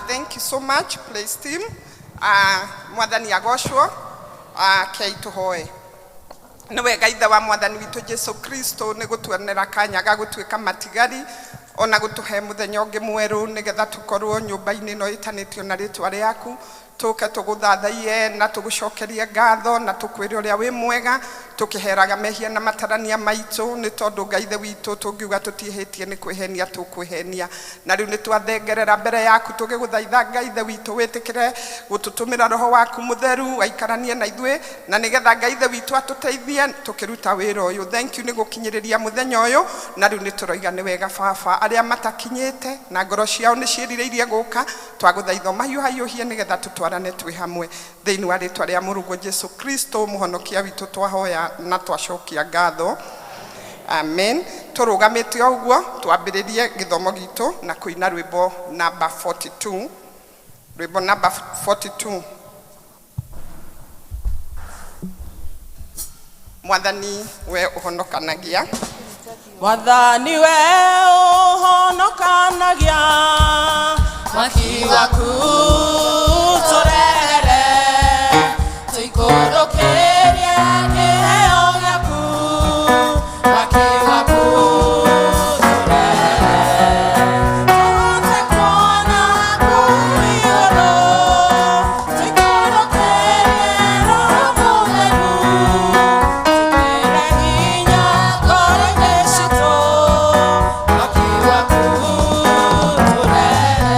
Thank you so much, praise team. Mwathani agocwo, kei tuhoe. Nĩ wega Ithe wa Mwathani witũ Jesu Kristo nĩ gũtuanĩra kanya ga gũtuĩka matigari ona gũtũhe mũthenya ũngĩ mwerũ nĩgetha tũkorwo nyũmba-inĩ ĩno ĩtanĩtio na rĩĩtwa rĩaku, tũke tũgũthathaiye na tũgũcokerie ngatho na tũkwĩre ũrĩa wĩ mwega, tũkĩheraga mehia na matarania maitũ nĩ tondũ Ngai Ithe witũ tũngiuga tũtiĩhĩtie nĩ kwĩhenia tũkwĩhenia. Na rĩu nĩ twathengerera mbere yaku tũgĩgũthaitha Ngai Ithe witũ wĩtĩkĩre gũtũtũmĩra Roho waku Mũtheru aikaranie na ithuĩ na nĩgetha Ngai Ithe witũ atũteithie tũkĩruta wĩra ũyũ. Thank you nĩ gũkinyĩrĩria mũthenya ũyũ, na rĩu nĩ tũroiga nĩ wega Baba, arĩa matakinyĩte na ngoro ciao nĩ ciĩrirĩirie gũka, twagũthaitha mahiũhahiũhie nĩgetha tũtwarane twĩ hamwe thĩinĩ wa rĩĩtwa rĩa Mũriũ Jesu Kristo mũhonokia witũ twahoya na twacokia ngatho. Amen. Tũrũgamĩte ũguo twambĩrĩrie gĩthomo gitũ na kũina rwĩmbo number 42. Rwĩmbo number 42. Mwathani we ũhonokanagia. Mwathani we ũhonokanagia. Mwaki waku tũrehere tũikũrũkĩrie kĩheo gĩaku. Mwaki waku tũrehere tũhote kuona kũu igũrũ. Tũikũrũkĩrie Roho Mũtheru tũkĩre hinya ngoro-inĩ citũ. Mwaki waku tũrehere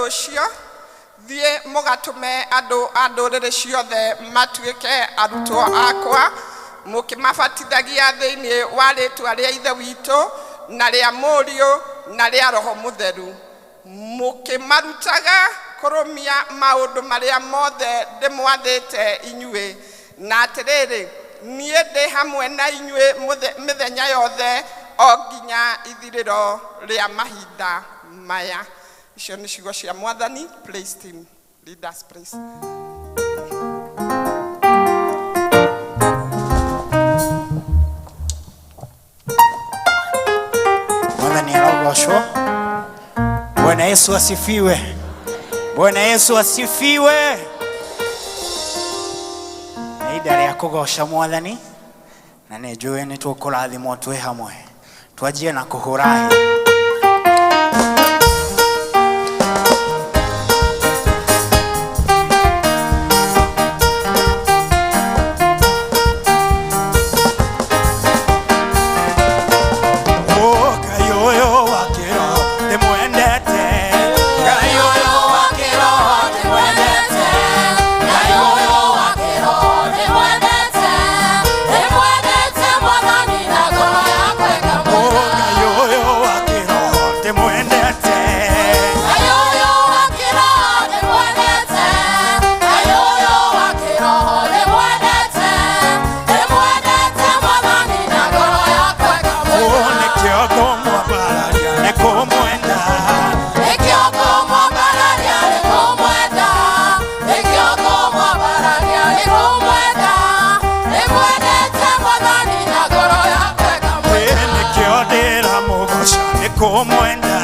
ũcio thiĩi mũgatũme andũ a ndũrĩrĩ ciothe matuĩke arutwo akwa mũkĩmabatithagia thĩinĩ wa rĩĩtwa rĩa Ithe witũ na rĩa Mũriũ na rĩa Roho Mũtheru mũkĩmarutaga kũrũmia maũndũ marĩa mothe ndĩmwathĩte inyuĩ na atĩrĩrĩ niĩ ndĩ hamwe na inyuĩ mĩthenya yothe o nginya ithirĩro rĩa mahinda maya. Icio nĩ ciugo cia Mwathani. Praise team. Lead us, please. Mwathani arogoshwo. Bwana Yesu asifiwe. Bwana Yesu asifiwe. Nĩ ihinda rĩa kũgoca Mwathani na nĩ njũĩ nĩ tũkũrathimwo twĩ hamwe. Twanjie na kũhũra kũmwenda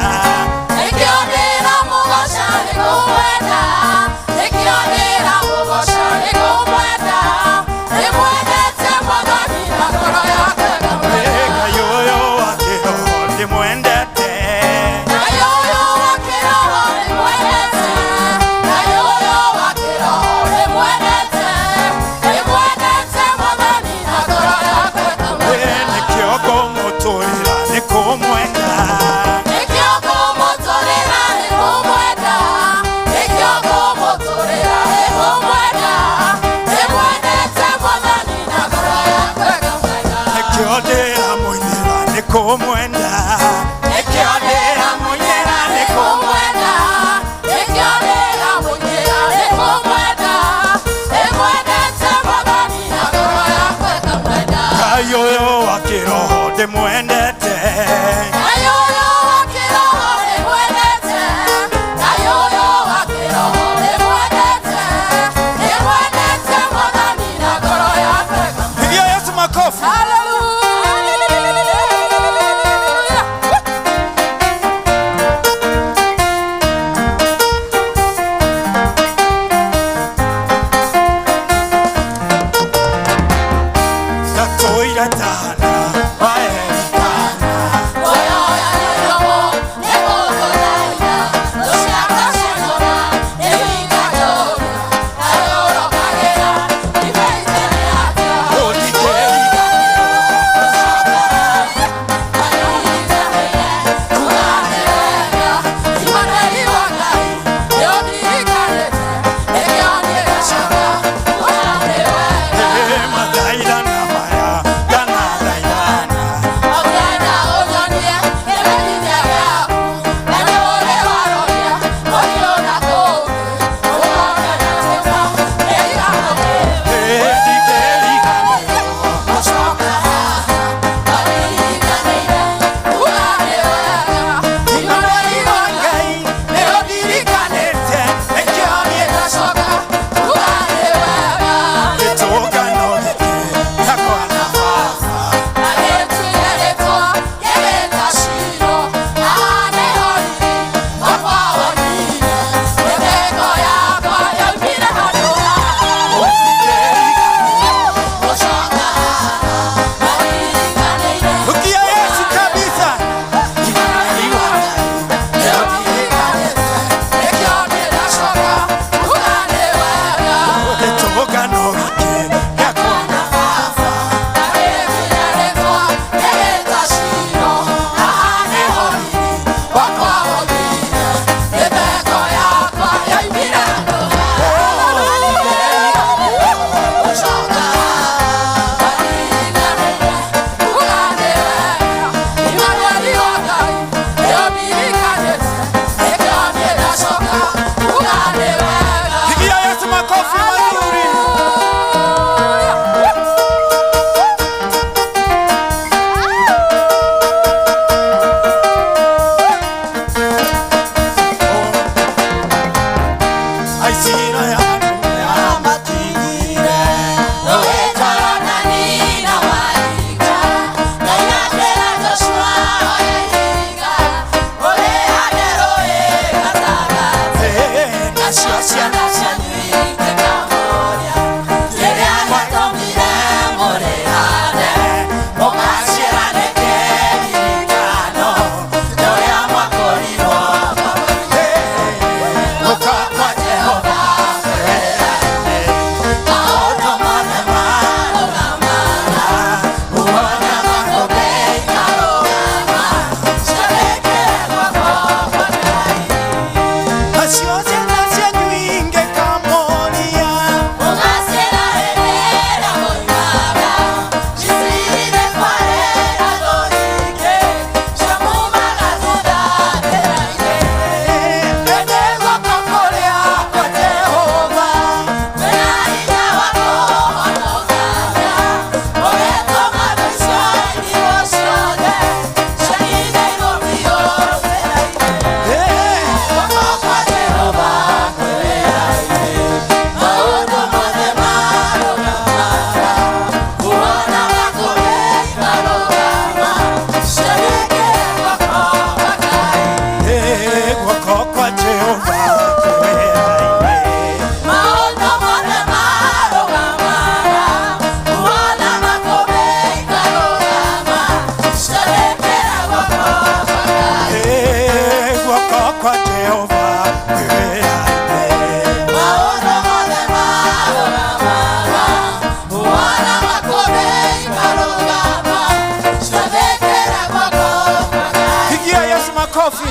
Nikionera mũgoca nĩkũmwenda, nikionera mũgoca nĩkũmwenda, nĩmwendete Mwathani na ngoro yakwa ngamwenda. Ngai ũyũ wa kĩroho ndĩmwendete Ngai ũyũ wa kĩroho nĩmwendete, Ngai ũyũ wa kĩroho nĩmwendete, nĩmwendete Mwathani na ngoro yakwa ngamwenda. nĩkĩo ngũmũtũrĩra nĩkũmwenda Nikio kũmũtũrĩra nĩkũmwenda, nikio kũmũtũrĩra nĩkũmwenda, nĩmwendete Mwathani na ngoro yakwa ngamwenda. nĩkĩo ndĩramũinĩra nĩkũmwenda nĩkĩo ndĩramũinĩra Nĩkũmwenda, nikio ndĩramũinĩra nĩkũmwenda, nĩmwendete Mwathani na ngoro yakwa ngamwenda. Ngai ũyũ wa kĩroho ndĩmwendete Ngai ũyũ wa kĩroho nĩmwendete, Ngai ũyũ wa kĩroho nĩmwendete, nĩmwendete Mwathani na ngoro yakwa ngamwenda. pigia Yesu makofi Hallelujah. ndatũire tana waerikana Oya oya nĩromo, nĩgũgũthaitha, rũciaro ciothe, nĩwikajũria, nayũrũkagĩra, imeithĩre yakwa. Ciothe na cianyui kwa Jehova Maono mothe marũgamaga, mwana makũmbĩ ikarũgama, ciothe kĩragwo kũmaga. Pigia Yesu makofi.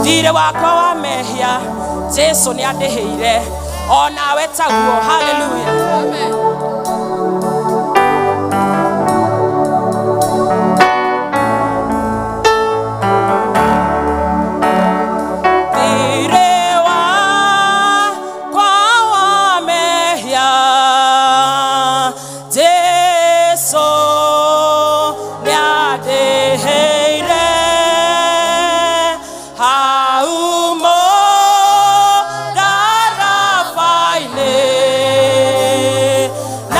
Ndire wakwa wa mehia Jesu ni andĩhĩire ona we taguo. Hallelujah. Amen. Na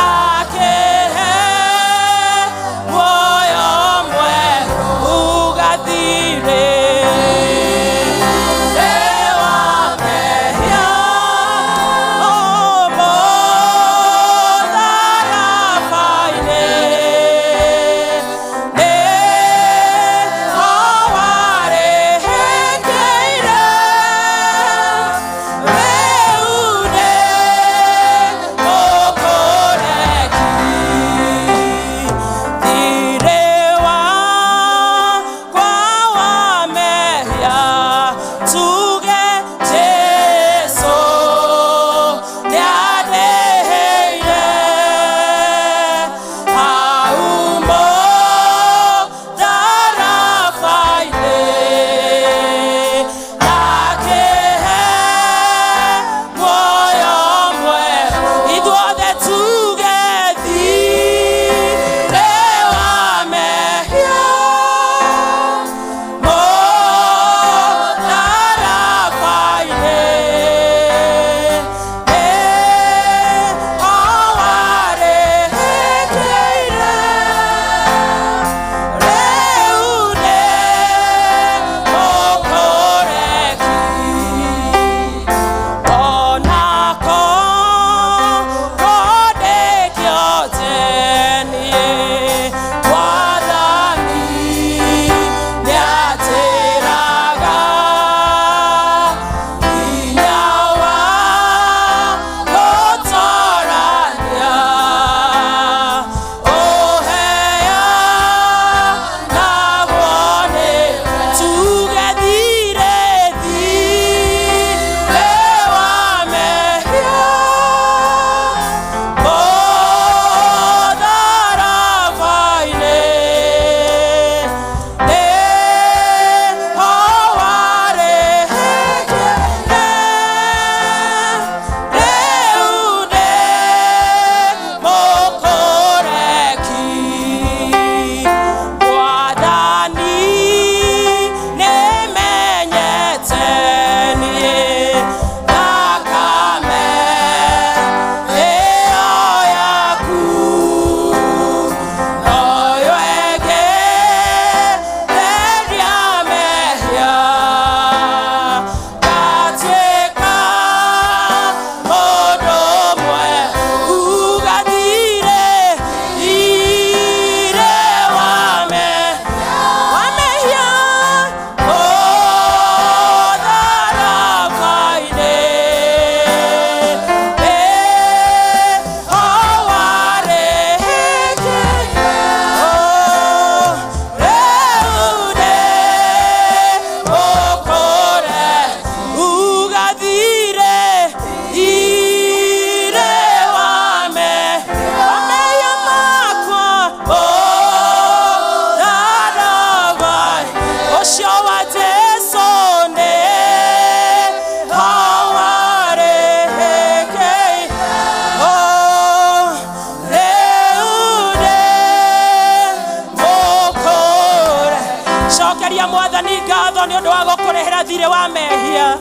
cokagia mwathani ngatho nĩ ũndũ wa gũkũrĩhĩra thirĩ wa mehia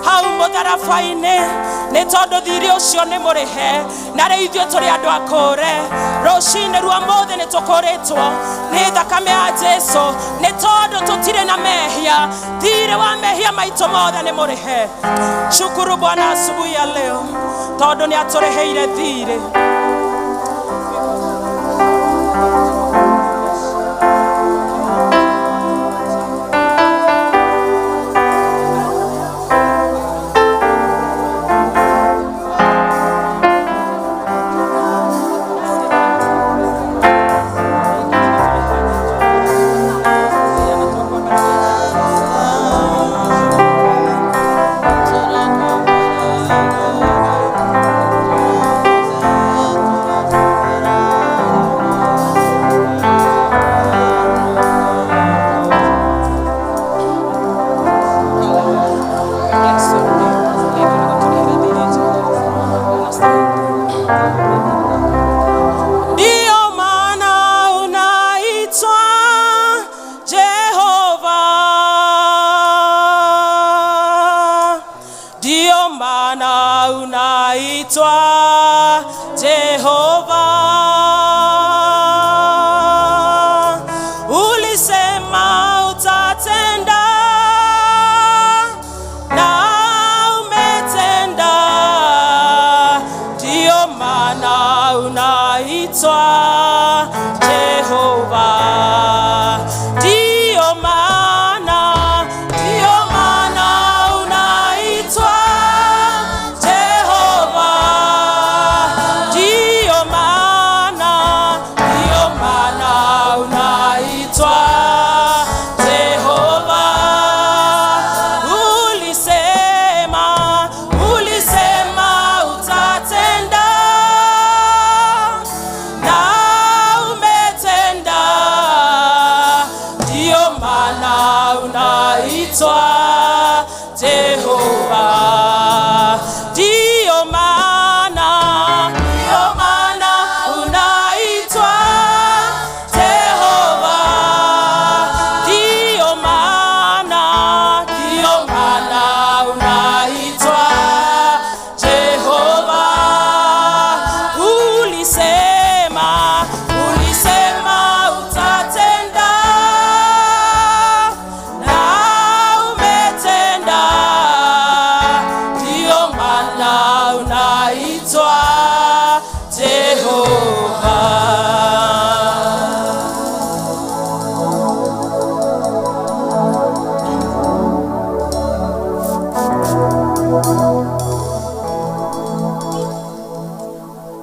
hau mũtharaba-inĩ, nĩ tondũ thirĩ ũcio nĩ mũrĩhe, na rĩu ithuĩ tũrĩ andũ akũre. Rũcinĩ rwa mũthĩ nĩ tũkũrĩtwo nĩ thakame ya Jesũ, nĩ tondũ tũtirĩ na mehia. Thirĩ wa mehia maitũ mothe nĩ mũrĩhe. Shukuru Bwana asubuhi ya leo tondũ nĩ atũrĩhĩire thirĩ.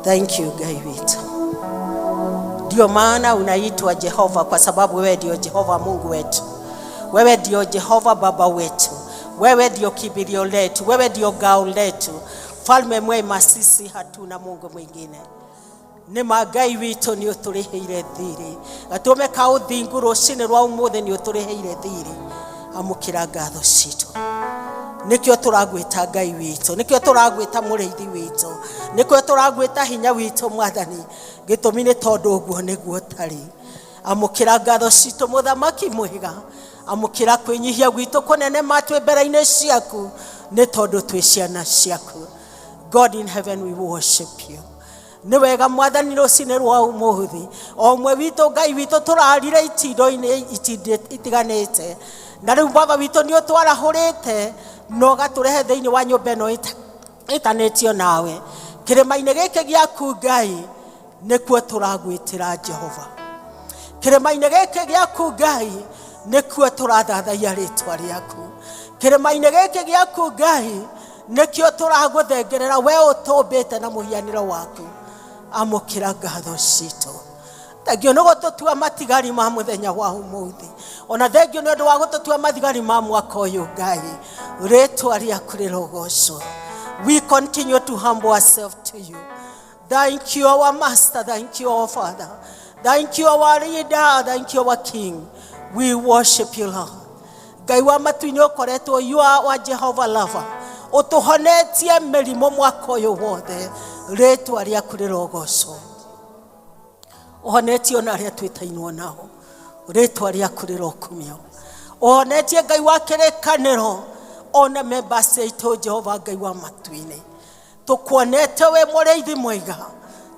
Thank you, Gai wetu. Ndio maana unaitwa Jehova, kwa sababu wewe ndio Jehova Mungu wetu. Wewe ndio Jehova Baba wetu. Wewe ndio kibirio letu. Wewe ndio ngao letu. Falme mwema, sisi hatuna Mungu mwingine. Nĩ Ngai witũ nĩ ũtũrĩhĩire thirĩ. Gatũme ka ũthingu rũcinĩ rwa ũmũthĩ nĩ ũtũrĩhĩire thirĩ. Amũkĩra ngatho citũ. Nikio turagwita Ngai witũ, nikio turagwita mũrĩithi witũ, nikio turagwita hinya witũ Mwathani, gĩtũmi nĩ tondũ ũguo nĩguo tari. Amũkĩra ngatho citũ mũthamaki mwega, amũkĩra kwĩnyihia gwitũ kũnene matwĩ mbere-inĩ ciaku, nĩ tondũ twĩ ciana ciaku. God in heaven, we worship you. Nĩ wega Mwathani rũcinĩ rwa ũmũthĩ, o ũmwe witũ Ngai witũ tũrarire itindo-inĩ itiganĩte, na rĩu Baba witũ nĩ ũtwarahũrĩte no gatũrehe thĩinĩ wa nyũmba ĩno ĩtanĩtio nawe. Kĩrĩma-inĩ gĩkĩ gĩaku Ngai nĩkuo tũragwĩtĩra Jehova. Kĩrĩma-inĩ gĩkĩ gĩaku Ngai nĩkuo tũrathathaia rĩĩtwa rĩaku. Kĩrĩma-inĩ gĩkĩ gĩaku Ngai nĩkĩo tũragũthengerera we ũtũmbĩte na mũhianĩro waku. Amũkĩra ngatho citũ. Thengio nĩ gũtũtua matigari ma mũthenya wa ũmũthĩ. Ona thengio nĩ ũndũ wa gũtũtua matigari ma mwaka ũyũ Ngai. Rĩĩtwa rĩaku rĩrogocwo. We continue to humble ourselves to you. Thank you, our Master. Thank you, our Father. Thank you, our Leader. Thank you, our King. We worship you, Lord. Ngai wa matu-inĩ ũkoretwo, you are our Jehovah lover. Ũtũhonetie mĩrimũ mwaka ũyũ wothe. Rĩĩtwa rĩaku rĩrogocwo. Ũhonetio na arĩa twĩtainwo nao. Rĩĩtwa rĩaku rĩrokumio. onetie Ngai wa kĩrĩkanĩro ona members aitũ Jehova Ngai wa matu-inĩ tũkuonete we mũrĩithi mwega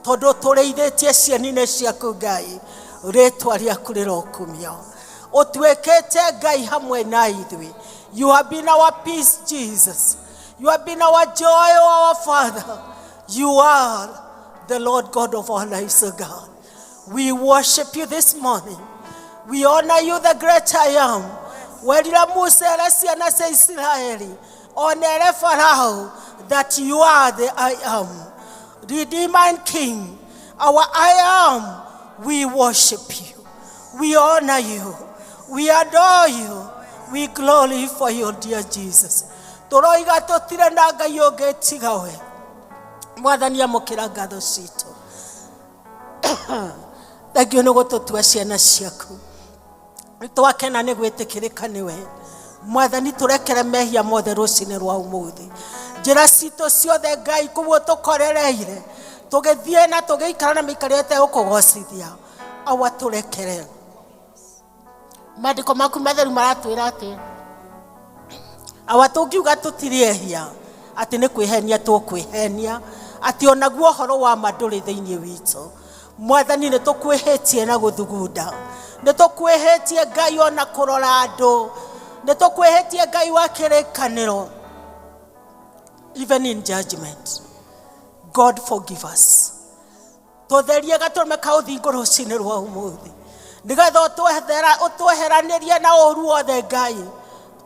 tondũ tũrĩithĩtie cieni-inĩ ciaku Ngai rĩĩtwa rĩaku rĩrokumio ũtuĩkĩte Ngai hamwe na ithuĩ. You have been our peace, Jesus. You have been our joy, our Father. You are the Lord God of our lives, O God. We worship you this morning. We honor you, the great I am. Wedira Musa elesiana se Israeli. Onere Farao that you are the I am. Redeemer and King. Our I am. We worship you. We honor you. We adore you. We glorify you, dear Jesus. Toroiga totire na Ngai ũngĩ tiga we. Mwathani amũkĩra ngatho citũ. Thengio nĩ gũtũtua ciana ciaku. Nĩtwakena nĩ gwĩtĩkĩrĩka nĩwe. Mwathani tũrekere mehia mothe rũcinĩ rwa ũmũthĩ. Njĩra citũ ciothe Ngai kũguo tũkorereire. Tũgĩthiĩ na tũgĩikara na mĩikarĩre ĩtegũkũgocithia. Awa tũrekere. Maandĩko maku matheru maratwĩra atĩ awa tũngiuga tũtiriehia atĩ nĩ kwĩhenia tũkwĩhenia atĩ onaguo ũhoro wa ma ndũrĩ thĩinĩ witũ. Mwathani nĩ tũkwĩhĩtie na gũthugunda. Nĩ tũkwĩhĩtie Ngai ona kũrora andũ. Nĩ tũkwĩhĩtie Ngai wa kĩrĩkanĩro. Even in judgment. God forgive us. Tũtherie gatũrũme ka ũthingu rũcinĩ rwa ũmũthĩ. Nĩgetha ũtweheranĩrie na ũũru wothe Ngai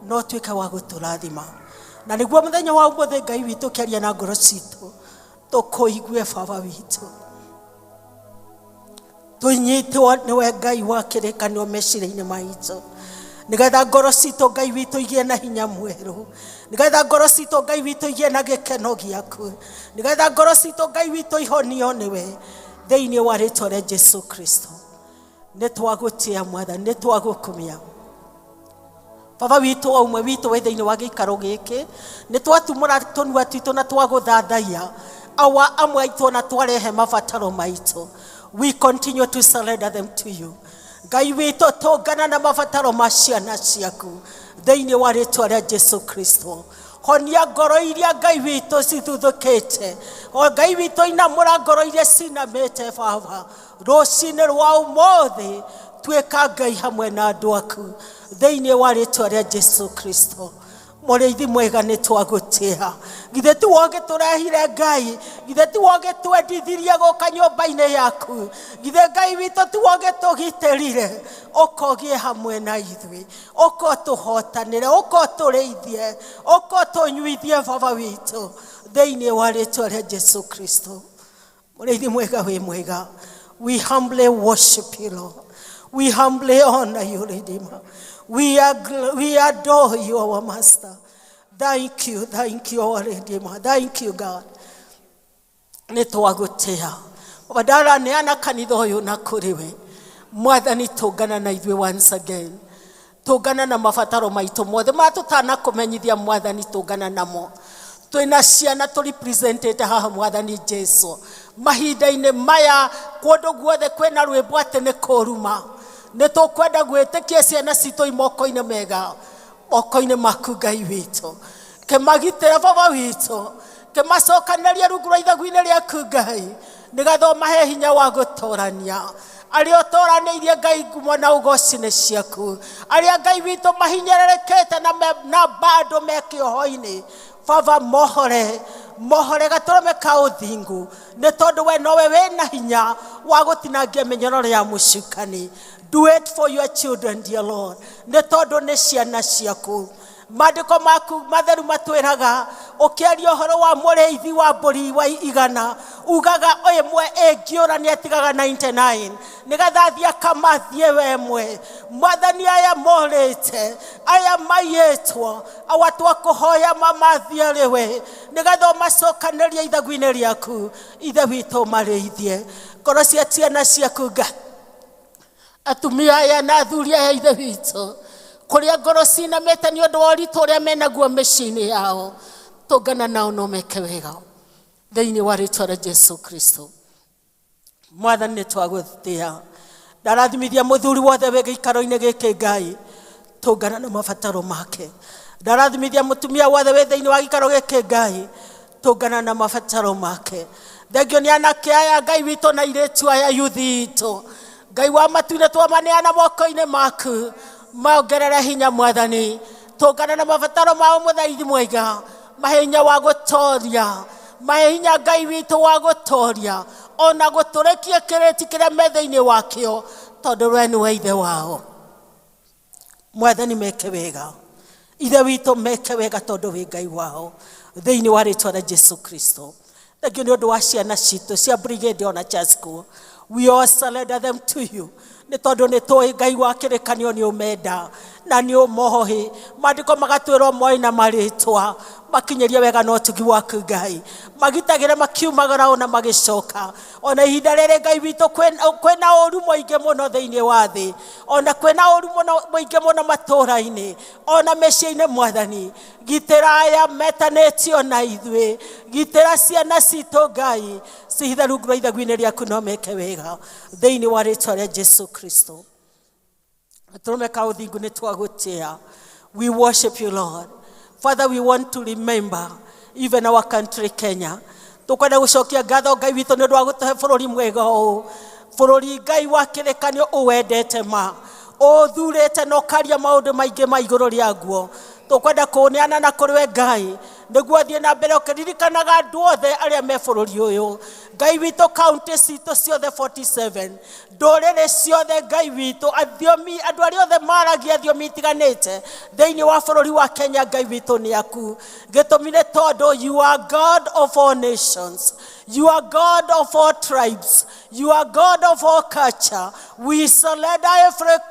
no tuĩke wa gũtũrathima. Na nĩguo mũthenya wa ũmũthĩ Ngai witũ kĩaria na ngoro citũ tũkũigue Baba witũ. Tũnyitwo nĩwe Ngai wa kĩrĩkanĩro meciria-inĩ maitũ. Nĩgetha ngoro citũ Ngai witũ igĩe na hinya mwerũ. Nĩgetha ngoro citũ Ngai witũ igĩe na gĩkeno gĩaku. Nĩgetha ngoro citũ Ngai witũ ihonio nĩwe thĩinĩ wa rĩĩtwa rĩa Jesũ Kristo. Nĩtwagũtĩa Mwathani, nĩtwagũkumia. Baba witũ o ũmwe witũ wĩ thĩinĩ wa gĩikaro gĩkĩ nĩtwatumũra tũnua twitũ na twagũthathaiya awa amwe aitũ na twarehe mabataro maitũ. We continue to surrender them to you. Ngai witũ tũngana na mabataro ma ciana ciaku thĩinĩ wa rĩĩtwa rĩa Jesũ Kristo. Honia ngoro iria Ngai witũ cithuthũkĩte. O Ngai witũ inamũra ngoro iria cinamĩte Baba rũcinĩ rwa ũmũthĩ tuĩka Ngai hamwe na andũ aku thĩinĩ wa rĩĩtwa rĩa Jesũ Kristo. Mũrĩithi mwega nĩtwagũtĩĩa. Githĩ ti woge tũrehire Ngai, githĩ ti woge twendithirie gũka nyũmba-inĩ yaku. Githĩ Ngai witũ ti woge tũgitĩrire ũkogĩe hamwe na ithuĩ, ũkotũhotanĩre, ũkotũrĩithie, ũkotũnyuithie Baba witũ thĩinĩ wa rĩĩtwa rĩa Jesũ Kristo. Mũrĩithi mwega wĩ mwega. We humbly worship you, Lord. We humbly honor you, Redeemer. We adore you, our Master. Thank you, our Redeemer. Thank you, God. Nĩtwagũtĩĩa. Wadara neana kanitha ũyũ na kũrĩ we. Mwathani tũngana na ithuĩ once again. Tũngana na mabataro maitũ mothe matũtana kũmenyithia Mwathani tũngana namo. Twĩna ciana tũrepresentĩte haha Mwathani Jesũ. Mahinda-inĩ maya kũndũ guothe kwĩna rwĩmbo atĩ nĩ kũruma. Nĩtũkwenda gwĩtĩkia ciana citũ imoko-inĩ mega, moko-inĩ maku Ngai witũ. Kĩmagitĩre Baba witũ, kĩmacokanĩrie rungu rwa ithagu-inĩ rĩaku Ngai, nĩgetha ũmahe hinya wa gũtũrania. Arĩa ũtũranĩirie Ngai ngumo na ũgoci-inĩ ciaku, arĩa Ngai witũ mahinyĩrĩrĩkĩte na bado me kĩoho-inĩ, Baba mohore gatũrũme ka ũthingu, nĩ tondũ we nowe wĩna hinya wa gũtinangia mĩnyororo ya mũcukani. Do it for your children, dear Lord. Nĩ tondũ nĩ ciana ciaku. Maandĩko maku matheru matwĩraga ũkĩaria ũhoro wa mũrĩithi wa mbũri wa igana ugaga ĩmwe ĩngĩũra nĩatigaga 99 nĩgetha athiĩ akamathie we mwe. Mwathani aya morĩte, aya maiyĩtwo, awa twakũhoya mamathie rĩwe nĩgetha ũmacokanĩrie ithagu-inĩ rĩaku. Ithe witũ marĩithie ngoro cia ciana ciaku Ngai. Atumia aya na athuri aya Ithe witũ kũrĩa ngoro cinamĩte nĩ ũndũ wa ũritũ ũrĩa menaguo mĩciĩ-inĩ yao, tũngana nao no meke wega thĩinĩ wa rĩĩtwa rĩa Jesũ Kristo. Mwathani nĩtwagũtĩĩa. Ndarathimithia mũthuri wothe wĩ gĩikaro-inĩ gĩkĩ Ngai, tũngana na mabataro make. Ndarathimithia mũtumia wothe wĩ thĩinĩ wa gĩikaro gĩkĩ Ngai, tũngana na mabataro make. Thengio nĩ anake aya Ngai witũ na airĩtu aya yuthi itũ. Ngai wa matu-inĩ twamaneana moko-inĩ maku, mongerere hinya Mwathani. Tũngana na mabataro mao mũthaithi mwega, mahe hinya wa gũtooria, mahe hinya Ngai witũ wa gũtooria, ona gũtũrĩkia kĩrĩti kĩrĩa me thĩinĩ wakĩo, tondũ we nĩwe ithe wao. Mwathani meke wega, ithe witũ meke wega tondũ wĩ Ngai wao, thĩinĩ wa rĩĩtwa rĩa Jesu Kristo. Thengio nĩ ũndũ wa ciana citũ cia Brigade ona Church School. We all surrender them to you. Nĩ tondũ nĩ tũĩ Ngai wa kĩrĩkanĩro nĩ ũmenda na nĩ ũmoĩ. Maandĩko magatwĩra moĩ na marĩtwa, makinyĩrie wega na ũtugi waku Ngai, magitagĩre makiumagara ona magĩcoka. Ona ihinda rĩrĩ Ngai witũ kwĩna ũũru mũingĩ mũno thĩinĩ wa thĩ, ona kwĩna ũũru mũingĩ mũno matũũra-inĩ, ona mĩciĩ-inĩ Mwathani. Gitĩra aya metanĩtio na ithuĩ, gitĩra ciana citũ Ngai, cihithe rungu rwa ithagu-inĩ rĩaku no meke wega, thĩinĩ wa rĩĩtwa rĩa Jesu Kristo. Tũrũme ka ũthingu nĩ twagũtĩa. We worship you, Lord. Father, we want to remember even our country Kenya. Tũkwenda gũcokia ngatho Ngai witũ nĩ ũndũ wa gũtũhe bũrũri mwega ũũ, bũrũri Ngai wa kĩrĩkanĩro ũwendete ma, ũthurĩte na ũkaria maũndũ maingĩ ma igũrũ rĩaguo. Tũkwenda kũneana na kũrĩ we Ngai, nĩguo thiĩ na mbere ũkĩririkanaga andũ othe arĩa me bũrũri ũyũ. Ngai witũ county citũ ciothe 47, ndũrĩrĩ ciothe Ngai witũ, athiomi, andũ arĩa othe maragia thiomi itiganĩte thĩinĩ wa bũrũri wa Kenya. Ngai witũ nĩ aku, gĩtũmi nĩ tondũ you are God of all nations, you are God of all tribes, you are God of all culture. We surrender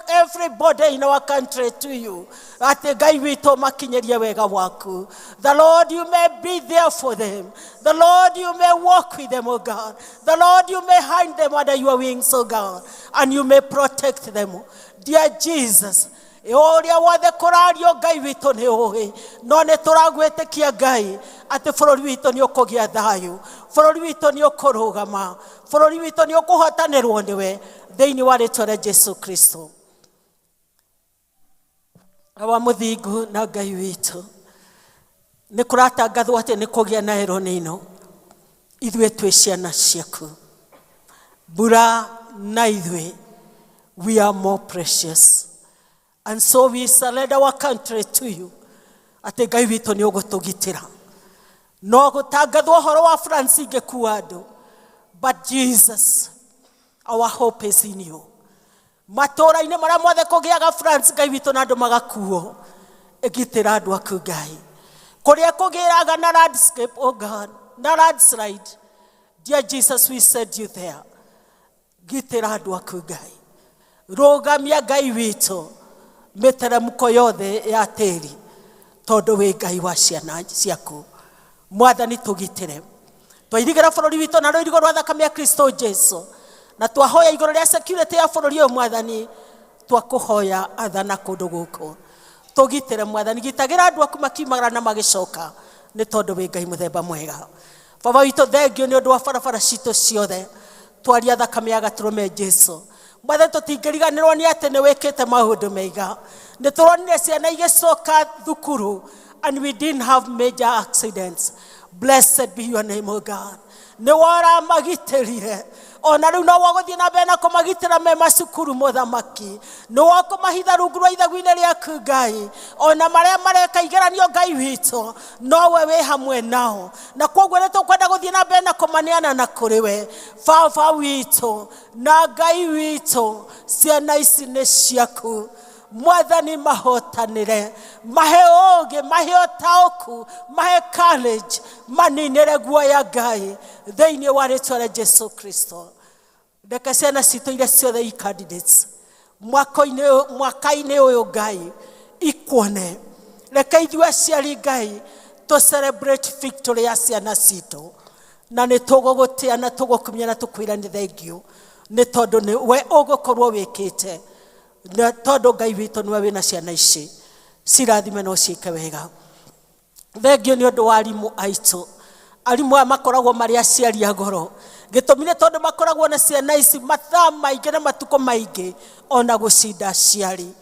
everybody in our country to you. Atĩ Ngai witũ makinyĩrie wega waku. The Lord, you may be there for them. The Lord, you may walk with them, O God. The Lord, you may hide them under your wings, O God, and you may protect them. Dear Jesus, ũrĩa wothe kũrario Ngai witũ nĩ ũĩ, no nĩ tũragwĩtĩkia Ngai atĩ bũrũri witũ nĩ ũkũgĩa thayũ, bũrũri witũ nĩ ũkũrũgama, bũrũri witũ nĩ ũkũhotanĩrwo nĩwe, thĩinĩ wa rĩĩtwa rĩa Jesu Kristo. Wa mũthingu na Ngai witũ, nĩ kũratangathwo atĩ nĩ kũgĩa na heronĩ ĩno, ithuĩ twĩ ciana ciaku. Mbura na ithuĩ, we are more precious. And so we surrender our country to you. Atĩ Ngai witũ nĩ ũgũtũgitĩra. No gũtangathwo ũhoro wa France ingĩkua andũ, but Jesus, our hope is in you. Matũũra-inĩ marĩa mothe kũgĩaga France Ngai witũ na andũ magakuo, ĩgitĩra andũ aku Ngai. Kũrĩa kũgĩaga na landscape, oh God, na landslide, dear Jesus, we send you there. Gitĩra andũ aku Ngai. Rũgamia Ngai witũ mĩteremko yothe ya tĩri, tondũ wĩ Ngai wa ciana ciaku. Mwathani tũgitĩre. Twairigĩra bũrũri witũ na rũirigo rwa thakame ya Kristo Jesu, na twahoya igũrũ rĩa security ya bũrũri ũyũ Mwathani, twakũhoya athana kũndũ gũkũ. Tũgitĩre Mwathani, gitagĩra andũ aku makiumagara na magĩcoka, nĩ tondũ wĩ Ngai mũthemba mwega. Baba witũ thengio nĩ ũndũ wa barabara citũ ciothe, twaria thakame ya Gatũrũme Jesu. Mwathani tũtingĩriganĩrwo nĩ atĩ nĩ wĩkĩte maũndũ mega. Nĩ tũronire ciana igĩcoka thukuru, and we didn't have major accidents. Blessed be your name, O God. Nĩ waramagitĩrire, ona rĩu no wagũthiĩ na mbere na kũmagitĩra me macukuru Mũthamaki. Nĩ wakũmahitha rungu rwa ithagu-inĩ rĩaku Ngai, ona marĩa mareka igeranio Ngai witũ, nowe wĩ hamwe nao. Na koguo nĩ tũkwenda gũthiĩ na mbere na kũmaneana na kũrĩ we. Baba witũ na Ngai witũ, ciana ici nĩ ciaku. Mwathani mahotanĩre, mahe ũũgĩ, mahe ũtaũku, mahe courage, maninĩre guoya Ngai, thĩinĩ wa rĩĩtwa rĩa Jesu Kristo. Reke ciana citũ iria ciothe i candidates mwaka-inĩ ũyũ Ngai ikuone. Reke ithuĩ aciari Ngai to celebrate victory ya ciana citũ, na nĩ tũgũgũtĩa na tũgũkumia na tũkwĩra nĩ thengio, nĩ tondũ nĩ we ũgũkorwo wĩkĩte, na tondũ Ngai witũ nĩwe wĩna ciana ici, cirathime no ciĩke wega. Thengio nĩ ũndũ wa arimũ aitũ. Arimũ aya makoragwo marĩ aciari a goro, gĩtũmi nĩ tondũ makoragwo na ciana ici mathaa maingĩ na matukũ maingĩ ona gũcinda aciari.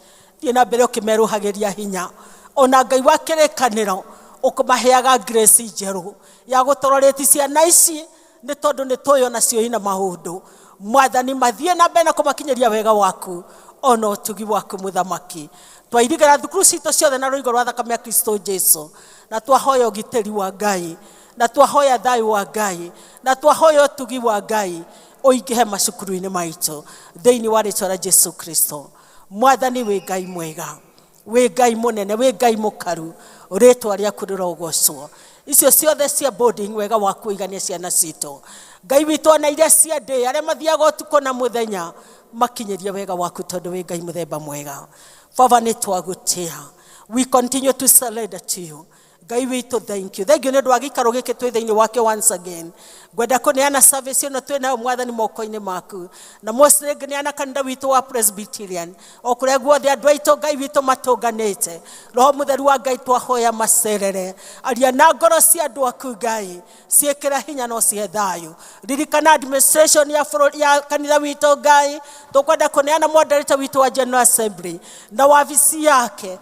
thiĩ na mbere ũkĩmerũhagĩria hinya ona Ngai wa kĩrĩkanĩro ũkũmaheaga grace njerũ ya gũtororeti ciana ici nĩ tondũ nĩ tũĩ onacio ina maũndũ Mwathani mathiĩ na mbere na kũmakinyĩria wega waku ona ũtugi waku mũthamaki twairigĩra thukuru citũ ciothe na rũigo rwa thakame ya Kristo Jesu na twahoya ũgitĩri wa Ngai na twahoya thayũ wa Ngai na twahoya ũtugi wa Ngai ũingĩhe macukuru-inĩ maitũ thĩinĩ wa rĩĩtwa rĩa Jesu Kristo Mwathani wĩ Ngai mwega wĩ Ngai mũnene wĩ Ngai mũkaru rĩĩtwa rĩaku rĩrogocwo icio ciothe cia boarding wega wa kũigania ciana citũ Ngai witũ ona iria cia ndĩ arĩa mathiaga ũtukũ na mũthenya makinyĩrie wega waku tondũ wĩ Ngai mũthemba mwega Father nĩ twagũtĩa we continue to surrender to you Ngai witũ thank you nĩ ũndũ wa gĩikaro gĩkĩ twĩ thĩinĩ wake once again ngwenda kũneana service ĩno twĩ nayo Mwathani moko-inĩ maku na mostly ngĩneana kanitha witũ wa Presbyterian o kũrĩa guothe andũ aitũ Ngai witũ matũnganĩte Roho Mũtheru wa Ngai twahoya macerere aria na ngoro cia andũ aku Ngai ciĩkĩra hinya no cihe thayũ ririkana administration ya kanitha witũ Ngai tũkwenda kũneana moderator witũ wa General Assembly na wabici yake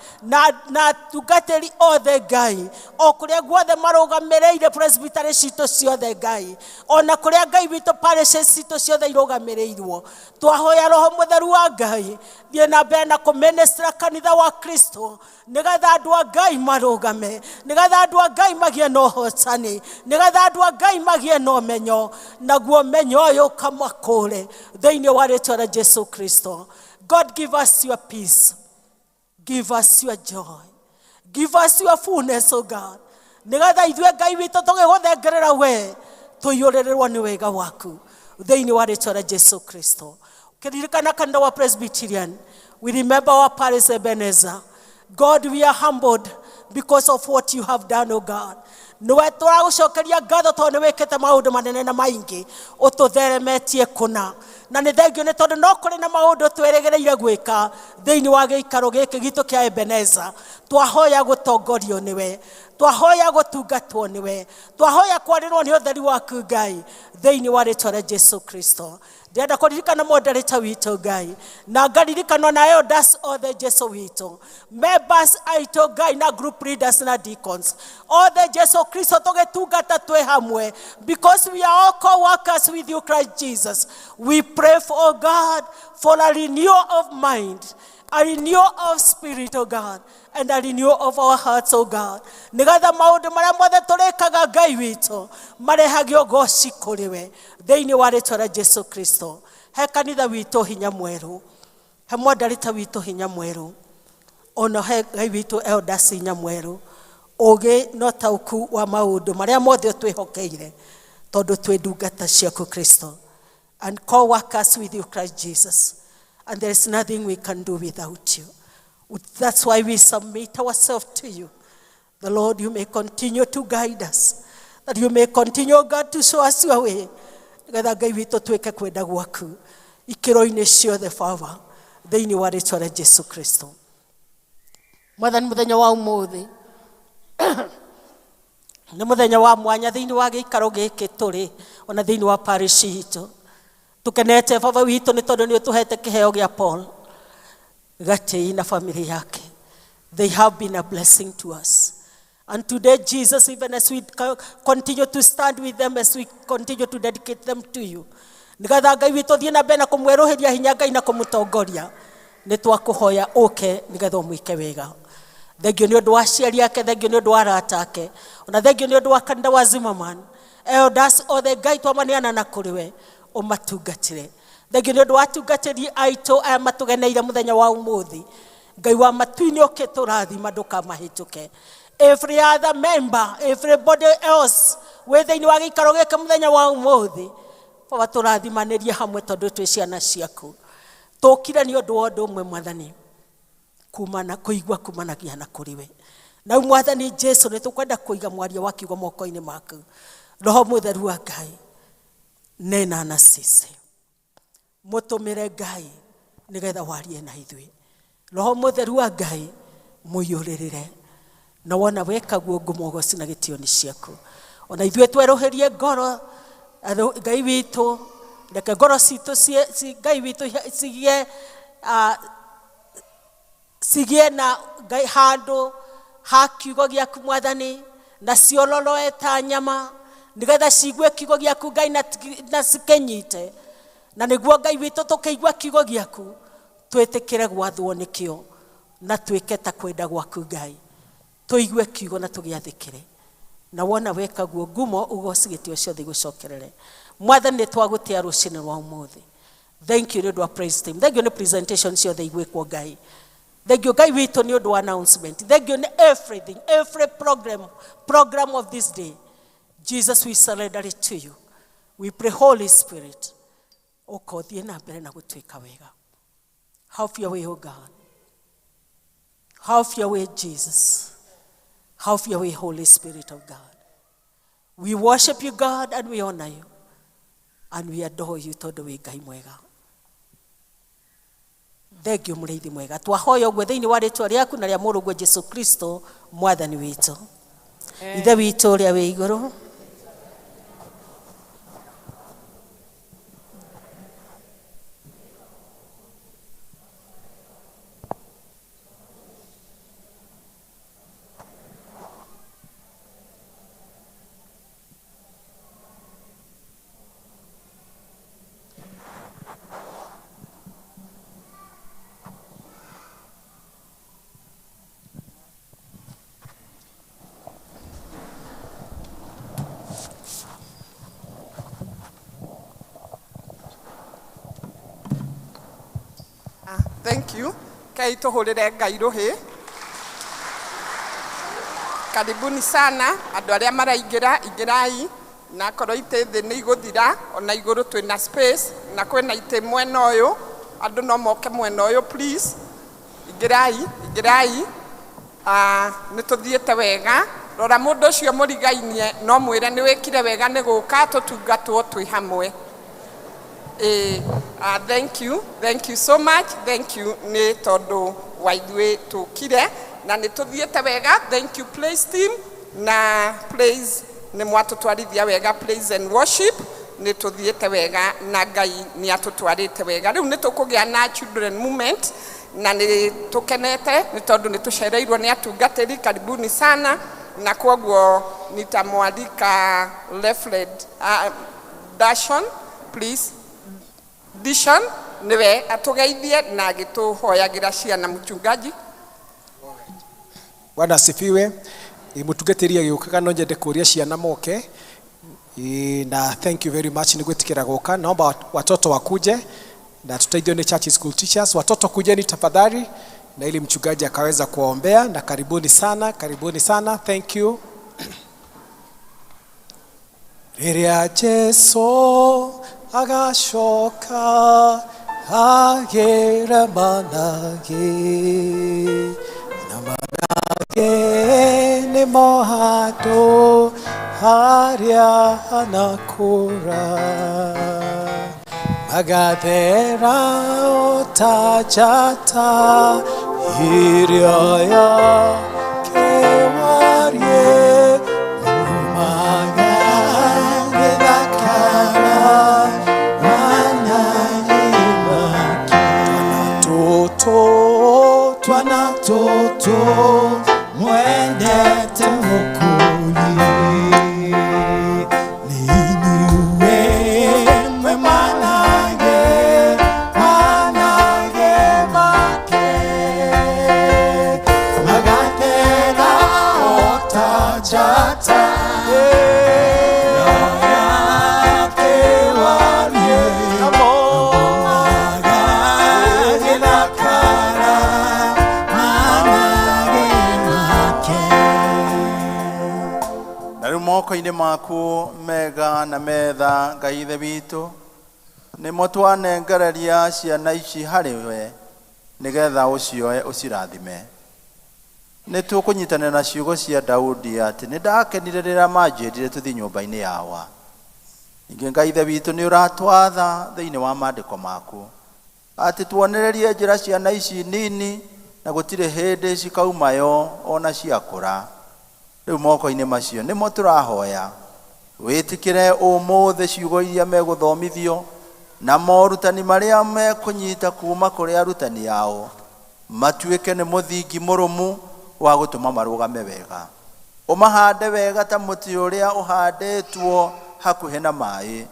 na tungatĩri othe Ngai o kũrĩa guothe marũgamĩrĩire presbytery citũ ciothe Ngai ona kũrĩa Ngai witũ parishes citũ ciothe irũgamĩrĩirwo twahoya Roho Mũtheru wa Ngai thiĩ na mbere na kũministra kanitha wa Kristo nĩgetha andũ a Ngai marũgame nĩgetha andũ a Ngai magĩe na ũhotani nĩgetha andũ a Ngai magĩe na ũmenyo naguo ũmenyo ũyũ ũkamakũre thĩinĩ wa rĩĩtwa rĩa Jesu Kristo God give us your peace give us your joy give us your fullness, O God. Nĩgetha ithuĩ Ngai witũ tũgĩgũthengerera we tũiyũrĩrĩrwo nĩ wega waku thĩinĩ wa rĩĩtwa rĩa Jesu Kristo. Ũkĩririkana kanitha wa Presbyterian, we remember our parish Ebenezer. God, we are humbled because of what you have done, O God. Nĩwe tũragũcokeria ngatho tondũ nĩ wĩkĩte maũndũ manene na maingĩ ũtũtheremetie kũna na nĩ thengio nĩ tondũ no kũrĩ na maũndũ twĩrĩgĩrĩire gwĩka thĩinĩ wa gĩikaro gĩkĩ gitũ kĩa Ebenezer twahoya gũtongorio nĩwe twahoya gũtungatwo nĩwe twahoya kwarĩrwo nĩ ũtheri waku Ngai thĩinĩ wa rĩĩtwa rĩa Jesu Kristo ndĩrenda kũririkana moderator witũ Ngai na ngaririkana na elders othe Jesu witũ members aitũ Ngai na group leaders na deacons othe Jesu Kristo tũgĩtungata twĩ hamwe because we are all co-workers with you Christ Jesus we pray for oh God for a renewal of mind a renewal of spirit, oh God, and a renewal of our hearts, oh God. Nĩgetha maũndũ marĩa mothe tũrĩkaga Ngai witũ marehage ũgooci kũrĩ we thĩinĩ wa rĩĩtwa rĩa Jesu Kristo. He kanitha witũ hinya mwerũ, he moderator witũ hinya mwerũ, ona he Ngai witũ elders hinya mwerũ, ũgĩ na ũtaũku wa maũndũ marĩa mothe twĩhokeire tondũ twĩ ndungata ciaku Kristo, and co-workers with you Christ Jesus. And there is nothing we can do without you. That's why we submit ourselves to you. The Lord, you may continue to guide us. That you may continue, God, to show us your way. Nĩgetha Ngai witũ twĩke kwenda gwaku ikĩro-inĩ ciothe Baba thĩinĩ wa rĩĩtwa rĩa Jesu Kristo. Mwathani mũthenya wa ũmũthĩ nĩ mũthenya wa mwanya thĩinĩ wa gĩikaro gĩkĩ tũrĩ ona thĩinĩ wa parish itũ. Tukenete Baba witũ nĩ tondũ nĩ ũtũhete kĩheo gĩa Paul GITEI na family yake. They have been a blessing to us. And today, Jesus, even as we continue to stand with them, as we continue to dedicate them to you, nĩgetha Ngai witũ thiĩ na mbere na kũmwerũhĩria hinya Ngai na kũmũtongoria nĩ twakũhoya ũke nĩgetha ũmwĩke wega. Thengio nĩ ũndũ wa aciari ake, thengio nĩ ũndũ wa arata ake, ona thengio nĩ ũndũ wa kanitha wa Zimmerman. Elders othe Ngai twamaneana na kũrĩ we ũmatungatĩre. Thengio nĩ ũndũ wa atungatĩri aitũ aya matũgeneire mũthenya wa ũmũthĩ. Ngai wa matu-inĩ ũke tũrathima ndũkamahĩtũke. Every other member, everybody else wĩ thĩinĩ wa gĩikaro gĩkĩ mũthenya wa ũmũthĩ, Baba tũrathimanĩrie hamwe tondũ twĩ ciana ciaku. Tũkire nĩ ũndũ wa ũndũ ũmwe Mwathani, kũigua kumanagia na kũrĩ we. Na Mwathani Jesu nĩ tũkwenda kũiga mwaria wa kiugo moko-inĩ maku. Roho Mũtheru wa Ngai nena na sisi. Mũtũmĩre Ngai nĩgetha warie na ithuĩ. Roho Mũtheru wa Ngai mũiyũrĩrĩre. Na wona weka guo ngũmũgoci na gĩtĩo-inĩ ciaku. Ona ithuĩ twerũhĩrie ngoro Ngai witũ, reke ngoro citũ Ngai witũ cigĩe cigie na handũ ha kiugo gĩaku Mwathani, na ciololoe ta nyama, nigetha ciigue kiugo gĩaku Ngai na cikenyite, na nĩguo Ngai witũ tũkĩigua kiugo gĩaku twĩtĩkĩre gwathwo nĩkĩo na twĩke ta kwenda gwaku Ngai, tũigue kiugo na tũgĩathĩkĩre, na wona weka guo ngumo ũgocigĩtio ciothe igũcokerere. Mwathani nĩ twagũtĩa rũciinĩ rwa ũmũthĩ. Thank you nĩ ũndũ wa praise team. Thank you nĩ presentation ciothe igwĩkwo Ngai. Thank you Ngai witũ nĩ ũndũ wa announcement. Thank you nĩ everything, every program of this day. Jesus, we surrender it to you. We pray Holy Spirit, ũkothiĩ na mbere na gũtuĩka wega. Have your way, O God. Have your way, Jesus. Have your way, Holy Spirit of God. We worship you, God, and we honor you. And we adore you tondũ wĩ Ngai mwega. Thank you mũrĩithi mwega. Twahoya ũguo thĩinĩ wa rĩĩtwa rĩaku na rĩa mũrũguo Jesu Kristo Mwathani witũ. Ithe witũ ũrĩa wĩ igũrũ. Thank you. Kai tuhurire Ngai ruhi. Karibuni sana andu aria maraingira ingirai na korwo ite thi ni iguthira ona iguru twina space na kwina ite mwena uyu andu no moke mwena uyu please ingirai ni tuthiete wega rora mundu ucio murigainie no mwire ni wikire wega ni guka tutungatwo twi hamwe. Thank you so much. Thank you nĩ tondũ wa ithuĩ tũkire na nĩ tũthiĩte wega. Thank you praise team na praise nĩ mwatũtwarithia wega, praise and worship nĩ tũthiĩte wega na Ngai nĩ atũtwarĩte wega. Rĩu nĩ tũkũgĩa na children movement na nĩ tũkenete nĩ tondũ nĩ tũcereirwo nĩ atungatĩri. Karibuni sana na kwoguo nitamwalika Reverend Dashon please. Dishon niwe atugeithie na agituhoyagira ciana mchungaji. Bwana asifiwe. Mutungatĩri agĩũkaga no nyende kũria ciana moke. Na thank you very much ni gwetikira gũka. Naomba watoto wakuje na tutaithio ni church school teachers. Watoto kujeni tafadhali na ili mchungaji akaweza kuwaombea na karibuni sana. Thank you. Rĩrĩa Jesu agacoka agĩra manage na manage nĩmo handũ harĩa hanakũra magathera o ta njata iria yake warie umaga gĩthakara twana toto mwendete mukuri niwe mwemanage make magatera otajata moko-inĩ maku mega na metha Ngai Ithe witũ nĩmo twanengereria ciana ici harĩ we nĩgetha ũcioe ũcirathime. Nĩ tũkũnyitanĩra na ciugo cia Daudi atĩ nĩ ndakenire rĩrĩa manjĩrire tũthiĩ nyũmba-inĩ yawa. Ningĩ Ngai Ithe witũ nĩ ũratwatha thĩinĩ wa maandĩko maku atĩ tuonererie njĩra ciana ici nini na gũtirĩ hĩndĩ cikaumayo ona ciakũra. Rĩu moko-inĩ macio nĩmo tũrahoya wĩtĩkĩre ũmũthĩ ciugo iria megũthomithio na morutani marĩa mekũnyita kuma kũrĩ arutani ao matuĩke nĩ mũthingi mũrũmu wa gũtũma marũgame wega. Ũmahande wega ta mũtĩ ũrĩa ũhandĩtwo hakuhĩ na maĩ,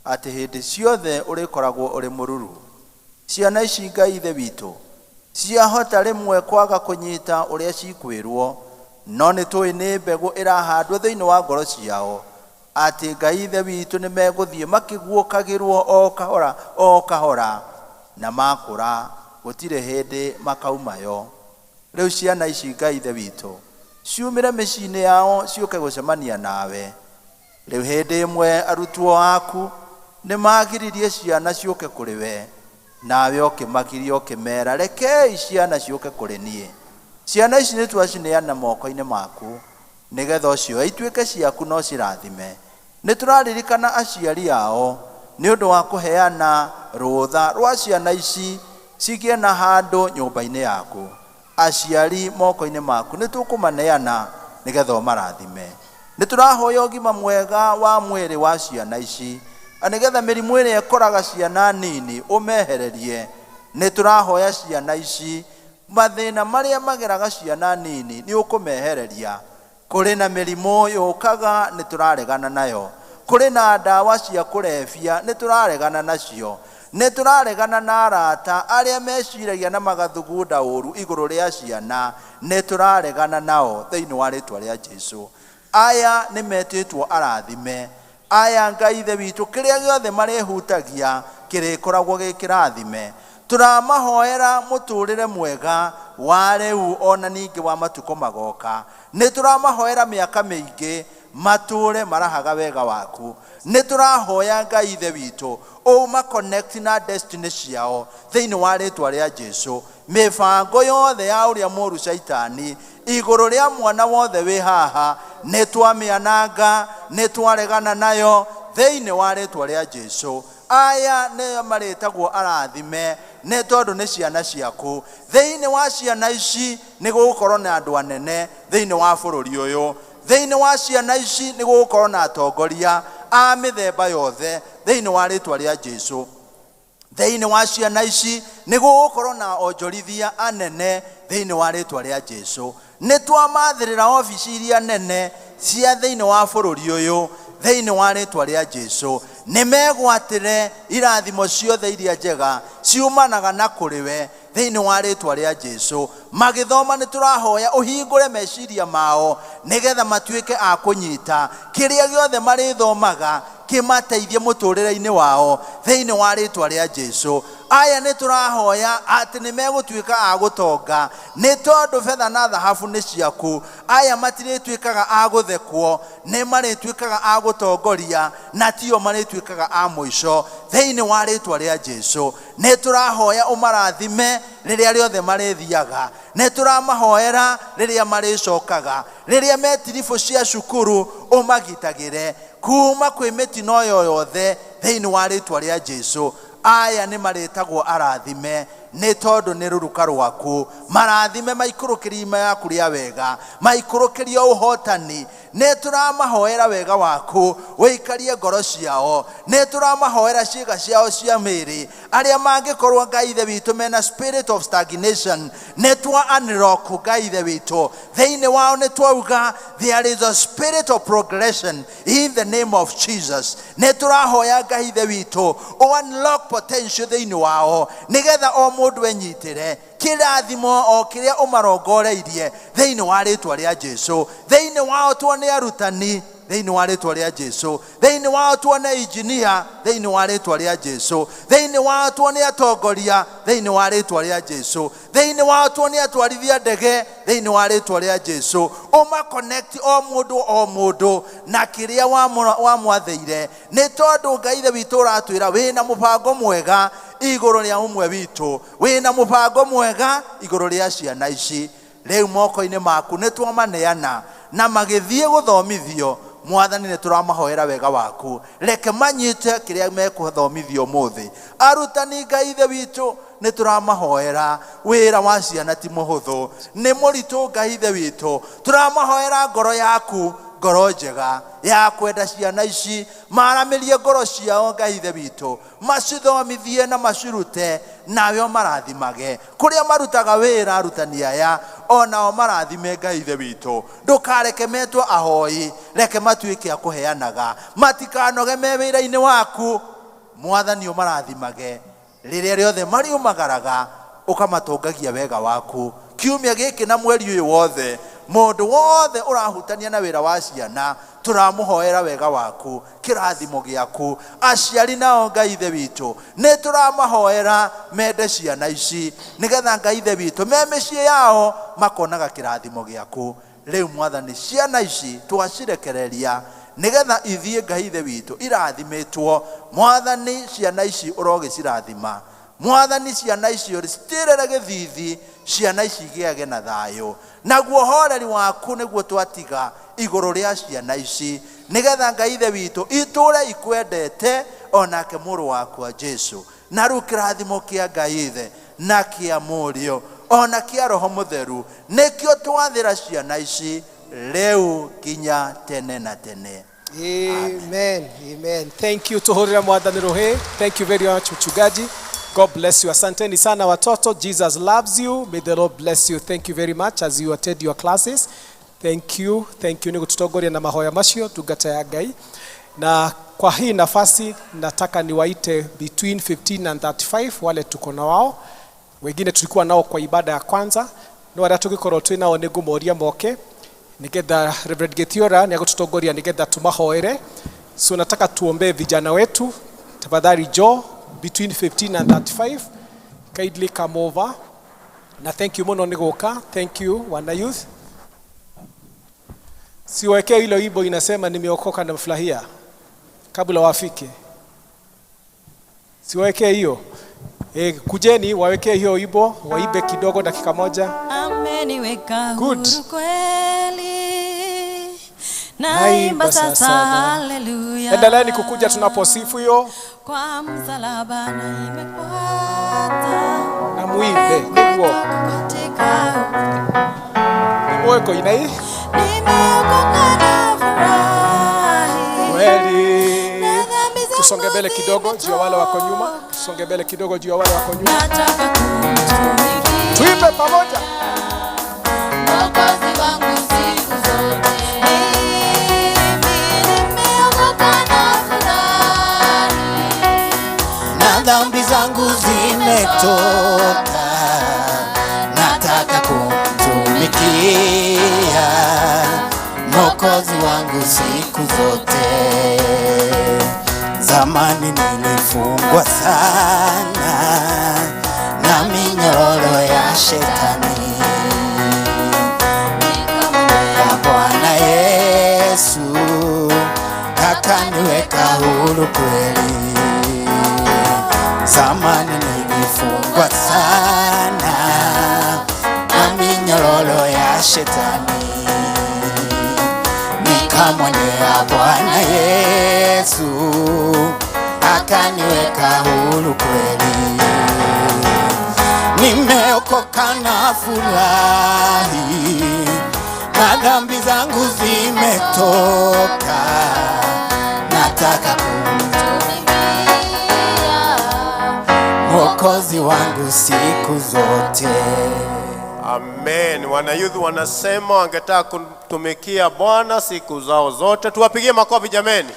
atĩ hĩndĩ ciothe ũrĩkoragwo ũrĩ mũruru. Ciana ici Ngai Ithe witũ ciahota rĩmwe kwaga kũnyita ũrĩa cikwĩrwo, no nĩ tũĩ nĩ mbegũ ĩrahandwo thĩinĩ wa ngoro ciao, atĩ Ngai Ithe witũ nĩ megũthiĩ makĩguũkagĩrwo o kahora, na makũra gũtirĩ hĩndĩ makaumayo. Rĩu ciana ici Ngai Ithe witũ ciumire mĩciĩ-inĩ yao ciũke gũcemania nawe. Rĩu hĩndĩ ĩmwe arutwo aku nĩ magiririe ciana ciũke kũrĩ we, nawe ũkĩmagiria ũkĩmera rekei ciana ciũke kũrĩ niĩ. Ciana ici nĩ twacineana moko-inĩ maku, nĩgetha ũcio ituĩke ciaku no cirathime. Nĩ tũraririkana aciari ao nĩ ũndũ wa kũheana rũtha rwa ciana ici cigĩe na handũ nyũmba-inĩ yaku. Aciari moko-inĩ maku nĩ tũkũmaneana nĩgetha ũmarathime. Nĩ tũrahoya ũgima mwega wa mwĩrĩ wa ciana ici, nĩgetha mĩrimũ ĩrĩa ĩkoraga ciana nini ũmehererie. Nĩ tũrahoya ciana ici mathĩna marĩa mageraga ciana nini nĩ ũkũmehereria. Kũrĩ na mĩrimũ yũkaga nĩ tũraregana nayo. Kũrĩ na ndawa cia kũrebia nĩ tũraregana nacio. Nĩ tũraregana na arata arĩa meciragia na magathugunda ũru igũrũ rĩa ciana. Nĩ tũraregana nao thĩinĩ wa rĩĩtwa rĩa Jesũ. Aya nĩ metĩtwo arathime. Aya Ngai Ithe witũ kĩrĩa gĩothe marehutagia kĩrĩkoragwo gĩkĩrathime. Tũramahoera mũtũrĩre mwega wa rĩu ona ningĩ wa matukũ magoka. Nĩ tũramahoera mĩaka mĩingĩ matũre marahaga wega waku. Nĩ tũrahoya Ngai Ithe witũ connect na destiny ciao thĩinĩ wa rĩĩtwa rĩa Jesũ. Mĩbango yothe ya ũrĩa mũũru Shaitani igũrũ rĩa mwana wothe wĩ haha nĩ twamĩananga, nĩ twaregana nayo thĩinĩ wa rĩĩtwa rĩa Jesũ. Aya nĩ marĩtagwo arathime nĩ tondũ nĩ ciana ciaku. Thĩinĩ wa ciana ici nĩ gũgũkorwo na andũ anene thĩinĩ wa bũrũri ũyũ. Thĩinĩ wa ciana ici nĩ gũgũkorwo na atongoria a mĩthemba yothe thĩinĩ wa rĩĩtwa rĩa Jesũ. Thĩinĩ wa ciana ici nĩ gũgũkorwo na onjorithia anene thĩinĩ wa rĩĩtwa rĩa Jesũ. Nĩ twamathĩrĩra obici iria nene cia thĩinĩ wa bũrũri ũyũ thĩinĩ wa rĩĩtwa rĩa Jesũ. Nĩ megwatĩre irathimo ciothe iria njega ciumanaga na kũrĩ we thĩinĩ wa rĩĩtwa rĩa Jesũ. Magĩthoma nĩ tũrahoya ũhingũre meciria mao nĩgetha matuĩke a kũnyita kĩrĩa gĩothe marĩthomaga kĩmateithie mũtũrĩre-inĩ wao thĩinĩ wa rĩĩtwa rĩa Jesũ. Aya nĩ tũrahoya atĩ nĩ megũtuĩka a gũtonga nĩ tondũ betha na thahabu nĩ ciaku. Aya matirĩtuĩkaga a gũthekwo, nĩ marĩtuĩkaga a gũtongoria na tio marĩtuĩkaga a mũico thĩinĩ wa rĩĩtwa rĩa Jesũ. Nĩ tũrahoya ũmarathime rĩrĩa rĩothe marĩthiaga. Nĩ tũramahoera rĩrĩa marĩcokaga. Rĩrĩa metiribũ cia cukuru ũmagitagĩre kuma kwĩ mĩtino yothe thĩinĩ wa rĩĩtwa rĩa Jesũ. Aya nĩ marĩtagwo arathime nĩ tondũ nĩ rũruka rwaku. Marathime maikũrũkĩrie ima yaku rĩa wega, maikũrũkĩrie ũhotani. Nĩ tũramahoera wega waku ũikarie ngoro ciao. Nĩ tũramahoera ciĩga ciao cia mĩĩrĩ arĩa mangĩkorwo Ngai Ithe witũ mena spirit of stagnation. Nĩ twa unlock Ngai Ithe witũ thĩinĩ wao. Nĩ twauga there is a spirit of progression in the name of Jesus. Nĩ tũrahoya Ngai Ithe witũ unlock potential thĩinĩ wao nĩgetha o mũndũ enyitĩre kĩrathimo o kĩrĩa ũmarongoreirie thĩinĩ wa rĩĩtwa rĩa Jesũ. Thĩinĩ wao tuone arutani thĩinĩ wa rĩĩtwa rĩa Jesũ. Thĩinĩ wao tuone engineer thĩinĩ wa rĩĩtwa rĩa Jesũ. Thĩinĩ wao tuone atongoria thĩinĩ wa rĩĩtwa rĩa Jesũ. Thĩinĩ wao tuone atwarithia ndege thĩinĩ wa rĩĩtwa rĩa Jesũ. Connect o mũndũ na kĩrĩa wamwathĩire nĩ tondũ Ngai Ithe witũ ũratwĩra wĩna mũbango mwega igũrũ rĩa ũmwe witũ. Wĩna mũbango mwega igũrũ rĩa ciana ici. Rĩu moko-inĩ maku nĩ twamaneana na magĩthiĩ gũthomithio. Mwathani nĩ tũramahoera wega waku. Reke manyite kĩrĩa mekũthomithio ũmũthĩ. Arutani Ngai Ithe witũ nĩ tũramahoera wĩra wa ciana ti mũhũthũ, nĩ mũritũ Ngai Ithe witũ. Tũramahoera ngoro yaku ngoro njega ya kwenda ciana ici maramĩrie ngoro ciao Ngai Ithe witũ macithomithie na macirute nawe marathimage kũrĩa marutaga wĩra arutani aya onao marathime Ngai Ithe witũ ndũkareke metwo ahoi reke matuĩke a kũheanaga matikanoge me wĩra-inĩ waku Mwathani ũmarathimage rĩrĩa rĩothe mariumagaraga ũkamatongagia wega waku kiumia gĩkĩ na mweri ũyũ wothe mũndũ wothe ũrahutania na wĩra wa ciana tũramũhoera wega waku kĩrathimo gĩaku aciari nao Ngai Ithe witũ nĩ tũramahoera mende ciana ici nĩgetha Ngai Ithe witũ me mĩciĩ yao makonaga kĩrathimo gĩaku rĩu Mwathani ciana ici twacirekereria nĩgetha ithiĩ Ngai Ithe witũ irathimĩtwo Mwathani ciana ici ũrogĩcirathima Mwathani ciana ici ũrĩcitirĩre gĩthithi ciana ici igĩage na thayũ naguo horeri waku nĩguo twatiga igũrũ rĩa ciana ici nĩgetha Ngai Ithe witũ itũre ikwendete onake mũrũ wakwa Jesu na rĩu kĩrathimo kĩa Ngai Ithe na kĩa Mũriũ ona kĩa Roho Mũtheru nĩkĩo twathĩra ciana ici rĩu nginya tene na tene. Amen. Amen. Thank you tuhurira Mwathani Rohe. Thank you very much mchungaji. God bless you. Asanteni sana watoto. Jesus loves you. May the Lord bless you. Thank you very much as you attend your classes. Thank you. Thank you. Niko tutogoria na mahoya macio tugata ya Ngai. Na kwa hii nafasi nataka niwaite between 15 and 35 wale tuko na wao. Wengine tulikuwa nao kwa ibada ya kwanza. No wale tugikorwo twi nao ni gumoria moke. Nigetha Reverend Githiora ni agututogoria nigetha tumahoere. So nataka tuombee vijana wetu. Tafadhali Joe between 15 and 35 kindly come over na thank you muno niguka thank you wana youth siwekee hilo ibo inasema nimeokoka na mfurahia kabla wafike siwekee hiyo kujeni wawekee hiyo ibo waibe kidogo dakika moja ameniweka good huru kweli naimba sasa haleluya endeleeni kukuja tunaposifu hiyo kwa msalaba na imepata na muimbe niguo nimweko inai nimeokoka na furahi kweli tusonge mbele kidogo juu ya wale wako nyuma tusonge mbele kidogo juu ya wale wako nyuma nataka kumtumikia tuimbe pamoja Mwokozi wangu siku zote dhambi zangu zimetoka nataka kumtumikia Mwokozi wangu siku zote zamani nilifungwa sana na minyororo ya shetani ya Bwana Yesu akaniweka huru kweli zamani nilifungwa sana na minyororo ya shetani nikamwendea Bwana Yesu akaniweka huru kweli nimeokoka na furahi na dhambi zangu zimetoka nataka Mwokozi wangu siku zote. Amen. Wana youth wanasema wangetaka kutumikia Bwana siku zao zote. Tuwapigie makofi jameni.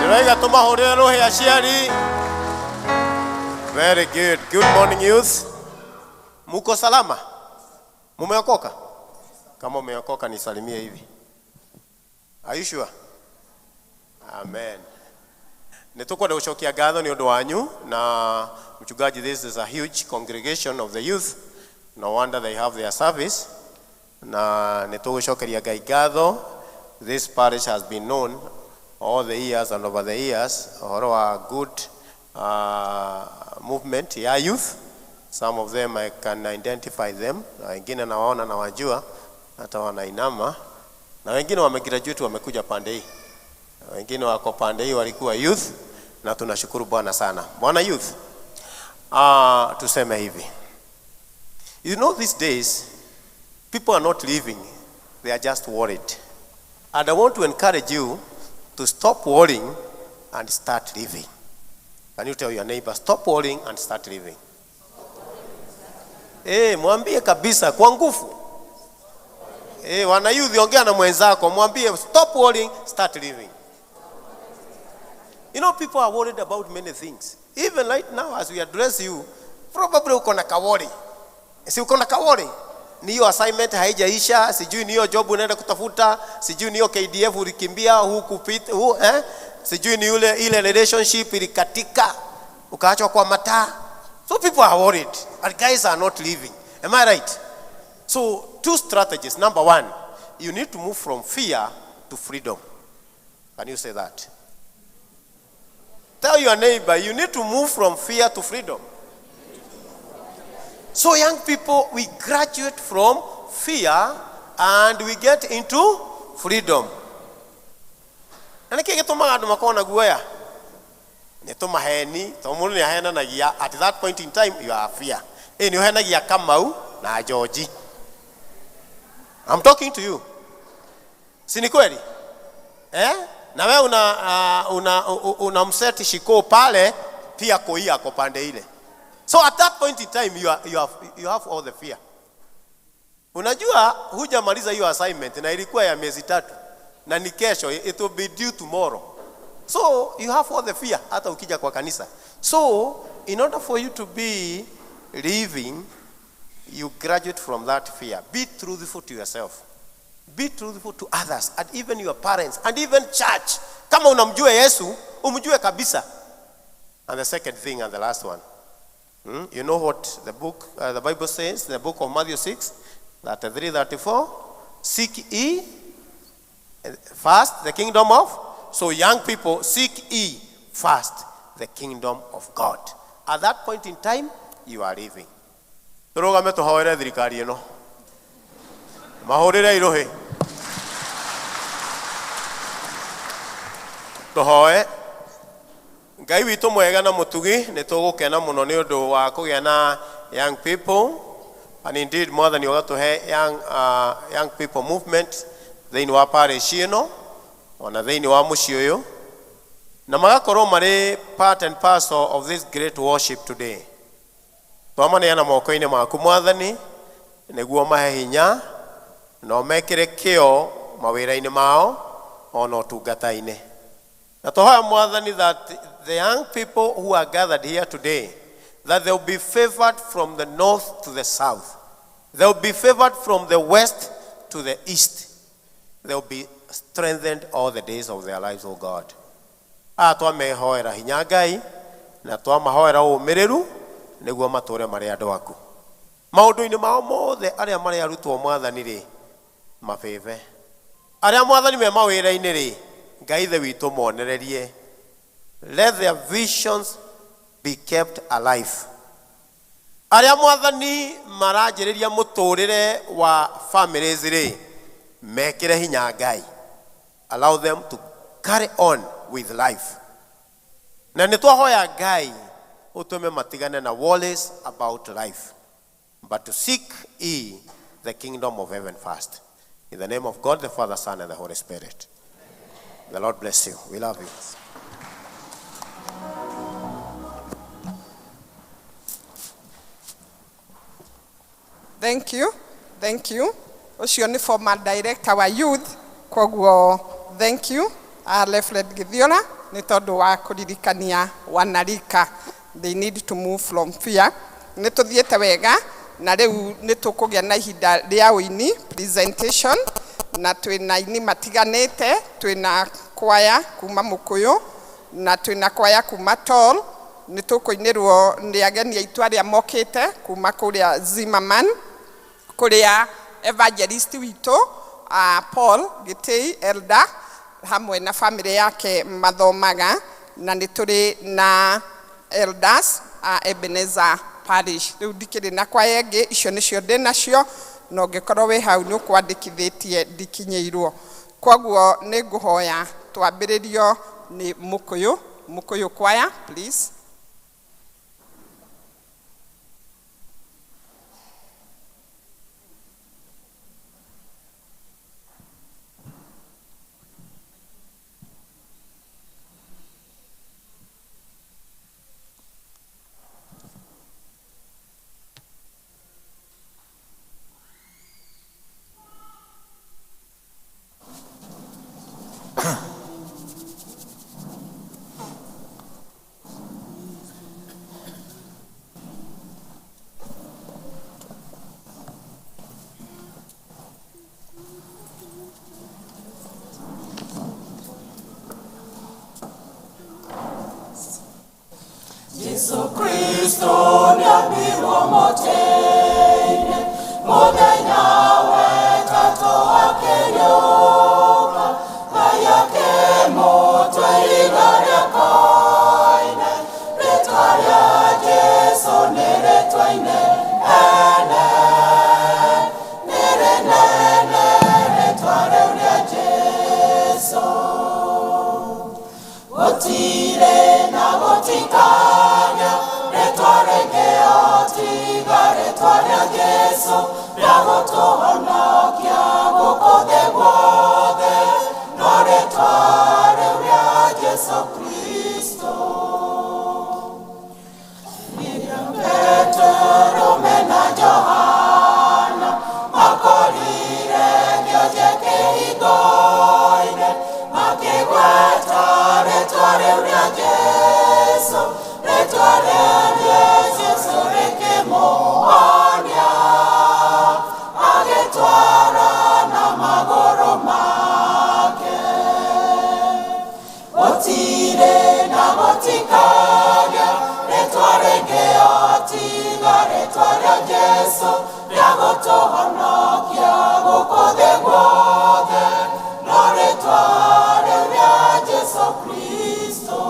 Niraiga tumahorera roho ya ciari. Very good. Good morning youth. Muko salama? Mumeokoka? Kama umeokoka nisalimie hivi. Are you sure? Amen. Nitukwenda gucokia ngatho ni undu wanyu na mchungaji. This is a huge congregation of the youth. No wonder they have their service. Na nitugucokeria Ngai ngatho. This parish has been known all the years and over the years ohoro wa good movement ya youth. Some of them I can identify them. Wengine nawaona na wajua hata wanainama. Na wengine wamegraduate wamekuja pande hii. Wengine wako pande hii walikuwa youth. Na tunashukuru Bwana sana. Bwana youth. Tuseme hivi. You know these days people are not living, they are just worried. And I want to encourage you to stop worrying and start living. Can you tell your neighbor, stop worrying and start living? Mwambie kabisa kwa nguvu. Wana youth, ongea na mwenzako, mwambie stop worrying, start living. You know, people are worried about many things. Even right now as we address you, probably uko na kawori. Si uko na kawori? Ni hiyo assignment haijaisha, sijui ni hiyo job unaenda kutafuta, sijui ni hiyo KDF ulikimbia huku pita, sijui ni ile relationship ilikatika, ukaachwa kwa mataa. So people are worried, but guys are not living. Am I right? So 2 strategies. Number 1, you need to move from fear to freedom. Can you say that? Tell your neighbor, you need to move from fear to freedom. So young people, we graduate from fear and we get into freedom. Na niki gitumaga andu makona guoya ni tumaheni tomuru ni ahena nagia. At that point in time you are fear. Ni uhenagia Kamau na George. I'm talking to you. Si ni kweli? Na wewe una mseti shiko pale pia koia kwa pande ile. So at that point in time you have all the fear. Unajua hujamaliza hiyo assignment na ilikuwa ya miezi 3 na ni kesho, it will be due tomorrow. So you have all the fear hata ukija kwa kanisa. So in order for you to be living, you graduate from that fear. Be truthful to yourself. Be truthful to others and even your parents and even church. Kama unamjua Yesu, umjue kabisa. And the second thing and the last one. You know what the Bible says in the book of Matthew 6, 33-34, seek ye first the kingdom of, so young people, seek ye first the kingdom of God. At that point in time, you are living. Turugame tuhoere thirikari ino. Mahurire irohe. Tuhoe. Ngai witũ mwega na mũtugi nĩ tũgũkena mũno nĩ ũndũ wa kũgĩa na young people, and indeed more than ũgatũhe young people movement thĩinĩ wa parish ĩno ona thĩinĩ wa mũciĩ ũyũ na magakorwo marĩ part and parcel of this great worship today. Twamaneana moko-inĩ maku Mwathani nĩguo mahe hinya na ũmekĩre kĩo mawĩra-inĩ mao ona ũtungata-inĩ. Na tũhoya Mwathani that the young people who are gathered here today, that they will be favored from the north to the south. They will be favored from the west to the east. They will be strengthened all the days of their lives, O God. Twamehoera hinya Ngai na twamahoera ũmĩrĩru nĩguo matũre marĩ andũ aku. Maũndũ-inĩ mao mothe arĩa marĩ arutwo Mwathani rĩ mabebe. Arĩa Mwathani me mawĩra-inĩ rĩ Ngai Ithe witũ monererie. Let their visions be kept alive. Arĩa Mwathani maranjĩrĩria mũtũrĩre wa families rĩ mekĩre hinya Ngai. Allow them to carry on with life. Na nĩtwahoya Ngai ũtũme matigane na worries about life, but to seek ye the kingdom of heaven first. In the name of God, the Father, Son, and the Holy Spirit. The Lord bless you. We love you. Thank you. Thank you. Ũcio nĩ former director wa youth. Koguo thank you. Reverend Githiola nĩ tondũ wa kũririkania wanarika. They need to move from fear. Nĩ tũthiĩte wega na rĩu nĩ tũkũgĩa na ihinda rĩa ũini presentation na twĩna aini matiganĩte, twĩna kwaya kuma Mũkũyũ na twĩna kwaya kuma Tall. Nĩ tũkũinĩrwo nĩ ageni aitũ arĩa mokĩte kuma kũrĩa Zimmerman, kũrĩa evangelist witũ Paul GITEI elder hamwe na family yake mathomaga, na nĩ tũrĩ na elders Ebenezer parish. Rĩu ndikĩrĩ na kwaya ĩngĩ, icio nĩcio ndĩ nacio, na ũngĩkorwo wĩ hau nĩ ũkwandĩkithĩtie ndikinyĩirwo. Koguo nĩ ngũhoya twambĩrĩrio nĩ Mũkũyũ kwaya, please. Kristo nĩambirwo mũtĩ-inĩ, mũthenya wetatũ akĩriũka, Ngai akĩmũtua ihiga rĩa koine, rĩĩtwa rĩa Jesũ nĩ rĩĩtwa inene, nĩ rĩnene rĩĩtwa rĩu rĩa Jesũ. Gũtirĩ na gũtikagĩa rĩĩtwa rĩngĩ o tiga rĩĩtwa rĩa Jesũ, rĩa gũtũhonokia gũkũ thĩ guothe, no rĩĩtwa rĩu rĩa Jesũ Kristo. Rĩrĩa Petero mena Johana makorire kĩonje kĩhingo-inĩ, makĩgweta rĩĩtwa rĩu rĩa Jesũ, rĩĩtwa rĩa Jesũ rĩkĩmũhonia, agĩtwara na magũrũ make. Gũtirĩ na gũtikagĩa rĩĩtwa rĩngĩ o tiga rĩĩtwa rĩa Jesũ, rĩa gũtũhonokia gũkũ thĩ guothe, no rĩĩtwa rĩu rĩa Jesũ Kristo.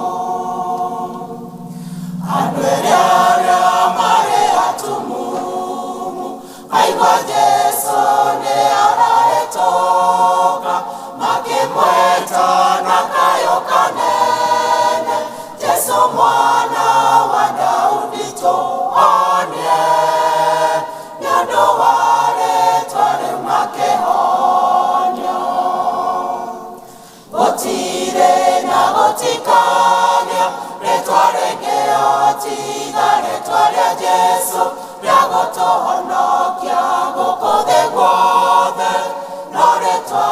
Andũ erĩ arĩa marĩ atumumu maigua Jesũ nĩ arahĩtũka, makĩmwĩta na kayũ kanene, Jesũ mwana wa Daudi tũhonie, nĩ ũndũ wa rĩĩtwa rĩu makĩhonio. Gũtirĩ na gũtikagĩa rĩĩtwa rĩngĩ o tiga rĩĩtwa rĩa Jesũ, rĩa gũtũhonokia gũkũ thĩ guothe, no rĩĩtwa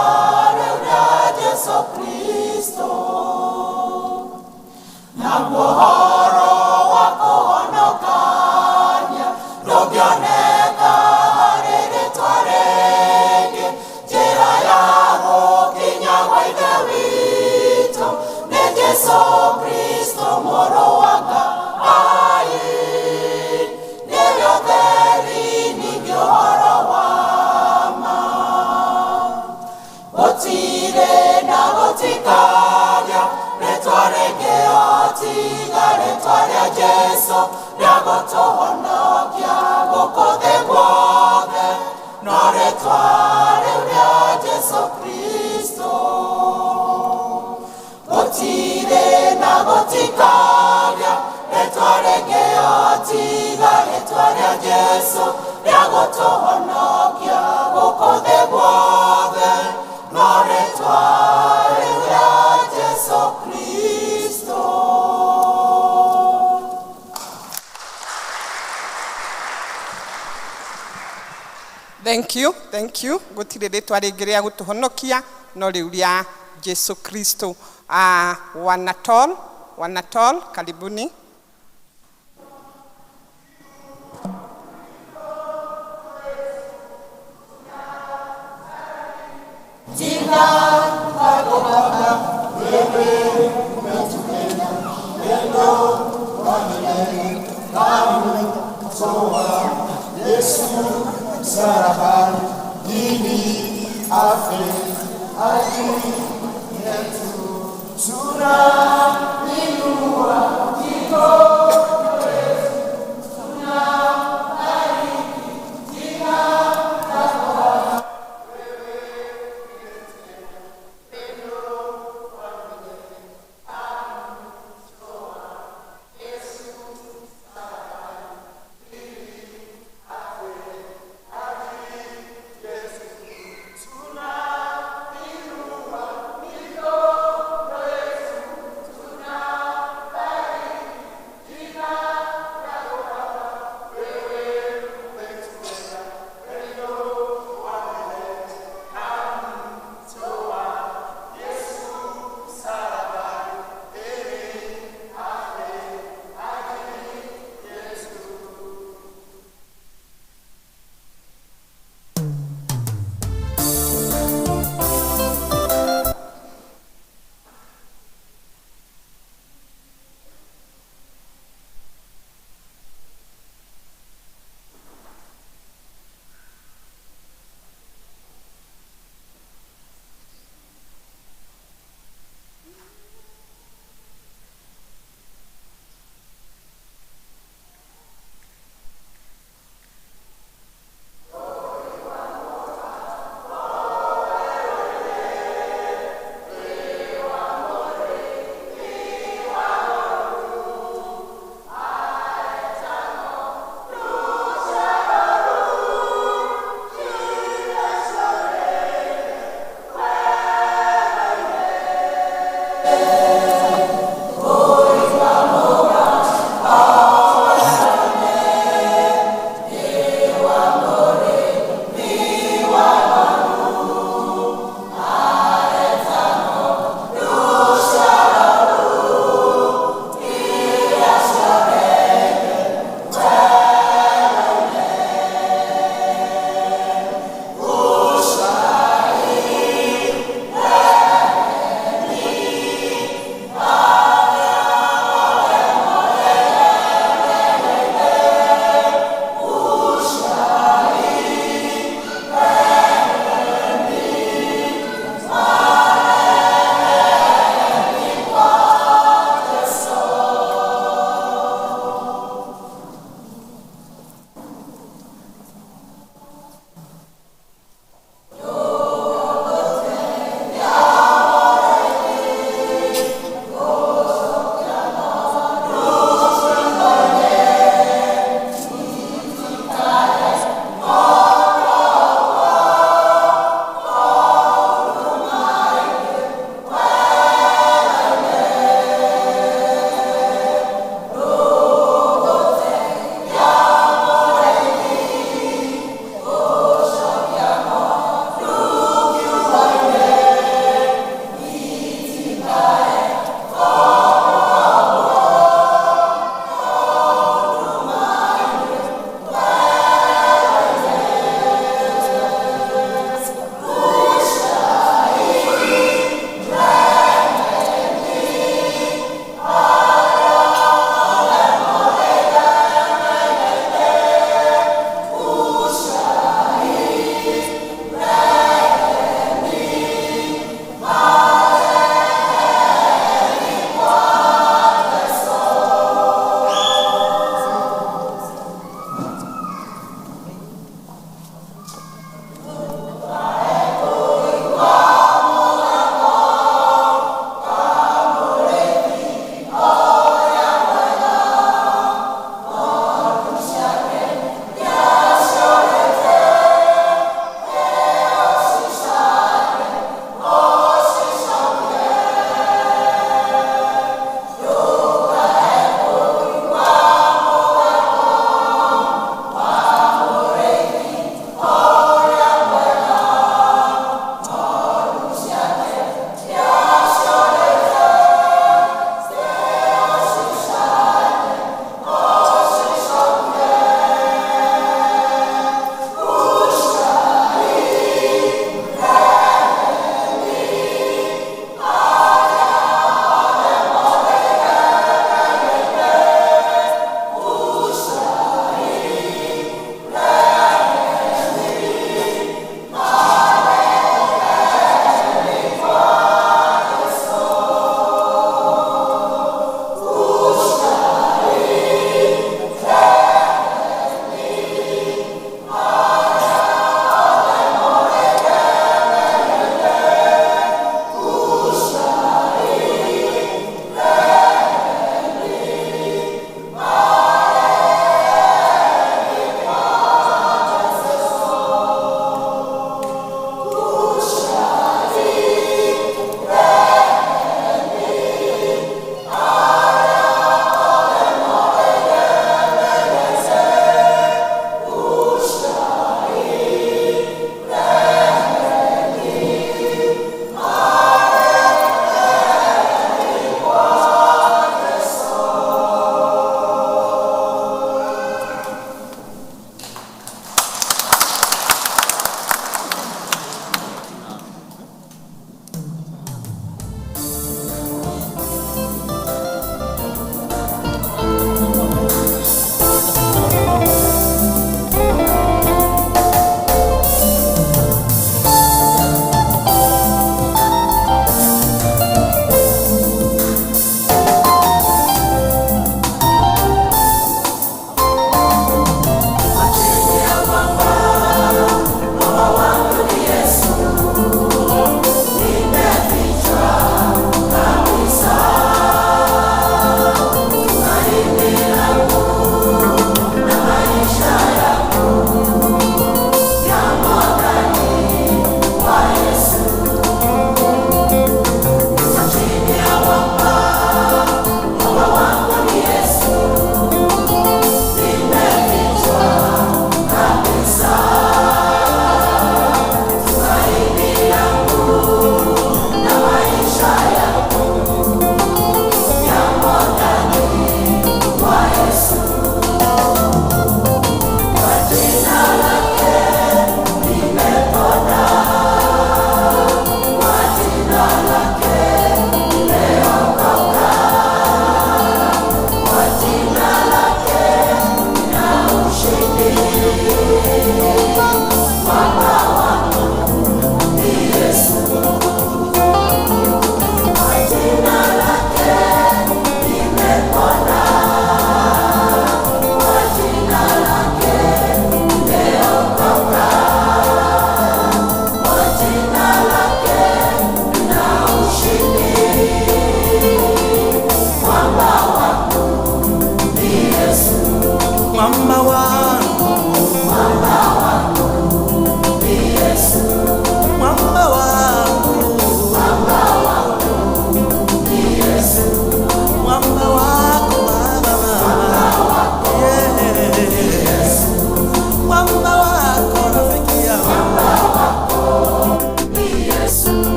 rĩu rĩa Jesũ Kristo. Naguo ũhoro wa kũhonokania ndũngĩoneka harĩ rĩĩtwa rĩngĩ, njĩra ya gũkinya gwa Ithe witũ nĩ Jesũ Kristo mũrũ wa Ngai, nĩwe ũtheri ningĩ ũhoro wa ma. Gũtirĩ na gũtikagĩa rĩĩtwa rĩngĩ o tiga rĩĩtwa rĩa Jesũ, rĩa gũtũhonokia gũkũ thĩ guothe, no rĩĩtwa rĩu rĩa Jesũ Kristo. Gũtirĩ na gũtikagĩa rĩĩtwa rĩngĩ o tiga rĩĩtwa rĩa Jesũ, rĩa gũtũhonokia gũkũ thĩ guothe, no rĩĩtwa rĩu rĩa Jesũ Kristo. Thank you, thank you. Gũtirĩ rĩĩtwa rĩngĩ rĩa gũtũhonokia no rĩu rĩa Jesũ Kristo. Wanatol, karibuni.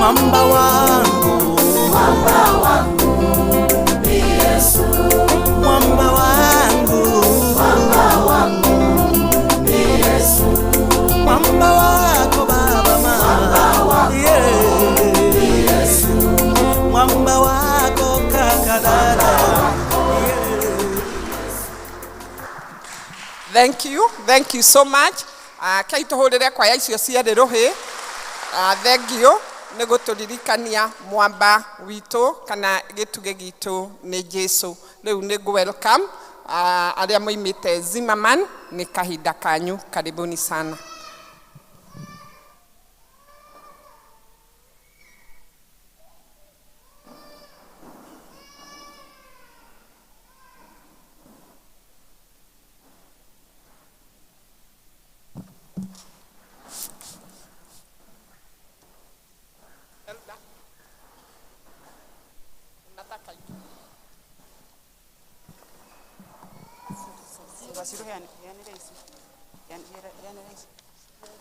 mwamba wangu, mwamba wangu ni Yesu, mwamba wangu, mwamba wangu ni Yesu, mwamba wako Baba, mwamba wangu ni Yesu, mwamba wako kaka dada. Thank you so much. Kaituhurire kwa icio ciarĩ rũhĩ. Thank you nĩ gũtũririkania mwamba witũ kana gĩtugĩ gitũ nĩ Jesu. Rĩu nĩ welcome arĩa moimĩte Zimmerman, nĩ kahinda kanyu, karibuni sana.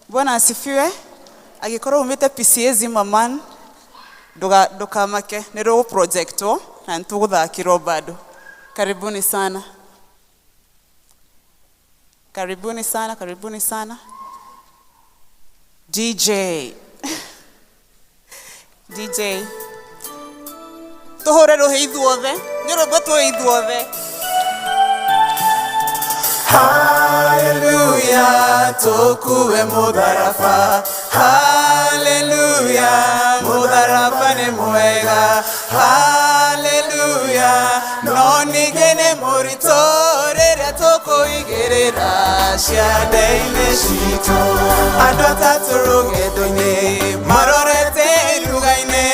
Bwana asifiwe. Agĩkorwo umĩte PCA Zimmerman, ndukamake, nĩ rũgũ projectwo na nĩtũgũthakĩrwo bado. Karibuni sana. Karibuni sana, karibuni sana. DJ. DJ. Tũhũre rũhĩ ithuothe. Nĩ rwĩmbo twĩ ithuothe. Hallelujah, tokuwe mudharafa. Hallelujah, mudharafa ni mwega. Hallelujah, nonigene muritorera tokuigerera ciande-inĩ citũ. Andũ atatũ rũgendo-inĩ marorete iruga-inĩ,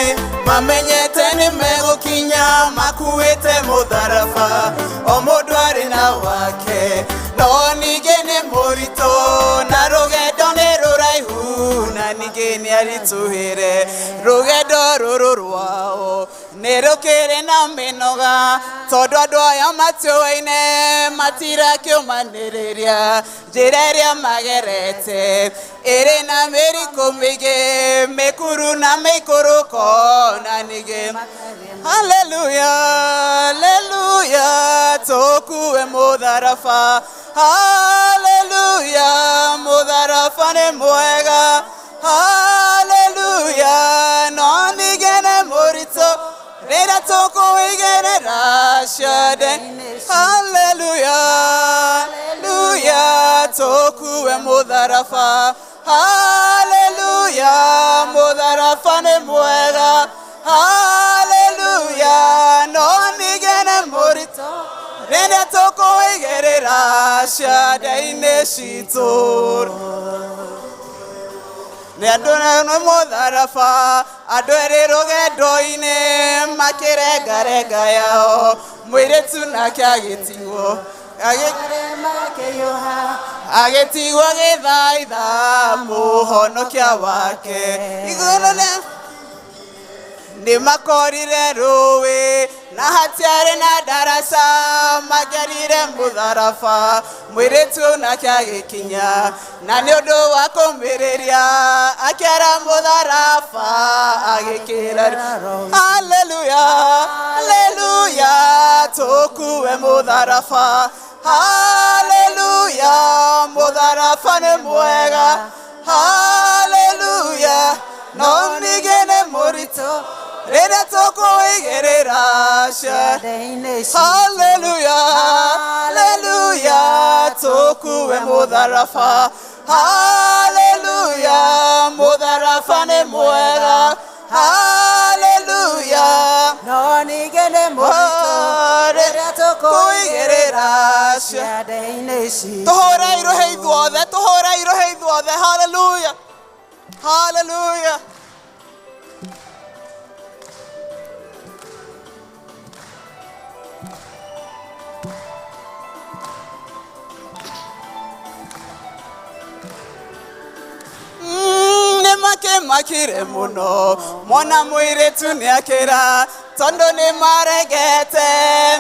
mamenyete nĩ megũkinya makuĩte mũtharafa, o mũndũ arĩ na wake. No ningĩ nĩ mũritũ na rũgendo nĩ rũraihu, na ningĩ nĩ aritũhĩre. Rũgendo rũrũ rwao nĩ rũkĩrĩ na mĩnoga, tondũ andũ aya matiũĩ-ine matirakĩũmanĩrĩria njĩra ĩrĩa magerete, ĩrĩ na mĩriko mĩingĩ mĩkuru na mĩikũrũko, na ningĩ haleluya, haleluya, tũkuwe mũtharafa. Haleluya, mũtharafa nĩ mwega. Haleluya, no ningĩ nĩ mũritũ rĩrĩa tũkũwĩgerera ciande-inĩ. Haleluya, haleluya, tũkuwe mũtharafa. Haleluya, mũtharafa nĩ mwega. Haleluya, no ningĩ nĩ mũritũ rĩrĩa tũkũwĩgerera ciande-inĩ citũ. Nĩ andũ nĩ mũtharafa, andũ erĩ rũgendo-inĩ makĩrengarenga yao, mũirĩtu nake agĩtigwo agĩtigwo gĩthaitha mũhonokia wake. Nĩ makorire rũĩ na hatiarĩ na ndaraca, magerire mũtharafa, mũirĩtu nake agĩkinya, na nĩ ũndũ wa kũmĩrĩria akĩara mũtharafa agĩkĩra. Haleluya, haleluya, tũkuwe mũtharafa. Haleluya, mũtharafa nĩ mwega. Haleluya, no ningĩ nĩ mũritũ rĩrĩa tũkũwĩgerera ciande-inĩ citũ. Haleluya, haleluya, tũkuwe mũtharafa. Haleluya, mũtharafa nĩ mwega. Haleluya, no ningĩ nĩ mũritũ rĩrĩa tũkũwĩgerera ciande-inĩ citũ. Tũhũre irũhĩ ithuothe, tũhũre irũhĩ ithuothe. Haleluya, haleluya. Makire mũno mona mũirĩtu nĩakĩra, tondũ nĩ maregete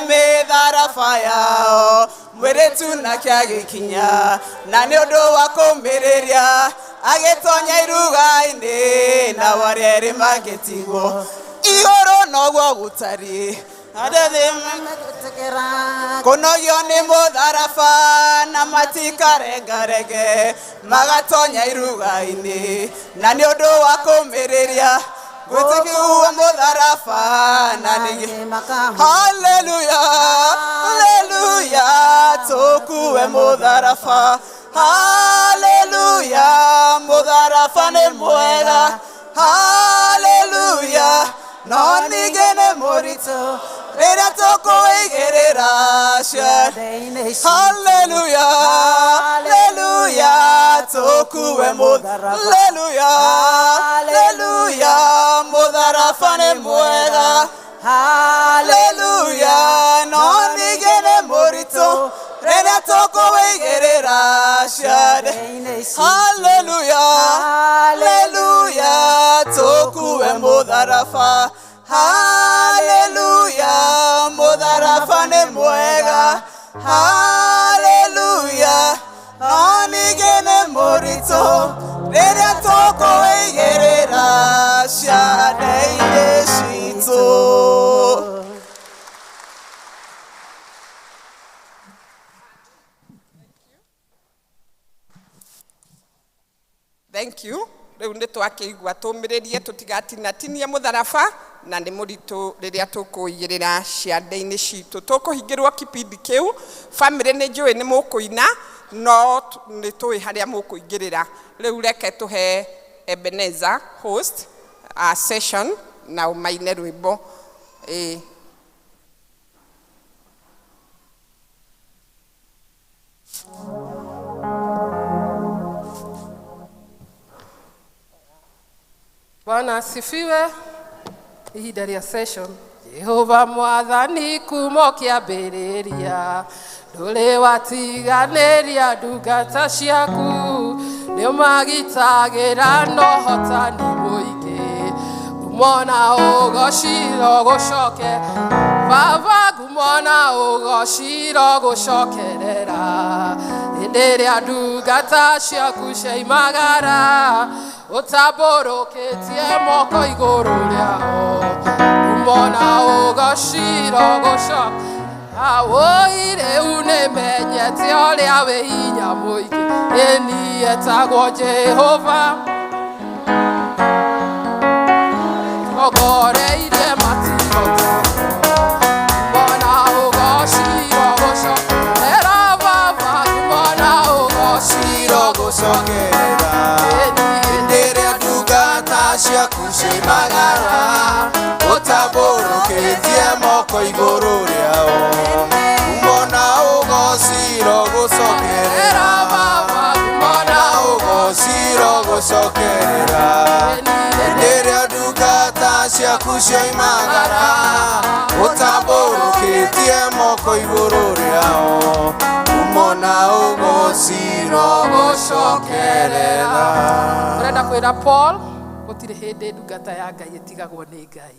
mĩtharafa yao, mũirĩtu nake agĩkinya, na nĩ ũndũ wa kũmĩrĩria agĩtonya iruga-inĩ na warĩerĩ magĩtigwo igũrũ noguo gũtariĩ kũnogio nĩ mũtharaba na matikarengarenge magatonya iruga-inĩ na nĩ ũndũ wa kũmĩrĩria gwĩtĩkia mũtharaba na nĩgĩ haleluya haleluya tũkue mũtharaba haleluya mũtharaba nĩ mwega haleluya no ningĩ nĩ mũritũ rĩrĩa tũkũigĩrĩra ciothe haleluya haleluya tũkue haleluya haleluya mũtharaba nĩ mwega haleluya no ningĩ nĩ mũritũ rĩrĩa tũkũigĩrĩra ciothe haleluya haleluya tũkue mũtharaba haleluya mũtharaba nĩ mwega haleluya no ningĩ nĩ mũritũ rĩrĩa tũkũigĩrĩra ciande-inĩ citũ. Thank you. Rĩu nĩ twakĩigua tũmĩrĩrie tũtigatinatinie mũtharaba na nĩ mũritũ rĩrĩa tũkũigĩrĩra ciande-inĩ citũ. Tũkũhingĩrwo kĩbindi kĩu. Family nĩ njũĩ nĩ mũkũina no nĩ tũĩ harĩa mũkũingĩrĩra. Rĩu reke tũhe Ebenezer host a session na ũmaine rwĩmbo. Bwana asifiwe. Ihinda rĩa session. Jehova mwathani kuuma kĩambĩrĩria ndũrĩ watiganĩria ndungata ciaku nĩ ũmagitagĩra na ũhotani mũingĩ ngumo na ũgociro gũcoke baba ngumo na ũgociro gũcokerera hĩndĩ ĩrĩa ndungata ciaku ciaimagara ũtambũrũkĩtie moko igũrũ rĩao ngumo na ũgociro gũcoke rĩu nĩmenyete ũrĩa wĩ hinya mũingĩ ĩni etagwo Jehova ogoreirie matigotagwo ngumo na ũgociro gũcokerera baba ngumo na ũgociro gũcokerera hĩndĩ ĩrĩa ndungata ciaku ciaimagara ũtambũrũkĩtie moko igũrũ rĩao ngumo na ũgociro gũcokerera baba ngumo na ũgociro gũcokerera hĩndĩ ĩrĩa ndungata ciaku ciaimagara ũtambũrũkĩtie moko igũrũ rĩao ngumo na ũgociro gũcokerera. Ũrenda kwĩra Paul gũtirĩ hĩndĩ ndungata ya Ngai ĩtigagwo nĩ Ngai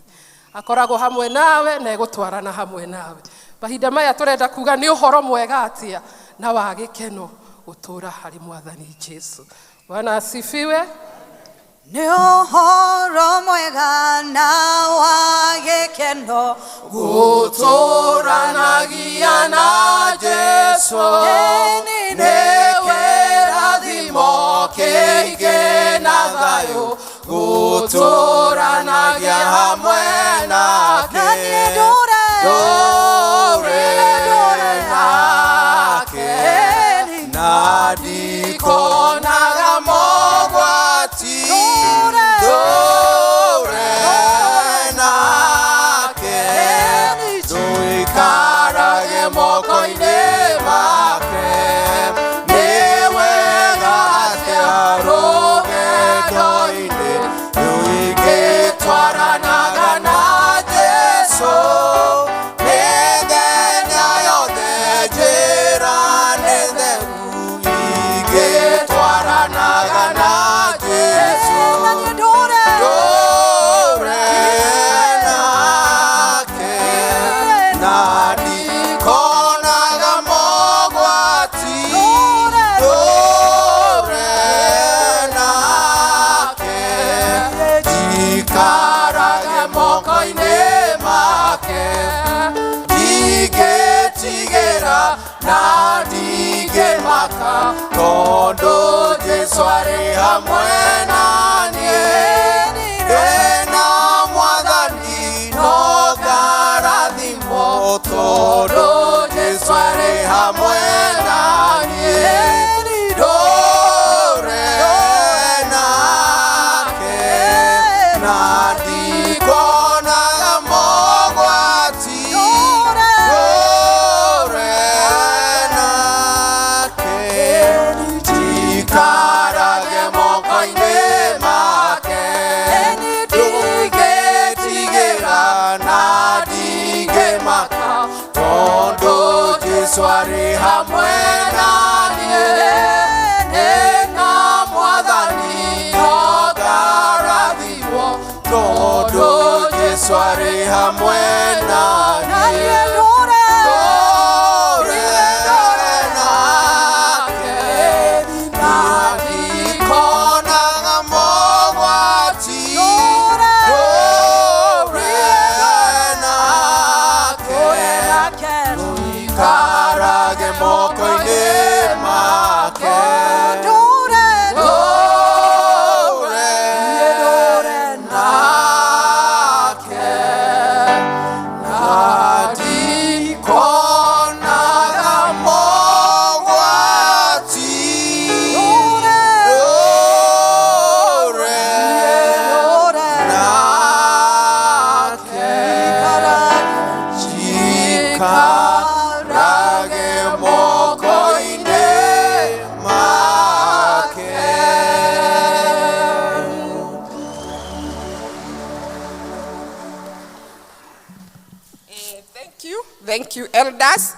akoragwo hamwe nawe na egũtwarana hamwe nawe. Mahinda maya tũrenda kuga nĩ ũhoro mwega atĩa na wa gĩkeno gũtũũra harĩ Mwathani Jesu. Bwana asifiwe. Nĩ ũhoro mwega na wa gĩkeno gũtũũranagia na Jesu nĩ kĩrathimo kĩingĩ na thayũ gũtũũranagia hamwe nake ndũrĩrĩ nake na ndikonaga mogwati ndũrĩrĩ nake ndũikarage moko-inĩ make nĩ wega atĩa rũgendo-inĩ tũingĩtwaranaga na Jesu mĩthenya yothe njĩra nĩ theru ingĩtwaranaga ndingĩmaka tondũ Jesũ arĩ hamwe naniĩ ndĩna Mwathani no ngarathimwo tondũ Jesũ arĩ hamwe naniĩ ndũre nake na ndikonaga mogwati ndũre nake ndikarage moko-inĩ make ndingĩtigĩra na ndingĩmaka tondũ Jesũ arĩ hamwe naniĩ ndĩna Mwathani no ngarathimwo tondũ Jesũ arĩ hamwe naniĩ ndũre nake na ndikonaga mogwati ndũre nake ndũikarage moko-inĩ make ndũre nake na ndikonaga mogwati ndũre nake jikarage moko-inĩ make. Thank you elders.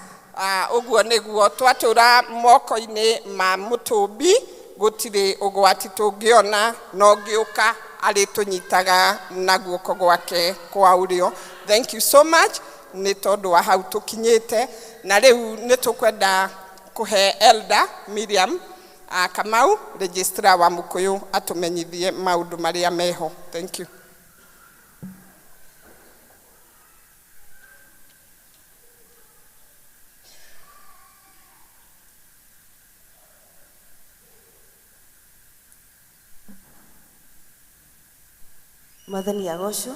Ũguo nĩguo twatũra moko-inĩ ma mũtũmbi gũtirĩ ũgwati tũngĩona no ngĩũka arĩ tũnyitaga na guoko gwake kwa ũrĩo. Thank you so much nĩ tondũ wa hau tũkinyĩte na rĩu nĩ tũkwenda kũhe elder Miriam Kamau registrar wa Mũkũyũ atũmenyithie maũndũ marĩa meho. Thank you. Mwathani agocwo,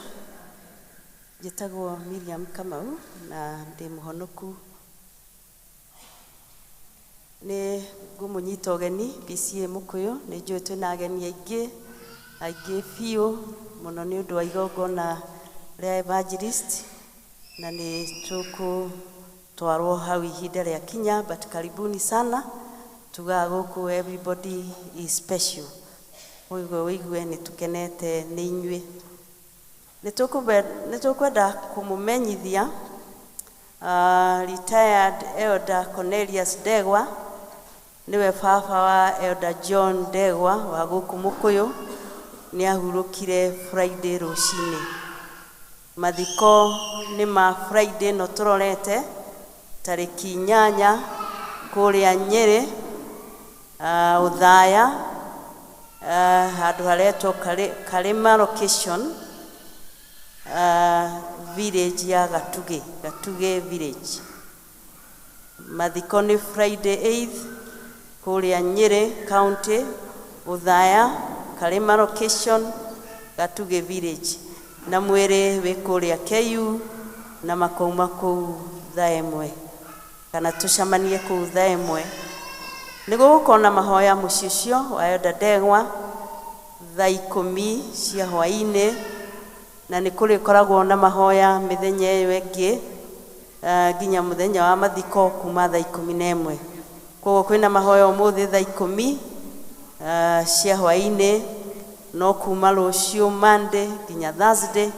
njĩtagwo Miriam Kamau na ndĩ mũhonoku. Nĩ ngũmũnyita ũgeni PCA Mũkũyũ, nĩ njũĩ twĩna ageni aingĩ biũ mũno nĩ ũndũ wa igongona rĩa evangelist na nĩ tũkũtwarwo hau ihinda rĩa kinya, but karibuni sana. Tugaga gũkũ everybody is special. Ũguo wĩigue nĩ tũkenete nĩ inyuĩ. Nĩ tũkwenda kũmũmenyithia retired elder Cornelius Ndegwa niwe baba wa elder John Ndegwa wa gũkũ Mũkũyũ, nĩ ahurũkire Friday rũcinĩ. Mathiko nĩ ma Friday no tũrorete tarĩki 8 kũrĩa Nyĩrĩ Ũthaya handũ haretwo Karĩma location village ya Gatuge village. Mathiko nĩ Friday 8th kũrĩa Nyĩrĩ county Ũthaya Karĩma location Gatuge village, na mwĩrĩ wĩ kũrĩa KU na makauma kũu thaa ĩmwe kana tũcemanie kũu thaa ĩmwe. Nĩ gũgũkorwo na mahoya mũciĩ ũcio wa elder Ndegwa thaa 10 cia hwaĩ-inĩ, na nĩ kũrĩkoragwo na mahoya mĩthenya ĩyo ĩngĩ nginya mũthenya wa mathiko kuma thaa 11. Koguo kwĩna mahoya ũmũthĩ thaa 10 cia hwaĩ-inĩ, no kuma rũciũ Monday nginya Thursday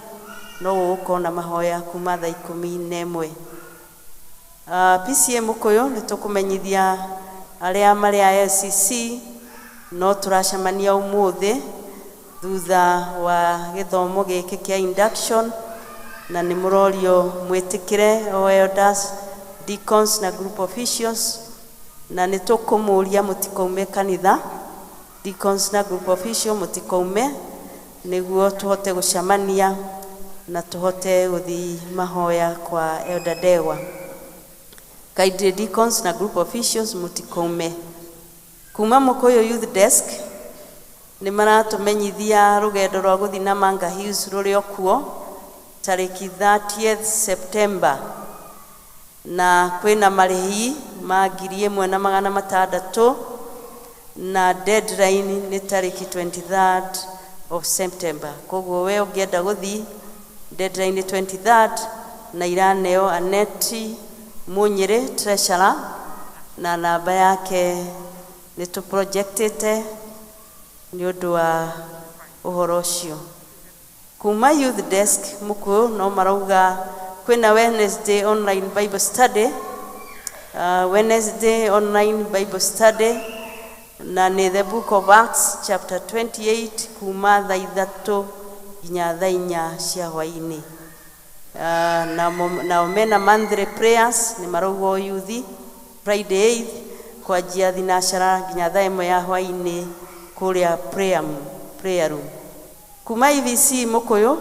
no gũgũkorwo na mahoya kuma thaa 11. PCA Mũkũyũ nĩ tũkũmenyithia arĩa marĩ a LCC no tũracemania ũmũthĩ thutha wa gĩthomo gĩkĩ kĩa induction, na nĩ mũrorio mwĩtĩkĩre o elders, deacons na group officials, na nĩ tũkũmũria mũtikaume kanitha, deacons na group official mũtikaume, nĩguo tũhote gũcemania na tũhote gũthiĩ mahoya kwa elder Ndegwa. Guided deacons na group officials mutikome. Kuma Mũkũyũ Youth Desk nĩ maratũmenyithia rũgendo rwa gũthiĩ Namanga Hills rũrĩ okuo tarĩki 30th September, na kwĩna marĩhi ma 1,600 na deadline nĩ tarĩki 23rd of September. Koguo we ũngĩenda gũthiĩ, deadline nĩ 23rd, na iraneo Aneti Munyere treasurer, na namba yake nĩ tũprojectĩte nĩ ũndũ wa ũhoro ũcio. Kuma Youth Desk Mũkũyũ no marauga kwĩna Wednesday online Bible study, Wednesday online Bible study, na nĩ the book of Acts chapter 28 kuma thaa 3 nginya thaa 4 cia hwaĩ-inĩ. Na mena monthly prayers nĩ marauga youth Friday 8th kwanjia thinacara nginya thaa 1 ya hwaĩ-inĩ kũrĩa prayer room. Kuma IVC Mũkũyũ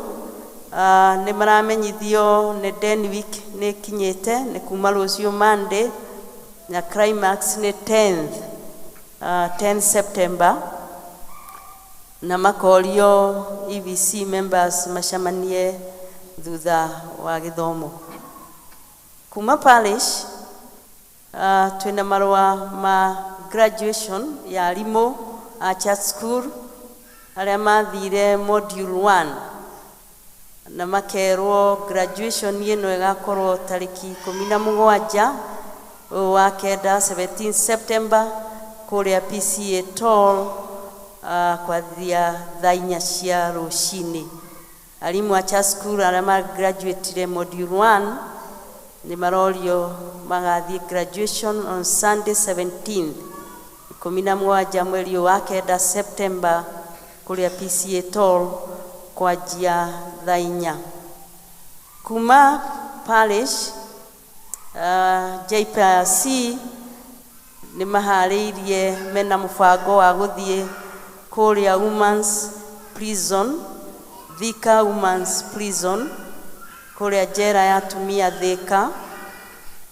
nĩ maramenyithio nĩ Den week nĩ kinyĩte, nĩ kuma rũciũ Monday, na climax nĩ 10 September, na makorio IVC members macemanie thutha wa gĩthomo. Kuma parish twĩna marũa ma graduation ya arimũ a church school arĩa mathire module 1, na makerwo graduation ĩno ĩgakorwo tarĩki 17 wa kenda 17 September kũrĩa PCA Toll kwanjia thaa 4 cia rũcinĩ. Arimũ a church school arĩa magraduatire module 1 nĩ marorio magathiĩ graduation on Sunday 17 17 mweri wa kenda September kũrĩa PCA Toll kwanjia thaa 4. Kuma parish JPRC nĩ maharĩirie mena mũbango wa gũthiĩ kũrĩa women's prison, Thika women's prison, kũrĩa njera ya atumia Thika,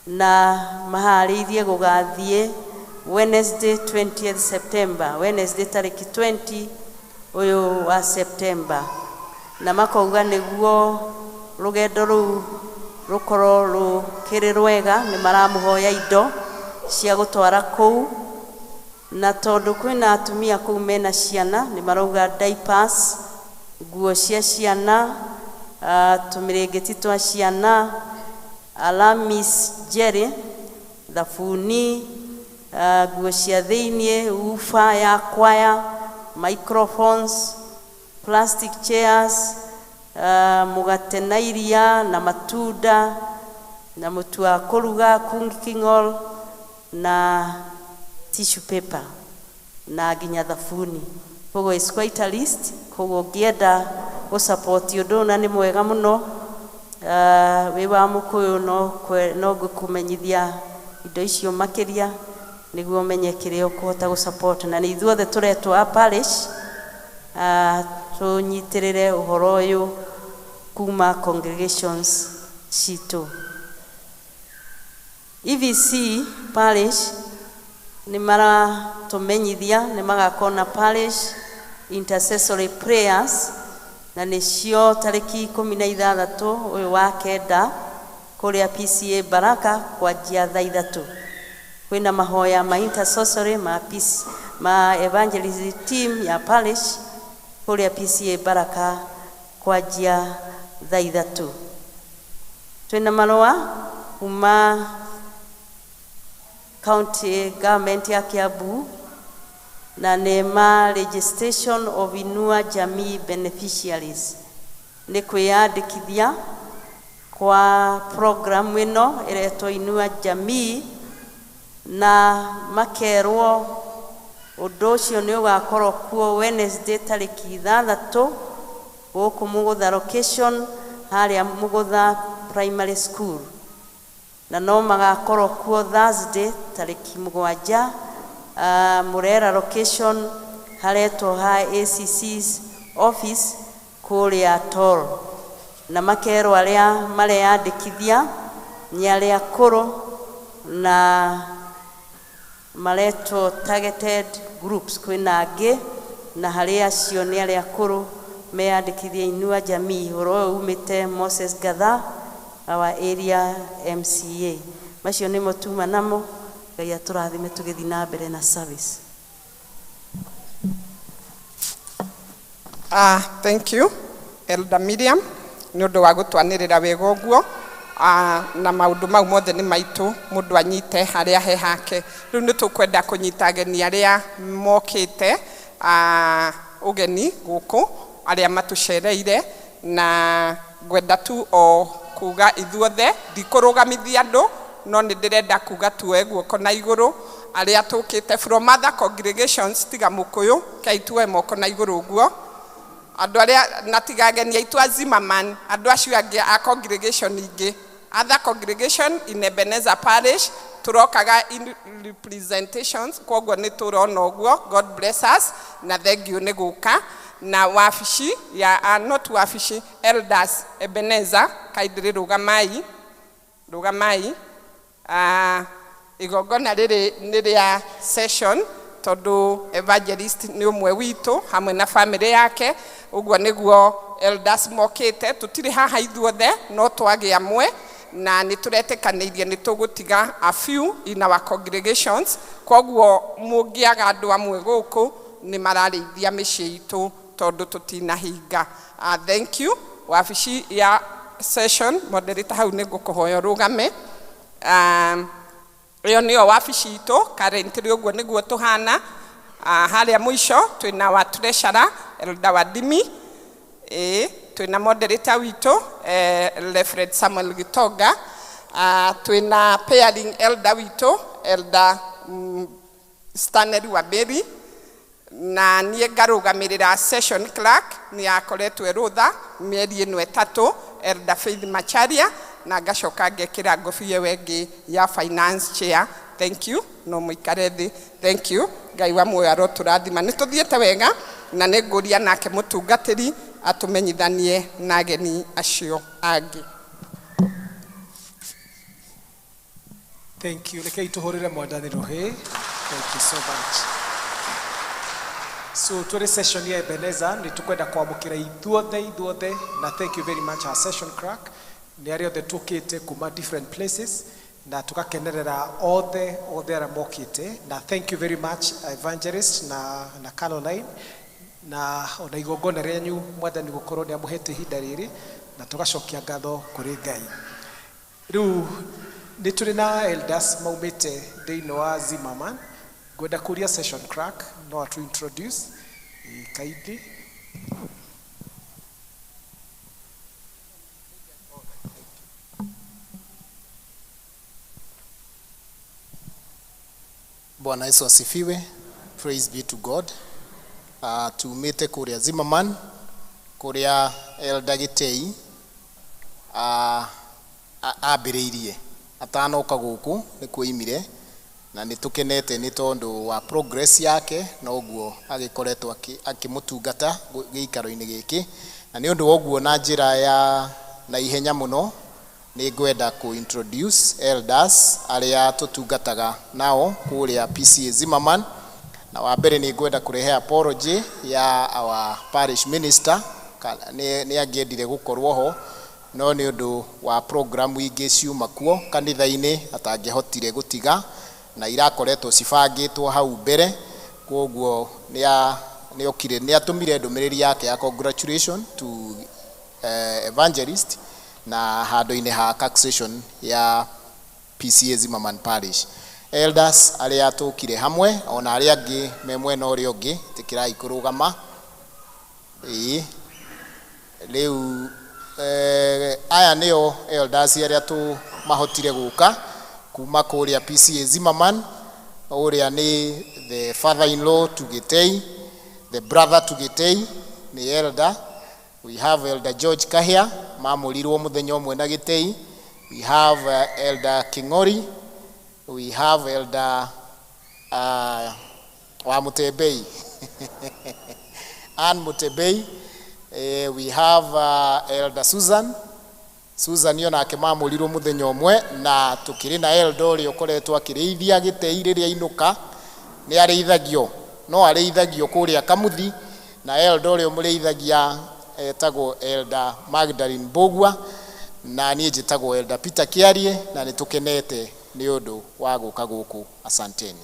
na maharĩirie gũgathiĩ Wednesday 20th September, Wednesday tarĩki 20 ũyũ wa September, na makauga nĩguo rũgendo rũu rũkorwo rũkĩrĩ rwega nĩ maramũhoya indo cia gũtwara kũu, na tondũ kwĩna atumia kũu mena ciana nĩ marauga diapers, nguo cia ciana, tũmĩrĩngĩti twa ciana, alamis jerry, thabuni, nguo cia thĩinĩ, ufa ya kwaya, microphones, plastic chairs, mũgate na iria na matunda na mũtu wa kũruga cooking oil na tissue paper na nginya thabuni. Koguo is quite a list. Koguo ngĩenda gũsupport ũndũ na nĩ mwega mũno. Wĩ wa Mũkũyũ no ngũkũmenyithia indo icio makĩria nĩguo menye kĩrĩa ũkũhota gũsupport, na nĩ ithuothe tũretwo a parish tũnyitĩrĩre ũhoro ũyũ kuma congregations citũ. EVC parish nĩ maratũmenyithia nĩ magakorwo na parish intercessory prayers, na nĩcio tarĩki 16 ũyũ wa kenda kũrĩa PCA Baraka kwanjia thaa 3. Kwĩna mahoya ma intercessory ma evangelism team ya parish kũrĩa PCA Baraka kwanjia thaa 3. Twĩna marũa kuma county government ya Kiambu na nema registration of Inua Jamii beneficiaries, nĩ kwĩyandĩkithia kwa program ĩno ĩretwo Inua Jamii, na makerwo ũndũ ũcio nĩ ũgakorwo kuo Wednesday tarĩki 6 gũkũ Mũgũtha location harĩa Mũgũtha primary school, na no magakorwo kuo Thursday tarĩki 7 Murera location haretwo ha ACC's office kũrĩa Toll, na makerwo arĩa mareyandĩkithia nĩ arĩa akũrũ na maretwo targeted groups kwĩna angĩ na harĩ acio nĩ arĩa akũrũ meyandĩkithie Inua Jamii. Ũhoro ũyũ umĩte Moses Gatha, our area MCA. Macio nĩmo tuma namo. Ngai atũrathime tũgĩthiĩ na mbere na service. Thank you Elder Miriam nĩ ũndũ wa gũtwanĩrĩra wega ũguo. Na maũndũ mau mothe nĩ maitũ, mũndũ anyite harĩa he hake. Rĩu nĩ tũkwenda kũnyita ageni arĩa mokĩte ũgeni gũkũ arĩa matũcereire, na ngwenda tu o kuga ithuothe ndikũrũgamithia andũ, no nĩ ndĩrenda kuga tuoe guoko na igũrũ arĩa tũkĩte from other congregations tiga Mũkũyũ, kai tuoe moko na igũrũ ũguo. Andũ arĩa na tiga ageni aitũ a Zimmerman, andũ acio angĩ a congregation ingĩ, other congregation in Ebenezer Parish, turokaga in representations, koguo nĩ tũrona ũguo. God bless us na thank you nĩ gũka. Na wabici ya not wabici elders Ebenezer, kaindĩrĩ rũgamai igongona rĩrĩ nĩ rĩa session, tondũ evangelist nĩ ũmwe witũ hamwe na family yake. Ũguo nĩguo elders mokĩte, tũtirĩ haha ithuothe no twagĩ amwe, na nĩ tũretĩkanĩirie nĩ tũgũtiga a few in our congregations. Koguo mũngĩaga andũ amwe gũkũ nĩ mararĩithia mĩciĩ itũ tondũ tũtinahinga. Thank you. Wabici ya session moderator hau nĩ ngũkũhoya rũgame. Ĩyo nĩyo wabici itũ currently, ũguo nĩguo tũhana. Harĩa mũico twĩna wa treasurer Elder Wadimi, twĩna moderator witũ Reverend Samuel Gitonga, twĩna pairing elder witũ Elder Stanley Waberi, na niĩ ngarũgamĩrĩra session clerk nĩ akoretwo rũtha mĩeri ĩno ĩtatũ Elder Faith Macharia, na ngacoka ngekĩra ngobia wengĩ ya finance chair. Thank you. No mũikare thĩ. Thank you. Ngai wa muoyo arotũrathima. Nĩ tũthiĩte wega na nĩ ngũria nake mũtungatĩri atũmenyithanie na ageni acio angĩ. Thank you. Rekei tũhũrĩre Mwathani rũhĩ. Thank you so much. So tũrĩ session ya Ebenezer nĩ tũkwenda kwamũkĩra ithuothe na thank you very much our session clerk nĩ arĩa othe tũkĩte kuma different places na tukakenerera othe arĩa mokĩte, na thank you very much evangelist na Caroline, na ona igongona rĩanyu Mwathani gũkorwo nĩ amũhete ihinda rĩrĩ na tũgacokia ngatho kũrĩ Ngai. Rĩu nĩ tũrĩ na elders maumĩte thĩinĩ wa Zimmerman. Ngwenda kũria session clerk no to introduce kaidi. Bwana Yesu asifiwe. Praise be to God. Tumĩte kũrĩa Zimmerman, kũrĩa Elder GITEI ambĩrĩirie atanoka gũkũ nĩ kuoimire, na nĩ tũkenete nĩ tondũ wa progress yake na ũguo agĩkoretwo akĩmũtungata gĩikaro-inĩ gĩkĩ, na nĩ ũndũ wa ũguo na njĩra ya na ihenya mũno nĩ ngwenda ku introduce elders arĩa tũtungataga nao kũrĩa PCA Zimmerman. Na wa mbere nĩ ngwenda kũrehe apology ya our parish minister, nĩ angĩendire gũkorwo ho no nĩ ũndũ wa program ingĩ ciuma kuo kanitha-inĩ atangĩhotire gũtiga na irakoretwo cibangĩtwo hau mbere. Koguo nĩ okire nĩ atũmire ndũmĩrĩri yake ya congratulation to evangelist na handũ-inĩ ha taxation ya PCA Zimmerman Parish. Elders arĩa tũkire hamwe ona arĩa angĩ me mwena ũrĩa ũngĩ tĩkĩrai kũrũgama. Rĩu aya nĩo elders arĩa tũmahotire gũka kuma kũrĩa PCA Zimmerman. Ũrĩa nĩ the father-in-law to GITEI, the brother to GITEI nĩ elder. We have Elder George Kahia, mamũrirwo mũthenya ũmwe na GITEI. We have Elder King'ori. We have Elder wa Mutebei Ann Mutebei. We have Elder Susan Susan onake mamũrirwo mũthenya ũmwe na tũkĩrĩ na eldo ũrĩa ũkoretwo akĩrĩithia gĩtei rĩrĩa ainũka nĩ arĩithagio no arĩithagio kũrĩa Kamuthi na eldo ũrĩa mũrĩithagia etagwo Elda Magdalene Bogwa na niĩ njĩtagwo Elda Peter Kiarie na nĩ tũkenete nĩ ũndũ wa gũka gũkũ. Asanteni.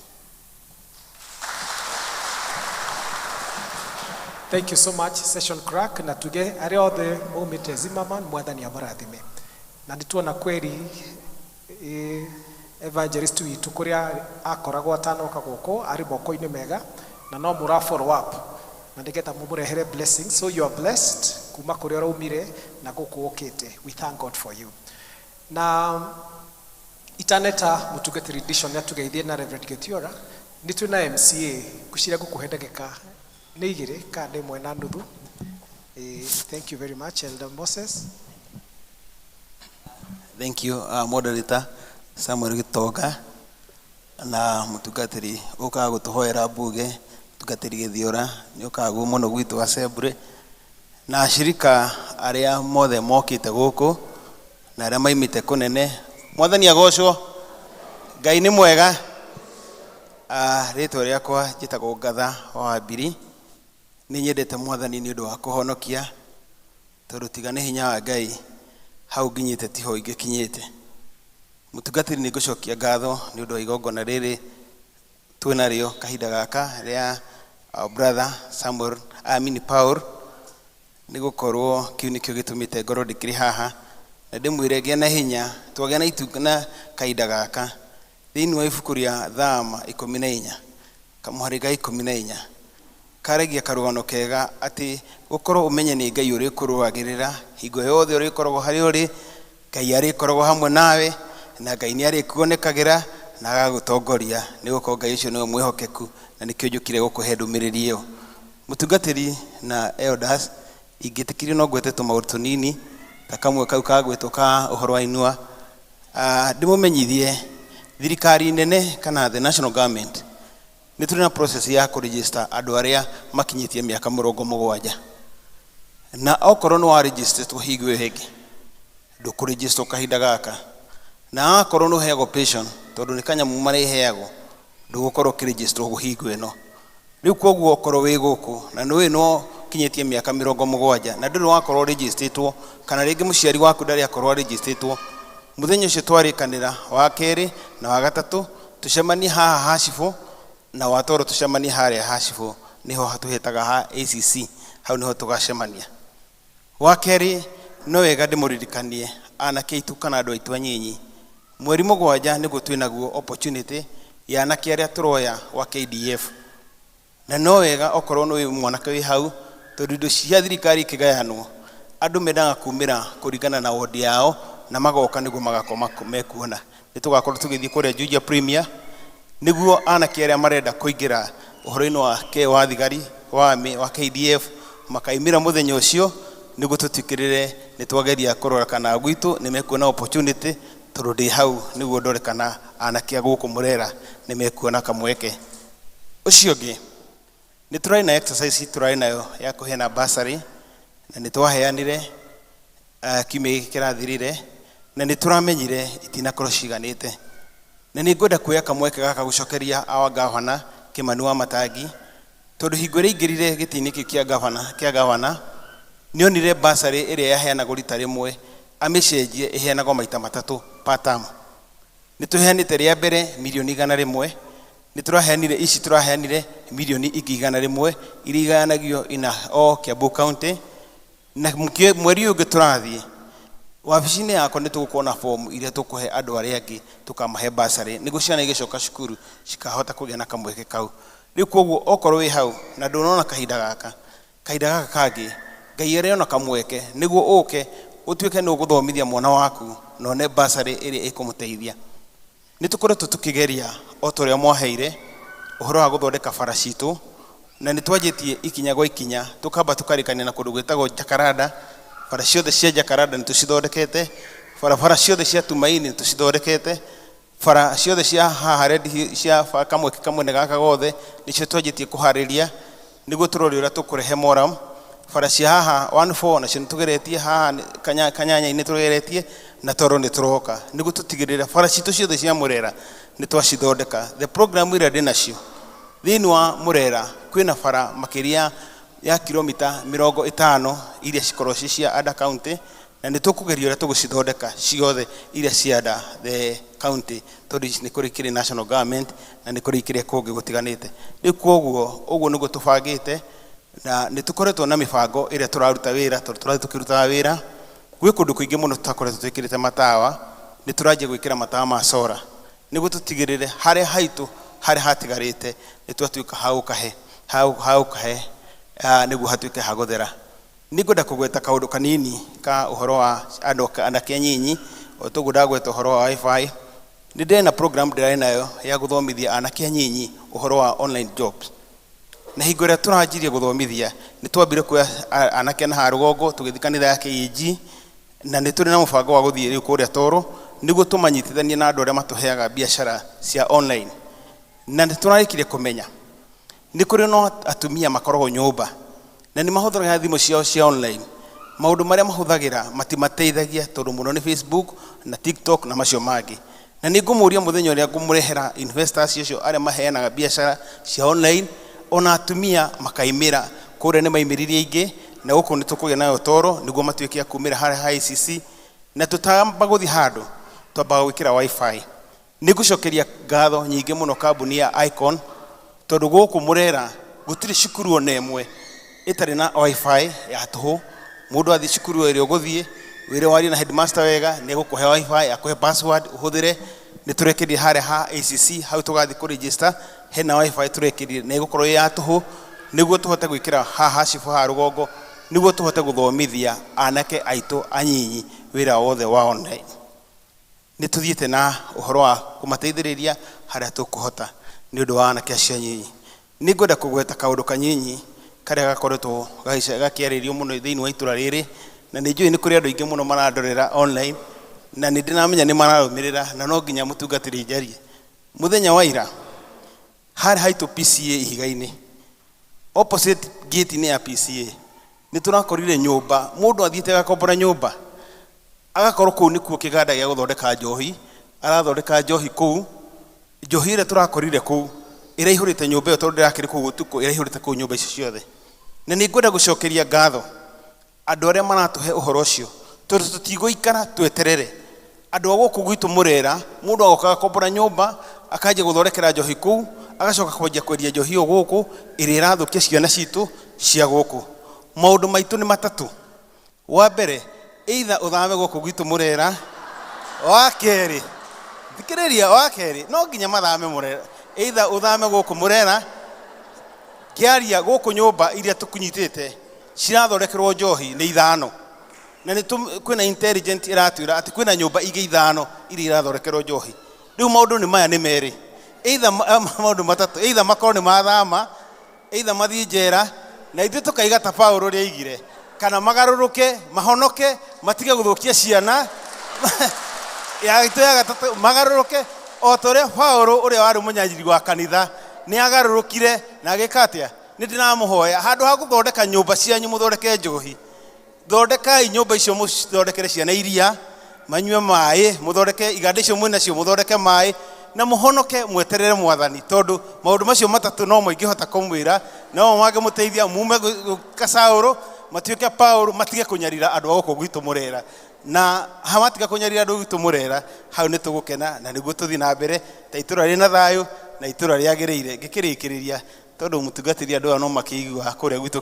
Thank you so much, Session Crack. Na tuge arĩa othe maumĩte Zimmerman, Mwathani amarathime. Na nĩtuona kweri evangelist witũ kũrĩa akoragwo atanoka gũkũ arĩ moko-inĩ mega na no mũra follow up na nĩgetha mũmũrehere blessing. So you are blessed kuma kũrĩa ũraumire na gũkũ ũkĩte. We thank God for you. Na itaneta mũtungatĩri edition yatugeithie na Reverend Getiora nĩ twĩ na MCA ngũciria gũkũhe ndagĩka nĩ igĩrĩ kana ĩmwe na nuthu. Thank you very much, Elder Moses. Thank you, moderator Samuel Gitoga na mũtungatĩri ũkaga gũtũhoera mbunge mũtungatĩri Githiora nĩ ũkaga mũno gwitũ wa Sept na ashirika arĩa mothe mokĩte gũkũ na arĩa maimĩte kũnene. Mwathani agocwo. Ngai nĩ mwega. Rĩĩtwa rĩakwa njĩtagwo Ngatha wa Mbiri. Nĩ nyendete Mwathani nĩ ũndũ wa kũhonokia tondũ tiga nĩ hinya wa Ngai hau nginyĩte tiho ingĩkinyĩte. Mũtungatĩri nĩ ngũcokia ngatho nĩ ũndũ wa igongona rĩrĩ twĩnarĩo kahinda gaka rĩa brother Samuel Paul nĩ gũkorwo kĩu nĩkĩo gĩtũmĩte ngoro ndĩkĩrĩ haha na ndĩmwĩre gĩa na hinya twagĩa na itu na kahinda gaka thĩinĩ wa ibuku rĩa Thama 14 kamũhari ga 14 karagia karũgano kega atĩ gũkorwo ũmenye nĩ Ngai ũrĩ kũrũagĩrĩra hingo yothe ũrĩ koragwo harĩ ũrĩ Ngai arĩ koragwo hamwe nawe na Ngai nĩ arĩ kuonekagĩra na agagũtongoria nĩ gũkorwo Ngai ũcio nĩwe mwĩhokeku na nĩkĩo njũkire gũkũhe ndũmĩrĩri ĩyo. Mũtungatĩri na elders ingĩtĩkĩrio no ngwete tũmaũndũ tũnini ta kamwe kau ka gwĩtwo ka ũhoro wa inua. Ndĩmũmenyithie thirikari nene kana the national government nĩ tũrĩ na process ya kũregister andũ arĩa makinyĩtie mĩaka 70 na okorwo nĩ wa register to hingo ĩyo ĩngĩ ndũkũregister kahinda gaka na akorwo nĩ ũheagwo pension tondũ nĩ kanyamu mareheagwo ndũgũkorwo ũkĩregister hingo ĩno. Rĩu koguo okorwo wĩ gũkũ na nĩ no kinyĩtie mĩaka 70 na ndũrĩ wakorwo registerĩtwo kana rĩngĩ mũciari waku ndarĩ akorwo registerĩtwo mũthenya ũcio twarĩkanĩra wa kerĩ na wa gatatũ tucemanie haha hacibũ na watoro tucemanie harĩa hacibũ niho hatũhĩtaga ha ACC hau niho tũgacemania. Wa kerĩ no wega ndĩmũririkanie anake aitũ kana andũ aitũ anyinyi mweri 7 nĩguo twĩnaguo opportunity ya anake arĩa tũroya wa KDF na no wega okorwo nĩ mwanake wĩ hau tondũ indo cia thirikari ikĩgayanwo andũ mendaga kumĩra kũringana na wodi yao na magoka nĩguo magakoma mekuona. Nĩ tũgakorwo tũgĩthiĩ kũrĩa Juja Premier nĩguo anake arĩa marenda kũingĩra ũhoro-inĩ wa thigari wa KDF makaimĩra mũthenya ũcio nĩguo tũtikĩrĩre nĩ twageria kũrora kana gwitũ nĩ mekuona opportunity tondũ ndĩ hau nĩguo ndore kana anake gũkũ mũrera nĩ mekuona kamweke. Ũcio ũngĩ nĩ tũrĩ na exercise tũrĩ nayo ya kũheana bursary na nĩ twaheanire kiumia gĩkĩ kĩrathirire na nĩ tũramenyire itinakorwo ciganĩte na nĩ ngwenda kuoya kamweke gaka gũcokeria our governor Kĩmani wa Matangi tondũ hingo ĩrĩa aingĩrire gĩtĩ-inĩ kĩa governor nĩ onire bursary ĩrĩa yaheanagwo rita rĩmwe amĩcenjie ĩheanagwo maita 3 per term. Nĩ tũheanĩte rĩa mbere $100,000 nĩ tũraheanire ici tũraheanire $100,000 iria igayanagio ina o Kiambu County na mweri ũngĩ tũrathiĩ wabici-inĩ yakwa nĩ tũgũkorwo na form iria tũkũhe andũ arĩa angĩ tũkamahe bursary nĩguo ciana igĩcoka cukuru cikahota kũgĩa na kamweke kau. Rĩu koguo okorwo wĩ hau na ndũnona kahinda gaka kangĩ Ngai arĩona kamweke nĩguo ũke ũtuĩke nĩ ũgũthomithia mwana waku na one bursary ĩrĩa ĩkũmũteithia. Nĩ tũkoretwo tũkĩgeria o torĩa mwaheire ũhoro wa gũthondeka bara citũ na nĩ twanjĩtie ikinya gwa ikinya tũkamba tũkarĩkania na kũndũ gwĩtagwo Jakaranda. Bara ciothe cia Jakaranda nĩ tũcithondekete, bara ciothe cia Tumaini nĩ tũcithondekete, bara ciothe cia haha rendi cia kamweke kamwe gaka gothe nĩcio twanjĩtie kũharĩria nĩguo tũrore ũrĩa tũkũrehe moram bara cia haha 14 nacio nĩtũgeretie haha kanyanya-inĩ tũgeretie na toro nĩtũroka nĩguo tũtigĩrĩre bara citũ ciothe cia Mũrera nĩtwacithondeka. The program iria ndĩ nacio thĩinĩ wa Mũrera kwĩna bara makĩria ya kilomita 50 iria cikorwo ci cia under county, na nĩtũkũgeria ũrĩa tũgũcithondeka ciothe iria cia under the county tondũ nĩ kũrĩ kĩrĩ national government na nĩ kũrĩ kĩrĩa kũngĩ gũtiganĩte. Rĩu koguo ũguo nĩguo tũbangĩte na nĩtũkoretwo na mĩbango ĩrĩa tũraruta wĩra tondũ tũrathiĩ tũkĩrutaga wĩra. Gwĩ kũndũ kũingĩ mũno tũtakoretwo twĩkĩrĩte matawa, nĩtũranjia gwĩkĩra matawa ma solar nĩguo tũtigĩrĩre harĩa haitũ harĩa hatigarĩte nĩtwatuĩka hagũkahe nĩguo hatuĩke ha gũthera. Nĩngwenda kũgweta kaũndũ kanini ka ũhoro wa andũ anake anyinyi o tũguo ndagweta ũhoro wa wifi. Nĩ ndĩ na program ndĩrarĩ nayo ya gũthomithia anake anyinyi ũhoro wa online jobs, na hingo ĩrĩa tũranjirie gũthomithia nĩ twambire kuoya anake na rũgongo tũgĩthiĩ kanitha ya KEG, na nĩ tũrĩ na mũbango wa gũthiĩ rĩu kũrĩa Toro nĩguo tũmanyitithanie na andũ arĩa matũheaga biacara cia online. Na nĩ tũrarĩkirie kũmenya nĩ kũrĩ no atumia makoragwo nyũmba na nĩ mahũthagĩra thimũ ciao cia online. Maũndũ marĩa mahũthagĩra matimateithagia tondũ mũno nĩ Facebook na TikTok na macio mangĩ. Na nĩ ngũmũria mũthenya ũrĩa ngũmũrehera investors acio arĩa maheanaga biacara cia online, ona atumia makaimĩra kũrĩa nĩ maimĩrĩrie ingĩ, na gũkũ nĩ tũkũgĩa nayo Toro nĩguo matuĩke kumĩra harĩa ha ICC. Na tũtamba gũthiĩ handũ twambaga gwĩkĩra wifi. Nĩ ngũcokeria ngatho nyingĩ mũno kambuni ya Icon tondũ gũkũ Mũrera gũtirĩ cukuru ona ĩmwe ĩtarĩ na wifi ya tũhũ. Mũndũ athiĩ cukuru ĩrĩa ũgũthiĩ wĩre waria na headmaster wega nĩ gũkũhe wifi, akũhe password ũhũthĩre. Nĩ tũrekĩrire harĩa ha ACC hau tũgathiĩ kũ register, hena wifi tũrekĩrire na ĩgũkorwo ya tũhũ nĩguo tũhote gwĩkĩra haha cibu ha rũgongo nĩguo tũhote gũthomithia anake aitũ anyinyi wĩra wothe wa online. Nĩ tũthiĩte na ũhoro wa kũmateithĩrĩria harĩa tũkũhota nĩ ũndũ wa anake acio anyinyi. Nĩ ngwenda kũgweta kaũndũ kanyinyi karĩa gakoretwo gakĩarĩrio mũno thĩinĩ wa itũra rĩrĩ, na nĩ njũĩ nĩ kũrĩ andũ aingĩ mũno marandorera online na nĩ ndĩramenya nĩ mararũmĩrĩra na no nginya mũtungatĩri njarie. Mũthenya wa ira harĩa haitũ PCA Ihiga-inĩ opposite gate-inĩ ya PCA nĩ tũrakorire nyũmba, mũndũ athiĩte agakombora nyũmba agakorwo kũu nĩkuo kĩganda gĩa gũthondeka njohi, arathondeka njohi kũu. Njohi ĩrĩa tũrakorire kũu ĩraihũrĩte nyũmba ĩyo tondũ ndĩrakĩrĩ kũu ũtukũ, ĩraihũrĩte kũu nyũmba icio ciothe. Na nĩ ngwenda gũcokeria ngatho andũ arĩa maratũhe ũhoro ũcio tondũ tũtigũikara tweterere. Andũ a gũkũ gwitũ Mũrera mũndũ agoka agakombora nyũmba akanjia gũthondekera njohi kũu, agacoka kwanjia kwendia njohi ĩyo gũkũ ĩrĩa ĩrathũkia ciana citũ cia gũkũ. Maũndũ maitũ nĩ matatũ. Wa mbere, either ũthame gũkũ gwitũ Mũrera, wa kerĩ thikĩrĩria, wa kerĩ no nginya mathame Mũrera, either ũthame gũkũ Mũrera kĩaria gũkũ nyũmba iria tũkunyitĩte cirathondekerwo njohi nĩ 5, na nĩ kwĩna intelligent iratwĩra atĩ kwĩna nyũmba ingĩ 5 iria irathondekerwo njohi. Rĩu maũndũ nĩ maya nĩ merĩ, either maũndũ matatũ, either makorwo nĩ mathama, either mathiĩ njera na ithuĩ tũkaiga ta Paulo ũrĩa aigire, kana magarũrũke mahonoke matige gũthũkia ciana ya itu ya gatatũ magarũrũke o ta ũrĩa Paulo ũrĩa warĩ mũnyanyiri wa kanitha nĩ agarũrũkire na agĩka atĩa. Nĩ ndĩramũhoya handũ ha gũthondeka nyũmba cianyu mũthondeke njohi, thondekai nyũmba icio mũthondekere ciana iria manyue maĩ, mũthondeke iganda icio mwĩna cio mũthondeke maĩ na mũhonoke mweterere Mwathani, tondũ maũndũ macio matatũ no mũingĩhota kũmwĩra no mangĩmũteithia mume Saũlũ matuĩke Paulo, matige kũnyarira andũ a gũkũ gwitũ Mũrera. Na hamatiga kũnyarira andũ gwitũ Mũrera, hau nĩ tũgũkena na nĩguo tũthiĩ na mbere ta itũra rĩna thayũ na itũra rĩagĩrĩire. Ngĩkĩrĩkĩrĩria tondũ mũtungatĩri andũ aya no makĩigua kũrĩa gwitũ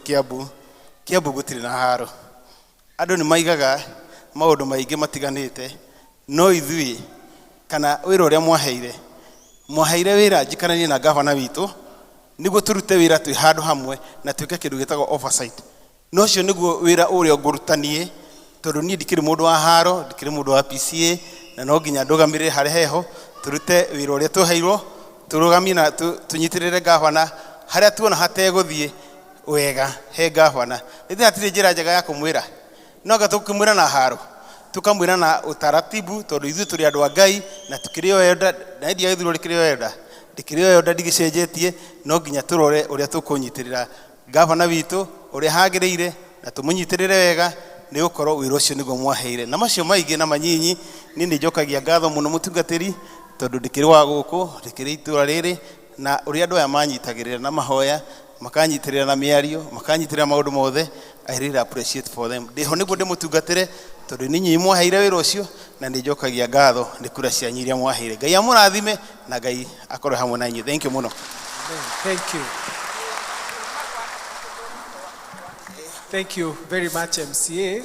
Kiambu gũtirĩ na haro, andũ nĩ maigaga maũndũ maingĩ matiganĩte, no ithuĩ kana wĩra ũrĩa mwaheire wĩra njikaranie na gavana witũ nĩguo tũrute wĩra twĩ handũ hamwe na twĩke kĩndũ gĩtagwo oversight. No ũcio nĩguo wĩra ũrĩa ngũrutanie tondũ niĩ ndikĩrĩ mũndũ wa haro, ndikĩrĩ mũndũ wa PCA, na no nginya ndũgamĩrĩre harĩa heho, tũrute wĩra ũrĩa tũheirwo, tũrũgamie na tũnyitĩrĩre gavana harĩa tuona hategũthiĩ wega he gavana. Nĩ hatirĩ njĩra njega ya kũmwĩra, no anga tũkĩmwĩra na haro, tukamwĩra na utaratibu tondũ ithuĩ tũrĩ andũ a Ngai na tukĩrĩ o enda na hĩndĩ ya gĩthurano rĩkĩrĩ o enda ndikĩrĩ o enda ndigĩcenjetie. No nginya tũrore ũrĩa tũkũnyitĩrĩra gavana witũ ũrĩa hagĩrĩire na tũmũnyitĩrĩre wega nĩ gũkorwo wĩra ũcio nĩguo mwaheire. Na macio maingĩ na manyinyi niĩ nĩ njokagia ngatho mũno mũtungatĩri tondũ ndĩkĩrĩ wa gũkũ, ndĩkĩrĩ itũũra rĩrĩ, na ũrĩa andũ aya manyitagĩrĩra na mahoya, makanyitĩrĩra na mĩario, makanyitĩrĩra maũndũ mothe, I really appreciate for them. Ndĩho nĩguo ndĩmũtungatĩre tondũ nĩ inyuĩ mwaheire wĩra ũcio, na nĩ njokagia ngatho nĩ kura cianyu iria mwaheire. Ngai amũrathime na Ngai akorwo hamwe na inyuĩ. Thank you mũno. Thank you. Thank you very much MCA.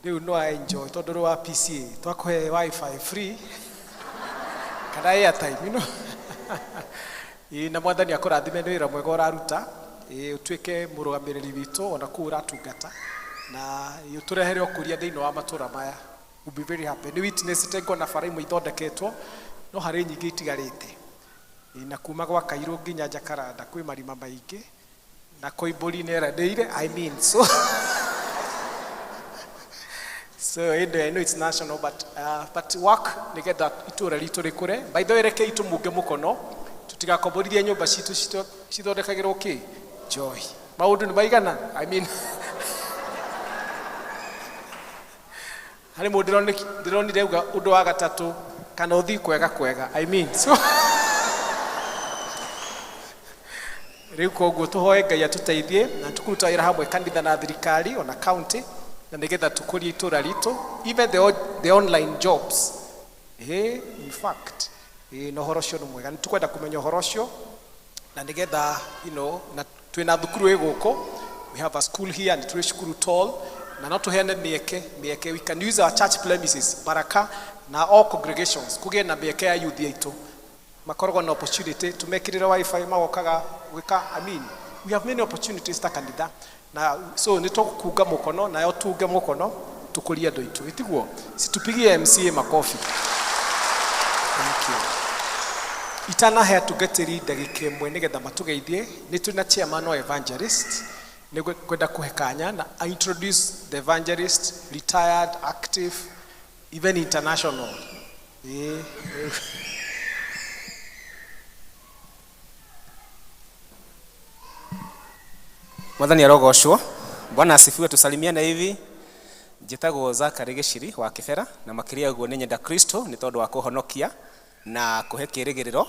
Rĩu no enjoy tondũ wa PCA twakũhe wifi free kana airtime, you know. Na mwathani akũrathime nĩ wĩra mwega ũraruta, ũtuĩke mũrũgamĩrĩri witũ ona kũu ũratungata, na ũtũrehere ũkũria thĩinĩ wa matũũra maya. We'll be very happy. Nĩ witness ngona bara imwe ithondeketwo no harĩ nyingĩ itigarĩte, na kuma gwa Kairũ nginya Jakaranda kwĩ marima maingĩ na Koimbũri nĩeranĩire, I mean, so I know it's national, but work nĩgetha itũũra ritũ rĩkũre. By the way, reke itũmunge mũkono tutigakomborithie nyũmba citũ cithondekagĩrwo kĩ joy. Maũndũ nĩ maigana, I mean, harĩ mũndũ ndĩronire uga ũndũ wa gatatũ kana ũthii kwega, I mean, so rĩu koguo tũhoe Ngai atũteithie na tũkũruta wĩra hamwe kanitha na thirikari ona county, na nĩgetha tũkũrie itũũra ritũ, even the online jobs. In fact, na ũhoro ũcio nĩ mwega, nĩ tũkwenda kũmenya ũhoro ũcio, na nĩgetha, you know, na twĩna thukuru ĩ gũkũ, we have a school here, nĩ tũrĩ cukuru tall, na no tũheane mĩeke, we can use our church premises, Baraka na all congregations, kũgĩe na mĩeke ya youth yaitũ, makoragwo na opportunity, tumekĩrĩra wifi magokaga gwĩka, I mean, we have many opportunities ta kanitha, na so nĩ tũkunga mũkono, nayo tunge mũkono, tũkũrie andũ aitũ, ĩtiguo, situpigie MCA makofi. Thank you. Itanahe atungatĩri ndagĩka ĩmwe nĩgetha matũgeithie, nĩ twĩna chairman wa evangelist, nĩ kwenda kũhe kanya na I introduce the evangelist, retired, active, even international. Mwathani arogocwo. Bwana asifiwe. Tusalimiane hivi. Njĩtagwo Zakari Gĩciri wa Kĩbera, na makĩria guo nĩ nyenda Kristo nĩ tondũ wa kũhonokia na kũhe kĩĩrĩgĩrĩro,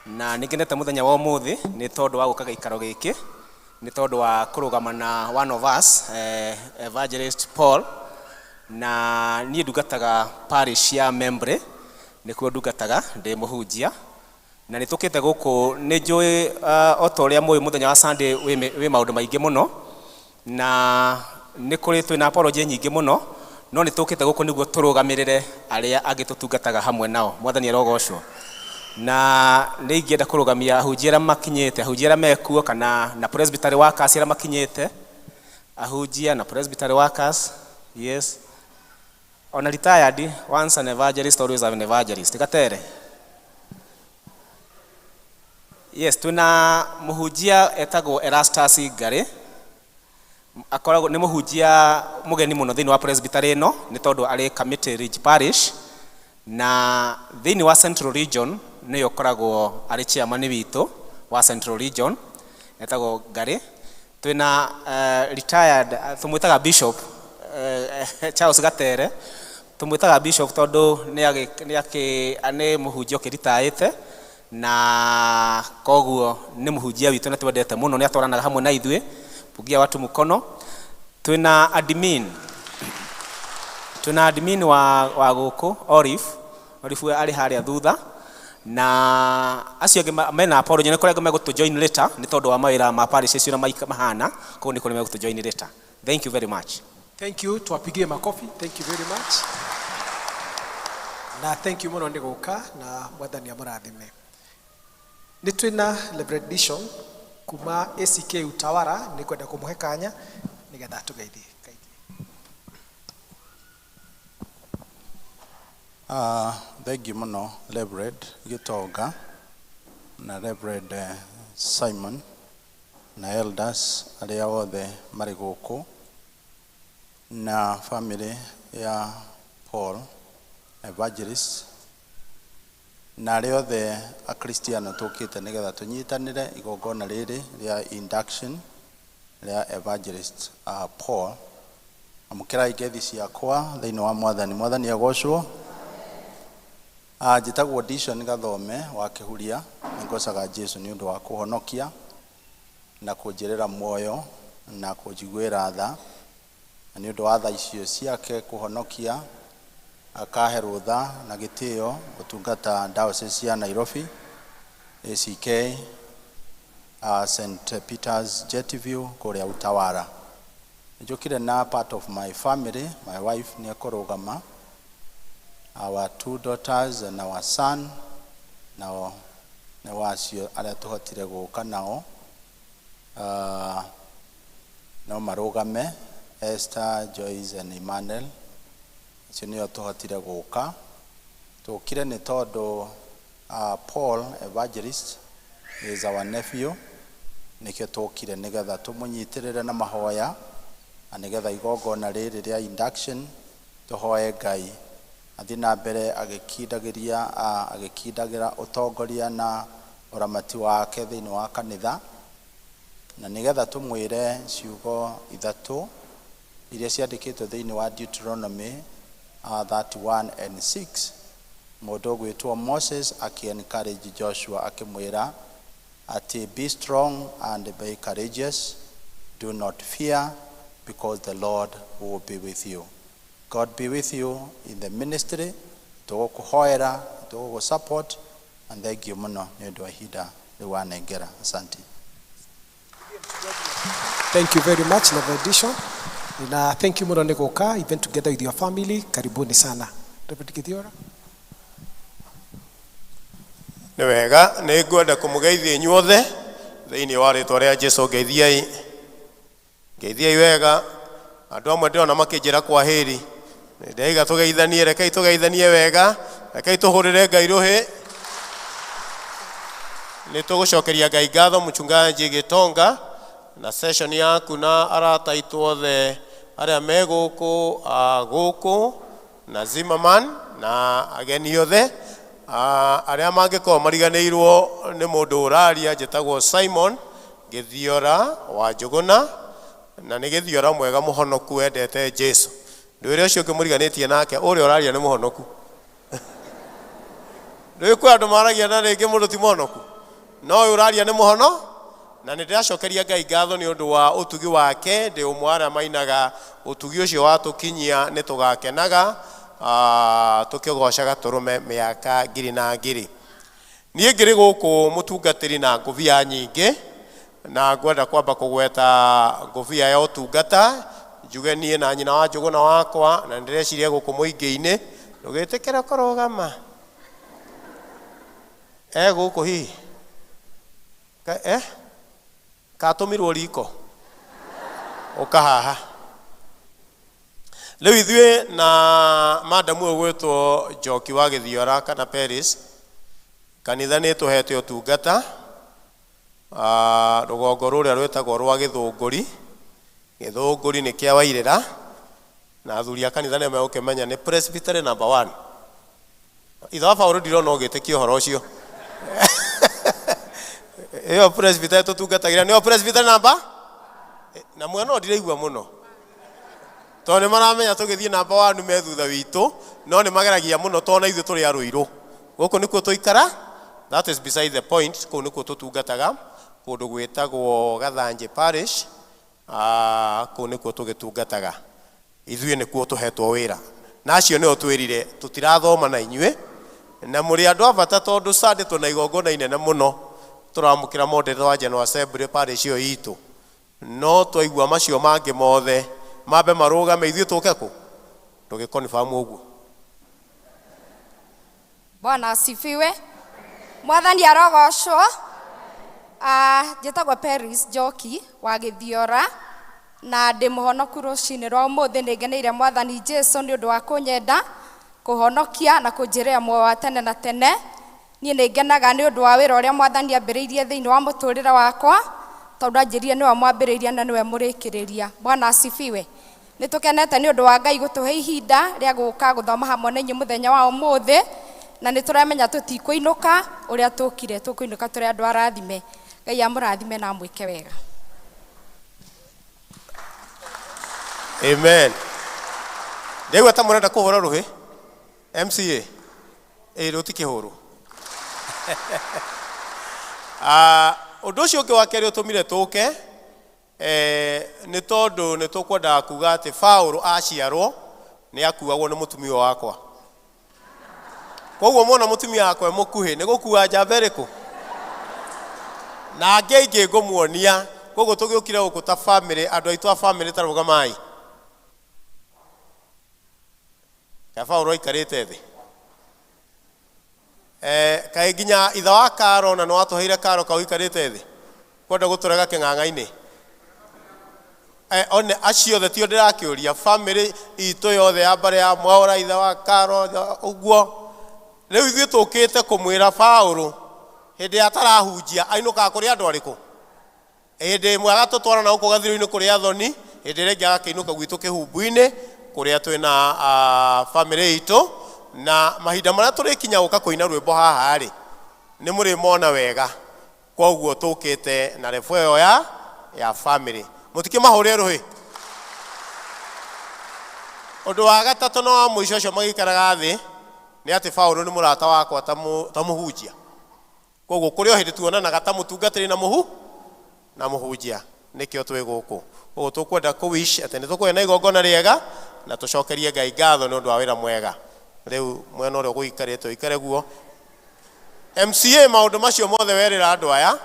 na nĩngenete mũthenya wa ũmũthĩ nĩ tondũ wa gũka gĩikaro gĩkĩ, nĩ tondũ wa kũrũgama na one of us, Evangelist Paul, na niĩ ndungataga parish ya Membre, nĩkuo ndungataga ndĩ mũhunjia, na nĩ tũkĩte gũkũ nĩ njũĩ o ta ũrĩa mũĩ mũthenya wa Sunday wĩ maũndũ maingĩ mũno, na nĩ kũrĩ twĩna apology nyingĩ mũno, no nĩ tũkĩte gũkũ nĩguo tũrũgamĩrĩre arĩa angĩ tũtungataga hamwe nao. Mwathani arogocwo. Na nĩ ingĩenda kũrũgamia ahunjia arĩa makinyĩte, ahunjia arĩa mekuo kana na presbytery workers arĩa makinyĩte, ahunjia na presbytery workers, yes, ona retired, once an evangelist always an evangelist. Gatere. Yes, twĩna mũhunjia etagwo Erastus Ngari, akoragwo nĩ mũhunjia mũgeni mũno thĩinĩ wa presbytery ĩno nĩ tondũ arĩ committee Ridge Parish, na thĩinĩ wa Central Region nĩyo akoragwo arĩ chairman witũ wa Central Region, etagwo Ngari. Twĩna retired, tũmwĩtaga Bishop Charles Gatere, tũmwĩtaga Bishop tondũ nĩ mũhunjia ũkĩritaĩte, na koguo nĩ mũhunjia witũ na twendete mũno, nĩ atwaranaga hamwe na ithuĩ, pugia watu mkono. Twĩna admin wa gũkũ Olive arĩ harĩa thutha, na acio angĩ mena apology nĩ kũrĩa megũtũ join later nĩ tondũ wa mawĩra ma parish icio na mahana, koguo nĩ kũrĩa megũtũ join later. Thank you very much. Thank you, tuwapigie makofi. Thank you very much. Na thank you mũno nĩ gũka, na Mwathani amũrathime. Nĩ twĩna Reverend kuma ACK Utawara, nĩ kwenda kũmũhe kanya nĩgetha atũgeithie. Thank you mũno Reverend Gĩtonga na Reverend Simon na elders arĩa othe marĩ gũkũ na family ya Paul Evangelist na arĩa othe akristiano tũkĩte nĩgetha tũnyitanĩre igongona rĩrĩ rĩa induction rĩa evangelist Paul. Amũkĩrai ngethi ciakwa thĩinĩ wa Mwathani agocwo. Njĩtagwo audition Gathome wa Kĩhuria. Nĩngocaga Jesu nĩ ũndũ wa kũhonokia na kũnjĩrĩra muoyo na kũnjiguĩra tha. Na nĩ ũndũ wa tha icio ciake kũhonokia akahe rũtha na gĩtĩo gũtungata diocese ya Nairobi, ACK, St. Peter's Jetview kũrĩa Utawala. Njũkire na part of my family, my wife nĩ ekũrũgama, our 2 daughters and our son, nao nĩ wacio arĩa tũhotire gũka nao. No marũgame, Esther, Joyce and Emmanuel. Acio nĩo tũhotire gũka. Tũkire nĩ tondũ Paul evangelist is our nephew. Nĩkĩo tũkire nĩgetha tũmũnyitĩrĩre na mahoya, na nĩgetha igongona rĩrĩ rĩa induction tũhoe Ngai athiĩ na mbere agĩkindagĩra ũtongoria na ũramati wake thĩinĩ wa kanitha, na nĩgetha tũmwĩre ciugo ithatũ iria ciandĩkĩtwo thĩinĩ wa Deuteronomy 31:6. Mũndũ ũgwĩtwo Moses akĩ-encourage Joshua akĩmwĩra ati, be strong and be courageous, do not fear, because the Lord will be with you. God be with you in the ministry. Tũgũkũhoera, tũgũkũsupport, and thank you mũno nĩ ũndũ wa ihinda rĩu wanengera. Asante. Thank you very much na audition. Na thank you mũno nĩ gũka event together with your family. Karibuni sana. Deputy Kithiora. Nĩ wega, nĩ ngwenda kũmũgeithia inyuothe thĩinĩ wa rĩĩtwa rĩa Jesũ. Ngeithiai wega. Andũ amwe ndĩrona makĩnjĩra kwahĩri. Ndĩraiga tũgeithanie, rekei tũgeithanie wega, rekei tũhũrĩre Ngai rũhĩ. Nĩ tũgũcokeria Ngai ngatho Mchungaji Gitonga na session yaku na arata aitũ othe arĩa me gũkũ na Zimmerman na ageni othe arĩa mangĩkorwo mariganĩirwo nĩ mũndũ ũraria njĩtagwo Simon Gĩthiora wa Njũgũna, na nĩ Gĩthiora mwega mũhonoku wendete Jesu. Ndũĩre ũcio ũngĩmũriganĩtie nake ũrĩa ũraria nĩ mũhonoku. Ndũĩ kwĩ andũ maragia na rĩngĩ mũndũ ti mũhonoku, no ũyũ ũraria nĩ mũhono. Na nĩ ndĩracokeria Ngai ngatho nĩ ũndũ wa ũtugi wake. Ndĩ ũmwe arĩa mainaga ũtugi ũcio watũkinyia nĩ tũgakenaga tũkĩgocaga tũrũme mĩaka ngiri na ngiri. Niĩ ngĩrĩ gũkũ mũtungatĩri na ngũbia nyingĩ, na ngwenda kwamba kũgweta ngũbia ya ũtungata njuge niĩ na nyina wa Njũgũna wakwa, na ndĩreciria gũkũ mũingĩ-inĩ ndũgĩtĩkĩre kũrũgama gũkũ hihi katũmirwo riko ũkahaha. Rĩu ithuĩ na madamu ũyũ gwĩtwo Njoki wa Gĩthiora kana Paris, kanitha nĩ tũhete ũtungata rũgongo rũrĩa rwĩtagwo rwa Gĩthũngũri. Gĩthũngũri nĩ kĩa Wairĩra, na athuri a kanitha nĩ megũkĩmenya nĩ presbytery number 1. Ithe wa Paũlũ ndirona ũgĩtĩkia ũhoro ũcio. Ĩyo presbytery tũtungatagĩra nĩyo presbytery number, na mwena ndiraigua mũno tondũ nĩ maramenya tũgĩthiĩ number 1 me thutha witũ, no nĩ mageragia mũno tondũ na ithuĩ tũrĩ Arũirũ. Gũkũ nĩkuo tũikara, that is beside the point. Kũu nĩkuo tũtungataga kũndũ gwĩtagwo Gathanjĩ Parish. Kũu nĩkuo tũgĩtungataga, ithuĩ nĩkuo tũhetwo wĩra. Nacio nĩo twĩrire tũtirathoma na inyuĩ, na mũrĩ andũ a bata tondũ Sunday twĩna igongona inene mũno tũramũkĩra moderator wa General Assembly parish ĩyo itũ, no twaigua macio mangĩ mothe mambe marũgame ithuĩ tũke kũ tũgĩconfirm ũguo. Bwana asifiwe. Mwathani arogocwo. Njĩtagwo Paris Njoki wa Gĩthiora, na ndĩ mũhonoku rũcinĩ rwa ũmũthĩ. Nĩ ngeneire Mwathani Jesu nĩ ũndũ wa kũnyenda, kũhonokia na kũnjĩrĩra muoyo wa tene na tene. Niĩ nĩ ngenaga nĩ ũndũ wa wĩra ũrĩa Mwathani ambĩrĩirie thĩinĩ wa mũtũrĩre wakwa, tondũ anjĩrire nĩwe mwambĩrĩria na nĩwe mũrĩkĩrĩria. Bwana asifiwe. Nĩ tũkenete nĩ ũndũ wa Ngai gũtũhe ihinda rĩa gũka gũthoma hamwe na inyuĩ mũthenya wa ũmũthĩ, na nĩ tũramenya tũtikũinũka ũrĩa tũkire, tũkũinũka tũrĩ andũ arathime. Ngai amũrathime na mwĩke wega. Amen. Ndegwa ta murenda kuhora ruhi. MCA. Rutikihuru. Ũndũ ũcio ũngĩ wa kerĩ ũtũmire tũke nĩ tondũ nĩ tũkwendaga kuga atĩ Paulo aciarwo nĩ akuagwo nĩ mũtumia wakwa. Koguo mwana mũtumia wakwa e mũkuhĩ nĩ gũkua njamba ĩrĩkũ? Na angĩ aingĩ ngũmuonia. Koguo tũgĩũkire gũkũ ta family, andũ aitũ a family ta rũgamai. Ka Paulo aikarĩte thĩ. Kaĩ nginya ithe wa Karo na no atũheire Karo ka ũikarĩte thĩ. Kwenda gũtũrega kĩng'ang'a-inĩ. One acio the tio ndĩrakĩũria family itũ yothe ya mbare ya Mwaũra, ithe wa Karo ũguo. Rĩu ithuĩ tũkĩte kũmwĩra Paulo hĩndĩ ya tarahunjia ainũkaga kũrĩ andũ arĩkũ. Hĩndĩ ĩmwe agatũtwara na gũkũ gathirũ-inĩ kũrĩ athoni, hĩndĩ ĩrĩa ĩngĩ agakĩinũka gwitũ kĩhumbu-inĩ kũrĩa twĩna family itũ. Na mahinda marĩa tũrĩkinya gũka kũina rwĩmbo haha rĩ nĩ mũrĩmona wega. Koguo tũkĩte na refu ĩyo ya family. Mũtikĩmahũrĩre rũhĩ. Ũndũ wa gatatũ na wa mũico ũcio magĩikaraga thĩ nĩ atĩ Paulo nĩ mũrata wakwa ta mũhunjia. Koguo kũrĩ o hĩndĩ tuonanaga ta mũtungatĩri na mũhunjia. Nĩkĩo twĩ gũkũ. Koguo tũkwenda kũwish atĩ nĩ tũkũgĩa na igongona rĩega na tũcokerie Ngai ngatho nĩ ũndũ wa wĩra mwega. Rĩu mwena ũrĩa gũikarĩte ũikare guo. MCA maũndũ macio mothe werĩra andũ aya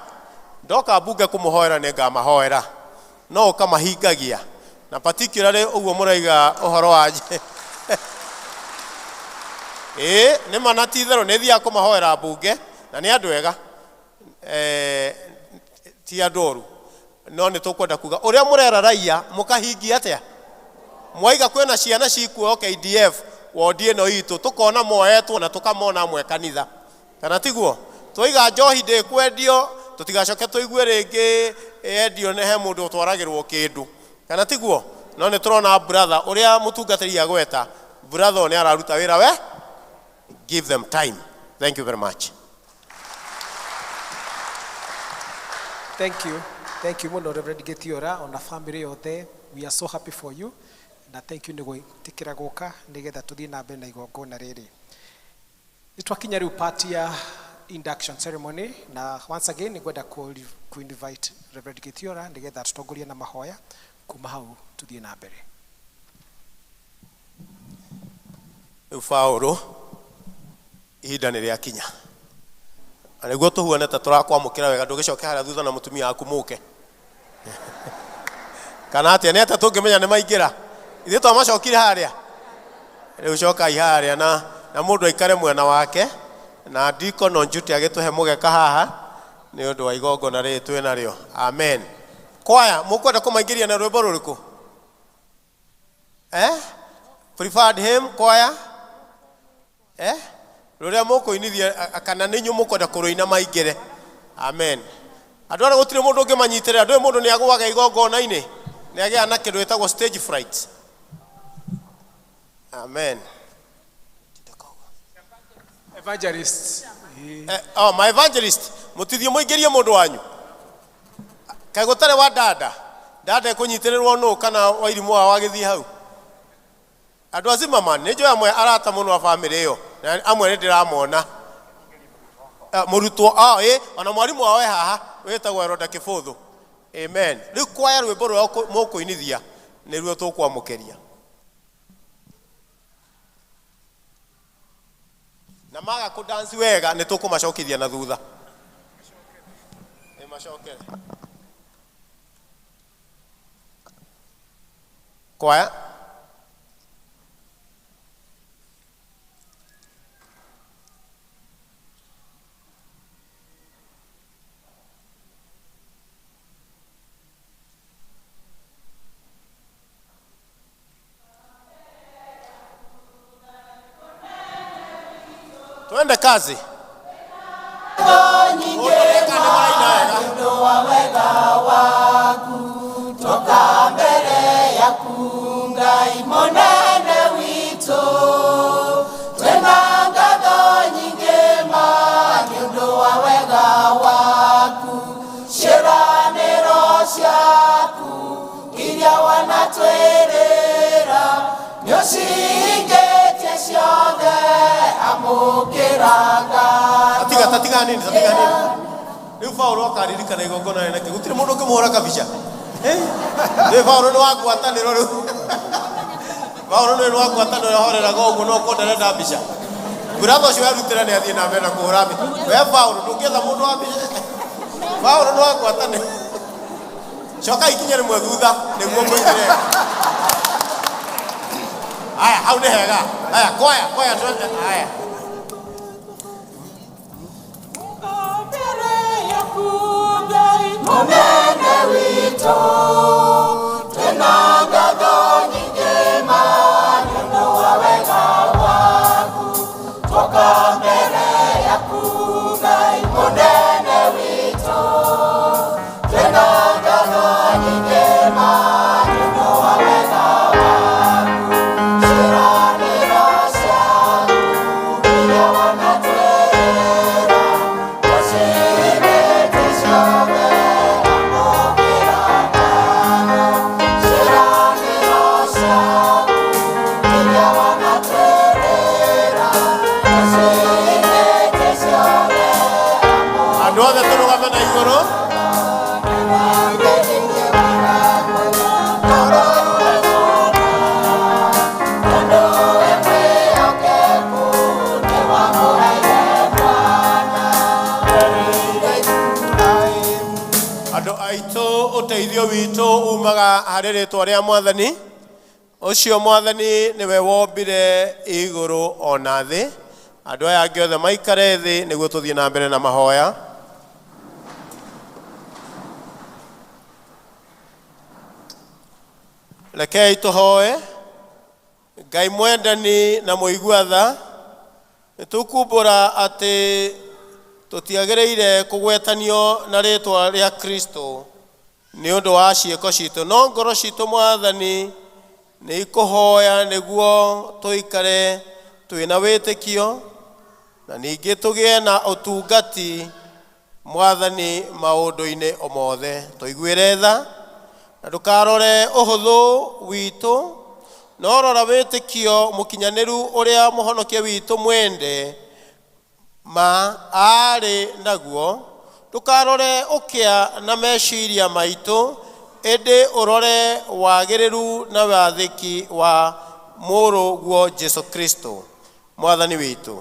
ndoka mbunge kũmũhoera nĩ ngamahoera. No ũkamahingagia. Na particularly ũguo mũraiga ũhoro wa nĩ mana ti itherũ nĩ thiaga kũmahoera mbunge na nĩ andũ ega. Ti andũ oru. No nĩ tũkwenda kuga ũrĩa mũrera raia mũkahingia atĩa. Mwaiga kwĩna ciana cikuo KDF wodi ĩno itũ tũkona moetwo na tũkamona amwe kanitha. Kana tiguo tũiga njohi ndĩkwendio tũtigacoke tũigue rĩngĩ endio nĩ he mũndũ ũtwaragĩrwo kĩndũ. Kana tiguo no nĩ tũrona brother ũrĩa mũtungatĩri agweta brother nĩ araruta wĩra we. Give them time. Thank you very much. Thank you. Thank you muno Reverend Gitiora on a family yothe. We are so happy for you. Na thank you nĩ gwĩtĩkĩra gũka nĩgetha tũthiĩ na mbere na igongona rĩrĩ. Nĩtwakinya rĩu part ya induction ceremony na once again nĩngwenda ku-invite Reverend Gitiora nĩgetha tũtongorie na mahoya kuma hau tũthiĩ na mbere. Rĩu Paulo ihinda nĩ rĩakinya. Na nĩguo tũhuane ta tũrakwamũkĩra wega ndũgĩcoke harĩa thutha na mũtumia waku mũke. Kana atĩa nĩ atĩa tũngĩmenya nĩ maingĩra. Ithuĩ twamacokire harĩa. Rĩu cokai harĩa na mũndũ aikare mwena wake na Deacon on duty agĩtũhe mũgeka haha nĩ ũndũ wa igongona rĩrĩ twĩ narĩo. Amen. Kwaya mũkwenda kũmaingĩria na rwĩmbo rũrĩkũ? Preferred hymn kwaya? Rũrĩa mũkũinithia kana nĩ inyuĩ mũkwenda kũrũina maingĩre. Amen. Andũ arĩa gũtirĩ mũndũ ũngĩmanyitĩrĩra ndũĩ mũndũ nĩ agũaga igongona-inĩ nĩ agĩa na kĩndũ gĩtagwo stage fright. Amen. Evangelist. My evangelist. Mũtithio mũingĩrie mũndũ wanyu. Kaĩ gũtarĩ wa dada. Dada ĩkũnyitĩrĩrwo nũ kana wairimũ wa gĩthiĩ hau. Andũ azima man nĩ njũĩ amwe arata mũno wa family ĩyo. Na amwe nĩ ndĩramona. Mũrutwo ona mwarimũ wao haha wĩtagwo Roda Kĩbũthũ. Amen. Rĩu kwaya rwĩmbo rũrĩa mũkũinithia nĩruo tũkwamũkĩria. Na maga kũdansi wega nĩ tũkũmacokithia na thutha. Macokere. Kwaya. Twende kazi. Toka mbele ya Ngai monene witũ twĩna ngatho nyingĩ ma nĩ ũndũ wa wega waku ciĩranĩro ciaku iria wanatwĩrĩra nĩũcihingĩtie ciothe amũkĩranga tatiga nini rĩu Paulo akaririkana igongona rĩnake gũtirĩ mũndũ ũngĩmũhũra kabica rĩu Paulo nĩ wa ngwatanĩro rĩu Paulo nĩ wa ngwatanĩro horeraga ũguo no kũnderenda mbica Brother ũcio arutĩra nĩ athiĩ na mbere na kũhũra mbica we Paulo ndũngĩetha mũndũ wa mbica Paulo nĩ wa ngwatanĩro coka ikinya rĩmwe thutha nĩguo mũingĩre aya hau nĩ hega aya kwaya aya Mũnene witũ twĩna ngatho nyingĩ ma nĩ ũndũ wa wega waku twoka mbere yaku Ngai mũnene witũ twĩna ngatho nyingĩ ma nĩ ũndũ wa wega waku ciĩranĩro ciaku iria wanatwĩra ũcihingĩtie ciothe andũ othe tũrũgame na igũrũ andũ aitũ ũteithio witũ umaga harĩ rĩĩtwa rĩa Mwathani ũcio Mwathani nĩwe wombire igũrũ ona thĩ andũ aya angĩ othe maikare thĩ nĩguo tũthiĩ na mbere na mahoya rekei tũhoe Ngai mwendani na mũigua-tha nĩtũkumbũra atĩ tũtiagĩrĩire kũgwetanio na rĩĩtwa rĩa Kristo nĩ ũndũ wa ciĩko citũ no ngoro citũ Mwathani nĩ ikũhoya nĩguo tũikare twĩna wĩtĩkio na ningĩ tũgĩe na ũtungati Mwathani maũndũ-inĩ o mothe tũiguĩre tha na ndũkarore ũhũthũ witũ no rora wĩtĩkio mũkinyanĩru ũrĩa mũhonokia witũ mwende arĩ naguo ndũkarore ũkĩa na meciria maitũ ĩndĩ ũrore wagĩrĩru na wathĩki wa mũrũguo Jesu Kristo Mwathani witũ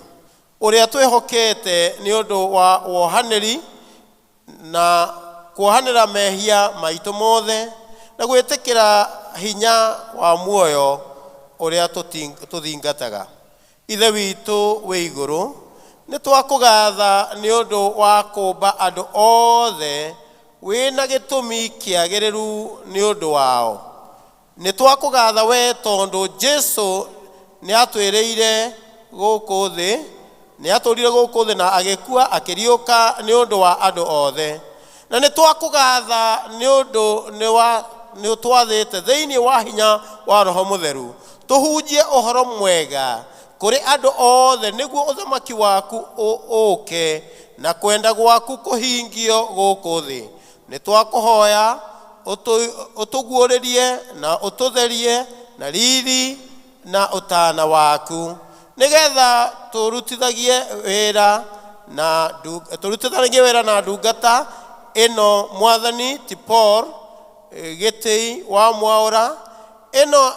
ũrĩa twĩhokete nĩ ũndũ wa wohanĩri na kuohanĩra mehia maitũ mothe na gwĩtĩkĩra hinya wa muoyo ũrĩa tũthingataga Ithe witũ wĩ igũrũ nĩ twakũgatha nĩ ũndũ wa kũmba andũ othe wĩna gĩtũmi kĩagĩrĩru nĩ ũndũ wao nĩ twakũgatha we tondũ Jesu nĩ atwĩrĩire gũkũ thĩ nĩ atũrire gũkũ thĩ na agĩkua akĩriũka nĩ ũndũ wa andũ othe na nĩ twakũgatha nĩ ũndũ nĩ twathĩte thĩinĩ wa hinya wa Roho Mũtheru tũhunjie ũhoro mwega kũrĩ andũ othe nĩguo ũthamaki waku ũũke na kwenda gwaku kũhingio gũkũ thĩ nĩ twakũhoya ũtũguũrĩrie na ũtũtherie na riri na ũtaana waku nĩgetha tũrutithagie wĩra na ndungata ĩno Mwathani ti Paul GITEI wa Mwaũra ĩno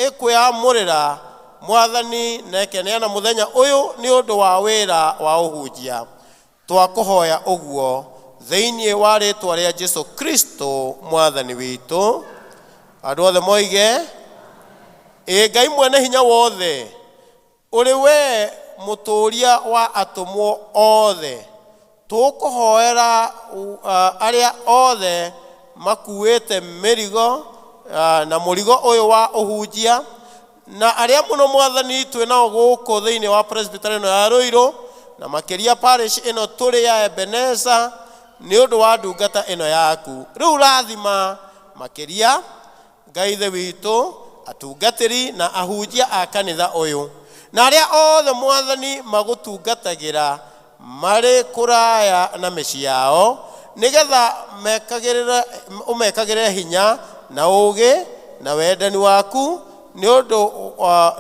ĩkwĩamũrĩra Mwathani nekeneana mũthenya ũyũ nĩ ũndũ wa wĩra wa ũhunjia twakũhoya ũguo thĩinĩ wa rĩĩtwa rĩa Jesu Kristo Mwathani witũ andũ othe moige Ngai mwene hinya wothe ũrĩ we mũtũũria wa atũmwo othe tũkũhoera arĩa othe makuĩte mĩrigo na mũrigo ũyũ wa ũhunjia na arĩa mũno Mwathani twĩnao gũkũ thĩinĩ wa presbytery ĩno ya Rũirũ na makĩria parish ĩno tũrĩ ya Ebeneza nĩ ũndũ wa ndungata ĩno yaku rĩu rathima makĩria Ngai Ithe witũ atungatĩri na ahunjia a kanitha ũyũ na arĩa othe Mwathani magũtungatagĩra marĩ kũraya na mĩciĩ yao nĩgetha ũmekagĩrĩre hinya na ũũgĩ na wendani waku nĩ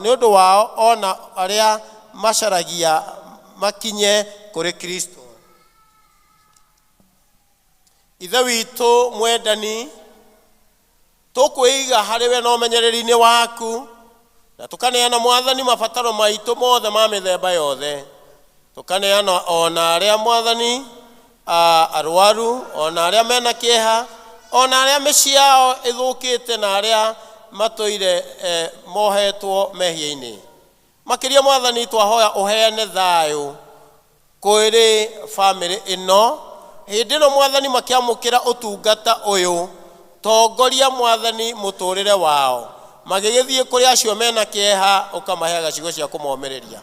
ũndũ wao ona arĩa macaragia makinye kũrĩ Kristo. Ithe witũ mwendani, tũkwĩiga harĩ we na ũmenyereri-inĩ waku, na tũkaneana Mwathani mabataro maitũ mothe ma mĩthemba yothe. Tũkaneana ona arĩa Mwathani arwaru, ona arĩa mena kĩeha, ona arĩa mĩciĩ yao ĩthũkĩte, na arĩa matũire mohetwo mehia-inĩ. Makĩria Mwathani, twahoya ũheane thayũ kũrĩ bamĩrĩ ĩno. Hĩndĩ ĩno Mwathani makĩamũkĩra ũtungata ũyũ, tongoria Mwathani mũtũrĩre wao, magĩgĩthiĩ kũrĩ acio mena kĩeha ũkamahe gacigo cia kũmomereria,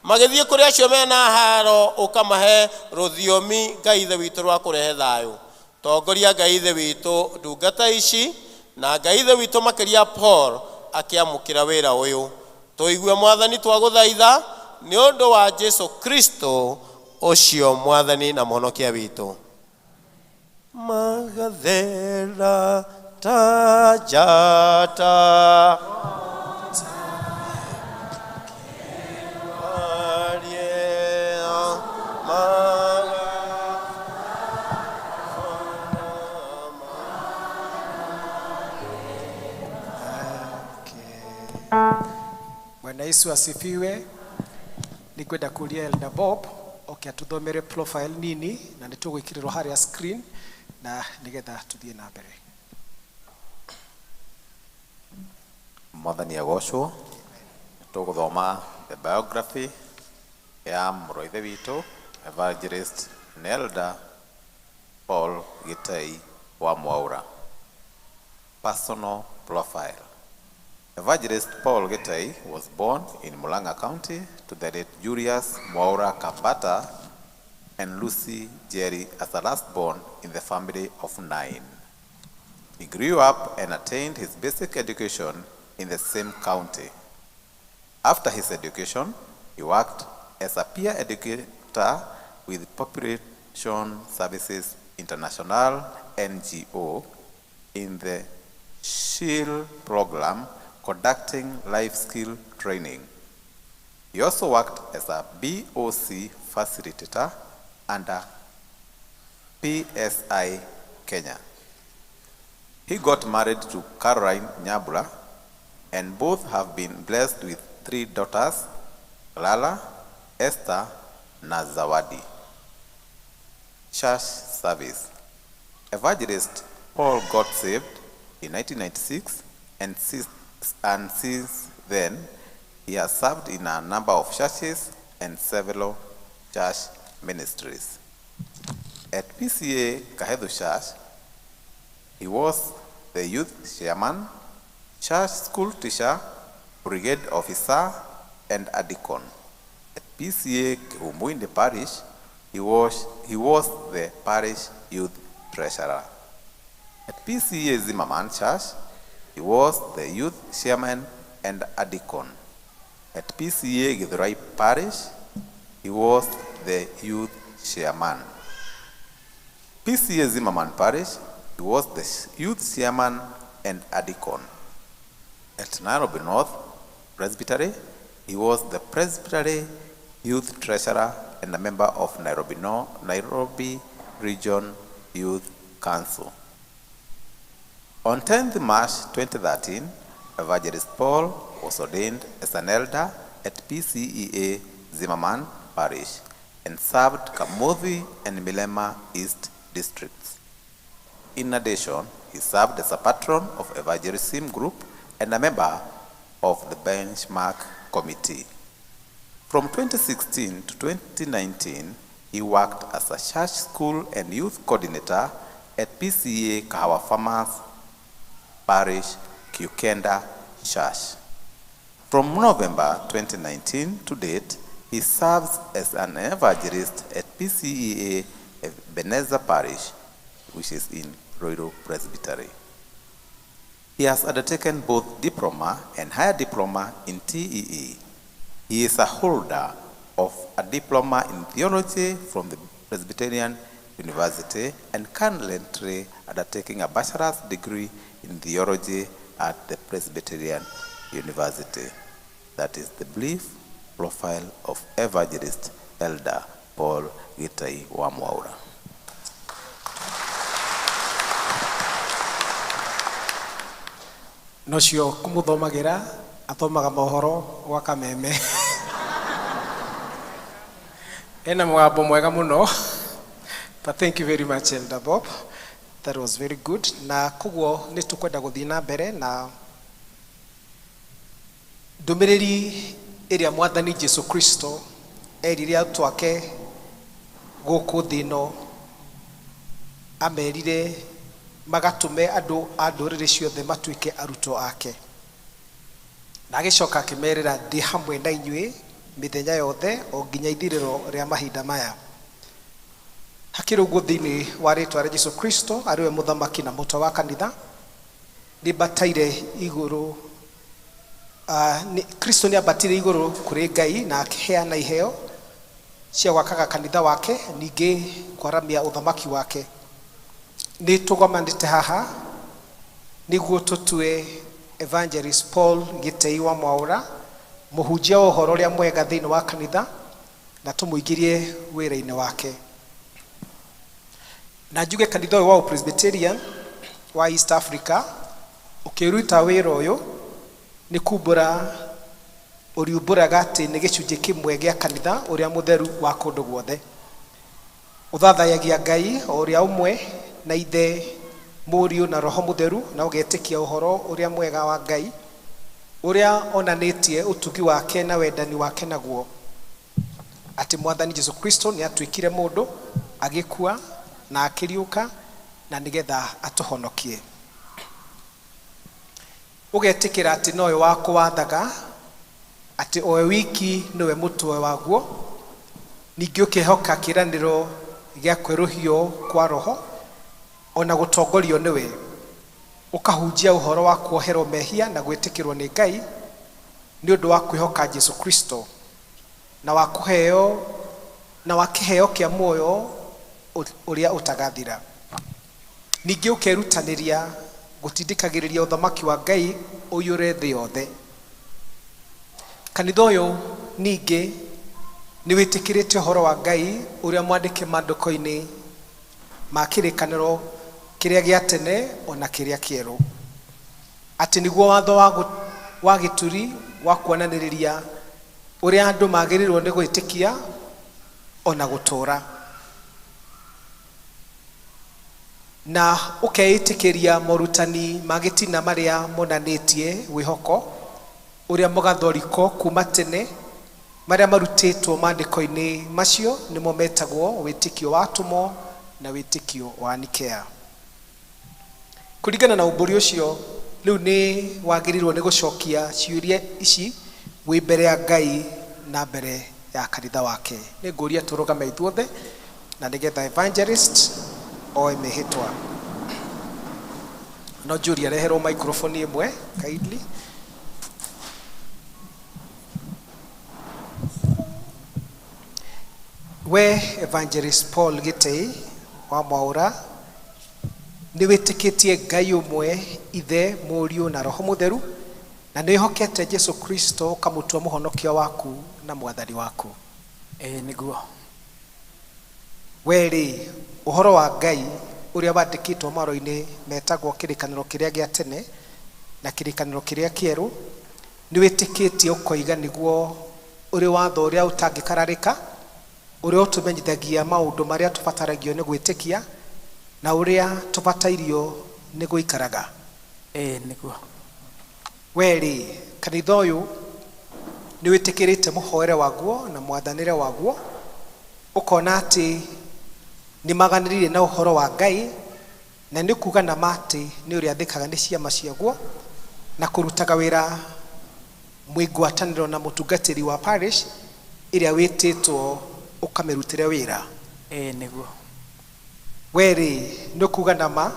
magĩthiĩ kũrĩ acio mena haro ũkamahe rũthiomi Ngai Ithe witũ rwa kũrehe thayũ. Tongoria Ngai Ithe witũ ndungata ici, na Ngai Ithe witũ makĩria Paul akĩamũkĩra wĩra ũyũ. Tũigue Mwathani twagũthaitha nĩ ũndũ wa Jesu Kristo ũcio Mwathani na Mũhonokia witũ. Magathera tajata Bwana Yesu asifiwe. Nikwenda kuria Elder Bob atũthomere profile nini, na nĩtũgwĩkĩrĩrwo harĩa screen na nĩgetha tũthiĩ na mbere. Mwathani agocwo. Tũgũthoma the biography ya mũrũ Ithe witũ Evangelist and Elder Paul GITEI wa Mwaura. Personal profile. Evangelist Paul GITEI was born in Murang'a County to the late Julius Mwaura Kambata and Lucy Jerry as the last born in the family of 9. He grew up and attained his basic education in the same county. After his education, he worked as a peer educator with Population Services International NGO in the SHIELD program conducting life skill training. He also worked as a BOC facilitator under PSI Kenya. He got married to Caroline Nyabula, and both have been blessed with 3 daughters, Lala, Esther, na Zawadi. Church service. Evangelist Paul got saved in 1996, and since then, he has served in a number of churches and several church ministries. At PCA Kahedu Church, he was the youth chairman, church school teacher, brigade officer, and a deacon. At PCA Umuinde Parish, he was the parish youth treasurer. At PCA Zimmerman Church, he was the youth chairman and a deacon. At PCA Githurai Parish, he was the youth chairman. PCA Zimmerman Parish, he was the youth chairman and a deacon. At Nairobi North Presbytery, he was the Presbytery youth treasurer and a member of Nairobi Region Youth Council. On 10th March 2013, Evangelist Paul was ordained as an elder at PCEA Zimmerman Parish and served Kamuthi and Milema East districts. In addition, he served as a patron of Evangelism Group and a member of the Benchmark Committee. From 2016 to 2019, he worked as a church school and youth coordinator at PCA Kahawa Farmers Parish Kiukenda Church. From November 2019 to date, he serves as an evangelist at PCEA Ebenezer Parish, which is in Ruiru Presbytery. He has undertaken both diploma and higher diploma in TEE. He is a holder of a diploma in theology from the Presbyterian University and currently undertaking a bachelor's degree in theology at the Presbyterian University. That is the brief profile of Evangelist Elder Paul GITEI wa Mwaura. Nocio kumuthomagira athomaga mohoro gwa kameme. Ena mwabo mwega muno. But thank you very much, Elder Bob. That was very good. Na kuguo ni tukwenda guthii na mbere na ndumiriri iria mwathani Jesu Kristo erire arutwo ake guku thino amerire magatume andũ a ndũrĩrĩ ciothe matuĩke arutwo ake. Na agĩcoka akĩmerĩra ndĩ hamwe na inyuĩ mĩthenya yothe o nginya ithirĩro rĩa mahinda maya. Hakĩrĩ ũguo thĩinĩ wa rĩĩtwa rĩa Jesu Kristo arĩwe mũthamaki na mũtwe wa kanitha nĩmbataire igũrũ Kristo nĩambatire igũrũ kũrĩ Ngai na akĩheana iheo cia gwakaga kanitha wake ningĩ kwaramia ũthamaki wake. Nĩ tũgomanĩte haha nĩguo tũtue Evangelist Paul GITEI wa Mwaura mũhunjia wa ũhoro ũrĩa mwega thĩinĩ wa kanitha na tũmũingĩrie wĩra-inĩ wake. Na njuge kanitha ũyũ wa Presbyterian wa East Africa ũkĩruta wĩra ũyũ nĩ kumbũra ũriumbũraga atĩ nĩ gĩcunjĩ kĩmwe gĩa kanitha ũrĩa mũtheru wa kũndũ guothe. Ũthathayagia Ngai o ũrĩa ũmwe na Ithe, Mũriũ na Roho Mũtheru na ũgetĩkia ũhoro ũrĩa mwega wa Ngai ũrĩa onanĩtie ũtugi wake na wendani wake naguo. Atĩ mwathani Jesu Kristo nĩ atuĩkire mũndũ agĩkua na akĩriũka na nĩgetha atũhonokie. Ũgetĩkĩra atĩ nowe wakũwathaga atĩ owe wiki nĩwe mũtwe waguo. Ningĩ ũkĩhoka kĩĩranĩro gĩa kwerũhio kwa Roho ona gũtongorio nĩwe. Ũkahunjia ũhoro wa kuoherwo mehia na gwĩtĩkĩrwo nĩ Ngai nĩ ũndũ wa kwĩhoka Jesu Kristo na wa kũheo na wa kĩheo kĩa muoyo ũrĩa ũtagathira. Ningĩ ũkerutanĩria gũtindĩkagĩrĩria ũthamaki wa Ngai ũiyũre thĩ yothe. Kanitha ũyũ ningĩ nĩ wĩtĩkĩrĩte ũhoro wa Ngai ũrĩa mwandĩke maandĩko-inĩ ma kĩrĩkanĩro kĩrĩa gĩa tene ona kĩrĩa kĩerũ. Atĩ nĩguo watho wa gĩturi wa kuonanĩrĩria ũrĩa andũ magĩrĩirwo nĩ gwĩtĩkia ona gũtũũra. Na ũkeĩtĩkĩria morutani magĩtina marĩa monanĩtie wĩhoko ũrĩa mũgathoriko kuma tene marĩa marutĩtwo maandĩko-inĩ macio nĩmo metagwo wĩtĩkio wa atũmwo na wĩtĩkio wa Nikea. Kũringana na ũmbũri ũcio rĩu nĩ wagĩrĩirwo nĩ gũcokia ciũria ici wĩ mbere ya Ngai na mbere ya kanitha wake. Nĩ ngũria tũrũgame ithuothe na nĩgetha Evangelist oe mĩhĩtwa. No njũria reherwo microphone ĩmwe kindly. We Evangelist Paul GITEI wa Mwaura nĩ wĩtĩkĩtie Ngai ũmwe Ithe, Mũriũ na Roho Mũtheru na nĩ hokete Jesu Kristo kamũtua mũhonokia waku na mwathani waku. Nĩguo. Weri ũhoro wa Ngai ũrĩa wandĩkĩtwo marũa-inĩ metagwo kĩrĩkanĩro kĩrĩa gĩa tene na kĩrĩkanĩro kĩrĩa kĩerũ nĩ wĩtĩkĩtie ũkoiga nĩguo ũrĩ watho ũrĩa ũtangĩkararĩka ũrĩa ũtũmenyithagia maũndũ marĩa tũbataragio nĩ gwĩtĩkia na ũrĩa tũbatairio nĩ gũikaraga. Nĩguo. Weri kanitha ũyũ nĩ wĩtĩkĩrĩte mũhoere waguo na mwathanĩre waguo ũkona atĩ nĩ maganĩrĩire na ũhoro wa Ngai na nĩ kuuga na atĩ nĩ ũrĩa athĩkaga nĩ ciama ciaguo na kũrutaga wĩra mwĩngwatanĩro na mũtungatĩri wa parish ĩrĩa wĩtĩtwo ũkamĩrutĩre wĩra. Nĩguo. Weri nĩ kuuga na ma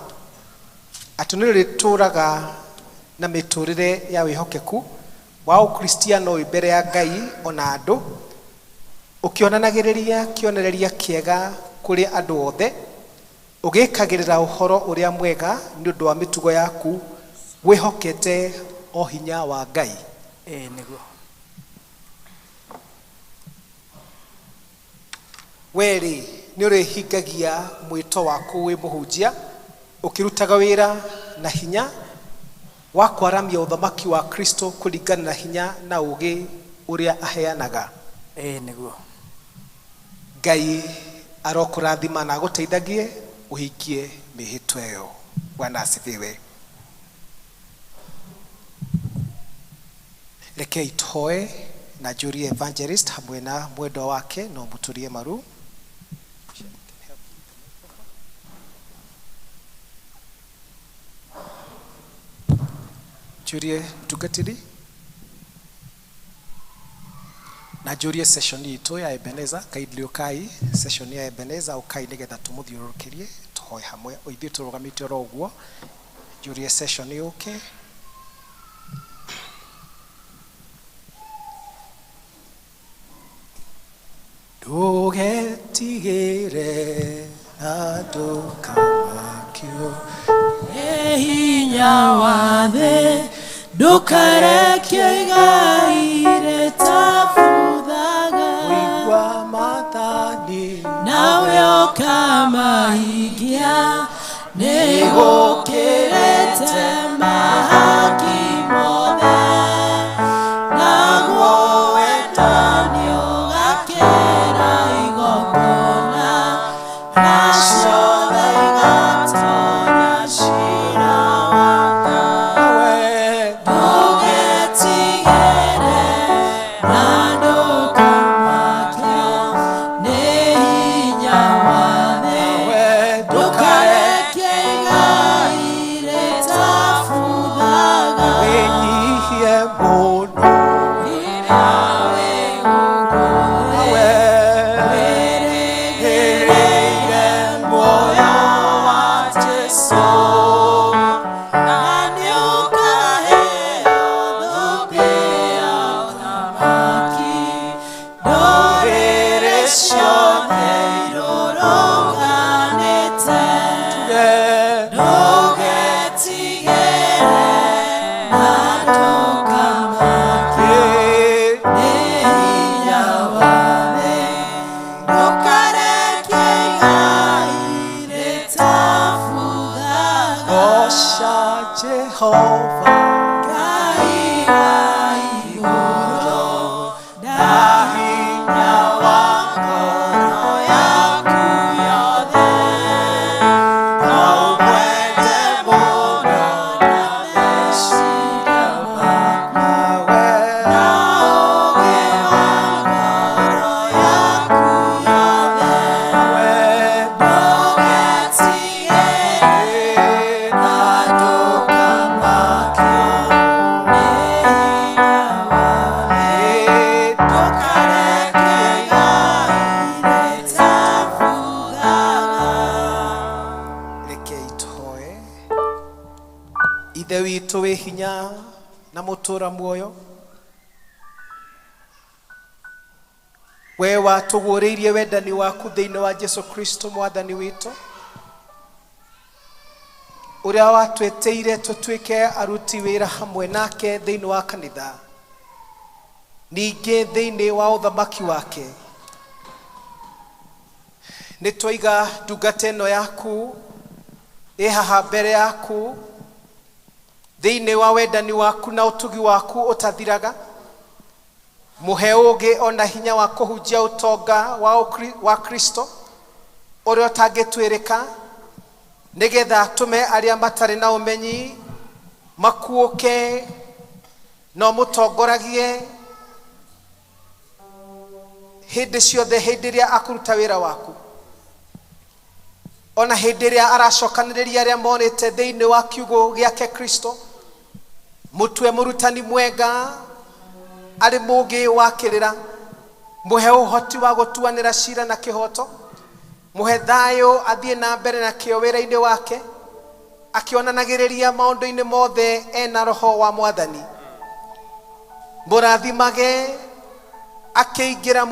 atĩ nĩ rĩtũraga na mĩtũrĩre ya wĩhokeku wa ũkristiano mbere ya Ngai ona andũ ũkĩonanagĩrĩria kĩonereria kĩega kũrĩ andũ othe ũgĩkagĩrĩra ũhoro ũrĩa mwega nĩ ũndũ wa mĩtugo yaku wĩhokete o hinya wa Ngai. Nĩguo. Weri nĩ ũrĩhingagia mwĩto waku wĩ mũhunjia ũkĩrutaga wĩra na hinya wa kwaramia ũthamaki wa Kristo kũringana na hinya na ũgĩ ũrĩa aheanaga. Nĩguo. Ngai arokũrathima na agũteithagie ũhingie mĩhĩtwa ĩyo. Bwana asifiwe. Rekei tũhoe na njũrie evangelist hamwe na mwendwa wake no mũtũrie maru. Njũrie mtungatĩri na njũrie session itũ ya Ebeneza. Kaidli ũkai session ya Ebeneza ũkai nĩgetha tũmũthiũrũrũkĩrie tũhoe hamwe o ithuĩ tũrũgamĩte oro ũguo. Njũrie session yũke. Ndũgetigĩre andũ kamakio hinya wa thĩ ndũkareke Ngai rĩtabuthaga ũigua mathani nawe ũkamahingia nĩgũkĩrĩte mahaki mothe naguo wendani ũgakĩra igongona na ciothe igatonya cira wa Ngai. Ndũgetigĩre na ndũkamakio nĩ hinya wa thĩ ndũkareke Ngai rĩtabuthaga wĩnyihie mũno Ithe witũ wĩ hinya na mũtũra muoyo, we watũgũrĩirie wendani waku thĩinĩ wa Jesu Kristo mwathani witũ, ũrĩa watwĩtĩire tũtuĩke aruti wĩra hamwe nake thĩinĩ wa kanitha, ningĩ thĩinĩ wa ũthamaki wake. Nĩ twoiga ndungata ĩno yaku ĩhaha mbere yaku thĩinĩ wa wendani waku na ũtugi waku ũtathiraga, mũhe ũũgĩ ona hinya wa kũhunjia ũtonga wa Kristo ũrĩa ũtangĩtuĩrĩka, nĩgetha tũme arĩa matarĩ na ũmenyi makuũke na mũtongoragie hĩndĩ ciothe, hĩndĩ ĩrĩa akũruta wĩra waku, ona hĩndĩ ĩrĩa aracokanĩrĩria arĩa morĩte thĩinĩ wa kiugo gĩake Kristo. Mũtwe mũrutani mwega arĩ mũũgĩ wakĩrĩra, mũhe ũhoti wa gũtuanĩra cira na kĩhoto, mũhe thayũ athiĩ na mbere na kĩo wĩra-inĩ wake, akĩonanagĩrĩria maũndũ-inĩ mothe ena roho wa Mwathani. Mũrathimage akĩingĩra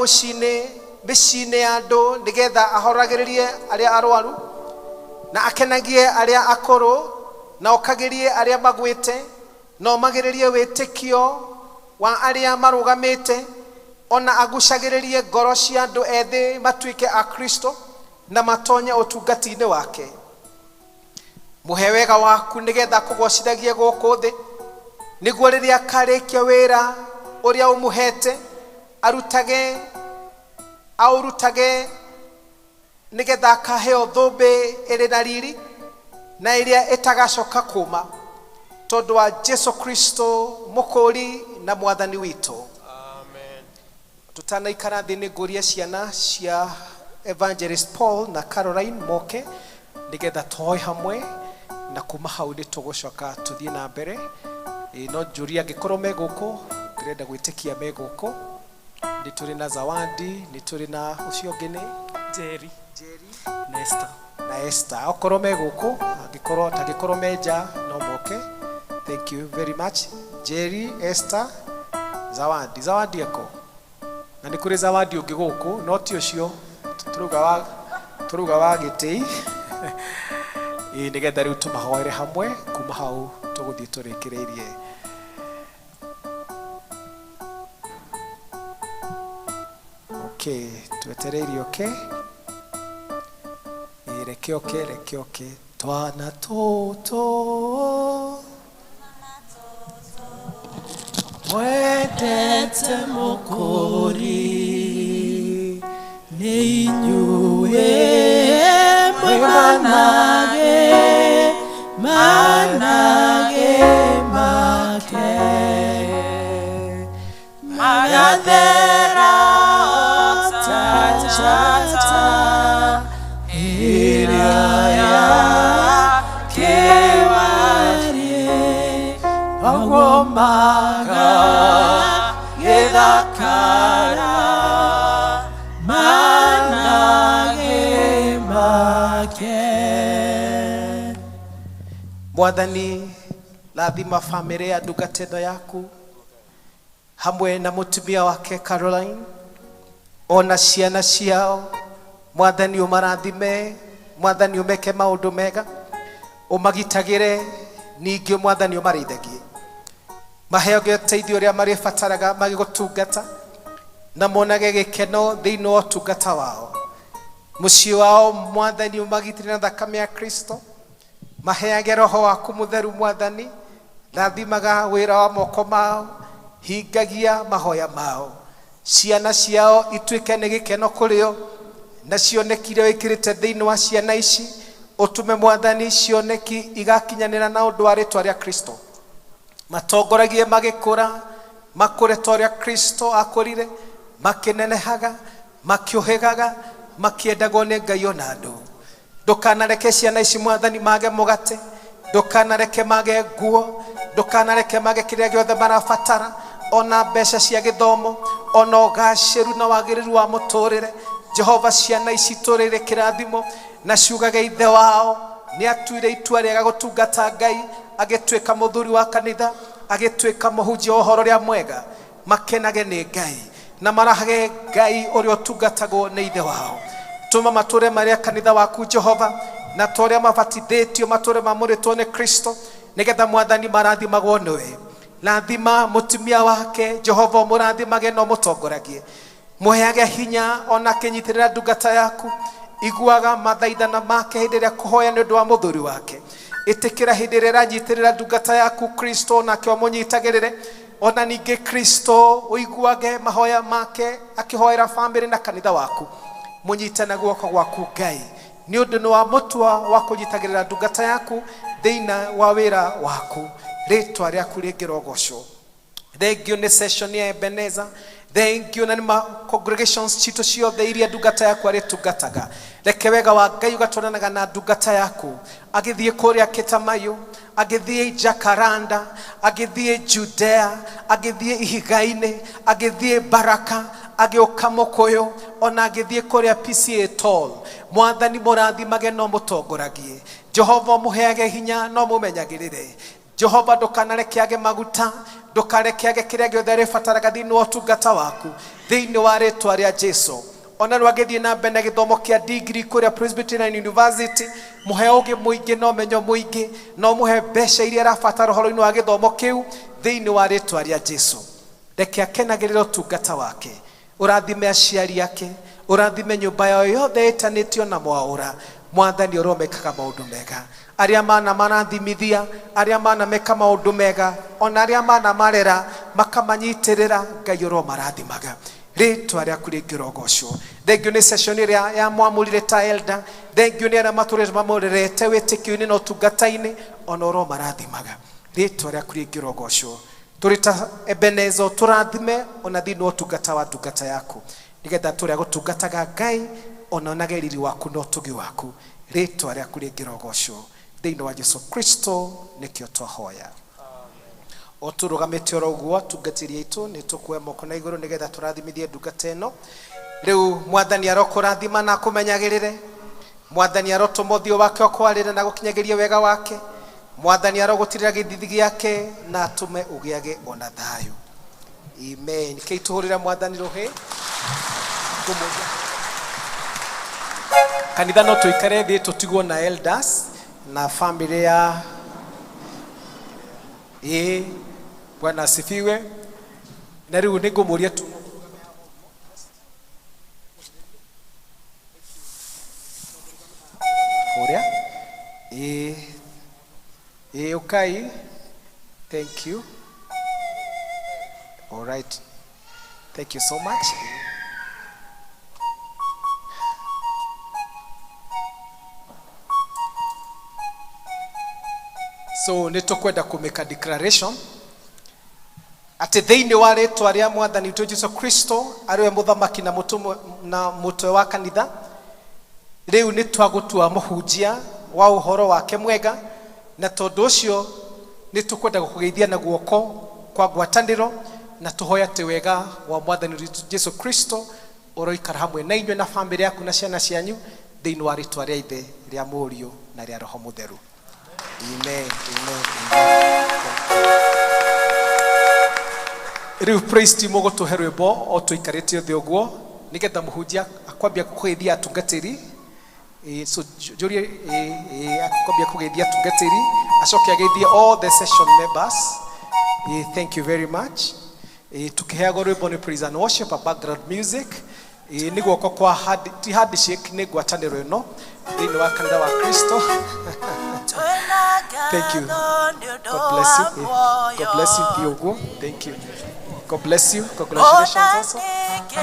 mĩciĩ-inĩ ya andũ nĩgetha ahoragĩrĩrie arĩa arwaru, na akenagie arĩa akũrũ na okagerie arĩa magwĩte na omagĩrĩrie wĩtĩkio wa arĩa marũgamĩte ona agucagĩrĩrie ngoro cia andũ ethĩ matuĩke a Kristo na matonye ũtungati-inĩ wake. Mũhe wega waku nĩgetha kũgocithagie gũkũ thĩ nĩguo rĩrĩa akarĩkia wĩra ũrĩa ũmũhete aũrutage nĩgetha akaheo thũmbĩ ĩrĩ na riri na ĩrĩa ĩtagacoka kuuma tondũ wa Jesu Kristo mũkũri na mwathani witũ. Amen. Tutanaikara thĩ nĩngũria ciana cia Evangelist Paul na Caroline moke nĩgetha tũhoe hamwe na kuma hau nĩ tũgũcoka tũthiĩ na mbere. No njũria angĩkorwo me gũkũ ndĩrenda gwĩtĩkia me gũkũ. Nĩ tũrĩ na Zawadi, nĩ tũrĩ na ũcio ũngĩ nĩ Jerry na Esther. Okorwo me gũkũ angĩkorwo me nja no moke. Thank you very much. Jerry, Esther, Zawadi eko. Na nĩ kũrĩ Zawadi ũngĩ gũkũ no ti ũcio tũruga wa GITEI. Nĩgetha rĩu tũmahoere hamwe kuma hau tũgũthiĩ tũrĩkĩrĩirie. Okay, twetereire okay. Reke okay. Twana tũtũ wendete mũkũri nĩ inyuĩ manage make magathera otachata ĩrĩa yakĩwarie ũguo magagĩthakara manage make. Mwathani lathima family ya ndungata yaku hamwe na mũtumia wake Caroline ona ciana ciao. Mwathani umarathime, Mwathani umeke maũndũ mega, umagitagĩre, ningĩ Mwathani umareithagie, maheo ũteithio ũrĩa marĩbataraga magĩgũtungata na monage gĩkeno thĩinĩ wa ũtungata wao. Mũciĩ wao Mwathani umagitĩre na thakame ya Kristo, maheage Roho waku Mũtheru Mwathani, rathimaga wĩra wa moko mao, hingagia mahoya mao. Ciana ciao ituĩke nĩ gĩkeno kũrĩo na cioneki iria wĩkĩrĩte thĩinĩ wa ciana ici, ũtume Mwathani cioneki igakinyanĩra na ũndũ wa rĩĩtwa rĩa Kristo. Matongoragie magĩkũra, makũre ta ũrĩa Kristo akũrire, makĩnenehaga, makĩũhĩgaga, makĩendagwo nĩ Ngai ona andũ. Ndũkanareke ciana ici Mwathani mage mũgate, ndũkanareke mage nguo, ndũkanareke mage kĩrĩa gĩothe marabatara, ona mbeca cia gĩthomo, ona ũgacĩru na wagĩrĩru wa mũtũrĩre. Jehova, ciana ici tũrĩre kĩrathimo na ciugage ithe wao nĩ atuire itua rĩega gũtungata Ngai, agĩtuĩka mũthuri wa kanitha, agĩtuĩka mũhunjia wa ũhoro ũrĩa mwega, makenage nĩ Ngai na marahage Ngai ũrĩa ũtungatagwo nĩ ithe wao. Tuma matũre marĩa kanitha waku Jehova na tũrĩa mabatithĩtio matũre mamũrĩtwo nĩ Kristo, nĩgetha Mwathani marathimagwo nĩwe. Rathima mũtumia wake Jehova, mũrathimage no mũtongoragie, mũheage hinya ona akĩnyitĩrĩra ndungata yaku, iguaga mathaithana make hĩndĩ ĩrĩa kũhoya nĩ ũndũ wa mũthuri wake. Ĩtĩkĩra hĩndĩ ĩrĩa aranyitĩrĩra ndungata yaku Kristo nake ũmũnyitagĩrĩre, ona ningĩ Kristo ũiguage mahoya make akĩhoera family na kanitha waku. Mũnyite na guoko gwaku Ngai, nĩ ũndũ nĩ wa mũtua wa kũnyitagĩrĩra ndungata yaku thĩinĩ wa wĩra waku. Rĩĩtwa rĩaku rĩngĩrogocwo. Thank you nĩ session ya Ebenezer. Thank you na nĩ congregations citũ ciothe iria ndungata yaku arĩtungataga. Reke wega wa Ngai ũgatwaranaga na ndungata yaku, agĩthiĩ kũrĩa Kĩtamayo, agĩthiĩ Jacaranda, agĩthiĩ Judea, agĩthiĩ Ihiga-inĩ, agĩthiĩ Baraka, agĩũka Mũkũyũ, ona agĩthiĩ kũrĩa PCA Toll. Mwathani mũrathimage no mũtongoragie. Jehova mũheage hinya no mũmenyagĩrĩre. Jehova ndũkanareke age maguta, ndũkareke age kĩrĩa gĩothe arĩbataraga thĩinĩ wa ũtungata waku, thĩinĩ wa rĩĩtwa rĩa Jesũ. ona rwagithie na mbere na githomo kia degree kuria Presbyterian University muhe ugi muingi no menyo muingi no muhe mbeca iria arabatara horo-ini wa githomo kiu thĩinĩ wa rĩĩtwa rĩa Jesũ. Reke akenagĩrĩre ũtungata wake, ũrathime aciari ake, ũrathime nyũmba yao yothe ĩtanĩtio na mwaũra. Mwathani ũromekaga maũndũ mega, arĩa mana marathimithia, arĩa mana meka maũndũ mega, ona arĩa mana marera makamanyitĩrĩra, Ngai ũromarathimaga. Rĩĩtwa rĩaku rĩngĩrogocwo. Thengiũ nĩ session ĩrĩa ya mwamũrire ta elder, thengiũ nĩ arĩa matũrĩte mamũrerete wĩtĩkio-inĩ na ũtungata-inĩ, ona ũromarathimaga. Rĩĩtwa rĩaku rĩngĩrogocwo. Tũrĩ ta Ebenezer tũrathime ona thĩinĩ wa ũtungata wa ndungata yaku, nĩgetha tũrĩa gũtungataga Ngai ona onage riri waku na ũtugi waku. Rĩĩtwa rĩaku rĩngĩrogocwo thĩinĩ wa Jesũ Kristo nĩkĩo twahoya. O tũrũgamĩte oro ũguo tungatĩri aitũ nĩ tũkuoya moko na igũrũ nĩgetha tũrathimithie ndungata ĩno. Rĩu Mwathani arokũrathima na akũmenyagĩrĩre, Mwathani arotũma ũthiũ wake ũkwarĩre na gũkinyagĩria wega wake, Mwathani arogũtirĩra gĩthithi gĩake na atũme ũgĩage ona thayũ. Amen. Kei tũhũrĩre Mwathani rũhĩ. Kanitha no tũikare thĩ tũtigwo na elders na family ya Bwana asifiwe. Na rĩu nĩ ngũmũria tu ũrĩa okay, thank you. All right, thank you so much. So nĩtũkwenda kũmeka declaration atĩ thĩinĩ wa rĩĩtwa rĩa Mwathani witũ Jesũ Kristo arĩwe mũthamaki na mũtwe wa kanitha, rĩu nĩ twagũtua mũhunjia wa ũhoro wake mwega, na tondũ ũcio nĩ tũkwenda gũkũgeithia na guoko kwa ngwatanĩro na tũhoya atĩ wega wa Mwathani witũ Jesũ Kristo ũroikara hamwe na inyuĩ na bamĩrĩ yaku na ciana cianyu thĩinĩ wa rĩĩtwa rĩa Ithe, rĩa Mũriũ na rĩa Roho Mũtheru. Amen. Amen. Riu praise team ũgũtũhe rwĩmbo o tũikarĩte thĩ ũguo nĩgetha mũhunjia akwambia kũgeithia atungatĩri. So Jory akwambia kũgeithia atungatĩri, acoke ageithie all the session members. Thank you very much. Tukiheagwo rwĩmbo nĩ praise and worship, a background music. Nĩ guoko kwa handshake nĩ ngwatanĩro ĩno thĩinĩ wa kanitha wa Kristo. Thank you. God bless you. God bless you, Diogo. Thank you. God bless you. Congratulations also. Thank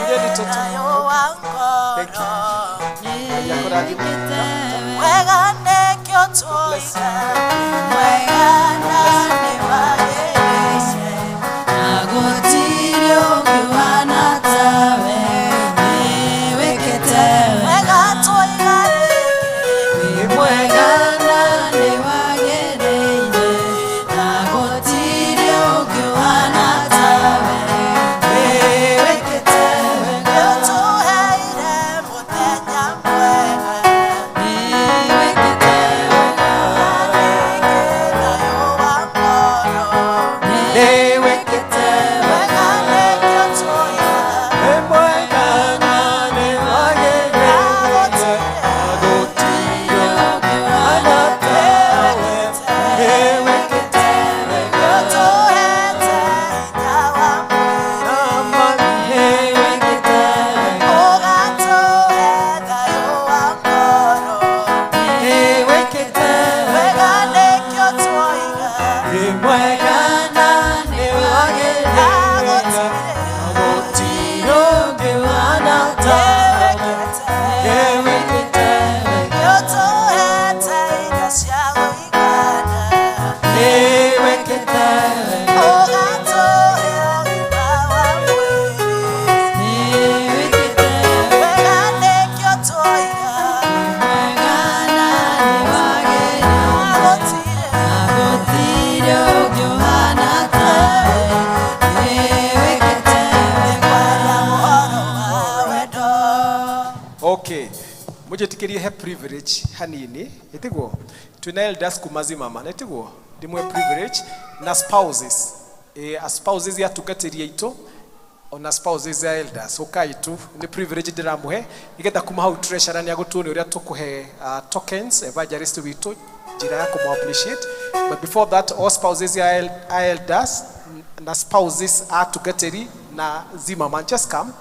Mujetikiri he privilege hanini itiguo twina elders kumazimama itiguo ndimwe privilege na spouses spouses ya tukatiria ito ona spouses ya elders ukai tu ni privilege ndiramuhe nigetha kuma hau treasurer ni agutuone uria tukuhe tokens evangelist witu njira ya kumu appreciate. But before that, all spouses ya elders na spouses are together na Zimmerman, just come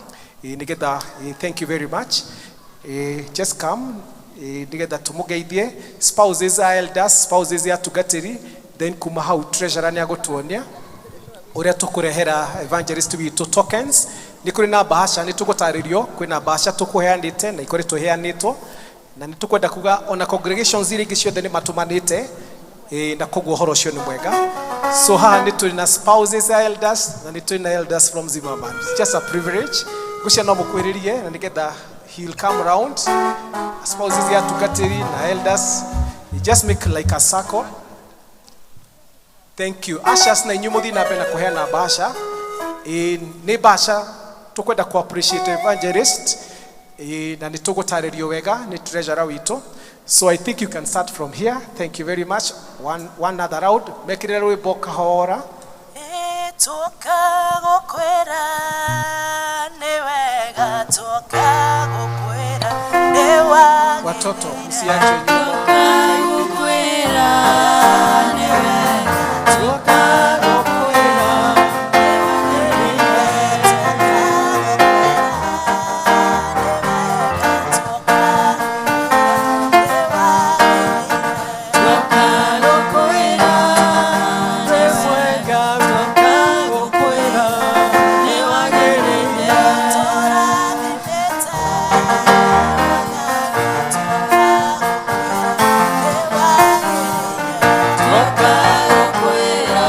nigetha thank you very much. Just come nigetha tumugeithie spouses are elders, spouses are together, then kuma hau treasurer ni agutuonia uria tukurehera evangelist witu tokens. Ni kuri na bahasha ni tugutaririo kwina bahasha tukuheanite na ikore tuheanitwo na ni tukwenda kuga ona congregations iri ingi ciothe ni matumanite na koguo horo cio ni mwega. So haha ni turi na spouses elders na ni turi na elders from Zimmerman. It's just a privilege gucia no mukwiririe na nigetha he'll come around. Spouses ya tugatiri na elders, you just make like a circle. Thank you. Ashas na inyumo thina pena kuheana basha ni basha tukwenda ku appreciate evangelist na ni tugutaririo wega ni treasurer witu. So I think you can start from here. Thank you very much. One other round. Make it a little bit kahora. Toka gukwera ni wega, toka gukwera ni wage. Watoto msiache nyuma. Toka gukwera ni wega, toka gukwera ni wage, toka gukwera ni wega, toka gukwera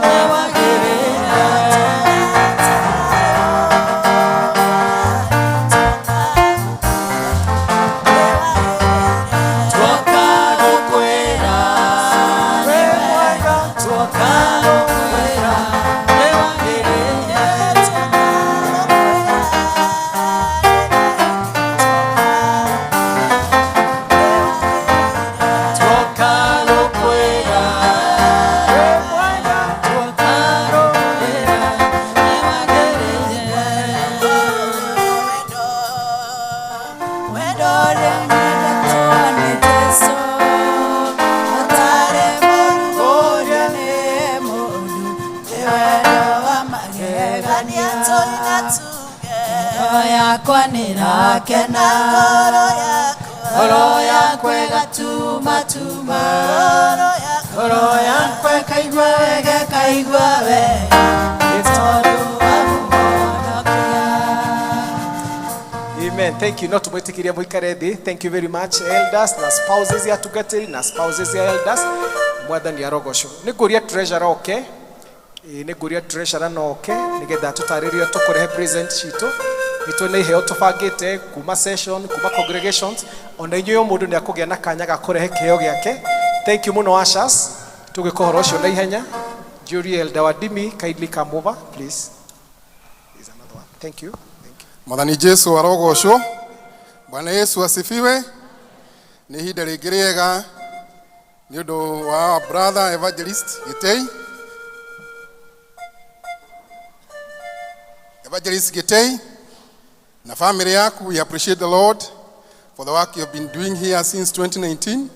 ni wage. yakwa nirakena ngoro yakwa gatuma tuma ngoro yakwa kaigua wega kaigua Amen. Thank you. Not mwitikiria mwikare thi. Thank you very much elders na spouses ya tugatiri na spouses ya elders mwathani ya rogosho. Niguria treasurer okay. Niguria treasurer no okay. Nigetha tutaririo tukurehe present citu. Nitone iheo tubangite kuma session kuma congregations ona inyo mundu ni akugia na kanya ga kurehe kiheo giake. Thank you muno ashas. Tugikohoro cio na ihenya. Jury elder Wadimi kindly come over please. Is another one. Thank you. Mwathani Jesu arogocwo. Bwana Yesu asifiwe. Ni hinde ringi riega ni undu wa brother evangelist Gitei. Evangelist Gitei na family yaku, we appreciate the Lord for the work you have been doing here since 2019.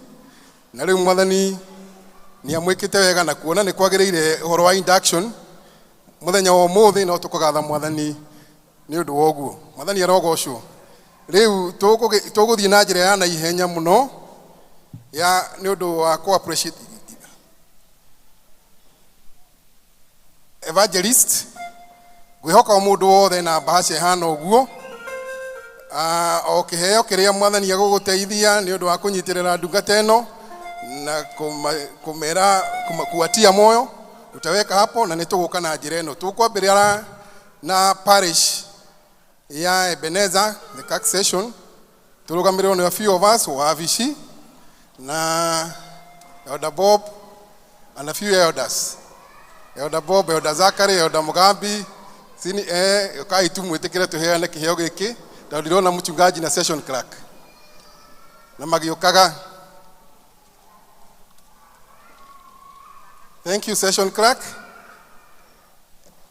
Na riu mwathani ni amwikite wega na kuona ni kwagiriire uhoro wa induction muthenya wa umuthi no tukugatha mwathani ni undu woguo. Mwathani arogocwo. Riu tuguthii na njira ya na ihenya muno ya ni undu wa ku appreciate evangelist gwihoka mundu wothe na bahasha hana uguo o kiheo kiria mwathani aguguteithia ni undu wa kunyitirira ndungata ino na kumera kuatia moyo utaweka hapo na nituguka na njira ino tukwambirira na parish ya Ebenezer the CAC session turugamirwo ni a few of us wa Avishi na Elder Bob and a few elders. Elder Bob, Elder Zakari, Elder Mugambi sini kai tu mwitikire tuheane kiheo giki ndirona mchungaji na session clerk na magiokaga. Thank you, session clerk.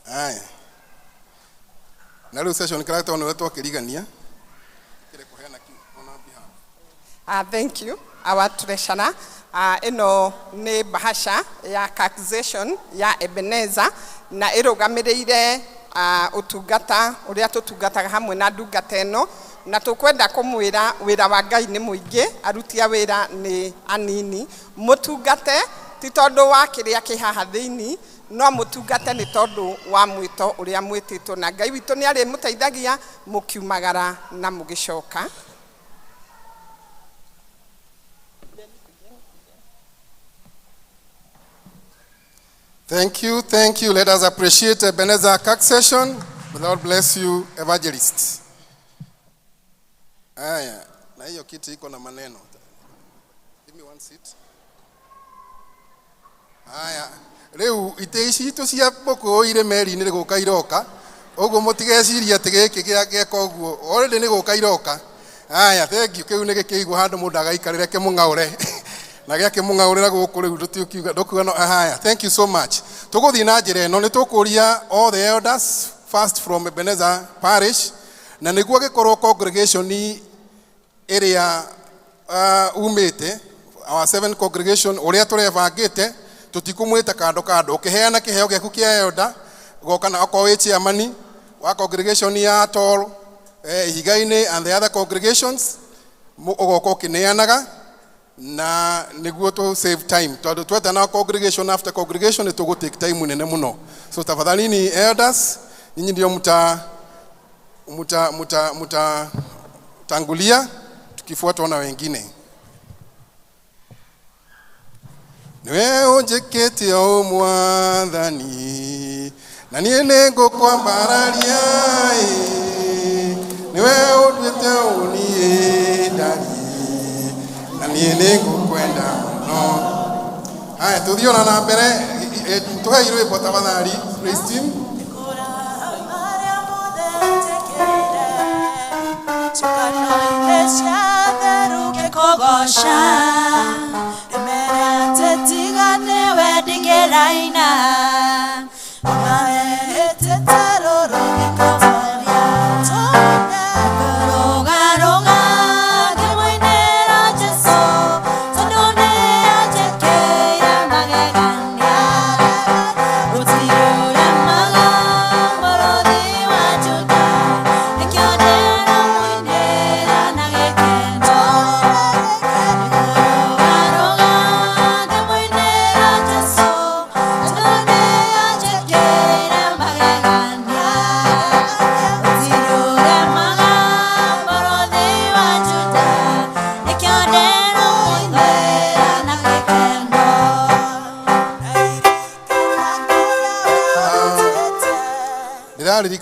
Aya. Na rĩu session clerk to nĩwe twakĩrigania. Thank you, our treasurer. Ĩno nĩ bahasha ya taxation ya Ebenezer na ĩrũgamĩrĩire ũtungata ũrĩa tũtungataga hamwe na ndungata ĩno, na tũkwenda kũmwĩra wĩra wa Ngai nĩ mũingĩ, aruti a wĩra nĩ anini. Mũtungate ti tondũ wa kĩrĩa kĩ haha thĩinĩ, no mũtungate nĩ tondũ wa mwĩto ũrĩa mwĩtĩtwo na Ngai witũ nĩ arĩ mũteithagia mũkiumagara na mũgĩcoka. Thank you, thank you. Let us appreciate Ebenezer Kirk session. The Lord bless you, evangelist. Aya, na hiyo kiti iko na maneno. Give me one seat. Aya, rĩu itĩ ici itu cia mbũkũ ire meri-inĩ nĩ gũka iroka. Ũguo mũtigeciria atĩ gĩkĩ gĩaka ũguo. Already nĩ gũka iroka. Aya, thank you. Kĩu nĩ gĩkĩigwo handũ mũndũ agaikarĩre kĩmũng'aũre. Na gĩake mũng'aũrĩra gũkũ rĩu ndũkiuga no haya. Thank you so much. Tũgũthiĩ na njĩra ĩno nĩ tũkũria all the elders first from Ebenezer Parish na nĩguo gĩkorwo congregation ĩrĩa umĩte our 7 congregation ũrĩa tũrebangĩte tũtikũmwĩta kando kando ũkĩheana kĩheo gĩaku kĩa elder goka na okorwo wĩ chairman wa congregation ya Tol Ihiga-inĩ and the other congregations ũgoka ũkĩneanaga na niguo to save time tondũ tweta na congregation after congregation to go take time nene muno. So tafadhalini elders nyinyi ndio tangulia tukifuatwa na wengine. Niwe unjikete o mwathani na niĩ nĩngũkwambararia niwe ũnduĩte ũniĩ ndari na niĩ nĩngũkwenda mũno. Haya, tuthiĩ na mbere tũhe irwĩmbo tafadhali praise team.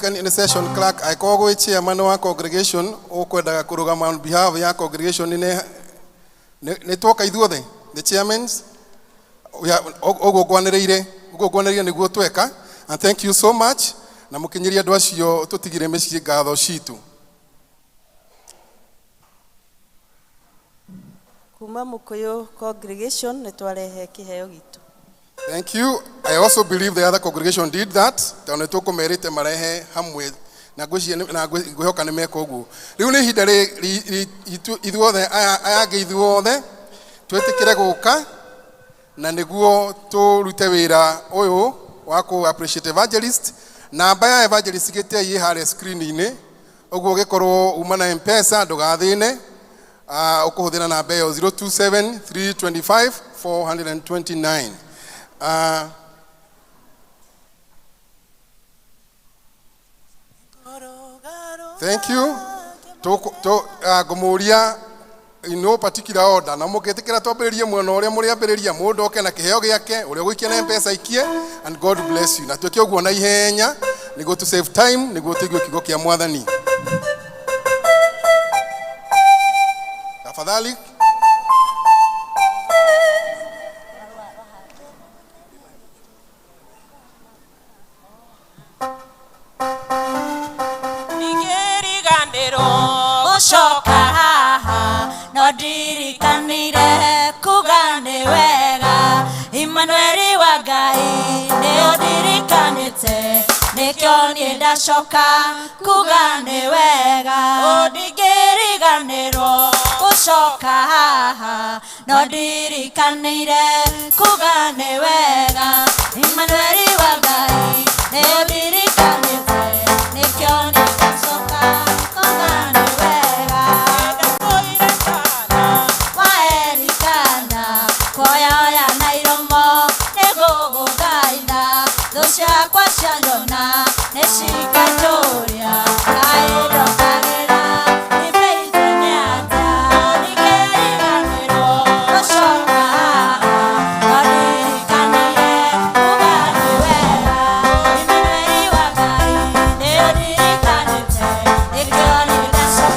In the session clerk I call go chairman wa congregation ukwendaga kurugama on behalf ya congregation ne toka ithuothe the chairmen ogogwanĩrĩire nĩguo tweka and thank you so much na mũkinyiria andũ acio tutigire mĩciĩ ngatho citu. Kuma Mũkũyũ congregation nĩ twarehe kĩheo gitu. Thank you. I also believe the other congregation did that. Taone tũkũmerĩte marehe hamwe na ngwĩhoka nĩ meka ũguo. Rĩu nĩ ihinda ithuothe aya angĩ ithuothe twĩtĩkĩre gũka na nĩguo tũrute wĩra ũyũ wa kũ appreciate evangelist. Namba ya evangelist GITEI harĩa screen-inĩ ũguo ũgĩkorwo uma na M-Pesa ndũgathĩne ũkũhũthĩra namba ĩyo 027 325 429. Thank you. Ngũmũria in no particular order na mũkĩtĩkĩra twambĩrĩrie mwena ũrĩa mũrĩambĩrĩria mũndũ oke na kĩheo gĩake ũrĩa ũgũikia na M-Pesa ikie and God bless you. Na twĩke ũguo na ihenya nĩguo to save time nĩguo tũigue kiugo kĩa Mwathani. Tafadhali. Gũcoka haha no ndirikanire kuga nĩ wega Emmanuel wa Ngai ndirikanite nikyo nie ndacoka kuga ni wega ndigiriganirwo gucoka haha no ndirikanire kuga ni wega Emmanueli wa Ngai ni ndirikanite nikyo nie ndacoka kuga ni wega waerikana koya na iromo negogothaitha thũ ciakwa cianyona nĩcikatũũria kaĩndokagĩra nĩmbeithĩ ata ndigeriganĩrwo gũcoka haha no ndirikanire kuga nĩ wega Emmanueli wa Ngai nĩndirikanĩte nĩkĩo nĩndacoka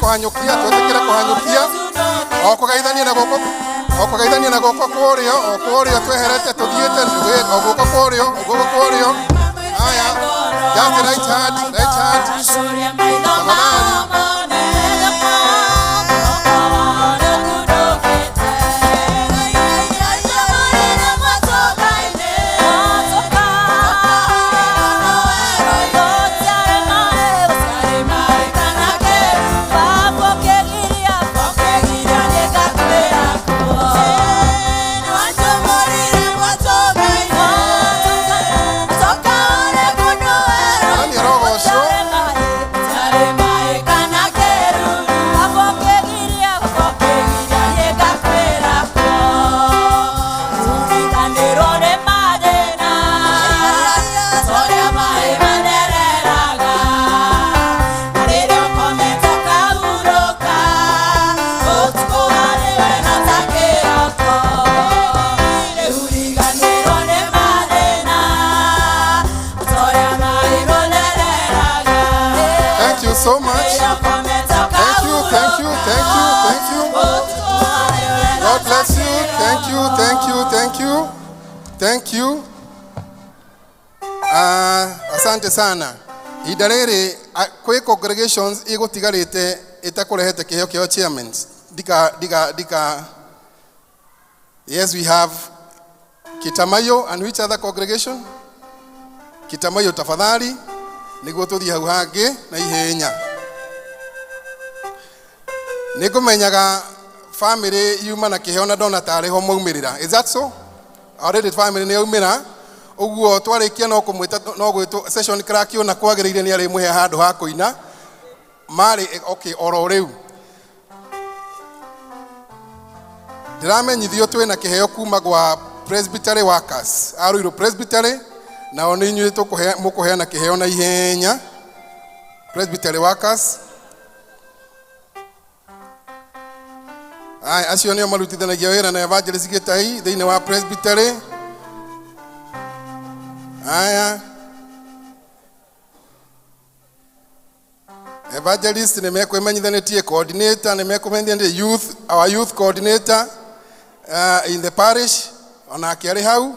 kũhanyũkia twetĩkĩre kũhanyũkia o kũgeithania na guoko kũrĩo tweherete tũthiĩte o guoko kũrĩo haya just the right hand so much. Thank you. God bless you. Thank you. Asante sana. Idarere kwe congregations igutigarite itakũrehete kĩheo kĩa chairmen. Dika. Yes, we have Kitamayo and which other congregation? Kitamayo tafadhali. Niguo tuthie hau hangi na ihenya. Nigumenyaga family yuma na kiheo na ndona tariho maumirira. Is that so? Already family ni yaumira. Uguo twarikia no kumwita no gwitwo session krakio na kwagiriire ni ari muhe handu ha kuina. Mari okay oro riu. Ndiramenyithio twi na kiheo kuma gwa presbytery workers. Aruiro presbytery na oni nyuĩ mũkũheana kĩheo na ihenya. Presbytery workers. Acio nĩo marutithanagia wĩra na evangelist GITEI thĩinĩ wa presbytery. Evangelist nĩ mekwĩmenyithanĩtie coordinator nĩ mekwĩmenyithanĩtie our youth coordinator in the parish onake arĩ hau.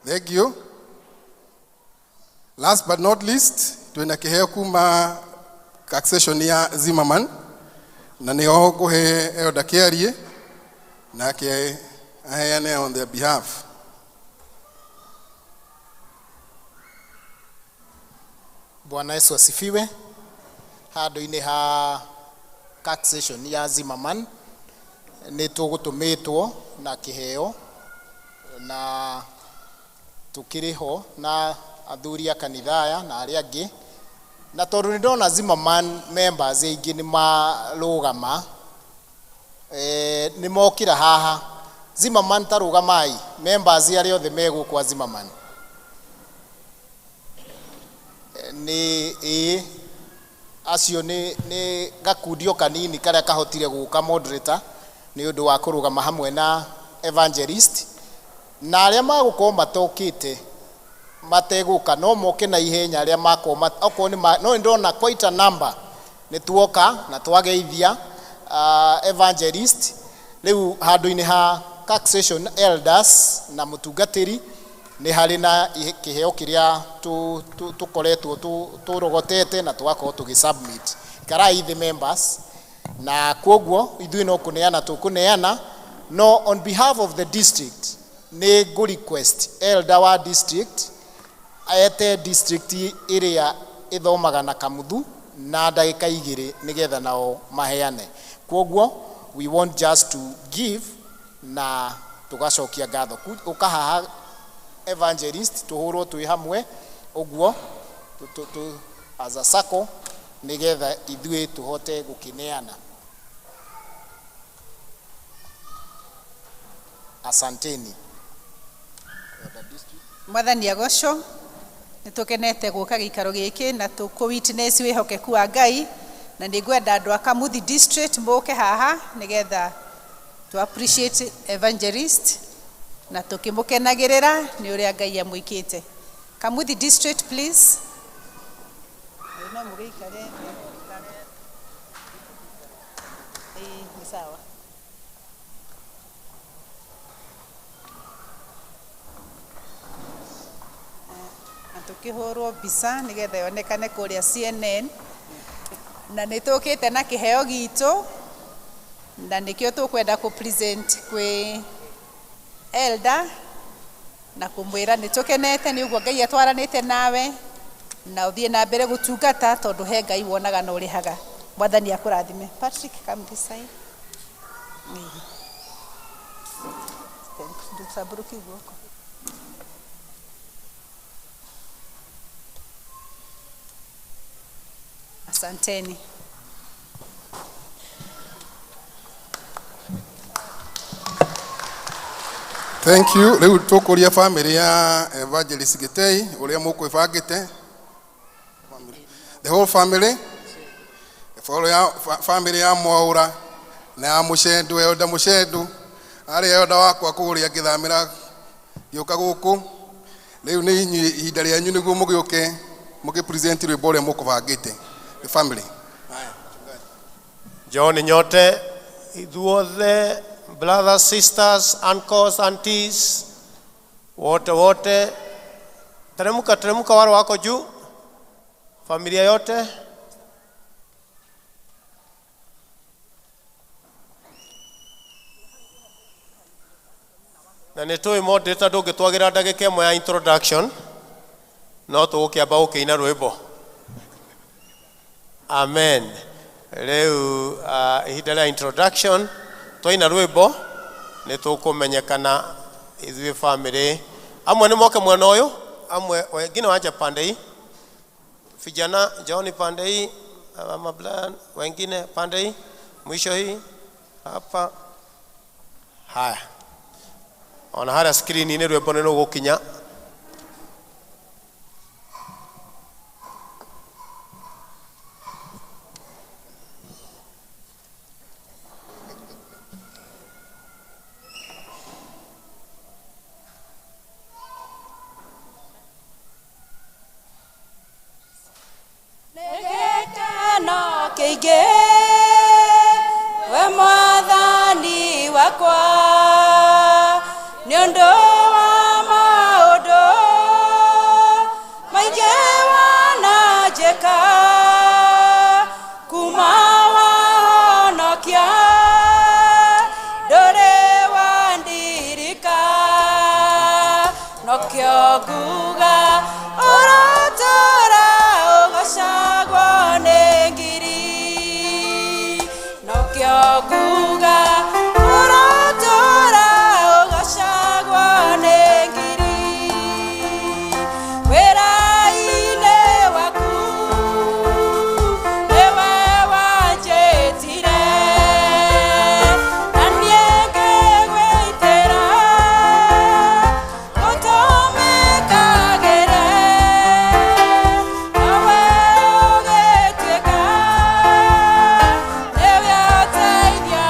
Thank you. Last but not least, tuena kiheo kuma succession ya Zimmerman na niho kuhe elder Kiarie na ke aheane on their behalf. Bwana Yesu asifiwe. Handu-inĩ ha succession ya Zimmerman nĩ tũgũtũmĩtwo na kiheo na tukiriho na athuri a kanithaya na aria angi na tondu ndona Zimmerman members aingi ni marugama ni mokira haha Zimmerman tarugamai members aria othe megukwa Zimmerman ni acio ni gakundio kanini karia kahotire guka moderator ni undu wa kurugama hamwe na evangelist na aria magukorwo matokite mateguka no moke na ihenya aria makoma okoni no ndona quite a number ni tuoka na twageithia evangelist riu handu-ini ha succession elders na mutungatiri ni hari na kiheo kiria tukoretwo turogotete na twakorwo tugisubmit karai the members na kwoguo ithui no kuneana tukuneana no on behalf of the district ni go request elder wa district ayete district iria ithomaga na kamuthu na ndagika igiri nigetha nao maheane kwoguo we want just to give na tugacokia ngatho ukahaha evangelist tuhurwo twi hamwe uguo as a circle nigetha ithui tuhote gukineana. Asanteni. Mwathani agocwo nitukenete guka gikaro giki na tuku witness wihokeku wa Ngai na ndigwenda andu akamuthi district mboke haha nigetha to appreciate evangelist na tukimukenagirira ni uria Ngai amwikite Kamuthi District, please. Tukihorwo mbica nigetha yonekane kuria CNN na nitukite na kiheo gitu na nikio tukwenda ku present kwi elder na kumwira nitukenete ni uguo Ngai atwaranite nawe na uthie na mbere gutungata tondu he Ngai wonaga na urihaga. Mwathani akurathime. Patrick, come this side. Ndusaburuki guoko. Asanteni. Thank you. Leo tukuria family ya Evangelist Gitei uria mukwibangite. The whole family. Family ya Mwaura na ya Mushendu Elda Mushendu ari Elda wakwa kuria ngithamira gioka guku. Leo ni ihinda rĩanyu nĩguo mũgĩũke mũgĩpresent rwĩmbo ũrĩa mũkũbangĩte. The family. John nyote ithuothe brothers, sisters, uncles, aunties, wote teremuka waro wako juu, familia yote. Na nitoi moderator ndũngĩtwagira ndagĩka ĩmwe ya introduction no tũgũkĩamba gũkĩina rwĩmbo. Amen. Leo ihinda rĩa introduction twaina rwĩmbo nĩtũkũmenyekana ithuĩ family. Amwe nĩ moke mwena ũyũ, amwe wengine waja pande hii. Vijana John pande hii, mablan wengine pande hii, mwisho hii hapa. Haya. Ona hara screen ni rwĩmbo nĩ rũgũkinya. Keige we mwathani wakwa ni ũndũ wa maũndũ maingĩ wananjĩka kuma wahonokia ndũrĩ wandirika nokĩo nguga ũrotũra ũgacagwo nĩ ngiri nokĩo nguga ũrotũra ũgacagwo nĩ ngiri wĩra-inĩ waku nĩwe wanjĩtire na niĩ ngĩgwĩtĩra ũtũmĩkagĩre nawe ũgĩtuĩka nĩwe ũteithia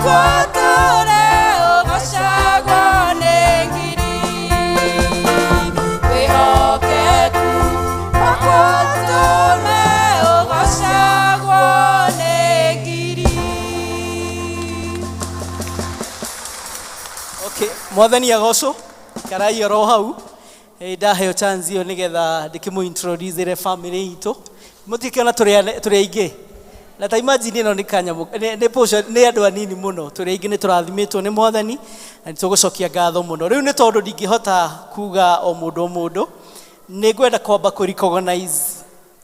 makotore ũgocagwo nĩ ngiri wĩhokeku makotome ũgocagwo nĩ ngiri. Okay, mwathani agocwo karai oro hau ndaheo chance ĩyo nĩgetha ndĩkĩmũ-introduce family itũ mũtikĩona tũrĩ aingĩ na ta imagine ĩno nĩ kanyamũ nĩ portion nĩ andũ anini mũno tũrĩ aingĩ nĩ tũrathimĩtwo nĩ mwathani na nĩtũgũcokia ngatho mũno. Rĩu nĩ tondũ ndingĩhota kuga o mũndũ nĩ ngwenda kwamba kũ-recognize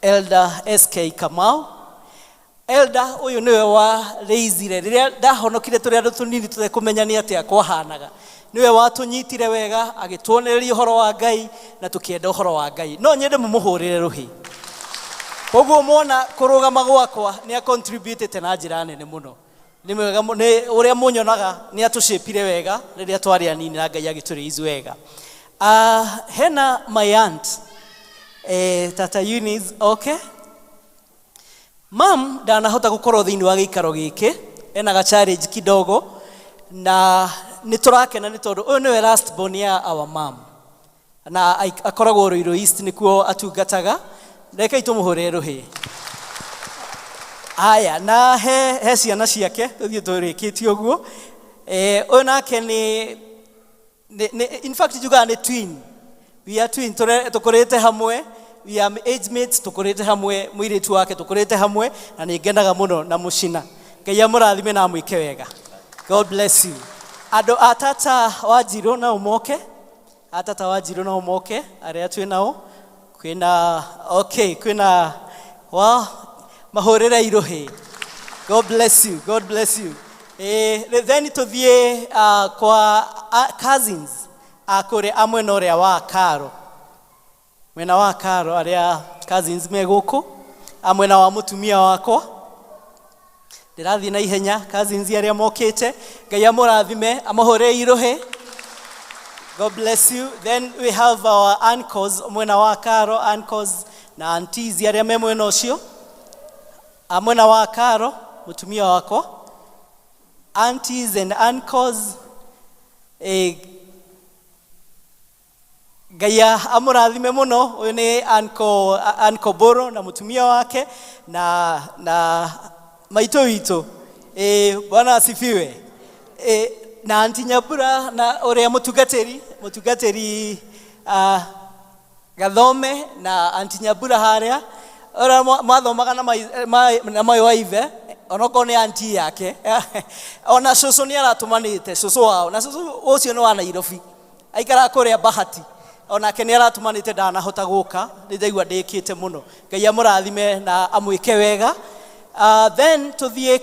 Elder SK Kamau. Elder ũyũ nĩwe wa reizire rĩrĩa ndahonokire tũrĩ andũ tũnini tũtekũmenya nĩ atĩa kwahanaga. Niwe watũnyitire wega agĩtuonereria ũhoro wa Ngai na tũkĩenda ũhoro wa Ngai. No nyende mũmũhũrĩre rũhĩ. Koguo mwona kũrũgama gwakwa nĩ contributed na njĩra nene mũno. Nĩ mwega nĩ ũrĩa mũnyonaga nĩ atũshapire wega rĩrĩa twarĩ anini na Ngai agĩtũrĩizu wega. Hena my aunt Tata Eunice, okay. Mam ndanahota gũkorwo thĩinĩ wa gĩikaro gĩkĩ ena ga challenge kidogo na nĩtũrakena nĩ tondũ ũyũ nĩwe last born ya our mom na akoragwo Ruiru East nĩkuo atungataga. Reke tũmũhũrĩre rũhĩ. Aya na he ciana ciake tũthiĩ tũrĩkĩtie ũguo. Ũyũ nake nĩ in fact njugaga nĩ twin. We are twin tũkũrĩte hamwe. We are age mates tũkũrĩte hamwe mũirĩtu wake tũkũrĩte hamwe na nĩ ngenaga mũno na mũcina. Ngai amũrathime na amwĩke wega. God bless you. Andũ a Tata Wanjirũ na ũmoke. A Tata Wanjirũ na ũmoke arĩa twĩ nao. Kwĩna okay kwĩna mahũrĩre irũhĩ. God bless you. God bless you. Then tũthiĩ kwa cousins akũrĩ amwe na ũrĩa wa Karo. Mwena wa Karo arĩa cousins me gũkũ amwena wa mũtumia wakwa. Ndĩrathiĩ na ihenya cousins arĩa mokĩte. Ngai amũrathime amahũrĩre irũhĩ. God bless you. Then we have our uncles mwena wa Karo, uncles na aunties arĩa me mwena ũcio. Mwena wa Karo mũtumia wakwa. Aunties and uncles Ngai amũrathime mũno. Ũyũ nĩ uncle Boro na mũtumia wake na maitũ witũ. Bwana asifiwe. Na Aunty Nyambura na ũrĩa mũtungatĩri Gathome na Aunty Nyambura harĩa ũrĩa mathomaga na mayo wa Ithe onokorwo nĩ aunty yake. Ona cũcũ nĩ aratũmanĩte cũcũ wao na cũcũ ũcio nĩ wa Nairobi aikara kũrĩa Bahati. Onake nĩ aratũmanĩte ndanahota gũka nĩ ndaigua ndĩkĩte mũno. Ngai amũrathime na amwĩke wega. Then tũthiĩ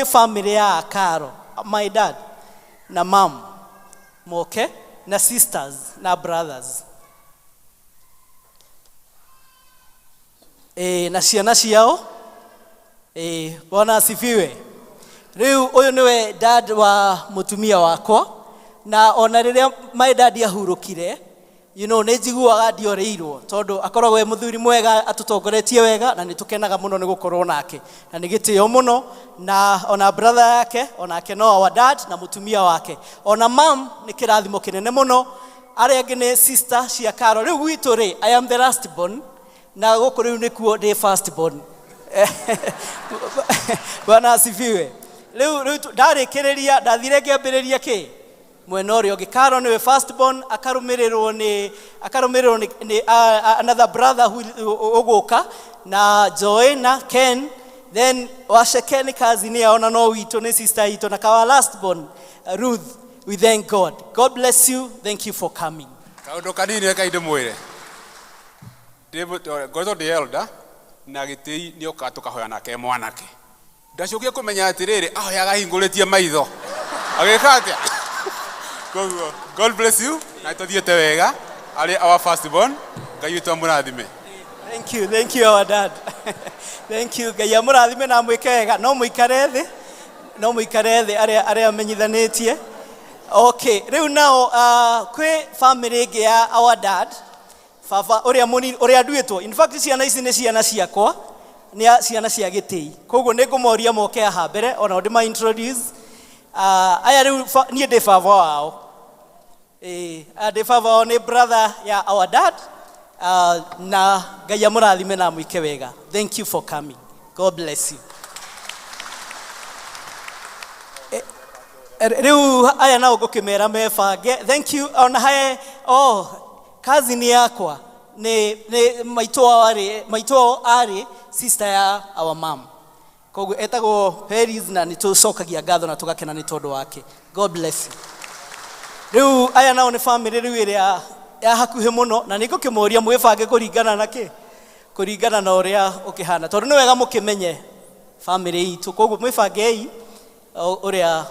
family ya Karo, my dad na mom moke na sisters na brothers na ciana ciao. Bwana asifiwe. Rĩu ũyũ nĩwe dad wa mũtumia wakwa na ona rĩrĩa my dad ahurũkire nĩ njiguaga ndiorĩirwo tondũ akoragwo mũthuri mwega atũtongoretie wega na nĩtũkenaga mũno nĩ gũkorwo nake na nĩ gĩtĩo mũno. Na ona brother yake onake no our dad na mũtumia wake. Ona mom nĩ kĩrathimo kĩnene mũno. Arĩa angĩ nĩ sister cia Karo. Rĩu gwitũ rĩ I am the last born na gũkũ rĩu nĩkuo ndĩ first born. Bwana asifiwe. Rĩu ndarĩkĩrĩria ndathire ngĩambĩrĩria kĩ mwena ũrĩa ũngĩ. Karo nĩwe first born akarũmĩrĩrwo nĩ another brother ũgũka na Joy na Ken. Then Washeke nĩ cousin yao na no witũ nĩ sister itũ na kawa last born Ruth. We thank God. God bless you. Thank you for coming. Kaũndũ kanini reka ndĩmwĩre ngoretwo ndĩ elder na Gitei nĩ oka tũkahoya nake mwanake. Ndacũkie kũmenya atĩrĩrĩ ahoyaga hingũrĩtie maitho agĩka atĩa. Koguo God bless you na tũthiĩte wega arĩ our first born. Ngai witũ amũrathime. Thank you our dad. Thank you. Ngai amũrathime na mwĩke wega. No mũikare thĩ arĩa amenyithanĩtie. Okay, rĩu nao kwĩ family ĩngĩ ya our dad baba ũrĩa nduĩtwo. In fact ciana ici nĩ ciana ciakwa nĩ ciana cia gĩtĩi koguo nĩ ngũmoria moke haha mbere ona ndĩma introduce aya rĩu niĩ ndĩ baba wao ndĩ baba wao nĩ brother ya our dad na Ngai amũrathime na mũike wega. Thank you for coming. God bless you. Rĩu aya nao ngũkĩmera mebange. Thank you ona hae cousin yakwa nĩ maitũ arĩ sister ya our mom. Koguo etagwo Paris na nĩtũcokagia ngatho na tũgakena nĩ tondũ wake. God bless you. Rĩu aya nao nĩ family rĩu ĩrĩa ya hakuhĩ mũno na nĩngũkĩmoria mwĩbange kũringana na kũringana na ũrĩa ũkĩhana tondũ nĩ wega mũkĩmenye family itũ. Koguo mwĩbangei ũrĩa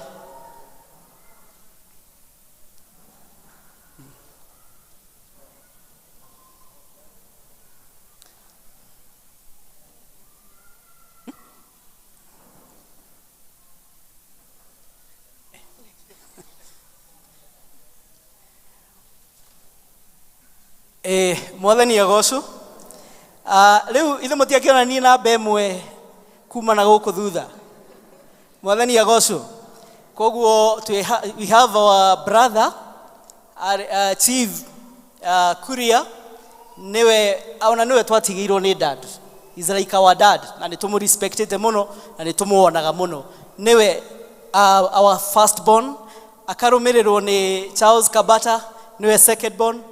mwathani agocũ. Rĩu ithe mũtiakĩona niĩ namba ĩmwe kuma na gũkũ thutha. Mwathani agocũ. Koguo we have our brother Chief Kuria niwe twatigĩirwo nĩ dad. He's like our dad na nĩtũmũrespectĩte mũno na nĩtũmũonaga mũno. Niwe our first born, akarũmĩrĩrwo nĩ Charles Kabata, niwe second born,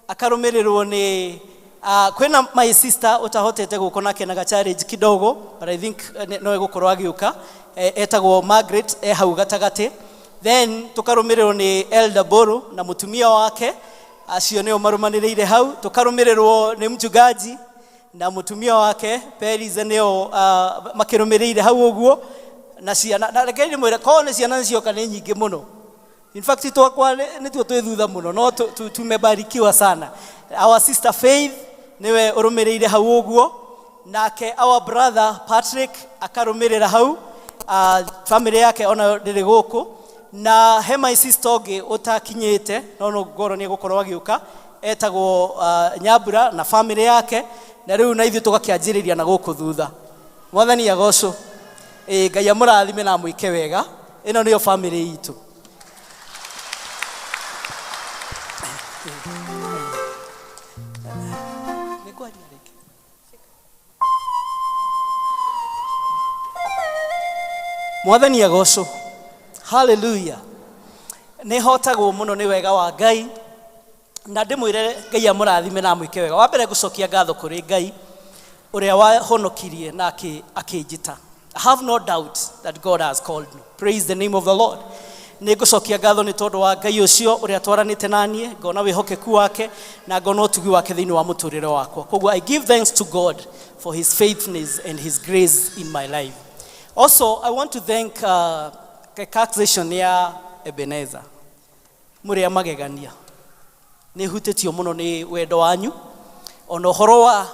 akarũmĩrĩrwo nĩ kwĩna my sister utahotete gũkũ nake na challenge kidogo, but I think no egũkorwo agĩũka, etagwo Margaret hau gatagatĩ. Then tukarũmĩrĩrwo nĩ Elder Boro na mũtumia wake, acio nĩo marũmanĩrĩire hau. Tukarũmĩrĩrwo nĩ mchungaji na mũtumia wake Paris, nĩo makĩrũmĩrĩire hau ũguo. Na ciana na rekei mwĩre ko nĩ ciana cioka nĩ nyingĩ mũno. In fact twakwa nĩtuo twĩ thutha mũno no tumebarikiwa sana. Our sister Faith niwe ũrũmĩrĩire hau ũguo, nake our brother Patrick akarũmĩrĩra hau, family yake ona ndĩrĩ gũkũ, na he my sister ũngĩ ũtakinyĩte no ngoro nĩ egũkorwo agĩũka, etagwo Nyambura na family yake, na rĩu na ithuĩ tũgakĩanjĩrĩria na gũkũ thutha. Mwathani agocũ. Ngai amũrathime na mũike wega. Ĩno nĩyo family itũ. Mwathani agocũ. Hallelujah. Nĩ hotagwo mũno nĩ wega wa Ngai na ndĩmwĩre Ngai amũrathime na mũike wega. Wa mbere ngũcokia ngatho kũrĩ Ngai ũrĩa wahonokirie na akĩnjĩta. I have no doubt that God has called me. Praise the name of the Lord. Nĩngũcokia ngatho nĩ tondũ wa Ngai ũcio ũrĩa twaranĩte naniĩ, ngona wĩhokeku wake na ngona ũtugi wake thĩinĩ wa mũtũrĩre wakwa. Koguo I give thanks to God for his faithfulness and his grace in my life. Also, I want to thank congregation ya Ebenezer. Mũrĩa magegania. Nĩ hutĩtio mũno nĩ wendo wanyu. Ona ũhoro wa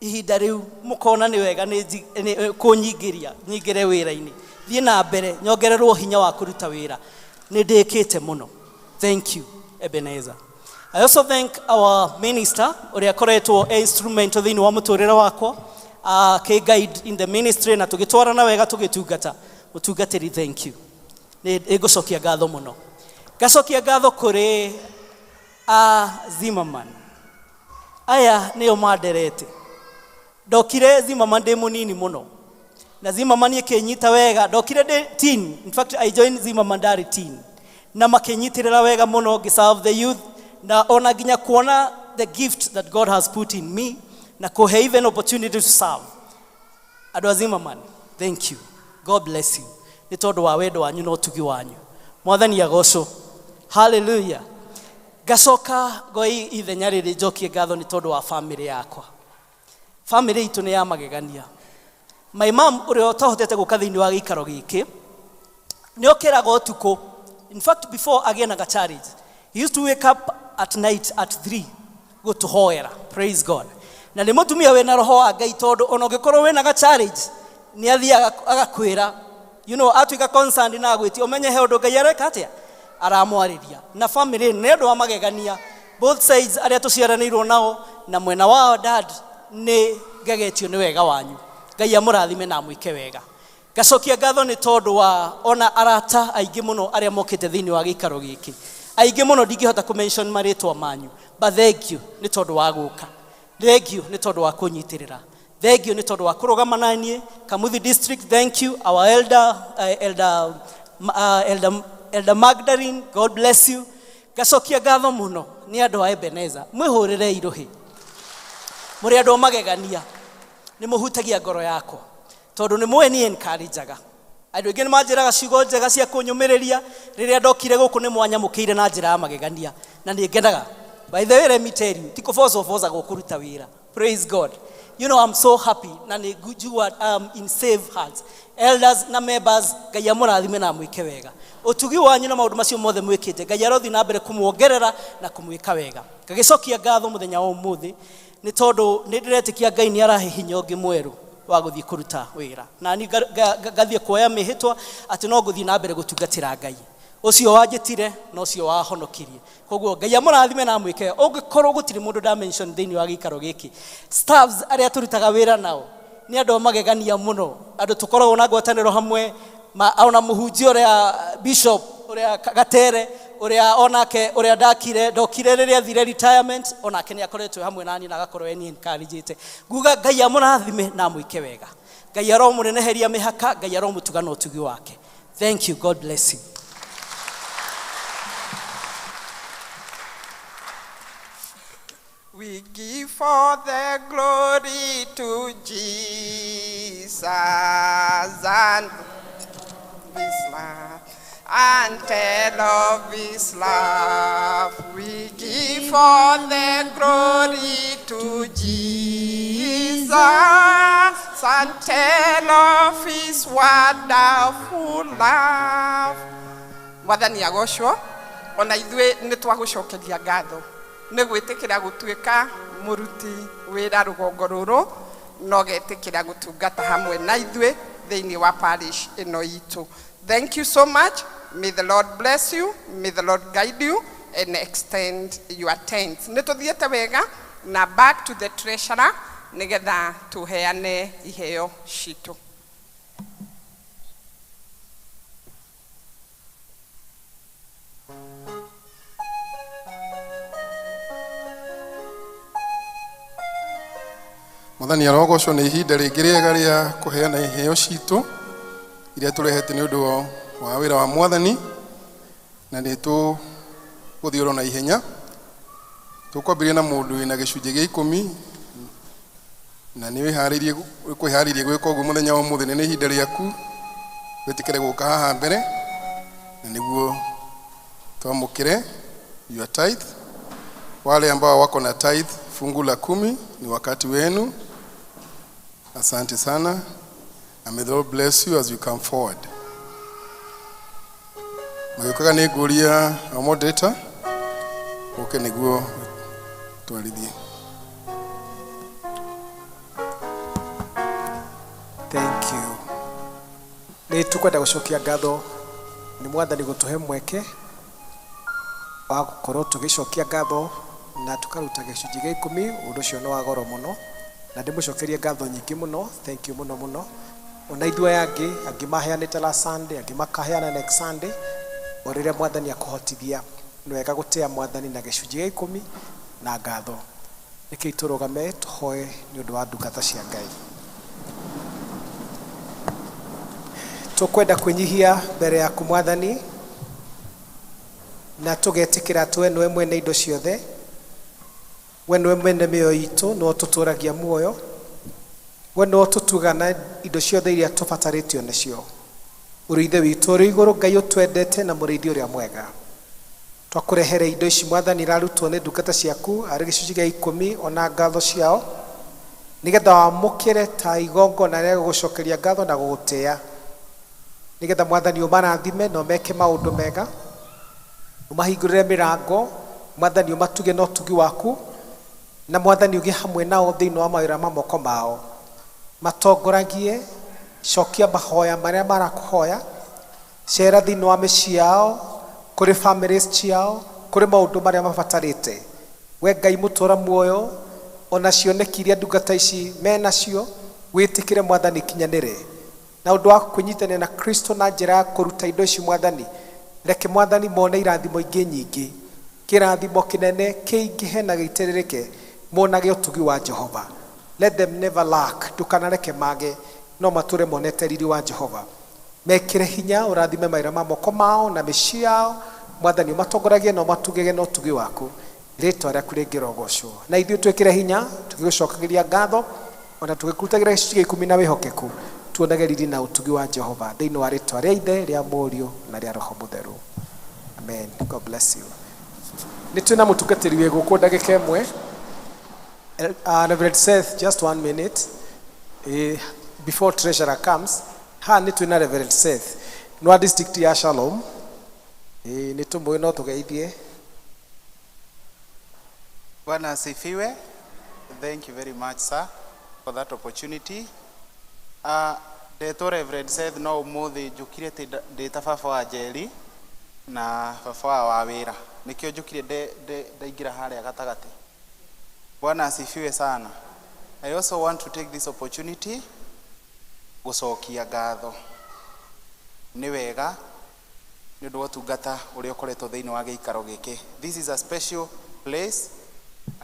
ihinda rĩu mũkona nĩ wega nĩ kũnyingĩria nyingĩre wĩra-inĩ. Thiĩ na mbere nyongererwo hinya wa kũruta wĩra. Nĩ ndĩkĩte mũno. Thank you Ebenezer. I also thank our minister ũrĩa akoretwo instrument thĩinĩ wa mũtũrĩre wakwa, guide in the ministry na tũgĩtwarana wega tũgĩtungata. Mũtungatĩri, thank you. Nĩ ngũcokia ngatho mũno. Ngacokia ngatho kũrĩ Zimmerman. Aya nĩo manderete. Ndokire Zimmerman ndĩ mũnini mũno. Na Zimmerman yekĩnyita wega. Ndokire ndĩ teen. In fact I joined Zimmerman ndari teen. Na makĩnyitĩrĩra wega mũno ngĩ-serve the youth. Na ona nginya kuona the gift that God has put in me. Na kuhe even opportunity to serve. Andũ a Zimmerman, thank you. God bless you. Nĩ tondũ wa wendo wanyu na ũtugi wanyu. Mwathani agocũ. Hallelujah. Ngacoka ngoi ithenya rĩrĩ njokie ngatho nĩ tondũ wa family yakwa. Family itũ nĩ ya magegania. My mom ũrĩa ũtahotete gũka thĩinĩ wa gĩikaro gĩkĩ nĩ okĩraga ũtukũ. In fact before agĩenaga challenge, he used to wake up at night at 3 gũtũhoera. Praise God. Na nĩ mũtumia wĩna roho wa Ngai tondũ ona ũngĩkorwo wĩna challenge nĩ athiaga agakwĩra, you know, atuĩka concerned na agwĩtia ũmenye he ũndũ Ngai areka atĩa aramwarĩria. Na family nĩ andũ a magegania, both sides arĩa tũciaranĩirwo nao na mwena wa dad nĩ ngegetio nĩ wega wanyu. Ngai amũrathime na amwĩke wega. Ngacokia ngatho nĩ tondũ wa ona arata aingĩ mũno arĩa mokĩte thĩinĩ wa gĩikaro gĩkĩ. Aingĩ mũno ndingĩhota kũ-mention marĩtwa manyu, but thank you nĩ tondũ wa gũka. Thank you nĩ tondũ wa kũnyitĩrĩra. Thank you nĩ tondũ wa kũrũgama na niĩ. Kamuthi district, thank you. Our elder Magdalene, God bless you. Ngacokia ngatho mũno nĩ andũ a Ebeneza. Mwĩhũrĩre irũhĩ. Mũrĩ andũ magegania. Nĩ mũhutagia ngoro yakwa. Tondũ nĩ mũwe niĩ encourageaga. Andũ aingĩ nĩ manjĩraga ciugo njega cia kũnyũmĩrĩria rĩrĩa ndokire gũkũ nĩ mwanyamũkĩire na njĩra ya magegania. Na nĩ ngenaga. By the way, let me tell you, tiko force gũkũruta wĩra. Praise God. You know, I'm so happy. Na nĩ in safe hands. Elders na members, Ngai amũrathime na amwĩke wega. Ũtugi wanyu na maũndũ macio mothe mwĩkĩte, Ngai arothi na mbere kũmuongerera na kũmwĩka wega. Ngagĩcokia ngatho mũthenya wa ũmũthĩ nĩ tondũ nĩ ndĩretĩkia Ngai nĩ arahe hinya ũngĩ mwerũ wa gũthiĩ kũruta wĩra. Na ni ngathiĩ kuoya mĩhĩtwa atĩ no ngũthiĩ na mbere gũtungatĩra Ngai. Ũcio wanjĩtire na ũcio wahonokirie. Koguo Ngai amũrathime na amwĩke wega. Ũngĩkorwo gũtirĩ mũndũ ndamention thĩinĩ wa gĩikaro gĩkĩ, staffs arĩa tũrutaga wĩra nao nĩ andũ magegania mũno. Andũ tũkoragwo na ngwatanĩro hamwe, ona mũhunjia ũrĩa bishop ũrĩa Gatere ũrĩa onake ũrĩa ndokire rĩrĩa thire retirement, onake nĩ akoretwo hamwe nani na agakorwo eni encouragete. Nguga Ngai amũrathime na amwĩke wega. Ngai aromũneneheria mĩhaka, Ngai aromũtuga na ũtugi wake. Thank you, God bless you. We give all the glory to Jesus and His love, and tell of His love. We give all the glory to Jesus and tell of His wonderful love. Mwathani agocwo, ona ithuĩ nĩ twagũcokeria ngatho nĩ gwĩtĩkĩra gũtuĩka mũruti wĩra rũgongo rũrũ na ũgetĩkĩra gũtungata hamwe na ithuĩ thĩinĩ wa parish ĩno itũ. Thank you so much. May the Lord bless you. May the Lord guide you and extend your tents. Nĩ tũthiĩte wega na back to the treasurer nĩgetha tũheane iheo citũ. Mwathani arogocwo nĩ ihinda rĩngĩ rĩega rĩa kũheana iheo citũ iria tũrehete nĩ ũndũ wa wĩra wa Mwathani, na nĩ tũgũthiĩ na ihenya. Tũkwambĩrĩria na mũndũ wĩna gĩcunjĩ gĩa 10 na nĩ kwĩharĩirie gwĩka ũguo mũthenya wa ũmũthĩ. Nĩ ihinda rĩaku wĩtĩkĩre gũka haha mbere na nĩguo twamũkĩre your tithe. Wale ambao wako na tithe fungu la 10 ni wakati wenu. Asante sana. And may the Lord bless you as you come forward. Magĩũkaga nĩ ngũria moderator ũke nĩguo twarithie. Thank you. Nĩ tũkwenda gũcokia ngatho nĩ Mwathani gũtũhe mweke wa gũkorwo tũgĩcokia ngatho na tukaruta gĩcunjĩ gĩa 10. Ũndũ ũcio nĩ wa goro mũno na ndĩmũcokerie ngatho nyingĩ mũno. Thank you mũno mũno. Ona ithuĩ angĩ maheanĩte last Sunday, angĩ makaheana next Sunday. O rĩrĩa Mwathani akũhotithia nĩ wega gũtĩa Mwathani na gĩcunjĩ gĩa 10 na ngatho. Nĩkĩĩ tũrũgame tũhoe nĩ ũndũ wa ndungata cia Ngai. Tũkwenda kwĩnyihia mbere yaku Mwathani na tũgetĩkĩra atĩ we nĩwe mwene indo ciothe. We nĩwe mwene mĩoyo itũ, nĩwe ũtũtũragia muoyo. We nĩwe ũtũtugaga indo ciothe iria tũbatarĩtio nĩcio. Ũrĩ Ithe witũ ũrĩ igũrũ, Ngai ũtwendete na mũrĩithi ũrĩa mwega. Twakũrehere indo ici Mwathani irarutwo nĩ ndungata ciaku arĩ gĩcunjĩ gĩa 10 ona ngatho ciao, nĩgetha wamũkĩre ta igongona rĩa gũgũcokeria ngatho na gũgũtĩĩa. Nĩgetha Mwathani ũmarathime na ũmeke maũndũ mega, ũmahingũrĩre mĩrango, Mwathani ũmatuge na ũtugi waku, na Mwathani ũgĩe hamwe nao thĩinĩ wa mawĩra ma moko mao. Matongoragie, cokia mahoya marĩa marakũhoya, cera thĩinĩ wa mĩciĩ yao, kũrĩ families ciao, kũrĩ maũndũ marĩa mabatarĩte. We Ngai mũtũra muoyo, ona cioneki iria ndungata ici menacio, wĩtĩkĩre mwathani kinyanĩre na ũndũ wa kwĩnyitanĩra na Kristo na njĩra ya kũruta indo ici mwathani, reke mwathani mone irathimo ingĩ nyingĩ, kĩrathimo kĩnene kĩingĩhe na gĩitĩrĩrĩke, monage ũtugi wa Jehova. Let them never lack, ndukanareke mage, no matũre monete riri wa Jehova. Mekĩre hinya ũrathime maira ma moko mao na mĩciĩ yao, mwathani ũmatongoragie na ũmatugege na ũtugi waku, rĩĩtwa rĩaku rĩngĩrogocwo. Na ithuĩ twĩkĩre hinya tũgĩgũcokagĩria ngatho ona tũgĩkũrutagĩra gĩcunjĩ gĩa 10 na wĩhokeku, tuonage riri na ũtugi wa Jehova thĩinĩ wa rĩĩtwa rĩa Ithe, rĩa Mũriũ na rĩa Roho Mũtheru. Amen. God bless you. Nĩ twĩna mũtungatĩri wĩ gũkũ ndagĩka ĩmwe. Reverend Seth, just 1 minute before treasurer comes. Nĩ twĩna Reverend Seth no district ya Shalom. Nĩ tũmũĩ no tũgeithie. Bwana asifiwe. Thank you very much, sir, for that opportunity. Ndetwo Reverend Seth no ũmũthĩ njũkire ndĩ ta baba wa Njeri na baba wa wĩra, nĩkĩo njũkire ndaingĩra harĩa gatagatĩ. Bwana asifiwe sana. I also want to take this opportunity gũcokia ngatho. Nĩ wega nĩ ũndũ wa ũtungata ũrĩa ũkoretwo thĩinĩ wa gĩikaro gĩkĩ. This is a special place.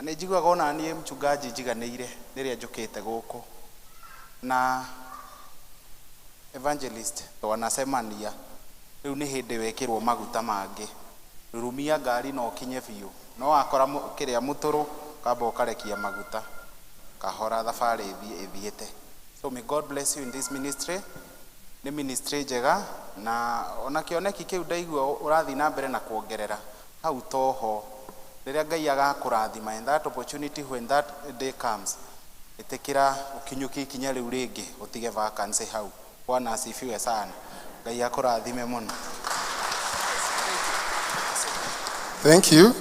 Nĩ njiguaga ona niĩ mchungaji njiganĩire rĩrĩa njũkĩte gũkũ. Na evangelist wanacemania rĩu nĩ hĩndĩ wekĩrwo maguta mangĩ. Rurumia ngari no kinye biũ. No akora kĩrĩa mũtũrũ kamba ũkarekia maguta. Kahora thabarĩ ĩthiĩte. So may God bless you in this ministry. Nĩ ministry njega na ona kĩoneki kĩu ndaigua ũrathi na mbere na kuongerera. Hau toho rĩrĩa Ngai agakũrathima, and that opportunity when that day comes, ĩtĩkĩra ũkinyũkie ikinya rĩu rĩngĩ ũtige vacancy hau. Bwana asifiwe sana. Ngai akũrathime mũno. Thank you.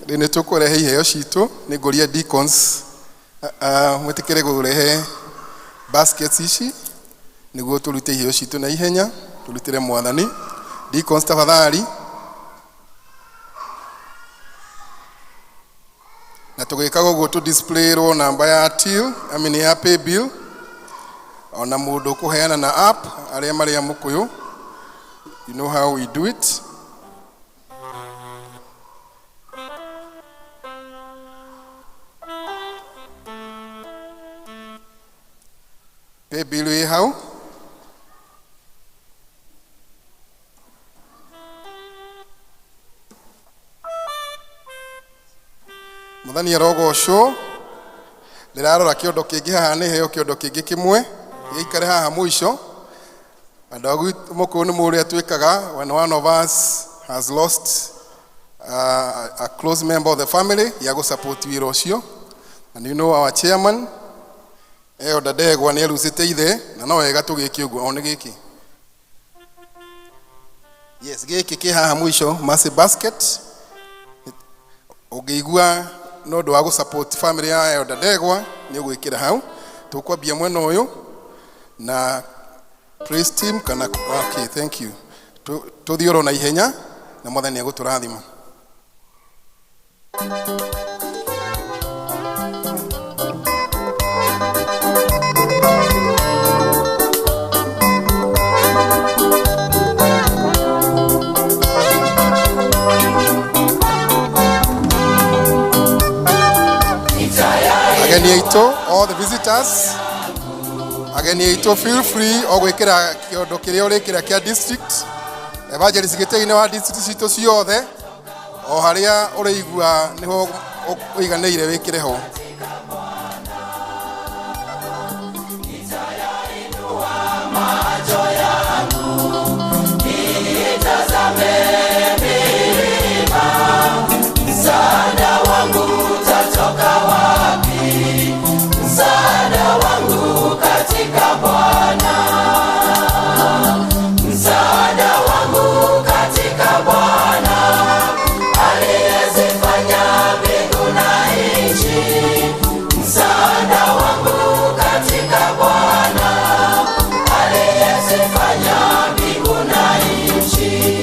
Nĩ tũkũrehe iheo citũ, nĩ ngũria deacons mwĩtĩkĩre kũrehe baskets ici nĩguo tũrute iheo citũ na ihenya, tũrutĩre mwathani. Deacons tafadhali. Na tũgĩkaga ũguo tũ display ro namba ya till, ya pay bill. Ona mũndũ kũheana na app arĩa marĩa mũkũyũ. You know how we do it. Pay bill ĩ hau. Mũthani arogocwo. Ndĩrarora kĩondo kĩngĩ haha nĩ heo kĩondo kĩngĩ kĩmwe gĩikare haha mũico. Andũ agũ mũkũyũ nĩ mũrĩa twĩkaga when one of us has lost a close member of the family ya gũsupport wĩra ũcio. And you know our chairman Elder Ndegwa nĩ arutĩte Ithe na no wega tũgĩke ũguo o nĩ gĩkĩ. Yes, gĩkĩ kĩ haha mũico massive basket. Ũngĩigua no ũndũ wa gũsupport family ya Elder Ndegwa nĩ ũgwĩkĩra hau. Tũkwambia mwena ũyũ na praise team kana okay, thank you. Tũthiũrwo na ihenya na Mwathani agũtũrathima. Ageni aitũ, all the visitors, ageni aitũ, feel free o gwĩkĩra kĩondo kĩrĩa ũrĩkĩra kĩa district. Evangelist GITEI wa district citũ ciothe, o harĩa ũrĩigua nĩho ũiganĩire wĩkĩre ho. Msaada wangu utatoka wapi? Msaada wangu katika Bwana. Msaada wangu katika Bwana aliyezifanya mbingu na nchi. Msaada wangu katika Bwana aliyezifanya mbingu na nchi.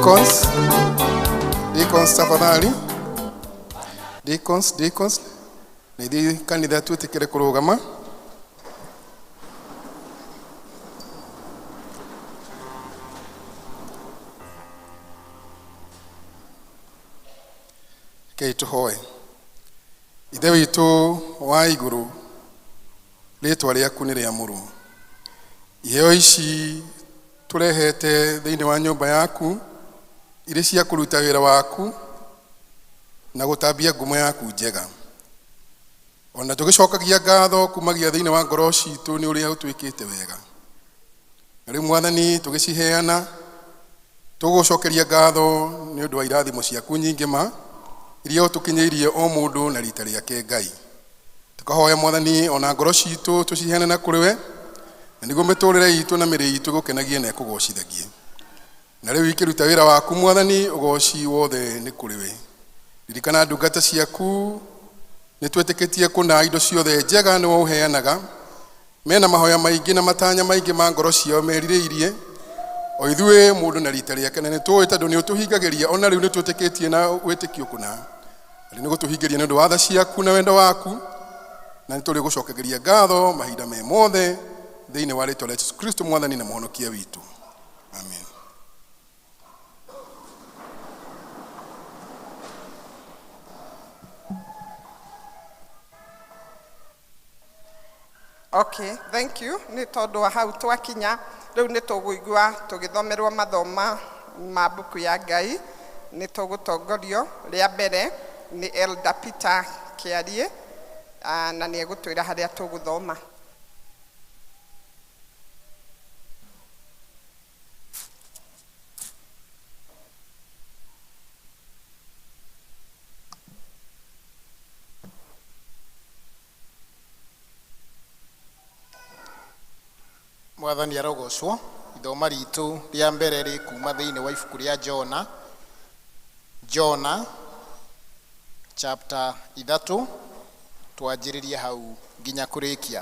Deacons. Deacons tafadhali. Deacons. Nidi kanitha tutikire kurugama. Kei tuhoe. Ithe witũ wa igũrũ, rĩĩtwa rĩaku nĩ rĩamũrwo. Iheo ici tũrehete thĩinĩ wa nyũmba yaku irĩ cia kũruta wĩra waku na gũtambia ngumo yaku njega. Ona tũgĩcokagia ngatho kumagia thĩinĩ wa ngoro citũ nĩ ũrĩa ũtwĩkĩte wega. Na rĩu Mwathani tũgĩciheana tũgũcokeria ngatho nĩ ũndũ wa irathimo ciaku nyingĩ ma iria ũtũkinyĩirie o mũndũ na rita rĩake Ngai. Tũkahoya Mwathani ona ngoro citũ tũciheane na kũrĩ we, na nĩguo mĩtũrĩre itũ na mĩrĩ itũ gũkenagie na ĩkũgocithagie. Na rĩu ikĩruta wĩra waku Mwathani, ũgoci wothe nĩ kũrĩ we. Ririkana ndungata ciaku nĩ twĩtĩkĩtie kũna indo ciothe njega nĩwe ũheanaga, mena mahoya maingĩ na matanya maingĩ ma ngoro ciao merirĩirie o ithuĩ mũndũ na rita rĩake, na nĩ tũĩ tondũ nĩ ũtũhingagĩria ona rĩu nĩ twĩtĩkĩtie na wĩtĩkio kũna. Nĩ gũtũhingĩria nĩ ũndũ wa tha ciaku na wendo waku, na nĩ tũrĩ gũcokegeria ngatho mahinda me mothe thĩinĩ wa rĩĩtwa rĩa Jesũ Kristo Mwathani na Mũhonokia witũ. Amen. Okay, thank you. Nĩ tondũ wa hau twakinya rĩu nĩ tũgũigua tũgĩthomerwo mathoma ma mbuku ya Ngai. Nĩ tũgũtongorio rĩa mbere nĩ Elder Peter Kĩarie na nĩ egũtwĩra harĩa tũgũthoma. Mwathani arogocwo. Ithoma ritũ rĩa mbere rĩ kuma thĩinĩ wa ibuku rĩa Jona chapter 3 twanjĩrĩrie hau nginya kũrĩkia.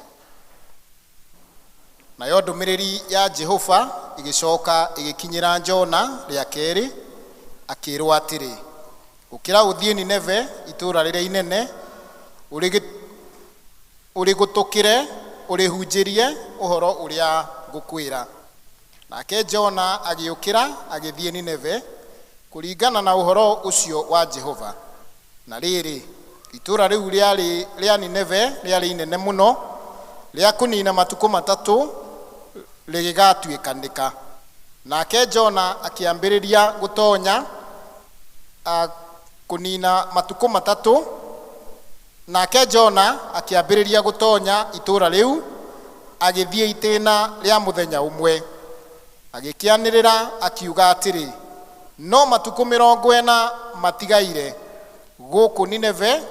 Nayo ndũmĩrĩri ya Jehova ĩgĩcoka ĩgĩkinyĩra Jona rĩa kerĩ, akĩrwo atĩrĩ, ũkĩra ũthiĩ Nineve, itũũra rĩrĩa inene, ũrĩgũtũkĩre ũrĩhunjĩrie ũhoro ũrĩa ngũkwĩra. Nake Jona agĩũkĩra agĩthiĩ Nineve kũringana na ũhoro ũcio wa Jehova. Na rĩrĩ, itũũra rĩu rĩa Nineve rĩarĩ inene mũno, rĩa kũnina matukũ matatũ rĩgĩgatuĩkanĩka. Nake Jona akĩambĩrĩria gũtonya kũnina matukũ matatũ. Nake Jona akĩambĩrĩria gũtonya itũũra rĩu agĩthiĩ itĩna rĩa mũthenya ũmwe. Agĩkĩanĩrĩra akiuga atĩrĩ, no matukũ 40 matigaire gũkũ Nineve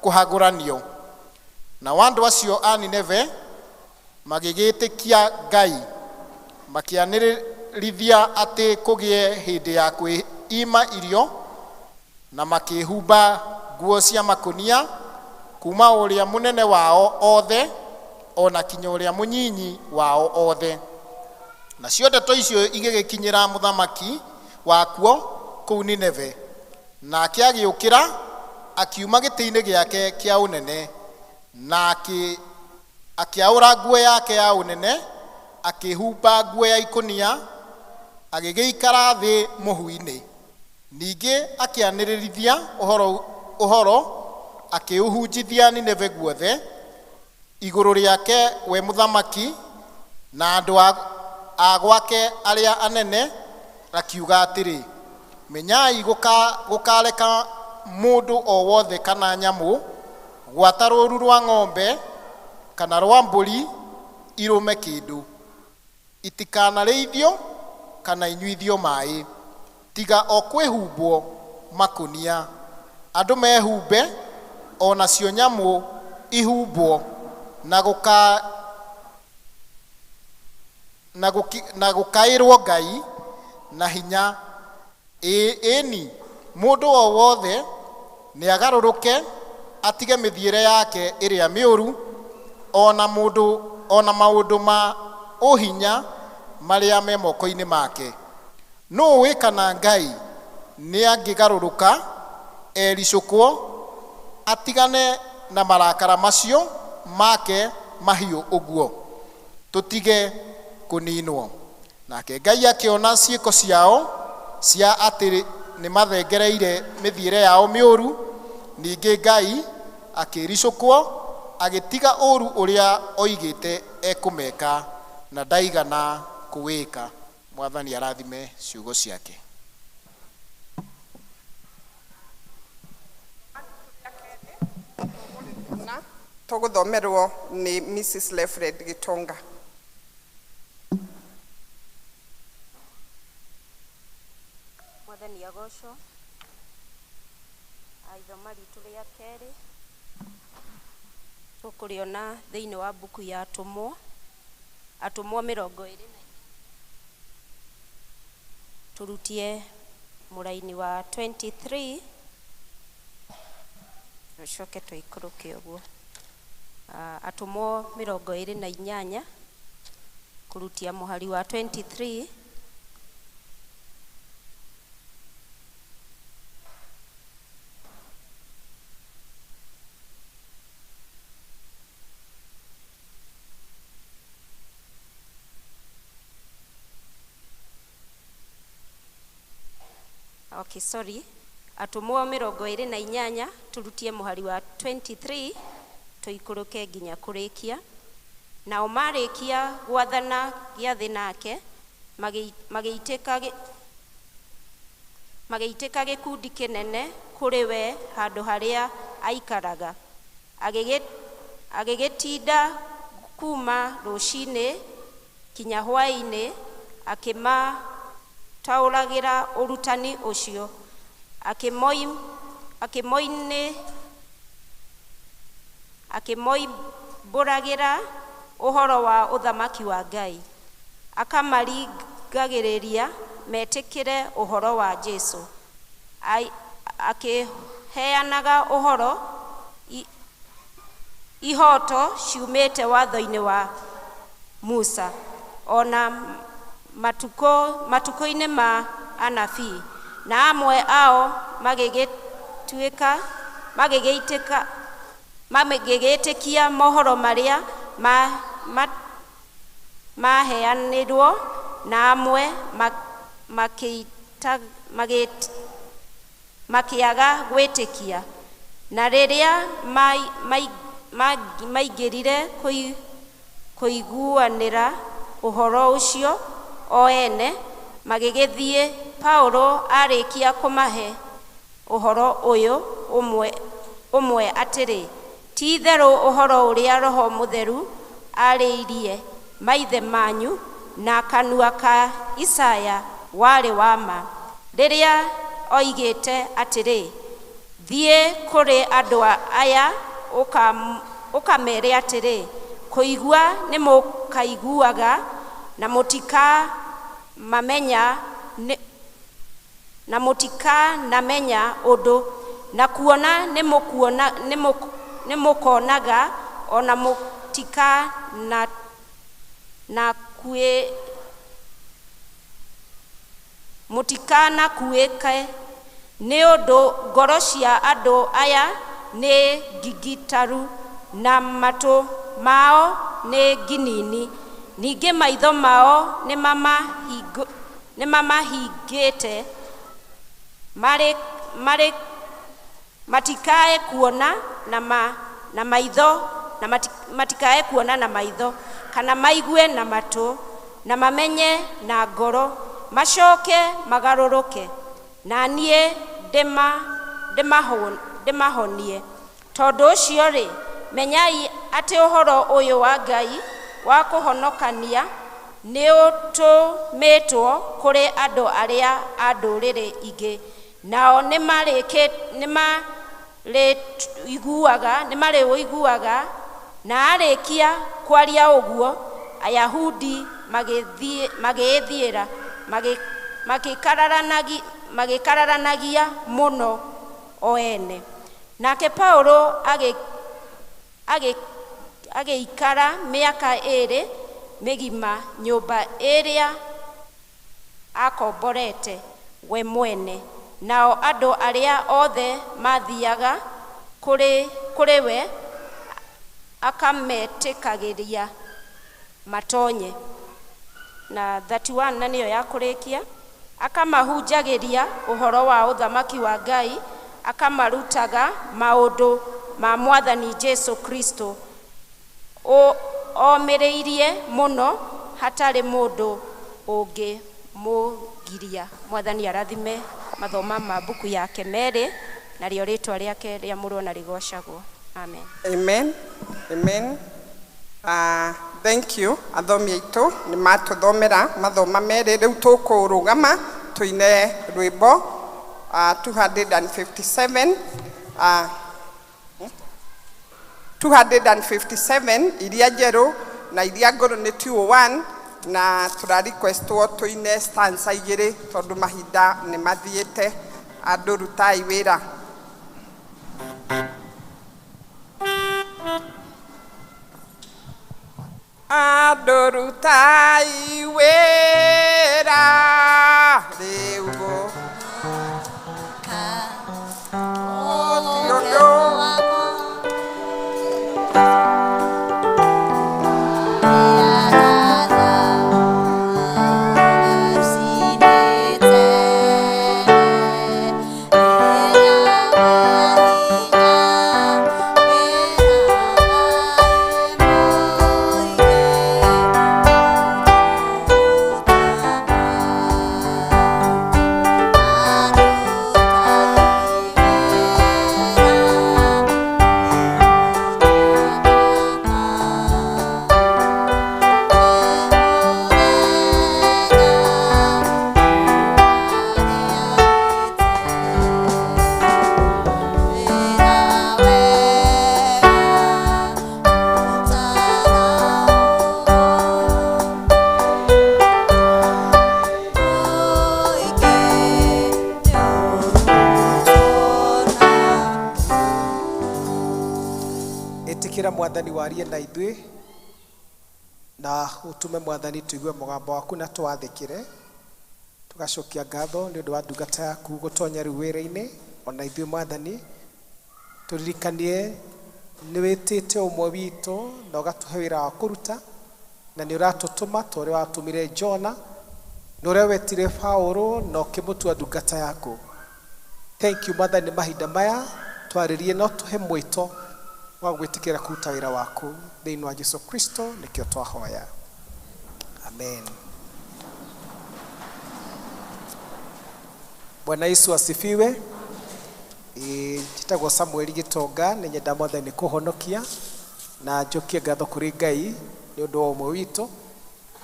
kũhagũranio. Na andũ acio a Nineve magĩgĩtĩkia Ngai, makĩanĩrĩrithia atĩ kũgĩe hĩndĩ ya kwĩima irio, na makĩhumba nguo cia makũnia, kuma ũrĩa mũnene wao othe ona kinya ũrĩa mũnyinyi wao othe. Na ciothe icio igĩgĩkinyĩra mũthamaki wakuo kũu Nineve. Nake agĩũkĩra akiuma gĩtĩ-inĩ gĩake kĩa ũnene, na akĩaũra nguo yake ya ũnene, akĩhumba nguo ya ikũnia, agĩgĩikara thĩ mũhu-inĩ. Ningĩ akĩanĩrĩrithia ũhoro akĩũhunjithia Nineve guothe igũrũ rĩake we mũthamaki na andũ a gwake arĩa anene, akiuga atĩrĩ, menyai gũkareka mũndũ o wothe kana nyamũ gwata rũũru rwa ng'ombe kana rwa mbũri irũme kĩndũ, itikanarĩithio kana inyuithio maĩ, tiga o kwĩhumbwo makũnia. Andũ mehumbe o nacio nyamũ ihumbwo na gũkaĩrwo Ngai na hinya. Ĩni mũndũ o wothe nĩ agarũrũke atige mĩthiĩre yake ĩrĩa mĩũru, ona maũndũ ma ũhinya marĩa me moko-inĩ make. no wikana Ngai ni angigaruruka ericukwo atigane na marakara macio make mahiũ ũguo tutige kuninwo. Nake Ngai akiona ciĩko ciao cia atĩ nĩ mathengereire mĩthiĩre yao mĩũru, ningĩ Ngai akĩricũkwo agĩtiga ũũru ũrĩa oigĩte ekũmeka na ndaigana kũwĩka. Mwathani arathime ciugo ciake. Tũgũthomerwo nĩ Mrs. Lefred Gitonga. Mwathani agocwo. Ithoma ritũ rĩa kerĩ tũkũrĩona thĩinĩ wa buku ya Atũmwo 20. Turutie mũraini wa 23 tucoke tũikũrũke ũguo. Atũmwo 28 kurutia mũhari wa 23 Okay, sorry. Atũmwo 28 turutie mũhari wa 23 tuikũrũke nginya kũrĩkia. Nao marĩkia gwathana gĩathĩ nake magĩitĩka gĩkundi kĩnene kũrĩ we handũ harĩa aikaraga. Agĩgĩtinda kuma rũcinĩ kinya hwaĩ-inĩ akĩmataũragĩra ũrutani ũcio, akĩmoimbũragĩra ũhoro wa ũthamaki wa Ngai, akamaringagĩrĩria metĩkĩre ũhoro wa Jesũ, akĩheanaga ũhoro ihoto ciumĩte watho-inĩ wa Musa ona matukũ-inĩ ma anabii, na amwe ao magĩgĩtĩkia mohoro marĩa maheanirwo, na amwe makĩaga gwĩtĩkia. Na rĩrĩa maingĩrire kũiguanĩra ũhoro ũcio o ene, magĩgĩthiĩ Paulo arĩkia kũmahe ũhoro ũyũ ũmwe atĩrĩ, ti-itherũ ũhoro ũrĩa Roho Mũtheru arĩirie maithe manyu na kanua ka Isaya warĩ wa ma, rĩrĩa oigĩte atĩrĩ, thiĩ kũrĩ andũ aya ũkamere atĩrĩ, kũigua nĩ mũkaiguaga na mũtikanamenya ũndũ, na kuona nĩ mũkonaga ona mũtikanakuĩke, nĩ ũndũ ngoro cia andũ aya nĩ ngigitaru na matũ mao nĩ nginini, ningĩ maitho mao nĩ mamahingĩte matikae kuona na maitho, na matikae kuona na maitho, kana maigue na matũ, na mamenye na ngoro, macoke magarũrũke, na niĩ ndĩmahonie. Tondũ ũcio rĩ, menyai atĩ ũhoro ũyũ wa Ngai wa kũhonokania nĩ ũtũmĩtwo kũrĩ andũ arĩa a ndũrĩrĩ ingĩ, nao nĩ marĩũiguaga, na arĩkia kwaria ũguo, Ayahudi magĩĩthiĩra magĩkararanagia mũno o ene. Nake Paulo agĩikara mĩaka 2 mĩgima nyũmba ĩrĩa akomborete we mwene, nao andũ arĩa othe mathiaga kũrĩ we akametĩkagĩria matonye. Na 31 na nĩyo ya kũrĩkia, akamahunjagĩria ũhoro wa ũthamaki wa Ngai, akamarutaga maũndũ ma Mwathani Jesu Kristo omĩrĩirie mũno hatarĩ mũndũ ũngĩmũgiria. Mwathani arathime mathoma ma mbuku yake merĩ, narĩo rĩĩtwa rĩake rĩamũrwo na rĩgocagwo. Amen. Amen. Amen. Thank you. Athomi aitũ nĩ matũthomera mathoma merĩ. Rĩu tũkũrũgama tũine rwĩmbo 257 iria njerũ na iria ngũrũ nĩ 201, na tũra requestwo tũine stanza igĩrĩ tondũ mahinda nĩ mathiĩte. Andũ rutai wĩra. Andũ rutai wĩra rĩu Mwathani warie na ithuĩ na ũtũme Mwathani tũigue mũgambo waku na twathĩkĩre, tugacokia ngatho nĩ ũndũ wa ndungata yaku gũtonya rĩu wĩra-inĩ. Ona ithuĩ Mwathani tũririkanie nĩ wĩtĩte ũmwe witũ na ũgatũhe wĩra wa kũruta, na nĩ ũratũtũma ta ũrĩa watũmire Jona na ũrĩa wetire Paũlũ na ũkĩmũtua ndungata yaku. Thank you Mwathani, mahinda maya twarĩrie no tũhe mwĩto wa gwĩtĩkĩra kũruta wĩra waku thĩinĩ wa Jesu Kristo nĩkĩo twahoya. Amen. Bwana Yesu asifiwe. Njĩtagwo Samuel Gĩtonga, nĩ nyenda Mwathani kũhonokia na njokie ngatho kũrĩ Ngai nĩ ũndũ wa ũmwe witũ.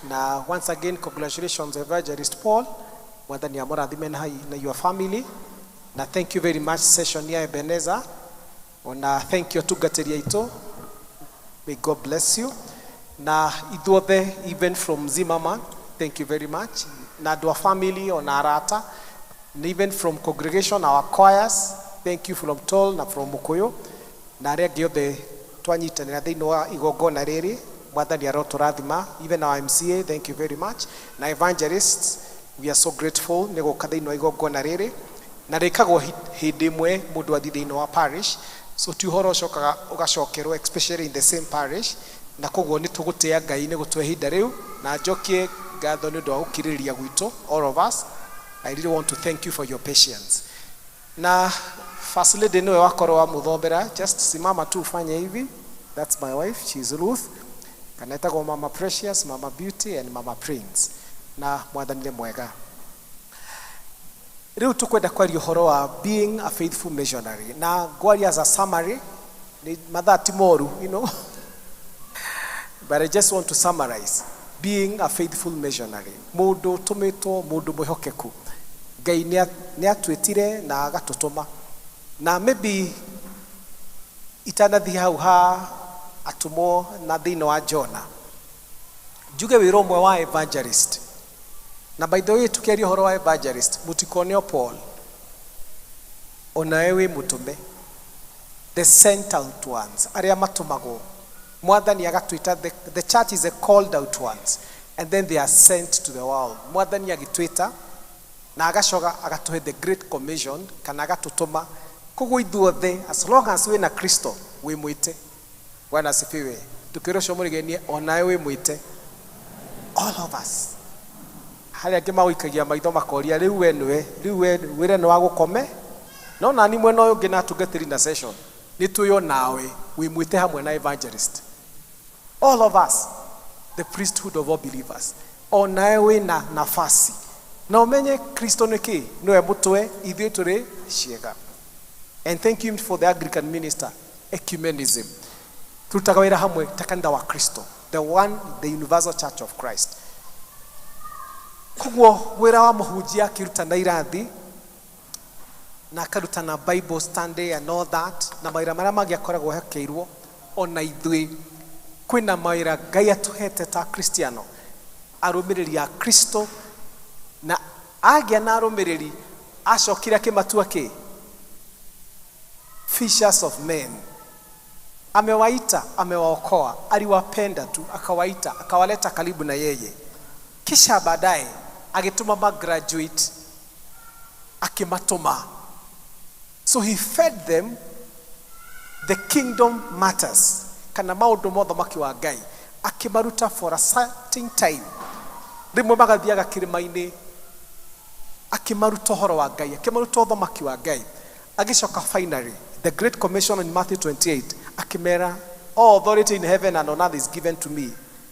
Na once again congratulations Evangelist Paul, Mwathani amũrathime na your family. Na thank you very much session ya Ebenezer. Ona thank you tungatĩri aitũ, may God bless you. Na ithuothe even from Zimmerman, thank you very much. Na andũ a family ona arata, and even from congregation, our choirs, thank you from Tol na from Mũkũyũ, na arĩa angĩ othe twanyitanĩra thĩinĩ wa igongona rĩrĩ. Mwathani arotũrathima. Even our MCA, thank you very much. Na evangelists, we are so grateful nĩ gũka thĩinĩ wa igongona rĩrĩ, na rĩkagwo hĩndĩ ĩmwe mũndũ athi thĩinĩ wa parish. So ti ũhoro ũcokaga ũgacokerwo, especially in the same parish. Na koguo nĩ tũgũtĩa Ngai nĩ gũtũhe ihinda rĩu, na njokie ngatho nĩ ũndũ wa gũkirĩrĩria gwitũ, all of us. I really want to thank you for your patience. Na first lady nĩwe wakorwo wa mũthombera, just simama tu ufanye hivi. That's my wife, she's Ruth. Kanetagwo Mama Precious, Mama Beauty and Mama Prince. Na Mwathani nĩ mwega. Rĩu tũkwenda kwaria ũhoro wa being a faithful missionary. Na ngwaria as a summary, ni mathaa ti moru, you know. But I just want to summarize being a faithful missionary. Mũndũ tũmĩtwo, mũndũ mwĩhokeku. Ngai nĩ atwĩtire na agatũtũma. Na maybe itanathi hau ha atũmwo na thĩinĩ wa Jona. Njuge wĩra ũmwe wa evangelist. Na by the way tukiaria ũhoro wa evangelist, mũtikonio Paul, onawe wĩ mũtũme, the sent out ones, arĩa matũmagwo. Mwathani agatwĩta the church is a called out ones, and then they are sent to the world. Mwathani agitwita na agacoka agatuhe the great commission kana agatutuma koguo ithuothe as long as we na Kristo we mwite. Bwana asifiwe. Tukirosho murigenie onawe we mwite. All of us. Hali angĩ magũikagia maitho makoria rĩu we nĩwe wĩre nĩ wa gũkome no nani mwena ũyũ ũngĩ na tungatĩri na session nĩ twĩyo nawe wĩmwĩte hamwe na evangelist. All of us, the priesthood of all believers. Onawe wĩ na nafasi na umenye Kristo nĩkĩ nĩwe mũtwe ithuĩ tũrĩ ciĩga. And thank you for the Anglican minister ecumenism. Turutaga wĩra hamwe ta kanitha wa Kristo, the universal church of Christ. Koguo wĩra wa mũhunjia akĩrutana irathi na akarutana Bible study and all that na mawĩra marĩa mangĩ akoragwo hekeirwo ona ithuĩ kwĩna mawĩra Ngai atũhete ta Kristiano arũmĩrĩri a Kristo na agĩa na arũmĩrĩri acokire akĩmatua kĩ fishers of men. Amewaita, amewaokoa, aliwapenda tu, akawaita, akawaleta karibu na yeye. Kisha baadaye agituma graduate akimatuma. So he fed them the kingdom matters. Kana maundu mothe maki wa Ngai akimaruta for a certain time. Rimwe magathiaga kĩrĩma-inĩ akimaruta ũhoro wa Ngai, akimaruta ũthamaki wa Ngai. Agicoka finally the great commission in Matthew 28 akimera all authority in heaven and on earth is given to me.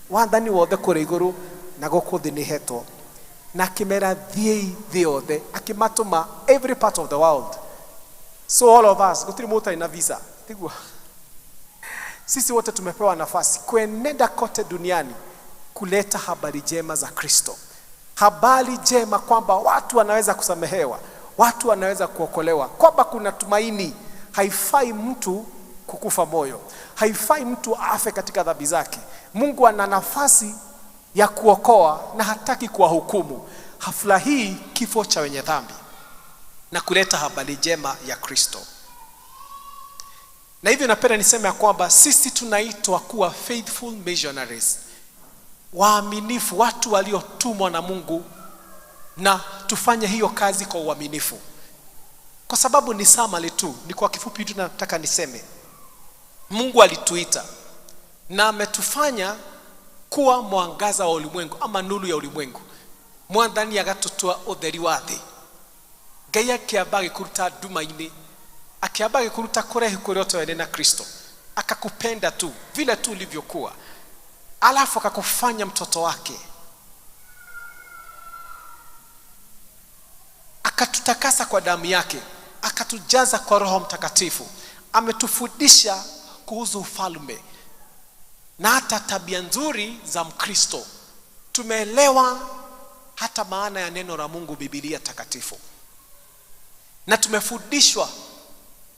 Wathani wothe kũrĩ igũrũ na gũkũ thĩ nĩhetwo. Na akimera thiĩi thĩ yothe akimatuma every part of the world. So all of us gũtirĩ mũndũ ina visa. Tiguo. Sisi wote tumepewa nafasi kuenenda kote duniani kuleta habari njema za Kristo. Habari njema kwamba watu wanaweza kusamehewa, watu wanaweza kuokolewa, kwamba kuna tumaini. Haifai mtu kukufa moyo, haifai mtu afe katika dhambi zake. Mungu ana nafasi ya kuokoa na hataki kuwahukumu. Hafla hii kifo cha wenye dhambi na kuleta habari njema ya Kristo. Na hivyo napenda niseme ya kwamba sisi tunaitwa kuwa faithful missionaries, waaminifu, watu waliotumwa na Mungu, na tufanye hiyo kazi kwa uaminifu. Kwa sababu ni summary tu, ni kwa kifupi tu nataka niseme. Mungu alituita na ametufanya kuwa mwangaza wa ulimwengu ama nuru ya ulimwengu. Mwathani agatutua ũtheri wa thĩ. Ngai akĩamba gĩkũruta nduma-inĩ, akĩamba gĩkũruta kũrehe kũrĩa ũtoene na Kristo. Akakupenda tu vile tu ulivyokuwa, alafu akakufanya mtoto wake. Akatutakasa kwa damu yake, akatujaza kwa Roho Mtakatifu. Ametufundisha kuhusu ufalme na hata tabia nzuri za Mkristo. Tumeelewa hata maana ya neno la Mungu, Biblia takatifu. Na tumefundishwa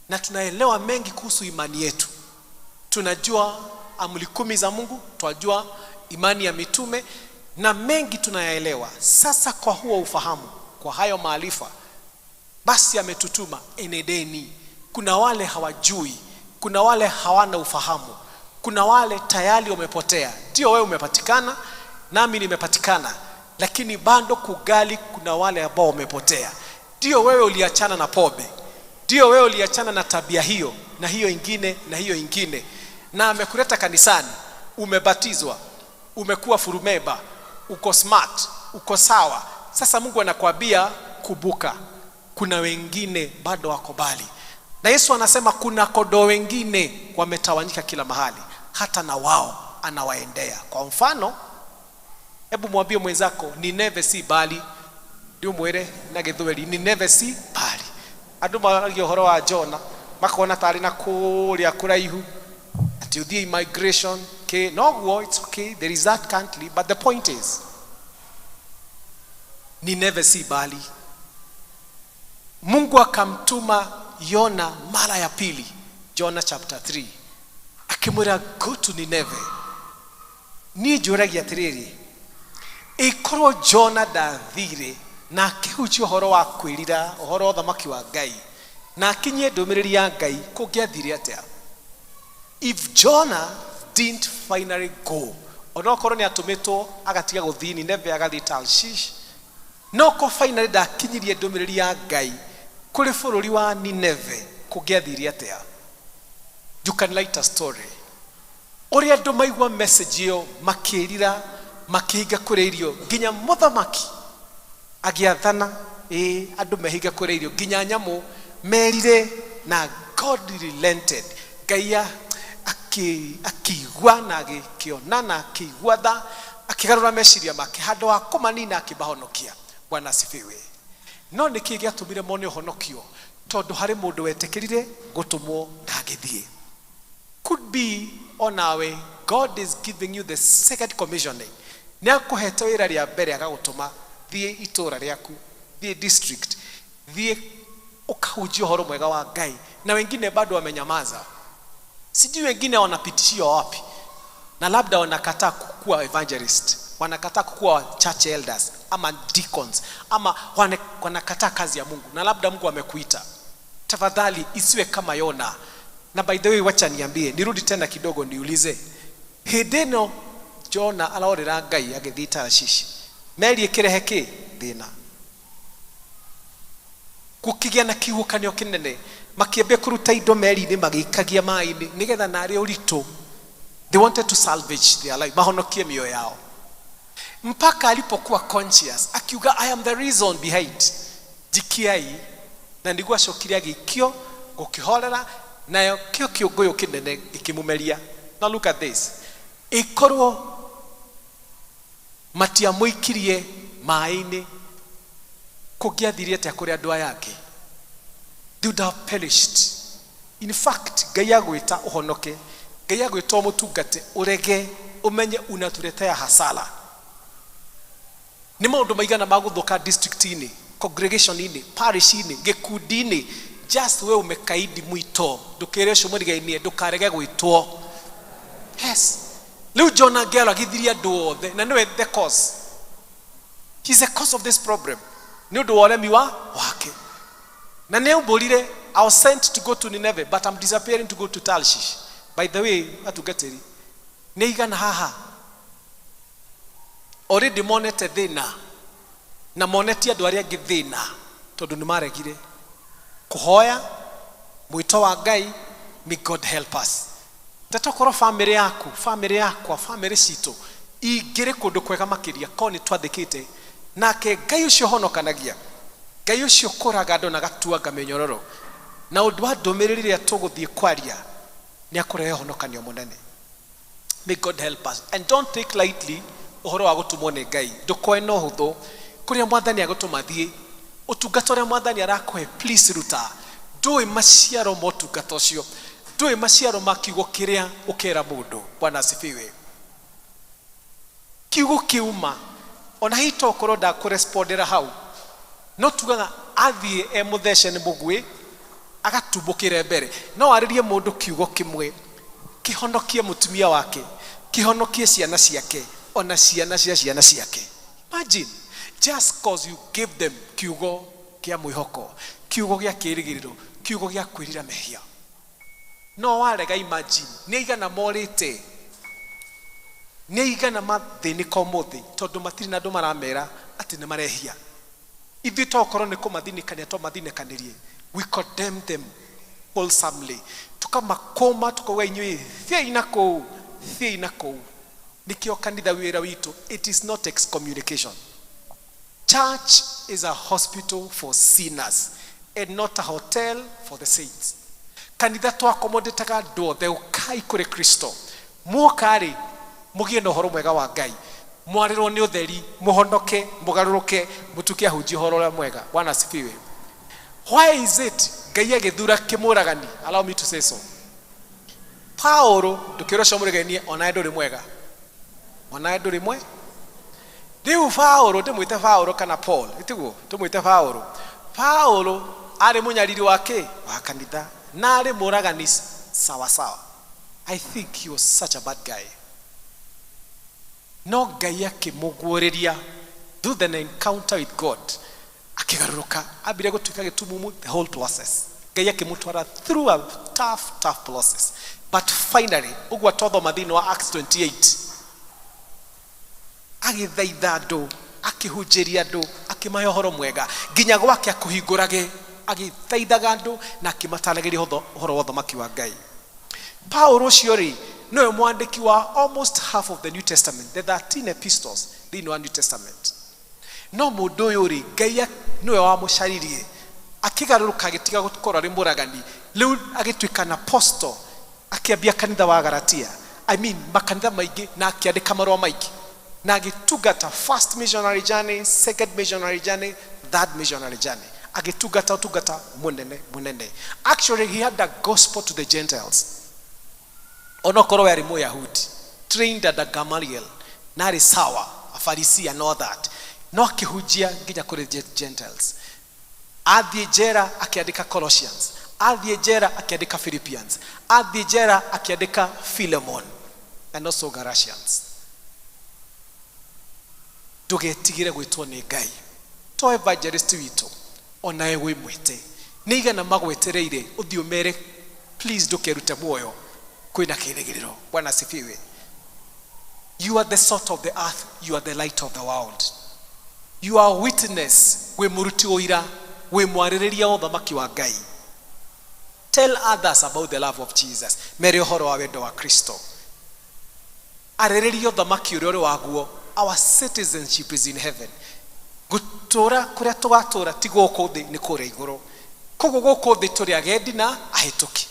na tunaelewa mengi kuhusu imani yetu. Tunajua amri 10 za Mungu, tunajua imani ya mitume na mengi tunayaelewa. Sasa kwa huo ufahamu, kwa hayo maarifa, basi ametutuma enedeni. Kuna wale hawajui, kuna wale hawana ufahamu, kuna wale tayari wamepotea. Ndio wewe umepatikana, nami nimepatikana, lakini bado kugali kuna wale ambao wamepotea. Ndio wewe uliachana na pombe, ndio wewe uliachana na tabia hiyo na hiyo ingine na hiyo ingine, na amekuleta kanisani, umebatizwa, umekuwa furumeba, uko smart, uko sawa. Sasa Mungu anakuambia kubuka, kuna wengine bado wako bali. Na Yesu anasema kuna kondoo wengine wametawanyika kila mahali, hata na wao anawaendea. Kwa mfano, hebu mwambie mwenzako Nineve si bali. Ndio mwere na gĩthweri, Nineve si bali. Andũ maragia ũhoro wa Jona makona tarĩ na kũrĩa kũraihu ati the immigration okay, no, it's okay, there is that country, but the point is Nineve si bali. Mungu akamtuma Yona mara ya pili, Jonah chapter 3, akimwĩra go to Nineve. Ni njũragia atĩrĩrĩ, ikorwo Jonah ndathire na akĩhunjia ũhoro wa kwĩrira, ũhoro wa ũthamaki wa Ngai, na akinyie ndũmĩrĩri ya Ngai, kũngĩathire atĩa? If Jonah didn't finally go, onokorwo nĩ atũmĩtwo agatiga gũthiĩ Nineve agathiĩ Tarshish no ko finally ndakinyirie ndũmĩrĩri ya Ngai kũrĩ bũrũri wa Nineve kũngĩathire atĩa. You can write a story. Ũrĩa andũ maigua message ĩyo makĩrira makĩhinga kũrĩa irio nginya mũthamaki agĩathana andũ mehinga kũrĩa irio nginya nyamũ merire na God relented. Ngai akigwa na agĩkĩona na akigwa tha akĩgarũra meciria make handũ wa kũmanina akĩmahonokia. Bwana asifiwe. No nĩkĩ gĩatũmire mone ũhonokio? Tondũ harĩ mũndũ wetĩkĩrire gũtũmwo na agĩthiĩ. Could be on our way God is giving you the second commissioning. Nĩ akũhete wĩra rĩa mbere agagũtũma thiĩ itũũra rĩaku, thiĩ district, thiĩ ukahujia ũhoro mwega wa Ngai. Na wengine bado wamenyamaza. Sijui wengine wanapitishia wapi. Na labda wanakataa kukuwa evangelist, wanakataa kukuwa church elders ama deacons, ama wanakataa kazi ya Mungu. Na labda Mungu amekuita. Tafadhali isiwe kama Yona. Na by the way wacha niambie, nirudi tena kidogo niulize. Hĩndĩ Jona arorera Ngai agĩthiĩ Tarshish. Meri ĩkĩrehe kĩ? Thĩna. Gũkĩgĩa na kĩhuhũkanio kĩnene. Makĩambia kũruta indo meri-inĩ magĩikagia maĩ-inĩ nĩgetha narĩ ũritũ. They wanted to salvage their life. Mahonokie mioyo yao. Mpaka alipokuwa conscious akiuga I am the reason behind. Jikiai na ndigwa acokirie agĩikio gũkĩhorera nayo kĩo kĩũngũyũ kĩnene gĩkĩmũmeria. Now look at this. Ikorwo matiamũikirie maĩ-inĩ kũngĩathire atĩa kũrĩ andũ aya angĩ? They would have perished. In fact, Ngai agwĩta ũhonoke, Ngai agwĩta ũmũtungate ũrege ũmenye unatuletea hasara. Nĩ maũndũ maigana magũthũka district-inĩ, congregation-inĩ, parish-inĩ, gĩkundi-inĩ, just we umekaidi mwito ndũkĩre ũcio mũrigai-inĩ ndũkarege gwĩtwo. Yes. Leo Jonah Gelo agithiria andũ othe na niwe the cause. He's the cause of this problem. Nĩ ũndũ wa ũremi wake. Na nĩ ũmbũrire I was sent to go to Nineveh but I'm disappearing to go to Tarshish. By the way, atugatĩri. Nĩ igana haha. Already monete thĩna. Na monete andũ arĩa angĩ thĩna tondũ nĩ maregire kuhoya mwito wa Ngai. May God help us. Tatokorwo family yaku, family yakwa, family citũ ingĩrĩ kũndũ kwega makĩria ko nĩ twathĩkĩte nake Ngai ũcio honokanagia. Ngai ũcio kũraga andũ na gatuanga mĩnyororo. Na ũndũ wa ndũmĩrĩri rĩrĩa tũgũthiĩ kwaria nĩ akũrehe honokanio mũnene. May God help us and don't take lightly ũhoro wa gũtũmwo nĩ Ngai. Ndũkoe na ũhũthũ kũrĩa Mwathani agũtũma thiĩ. Ũtungata ũrĩa Mwathani arakũhe please ruta. Ndũĩ maciaro ma ũtungata ũcio. Ndũĩ maciaro ma kiugo kĩrĩa ũkera mũndũ. Bwana asifiwe. Kiugo kĩuma ona hitokorwo ndakũrespondera hau. No tugaga athiĩ mũthece nĩ mũgwĩ agatumbũkĩre mbere. No arĩrie mũndũ kiugo kĩmwe kĩhonokie mũtumia wake, kĩhonokie ciana ciake, ona ciana cia ciana ciake. Imagine just cause you give them kiugo kĩa mwĩhoko, kiugo gĩa kĩĩrĩgĩrĩro, kiugo gĩa kwĩrira mehia. No warega imagine nĩ igana morĩte, nĩ igana mathĩnĩka ũmũthĩ tondũ matirĩ na andũ maramera atĩ nĩ marehia. Ithuĩ tokorwo nĩ kũmathĩnĩkania tũmathĩnĩkanĩrie. We condemn them wholesomely. Tukamakoma tukauga inyuĩ thiĩi na kũu, thiĩi na kũu. Nĩkĩo kanitha wĩra witũ. It is not excommunication. Church is a hospital for sinners and not a hotel for the saints. Kanitha twakomodetaga andũ othe ũkai kũrĩ Kristo. Muokarĩ mũgĩe na ũhoro mwega wa Ngai. Mwarĩrwo nĩ ũtheri, mũhonoke, mũgarũrũke, mũtuĩke ahunjia ũhoro ũrĩa mwega. Bwana asifiwe. Why is it Ngai agĩthura kĩmũragani? Allow me to say so. Paulo ndũkĩrwo cio mũrigainie ona ndũrĩ mwega. Ona ndũrĩ mwe. Rĩu Paulo ndĩmwĩte Paulo kana Paul. Ĩtiguo tũmwĩte Paulo. Paulo arĩ mũnyariri wake wa kanitha na arĩ mũragani sawa sawa. I think he was such a bad guy. No Ngai akĩmũguũrĩria through the encounter with God. Akĩgarũrũka ambire gũtuĩka gĩtumumu the whole process. Ngai akĩmũtwara through a tough process. But finally ũguo twathoma thĩinĩ wa Acts 28. agithaitha andu akihunjiria andu akimahe uhoro mwega nginya gwake akuhingurage agithaithaga andu na akimataragĩria uhoro wa ũthamaki wa Ngai. Paulo ũcio rĩ nowe mwandĩki wa almost half of the New Testament, the 13 epistles thĩinĩ wa New Testament. No mũndũ ũyũ rĩ Ngai nowe wamũcaririe akigarũrũka agĩtiga gũkorwo arĩ mũragani, rĩu agĩtuĩka an apostle akiambia kanitha wa Galatia, makanitha maingĩ na akiandĩka marũa maingĩ na agĩtungata first missionary journey, second missionary journey, third missionary journey, agĩtungata ũtungata mũnene. Actually he had a gospel to the Gentiles. Onokorwo yarĩ Mũyahudi trained under Gamaliel na arĩ sawa a Pharisee and all that, no akĩhunjia nginya kũrĩ Gentiles. Athiĩ njera akiandĩka Colossians, athiĩ njera akiandĩka Philippians, athiĩ njera akiandĩka Philemon and also Galatians. Ndũgetigĩre gwĩtwo nĩ Ngai to evangelist witũ onawe wĩ mwĩte nĩ igana magwetereire ũthiĩ ũmere please ndũkerute muoyo kwĩna kĩĩrĩgĩrĩro. Bwana asifiwe. You are the salt of the earth, you are the light of the world. You are witness, we mũruti ũira, we mwarĩrĩria ũthamaki wa Ngai. Tell others about the love of Jesus. Mere ũhoro wa wendo wa Kristo. Arĩrĩria ũthamaki ũrĩa ũrĩ waguo. Our citizenship is in heaven. Gũtũra kũrĩa tũgatũra ti gũkũ thĩ nĩ kũrĩa igũrũ. Koguo gũkũ thĩ tũrĩ agendi na ahĩtũki.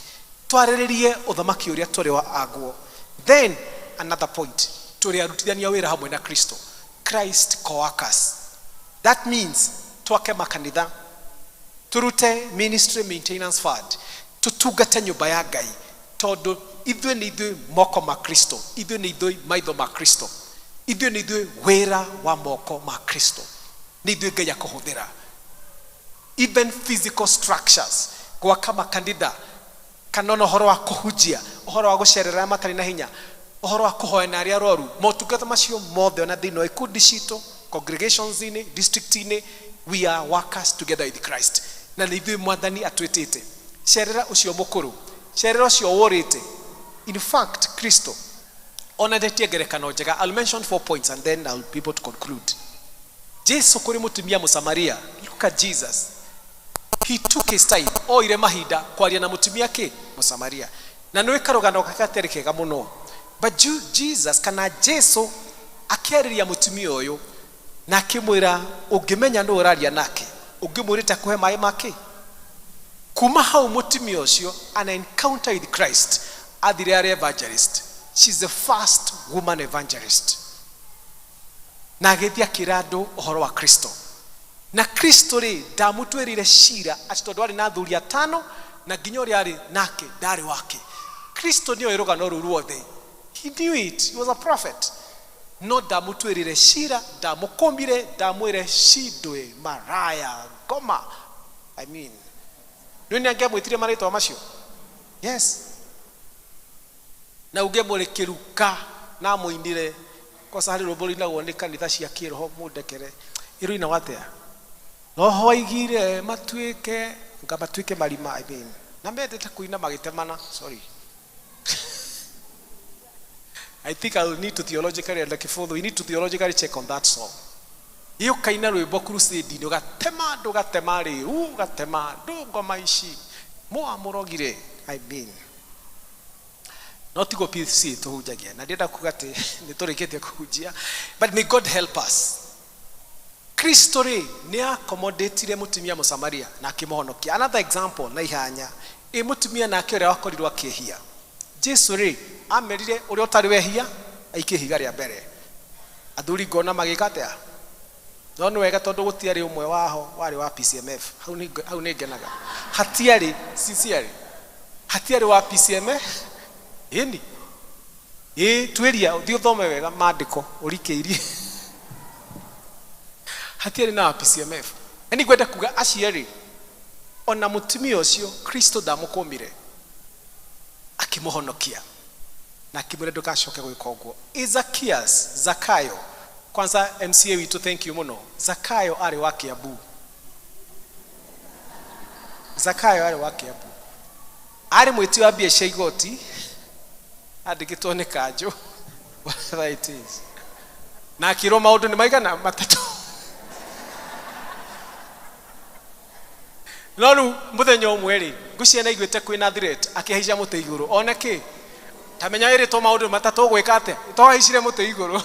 Twarĩrĩrie ũthamaki ũrĩa tũrĩ waguo. Then another point, tũrĩ arutithania wĩra hamwe na Kristo. Christ co-workers. That means twake makanitha, turute ministry maintenance fund, tutungate nyũmba ya Ngai tondũ ithuĩ nĩ ithuĩ moko ma Kristo, ithuĩ nĩ ithuĩ maitho ma Kristo, ithuĩ nĩ ithuĩ wĩra wa moko ma Kristo, nĩ ithuĩ Ngai akũhũthĩra. Even physical structures, gwaka makanitha, kana ũhoro wa kũhunjia, ũhoro wa gũcerera matarĩ na hinya, ũhoro wa kũhoya arĩa arũaru, motungata macio mothe ona thĩinĩ wa ikundi citũ, congregations in district, we are workers together with Christ. Na nĩ ithuĩ Mwathani atwĩtĩte. Cerera ũcio mũkũrũ, cerera ũcio worĩte. In fact, Kristo ona ndetie ngerekano njega. I'll mention 4 points and then I'll be able to conclude. Jesu kũrĩ mũtumia Mũsamaria. Look at Jesus. He took his time. Oire mahinda kwaria na mũtumia kĩ Mũsamaria. Na nĩ karũgano gatarĩ kega mũno. But Jesus kana Jesu akĩarĩria mũtumia ũyũ na akĩmwĩra ũngĩmenya nũ ũraria nake, ũngĩmwĩrĩte kũhe maĩ make. Kuma hau mũtumia ũcio an encounter with Christ, athire arĩ evangelist. She's the first woman evangelist. Na agĩthiĩ akĩra andũ ũhoro wa Kristo. Na Kristo rĩ ndamũtuĩrĩire cira atĩ tondũ arĩ na athuri 5 na nginya ũrĩa arĩ nake ndarĩ wake. Kristo nĩoĩ rũgano rũu ruothe. He knew it. He was a prophet. No ndamũtuĩrĩire cira, ndamũkũmbire, ndamwĩre cindwe, maraya, ngoma. Nĩ angemwĩtire marĩtwa macio? Yes. Na ũngemũrekeruka na mũinire kosa harĩ rũmbũ rũinagwo nĩ kanitha cia kĩroho mũndekere. Ĩrũina watea? Roho aigire matuĩke, matuĩke marima. Na mendete kũina magĩtemana. Sorry. I think I will need to theologically we need to theologically check on that song. Iyo kaina rwĩmbo crusade ũgatema andũ gatema rĩu gatema andũ ngoma ici mũamũrogire. Not to go PC tuhunjagia na ndienda kuga atĩ nĩ tũrĩkĩtie kũhunjia, but may God help us. Kristo rĩ nĩ accommodatire mũtumia Mũsamaria na akĩmũhonokia. Another example na ihanya, mũtumia nake ũrĩa wakorirwo akĩhia, Jesu rĩ amerire ũrĩa ũtarĩ wehia aikie higa rĩa mbere. Athuri ngona magĩka atĩa? No nĩ wega tondũ gũtiarĩ ũmwe waho warĩ wa PCMF. Hau nĩ ngenaga. Hatiarĩ sincerely. Hatiarĩ wa PCMF. Ĩni. Tuĩria ũthiĩ ũthome wega maandĩko ũrikĩirie. Hatiarĩ na PCMF. Eni gwenda kuga aciarĩ ona mũtumia ũcio Kristo ndamũkũmire akĩmũhonokia na akĩmwĩra ndũgacoke gwĩka ũguo. Zacchaeus, Zakayo, kwanza MCA witũ thank you mũno. Zakayo arĩ wa Kiambu. Zakayo arĩ wa Kiambu. Arĩ mwĩti wa mbia cia igoti andĩkĩtwo nĩ kanjũ. Whatever it is. na akirwo maundu ni maigana matatu no riu muthenya umwe ri nguciana iguite kwina threat akihaicia muti iguru one ki tamenya iri to maundu matatu gwika atia to haicire muti iguru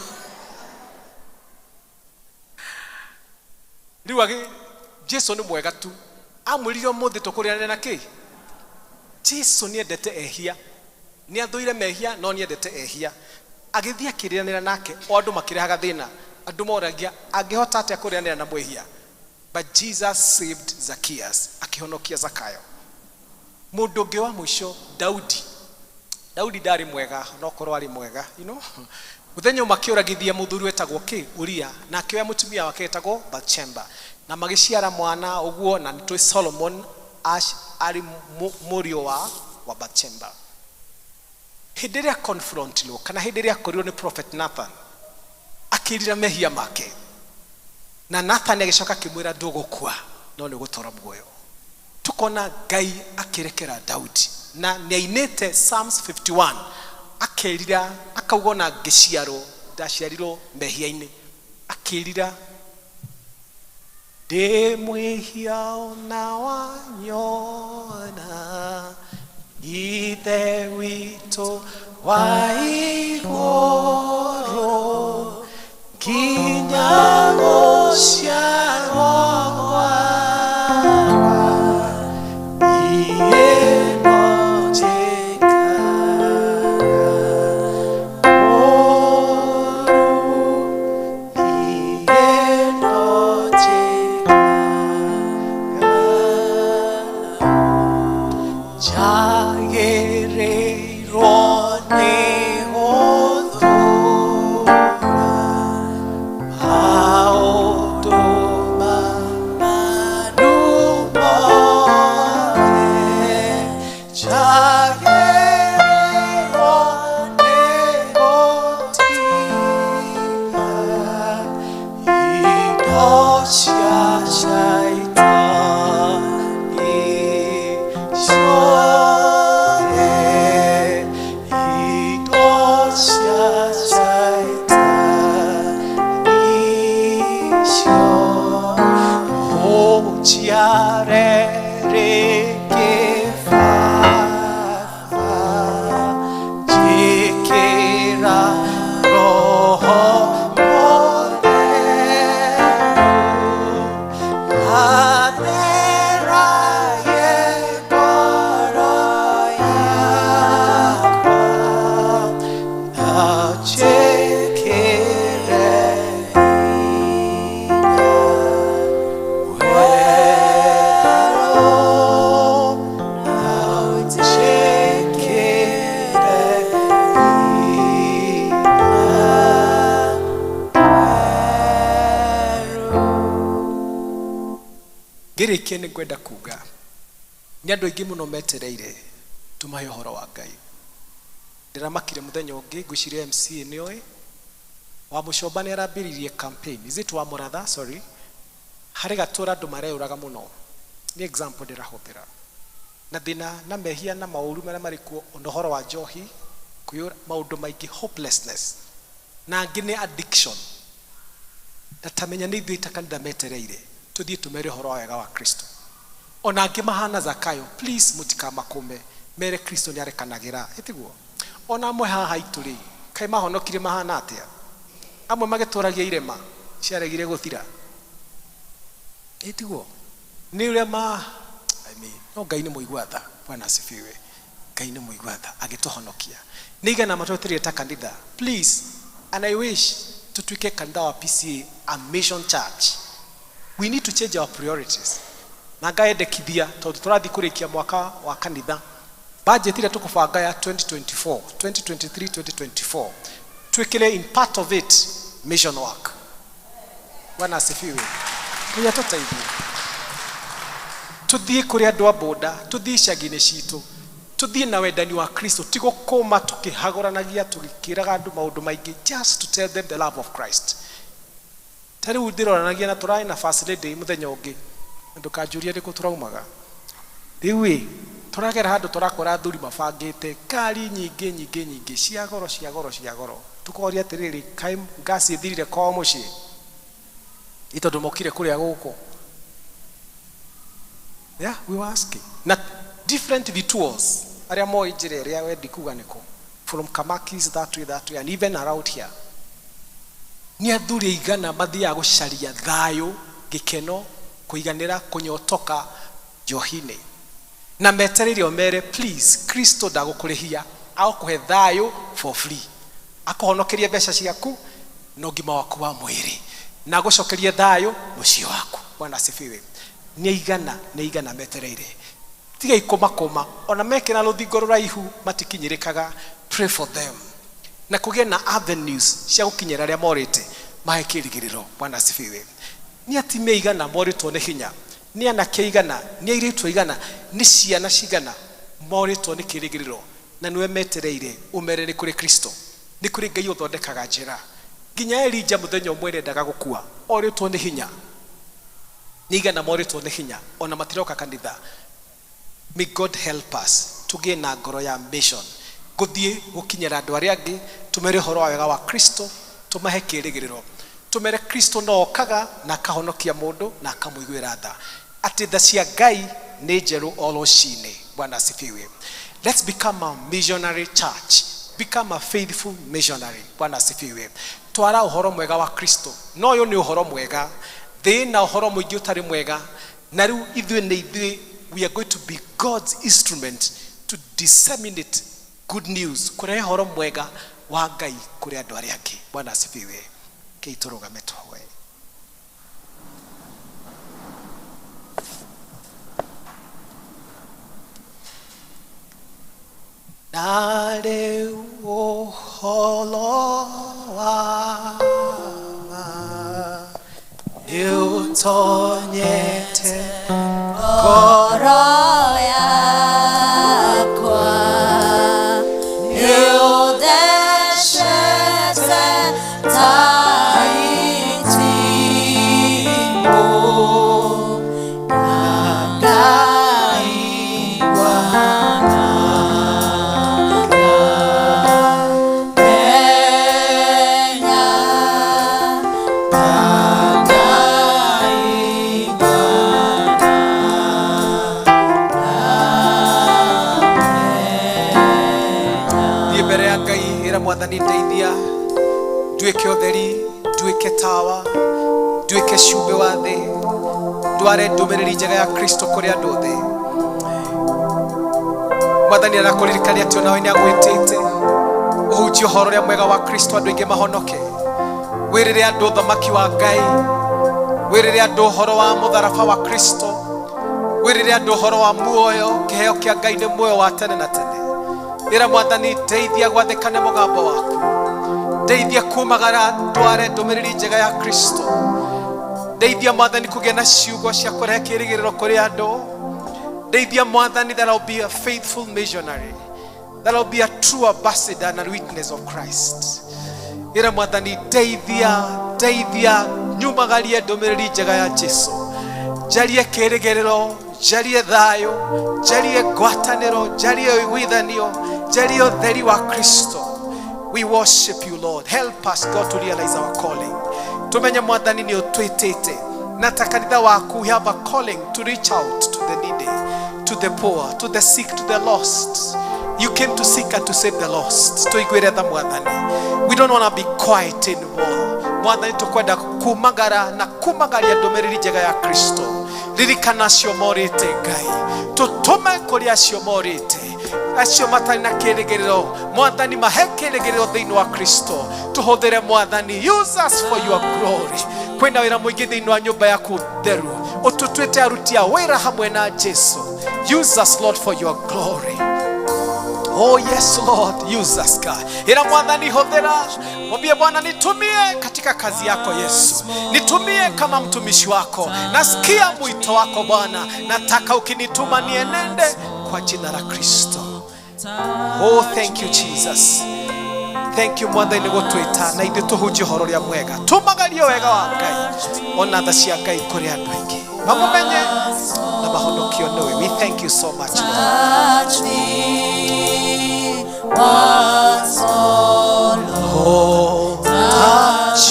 riu Jesu ni mwega tu amwirire muthi tukuriana na ki Jesu ni endete ehia ni athuire mehia no ni endete ehia agithia kirianira nake o andu makirehaga thina andu moragia angihota atia kurianira na mwehia but Jesus saved Zacchaeus akihonokia Zakayo mundu ungi wa mwisho Daudi ndari mwega no korwo ari mwega muthenya makiuragithia muthuri wetagwo ki Uria na akioya mutumia wake wetagwo Bathsheba na magiciara mwana uguo na nitwe Solomon ari Mũriũ wa Bathsheba hindi ria confront lo kana hindi ria korirwo ni prophet Nathan akirira mehia make na Nathan agicoka kimwira ndugukua no ni gutora muoyo tukona Ngai akirekera Daudi na niainete Psalms 51 akirira akauga na ngiciaro ndaciarirwo mehia-ini akirira de mwihia ona wanyona Ithe witũ wa igũrũ nginya gũciarwo gwakwa niĩ no njĩkaga ũũru niĩ no njĩkaga Jagĩrĩirwo nĩ gũthũra maũndũ maganu mothe. Jagĩrĩirwo nĩ gũtiga indo cia Shaitani ciothe. Ngirikia ni ngwenda kuga ni andu aingi muno metereire tumahe uhoro wa Ngai ndiramakire muthenya ungi ngwiciria MC ni oi wa mucomba ni arambiririe campaign is it wa muratha sorry hari gatura andu mareuraga muno ni example ndirahuthira na thina na mehia na mauru maria marikuo uhoro wa njohi kuyura maundu maingi hopelessness na ngine addiction ndatamenya ni ithuĩ kanitha metereire tuthie tumere horo wega wa Kristo ona angi mahana Zakayo please mutikamakome mere Kristo ni arekanagira etiguo ona amwe haha ituri kai mahonokire mahana atia amwe magituragia irema ciaregire guthira etiguo ni uria no Ngai ni muigwatha Bwana asifiwe Ngai ni muigwatha agituhonokia nigana matweterie ta kanitha please and I wish tutuike kanitha wa PCA a mission church. We need to change our priorities. Na ngaendekithia tondu turathi kurikia mwaka wa kanitha budget ile tukubanga ya 2024 2023 twikire in part of it mission work. Bwana asifiwe. Kuya tutaithia tuthie kuri andu a boda tuthie cagine citu tuthie na wendani wa Kristo tigo koma tukihagoranagia tugikiraga andu maundu maingi just to tell them the love of Christ. Tari udiroranagia na turai na facility muthenya ungi ndukanjuria ndiko turaumaga riu turagera handu turakora thuri mabangite kari nyingi cia goro tukoria atiriri kai ngasi ithirire kwa muci itondo mokire kuria guku. Yeah, we were asking. Na different vituals aria mo ijire ria wendi kuga niko from Kamakis that way and even around here. Ni athuri igana mathia gucaria thayo gikeno kuiganira kunyotoka johine na metererio mere please Kristo ndagukurihia au kuhe thayo for free akohonokerie mbeca ciaku no ngima waku wa mwiri na gucokerie thayo mucio waku. Bwana asifiwe. Ni igana metereire tiga ikoma ona mekena ruthingo ruraihu matikinyirikaga. Pray for them na kugia na avenues cia gukinyira ria morite mahe kirigiriro. Bwana asifiwe. Ni ati meigana moritwo ni hinya ni anake igana ni airitwo igana ni ciana cigana moritwo ni kirigiriro na niwe metereire umere ni kuri Kristo ni kuri Ngai uthondekaga njira. Nginya Elija muthenya umwe endaga gukua oritwo ni hinya ni igana moritwo ni hinya ona matiroka kanitha. May God help us tugie na ngoro ya mission guthie gukinyira andu aria angi tumere horo wega wa Kristo tumahe kirigiriro tumere Kristo no kaga na kahonokia mundu na kamuigwira tha ati tha cia Ngai ni njeru oloshine. Bwana asifiwe. Let's become a missionary church, become a faithful missionary. Bwana asifiwe. Twara uhoro mwega wa Kristo no uyu ni uhoro mwega thina uhoro mwingi utari mwega na riu ithuĩ we are going to be God's instrument to disseminate good news kurehe horo mwega wa Ngai kuri andu aria angi. Bwana asifiwe. Keiturugame twoe. Nare uholo wa utonyete ngoro yakwa iuthecete ta itimũ na ngaigua Mwathani ndeithia nduike utheri nduike tawa nduike cumbi wa thi ndware ndumiriri njega ya Kristo kuri andu thi. Mwathani arakuririkania ati onawe ni agwitite uhunjie uhoro ria mwega wa Kristo andu ingi mahonoke wirire andu thamaki wa Ngai wirire andu uhoro wa mutharaba wa Kristo wirire andu uhoro wa muoyo kiheo kia Ngai ni muoyo wa tene na tene. Ira Mwathani ndeithia gwathikane mugambo waku ndeithia kumagara ndware ndumiriri njega ya Kristo ndeithia Mwathani kugia na ciugo cia kurehe kirigiriro kuri andu ndeithia Mwathani that I'll be a faithful missionary that I'll be a true ambassador and a witness of Christ. Ira Mwathani ndeithia nyumagarie ndumiriri njega ya Jesu jarie kirigiriro jarie thayo jarie ngwataniro jarie uiguithanio jarie utheri wa Kristo. We worship you, Lord. Help us, God, to realize our calling. Tumenye Mwathani ni utwitite na takanitha waku we have a calling to reach out to the needy, to the poor, to the sick, to the lost. You came to seek and to save the lost. Tuigwire tha Mwathani. We don't want to be quiet anymore. Mwathani tukwenda kumagara na kumagaria ndumiriri njega ya Kristo. Ririkana acio morite Ngai tutume kuri acio morite acio matari na kirigiriro Mwathani mahe kirigiriro thiini wa Kristo tuhuthire Mwathani use us for your glory kwenda wira muingi thiini wa nyumba yaku theru ututwite aruti a wira hamwe na Jesu. Use us, Lord, for your glory. Oh yes, Lord, use us, God. Ira Mwathani huthira mwambie Bwana nitumie katika kazi yako Yesu, nitumie kama mtumishi wako. Nasikia mwito wako Bwana, nataka ukinituma nienende kwa jina la Kristo. Oh, thank you Jesus. Thank you Mwathani gutwita na ithu tuhunjie horo ria mwega tumagarie wega wa Ngai ona tha cia Ngai kuri andu aingi mamumenye na mahonokio niwe. We thank you so much, Lord. Touch me once more, Lord. Oh, touch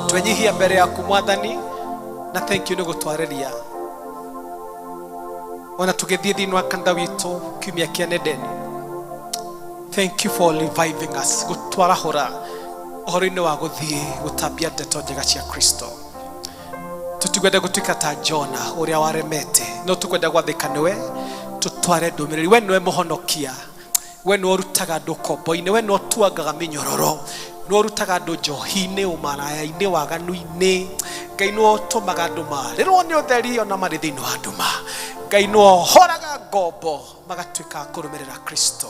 twenyihia mbere yaku Mwathani na thank you nĩ gũtwarĩria ona tũgĩthiĩ thĩinĩ wa kanitha witũ kiumia kĩa Nedeni. Thank you for reviving us, gũtwarahũra ũhoro-inĩ wa gũthiĩ gũtambia ndeto njega cia Kristo. Tũtikwenda gũtuĩka ta Jona ũrĩa waremete, no tũkwenda gwathĩka nĩwe tũtware ndũmĩrĩri. We nĩwe mũhonokia, we nĩwe ũrutaga andũ kombo-inĩ, we nĩwe ũtuangaga mĩnyororo, nĩwe ũrutaga andũ njohi-inĩ, ũmaraya-inĩ, waganu-inĩ. Ngai nĩwe ũtũmaga andũ marĩrwo nĩ ũtheri ona marĩ thĩinĩ wa nduma. Ngai nĩwe ũhoraga ngombo magatuĩka kũrũmĩrĩra Kristo.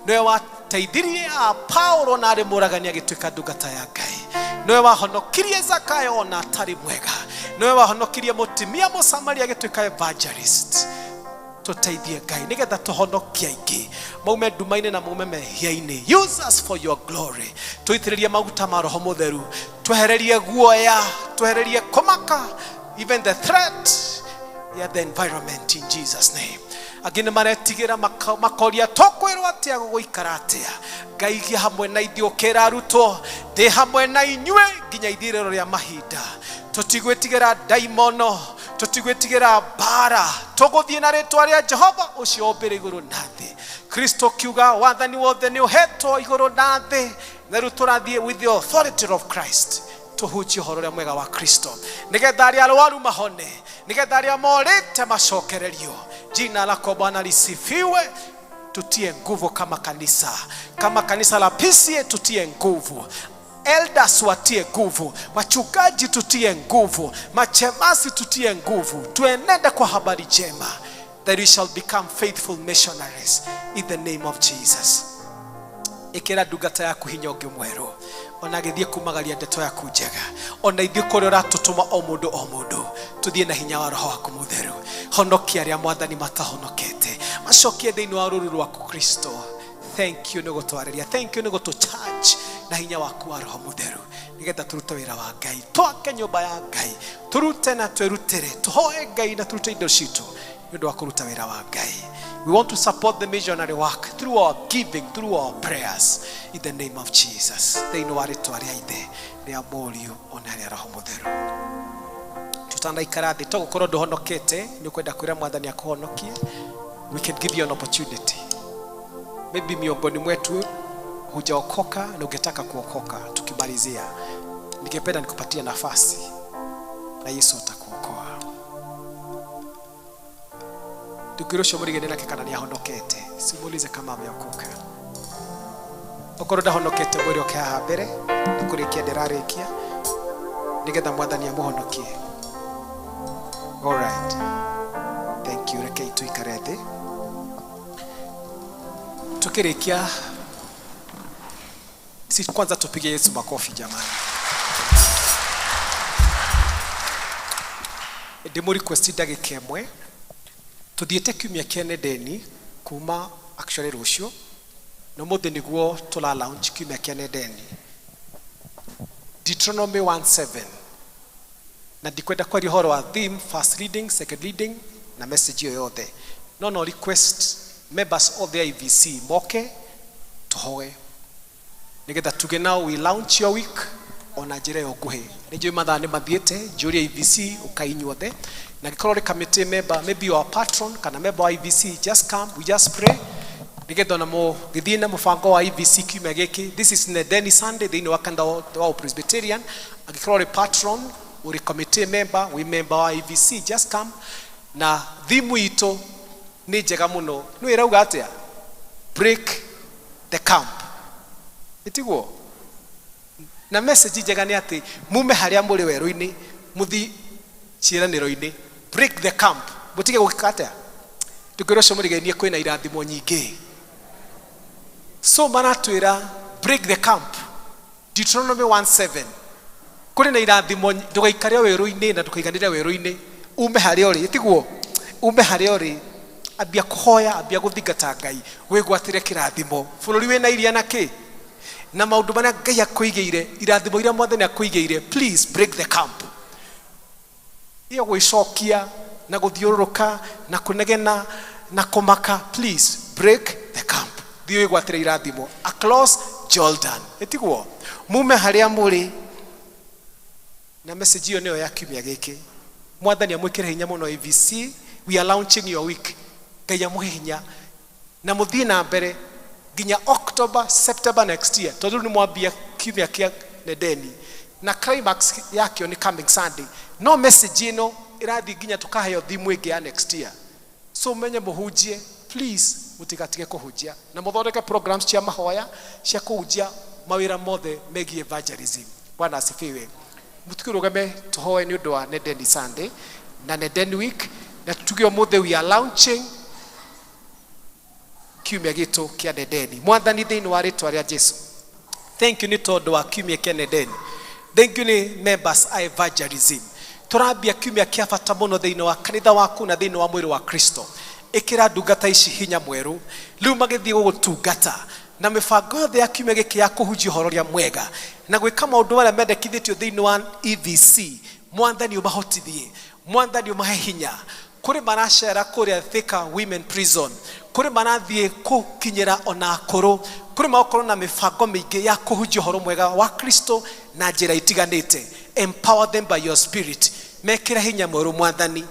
Nĩwe wateithirie Paulo na arĩ mũragani agĩtuĩka ndungata ya Ngai. Nĩwe wahonokirie Zakayo ona atarĩ mwega. Nĩwe wahonokirie mũtumia Mũsamaria agĩtuĩka evangelist. Tũteithie Ngai nĩgetha tũhonokie aingĩ maume nduma-inĩ na maume mehia-inĩ. Use us for your glory. Tũitĩrĩrie maguta ma Roho Mũtheru, twehererie guoya, twehererie kũmaka, even the threat, yeah, the environment in Jesus name. Agine maretigira makoria tokwirwo atia gũgũikara atia. Ngai gĩa hamwe na ithuĩ ũkĩra arutwo ndĩ hamwe na inyuĩ nginya ithirĩro rĩa mahinda. Tũtigwĩtigĩra ndaimono, tũtigwĩtigĩra mbara, tũgũthiĩ na rĩĩtwa rĩa Jehova ũcio ũmbĩrĩ igũrũ na thĩ. Kristo kiuga wathani wothe nĩ ũhetwo igũrũ na thĩ, na rĩu tũrathiĩ with the authority of Christ tuhunjie ũhoro ũrĩa mwega wa Kristo nĩgetha arĩa arwaru mahone, nĩgetha arĩa morĩte macokererio. Jina lako Bwana lisifiwe. Tutie nguvu kama kanisa la PCA, tutie nguvu. Elders watie nguvu, wachungaji tutie nguvu, machemasi tutie nguvu. Tuenende kwa habari njema, that we shall become faithful missionaries in the name of Jesus. Ikira ndungata yaku hinya ũngĩ mwerũ, ona gĩthiĩ kumagaria ndeto yaku njega, ona ithuĩ kũrĩa ũratũtũma o mũndũ tuthiĩ na hinya wa Roho waku Mũtheru. Honokia arĩa Mwathani matahonokete, macokie thĩinĩ wa rũrũ rwaku Kristo. Thank you nĩ gũtwarĩria, thank you nĩ gũtũcharge na hinya waku wa Roho Mũtheru nĩgetha tũrute wĩra wa Ngai, twake nyũmba ya Ngai, tũrute na twĩrutĩre, tũhoe Ngai na tũrute indo citũ nĩ ũndũ wa kũruta wĩra wa Ngai. We want to support the missionary work through our giving, through our prayers, in the name of Jesus. Thĩinĩ wa rĩĩtwa rĩa Ithe rĩa Mũriũ ona rĩa Roho Mũtheru. Tutanaikara thĩ tũgũkorwo ndũhonokete, nĩ kwenda kwĩra Mwathani akũhonokie. We can give you an opportunity. Maybe miongoni mwetu hujaokoka na ungetaka kuokoka. Tukimalizia, ningependa nikupatie nafasi na Yesu atakuokoa. Tukirusha murigeni nake kana ni ahonokete, simulize kama ameokoka. Okorwo ndahonokete mwĩrĩ oke haha mbere nikurikia ndirarikia nigetha Mwathani amuhonokie. All right, thank you. Rekei tuikare thĩ tukirikia. Si kwanza tupige Yesu makofi jamani. Ndimo request ndagĩka ĩmwe tuthiĩte kiumia kĩa Nedeni kuma actually rũciũ no mũthĩ nĩguo tũla launch kiumia kĩa Nedeni. Deuteronomy 1:7 na ndikwenda kwaria ũhoro wa theme, first reading, second reading na message yo yothe. No request members of the IVC moke tuhoe nigetha tuge now we launch your week on njĩra yo nguhĩ. Nĩnjũĩ mathaa nĩ mathiĩte, njũria IVC ũkainyuothe na gĩkorwo rĩ committee member, maybe your patron kana member wa IVC, just come, we just pray nigetha na gĩthiĩ na mũbango wa IVC kiumia gĩkĩ. This is Nedeni Sunday thĩinĩ wa kanitha wa Presbyterian. Angĩkorwo rĩ patron, ũrĩ committee member, we member wa IVC, just come. Na thimu itũ nĩ njega mũno. Nĩ ĩrauga atĩa? Break the camp. Itiguo na message njega nĩ atĩ mume harĩa mũrĩ werũ-inĩ, muthi ciĩranĩro-inĩ, break the camp, mutige gũkika atĩa. Tukĩrũcio mũrigainie kwĩna irathimo nyingĩ, so maratwĩra break the camp. Deuteronomy 1:7 kũrĩ na irathimo, ndũgaikare werũ-inĩ na ndũkaiganĩre werũ-inĩ, ume harĩa ũrĩ. Itiguo ume harĩa ũrĩ, ambia kũhoya, ambia gũthingata Ngai, wĩgwatĩre kĩrathimo. Bũrũri wĩna iria na kĩ na maũndũ marĩa Ngai akũigĩire, irathimo iria Mwathani akũigĩire, please break the camp. Iyo gwĩcokia na gũthiũrũrũka na kũnegena na kũmaka, please break the camp. thiĩ gwatĩra irathimo across Jordan ĩtiguo mume harĩa mũrĩ na message ĩyo nĩyo ya kiumia gĩkĩ mwathani amwĩkĩre hinya mũno AVC we are launching your week Ngai amũhe hinya na mũthiĩ na mbere nginya October September next year tondũ nĩ mwambia kiumia kĩa Nedeni na climax yakio ni coming Sunday no message ĩno ĩrathiĩ nginya tũkaheo thimu ĩngĩ ya next year so menye mũhunjie please mutigatige kuhunjia na muthondeke programs cia mahoya cia kuhunjia mawira mothe megie evangelism Bwana asifiwe mutikirugame tuhoe ni undu wa Nedeni Sunday na Nedeni week na tugio mothe we are launching kiumia gitu kia Nedeni mwathani thĩinĩ wa rĩĩtwa rĩa Jesu thank you ni tondu wa kiumia kia Nedeni thank you ni members a evangelism turambia kiumia kia bata muno thĩinĩ wa kanitha waku na thĩinĩ wa mwĩrĩ wa Kristo ikira ndungata ici hinya mweru riu magithii gugutungata na mibango yothe ya kiumia giki ya kuhunjia uhoro ria mwega na gwika maundu maria mendekithitio thiini wa EVC mwathani umahotithie mwathani umahe hinya kuri maracera kuria Thika Women Prison kuri marathie kukinyira ona akuru kuri makorwo na mibango mingi ya kuhunjia uhoro mwega wa Kristo na njira itiganite empower them by your spirit mekira hinya mweru mwathani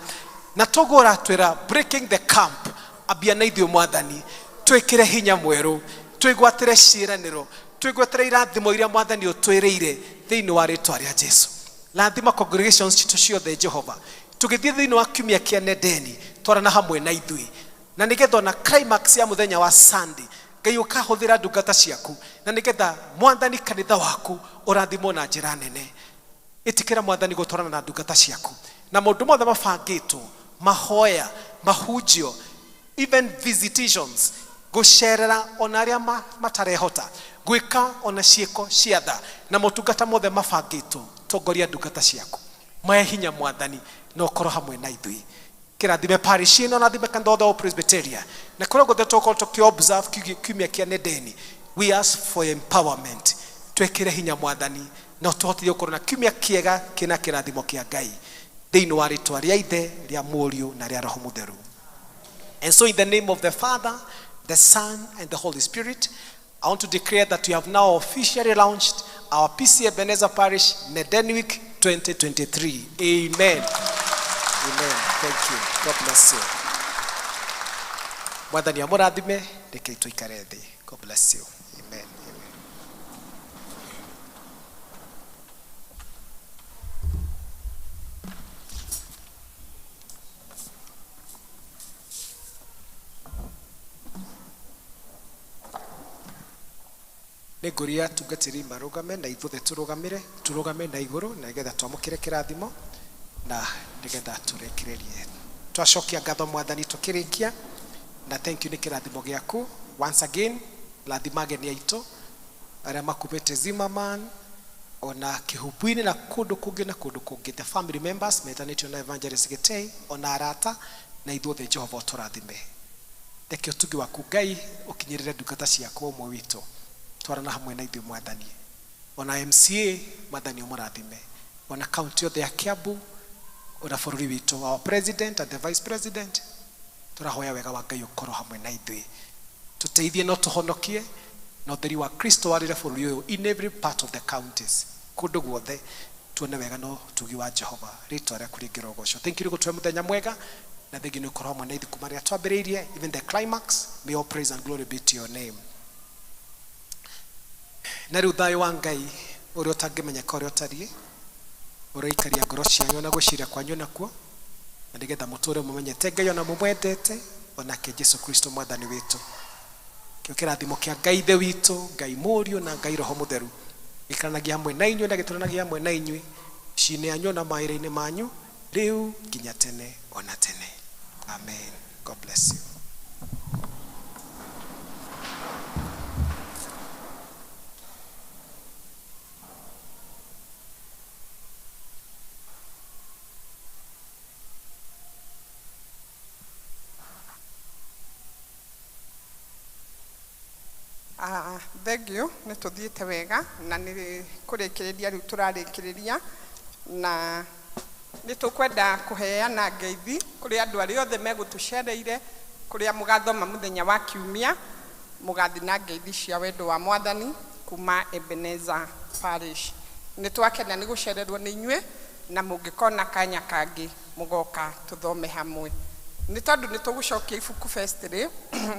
na togora twira breaking the camp abia na ithio mwathani twikire hinya mweru twigwatire ciiraniro twigwatire irathimo iria mwathani utwiriire thiini wa rĩĩtwa rĩa Jesu lathima congregations citu ciothe Jehova tugithie thiini wa kiumia kia Nedeni twarana hamwe na ithui na nigetha na climax ya muthenya wa Sunday Ngai ukahuthira ndungata ciaku na nigetha mwathani kanitha waku urathimo na njira nene itikira mwathani gutwarana na ndungata ciaku na maundu mothe mabangitwo mahoya mahunjio even visitations gucerera ona aria matarehota gwika ona ciiko ciatha na motungata mothe mabangitwo tongoria ndungata ciaku mahe hinya mwathani na ukorwo hamwe na ithui kirathime parish ino na thime kanitha wa Presbyteria na kuria gothe tukorwo tukiobserve kiumia kia Nedeni we ask for empowerment twekire hinya mwathani na tuhotithie gukorwo na kiumia kiega kina kirathimo kia Ngai thĩinĩ wa rĩĩtwa rĩa Ithe rĩa Mũriũ na rĩa Roho Mũtheru. And so in the name of the Father, the Son and the Holy Spirit, I want to declare that we have now officially launched our PC Ebenezer Parish Nedeni Week 2023. Amen. Amen. Thank you. God bless you. Mwathani amũrathime, rekei tũikare thĩ. God bless you. Amen. Negoria tugatiri marugame na ithuothe turugame na iguru na nigetha twamũkĩre kĩrathimo na nigetha tũrekererie twacokia ngatho mwathani tukirikia na thank you ni kĩrathimo gĩaku once again lathimage ni aitũ arĩa makubĩte Zimmerman ona kĩhumbu-inĩ na kũndũ kũngĩ the family members metanĩtio na evangelist GITEI ona arata na ithuothe Jehova tũrathime reke ũtugi waku Ngai ũkinyĩrĩre ndungata ciaku ũmwe witũ twarana hamwe na ithuĩ mwathani ona MCA mwathani ũmũrathime ona county yothe ya Kiambu ona bũrũri witũ our president and the vice president tũrahoya wega wa Ngai ũkorwo hamwe na ithuĩ tũteithie no tũhonokie na ũtheri wa Kristo warĩre bũrũri ũyũ in every part of the counties kũndũ guothe tuone wega no tugi wa Jehova rĩĩtwa rĩaku rĩngĩrogocwo thank you gũtũhe mũthenya mwega na thengi nĩ ũkorwo hamwe na ithuĩ kuma rĩrĩa twambĩrĩirie even the climax may all praise and glory be to your name. Na rĩu thayũ wa Ngai ũrĩa ũtangĩmenyeka ũrĩa ũtariĩ ũroikaria ngoro cianyu na gwĩciria kwanyu nakuo na nĩgetha mũtũũre mũmenyete Ngai ona mũmwendete onake Jesu Kristo mwathani witũ kĩo kĩrathimo kĩa Ngai Ithe witũ Ngai Mũriũ na Ngai Roho Mũtheru gĩikaranagia hamwe na inyuĩ na gĩtũũranagia hamwe na inyuĩ ciĩ-inĩ yanyu na mawĩra-inĩ manyu rĩu nginya tene ona tene. Amen. God bless you. Thank you nĩ tũthiĩte wega na nĩ kũrĩkĩrĩria rĩu tũrarĩkĩrĩria na nĩ tũkwenda kũheana ngeithi kũrĩ andũ arĩa othe megũtũcereire kũrĩa mũgathoma mũthenya wa kiumia mũgathi na ngeithi cia wendo wa mwathani kuma Ebenezer Parish. Nĩ twakena nĩ gũcererwo nĩ inyuĩ na mũngĩkona kanya kangĩ mũgoka tũthome hamwe. Nĩ tondũ nĩ tũgũcokia ibuku festival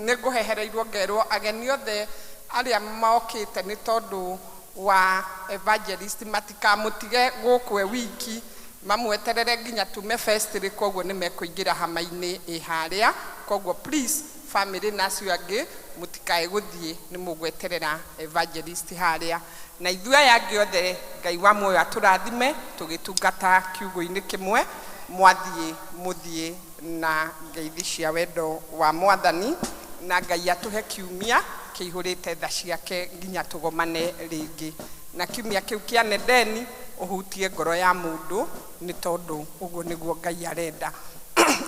nĩ ngũhehereirwo ngerwo ageni othe arĩa mokĩte nĩ tondũ wa evangelist matikamũtige gũkũ wiki mamweterere nginya tume festival, koguo nĩ mekũingĩra hama-inĩ harĩa. Koguo please family na acio angĩ mũtikae gũthiĩ, nĩ mũgweterera evangelist harĩa. Na ithuĩ aya angĩ othe Ngai wa muoyo atũrathime tũgĩtungata kiugo-inĩ kĩmwe, mwathiĩ mũthiĩ na ngeithi cia wendo wa mwathani, na Ngai atũhe kiumia kĩihũrĩte tha ciake nginya tũgomane rĩngĩ. Na kiumia kĩu kĩa Nedeni ũhutie ngoro ya mũndũ, nĩ tondũ ũguo nĩguo Ngai arenda.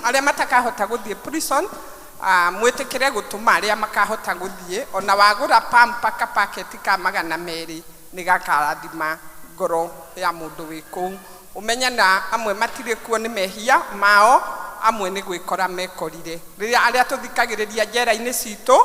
Arĩa matakahota gũthiĩ prison mwĩtĩkĩre gũtũma arĩa makahota gũthiĩ, ona wagũra pampa ka paketi ka 200 nĩ gakarathima ngoro ya mũndũ wĩ kũu. Ũmenye na amwe matirĩ kuo nĩ mehia mao, amwe nĩ gwĩkora mekorire. Rĩrĩa arĩa tũthikagĩrĩria njera-inĩ citũ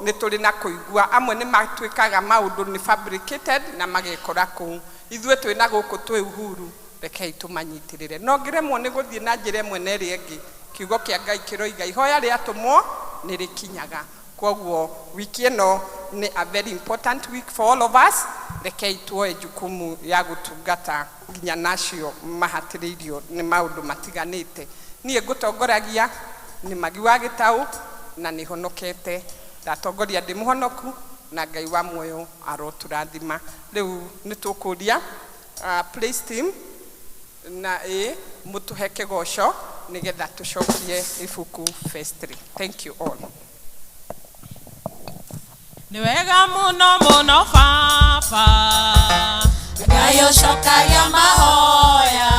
nĩ tũrĩ na kũigua, amwe nĩ matuĩkaga maũndũ nĩ fabricated na magekora kũu. Ithuĩ twĩ na gũkũ twĩ uhuru, rekei tũmanyitĩrĩre. No ngĩremwo nĩ gũthiĩ na njĩra ĩmwe na ĩrĩa ĩngĩ, kiugo kĩa Ngai kĩroiga ihoya rĩatũmwo nĩ rĩkinyaga. Koguo wiki ĩno nĩ a very important week for all of us. Rekei tuoe jukumu ya gũtungata nginya nacio mahatĩrĩirio nĩ maũndũ matiganĩte. Niĩ ngũtongoragia nĩ Magi wa Gĩtaũ na nĩ honokete, ndatongoria ndĩ mũhonoku na Ngai wa muoyo arotũrathima. Rĩu nĩ tũkũria praise team na mũtũhe kĩgoco nĩgetha tũcokie ibuku festival. Thank you all. Nĩ wega mũno mũno baba, Ngai ũcokagia mahoya.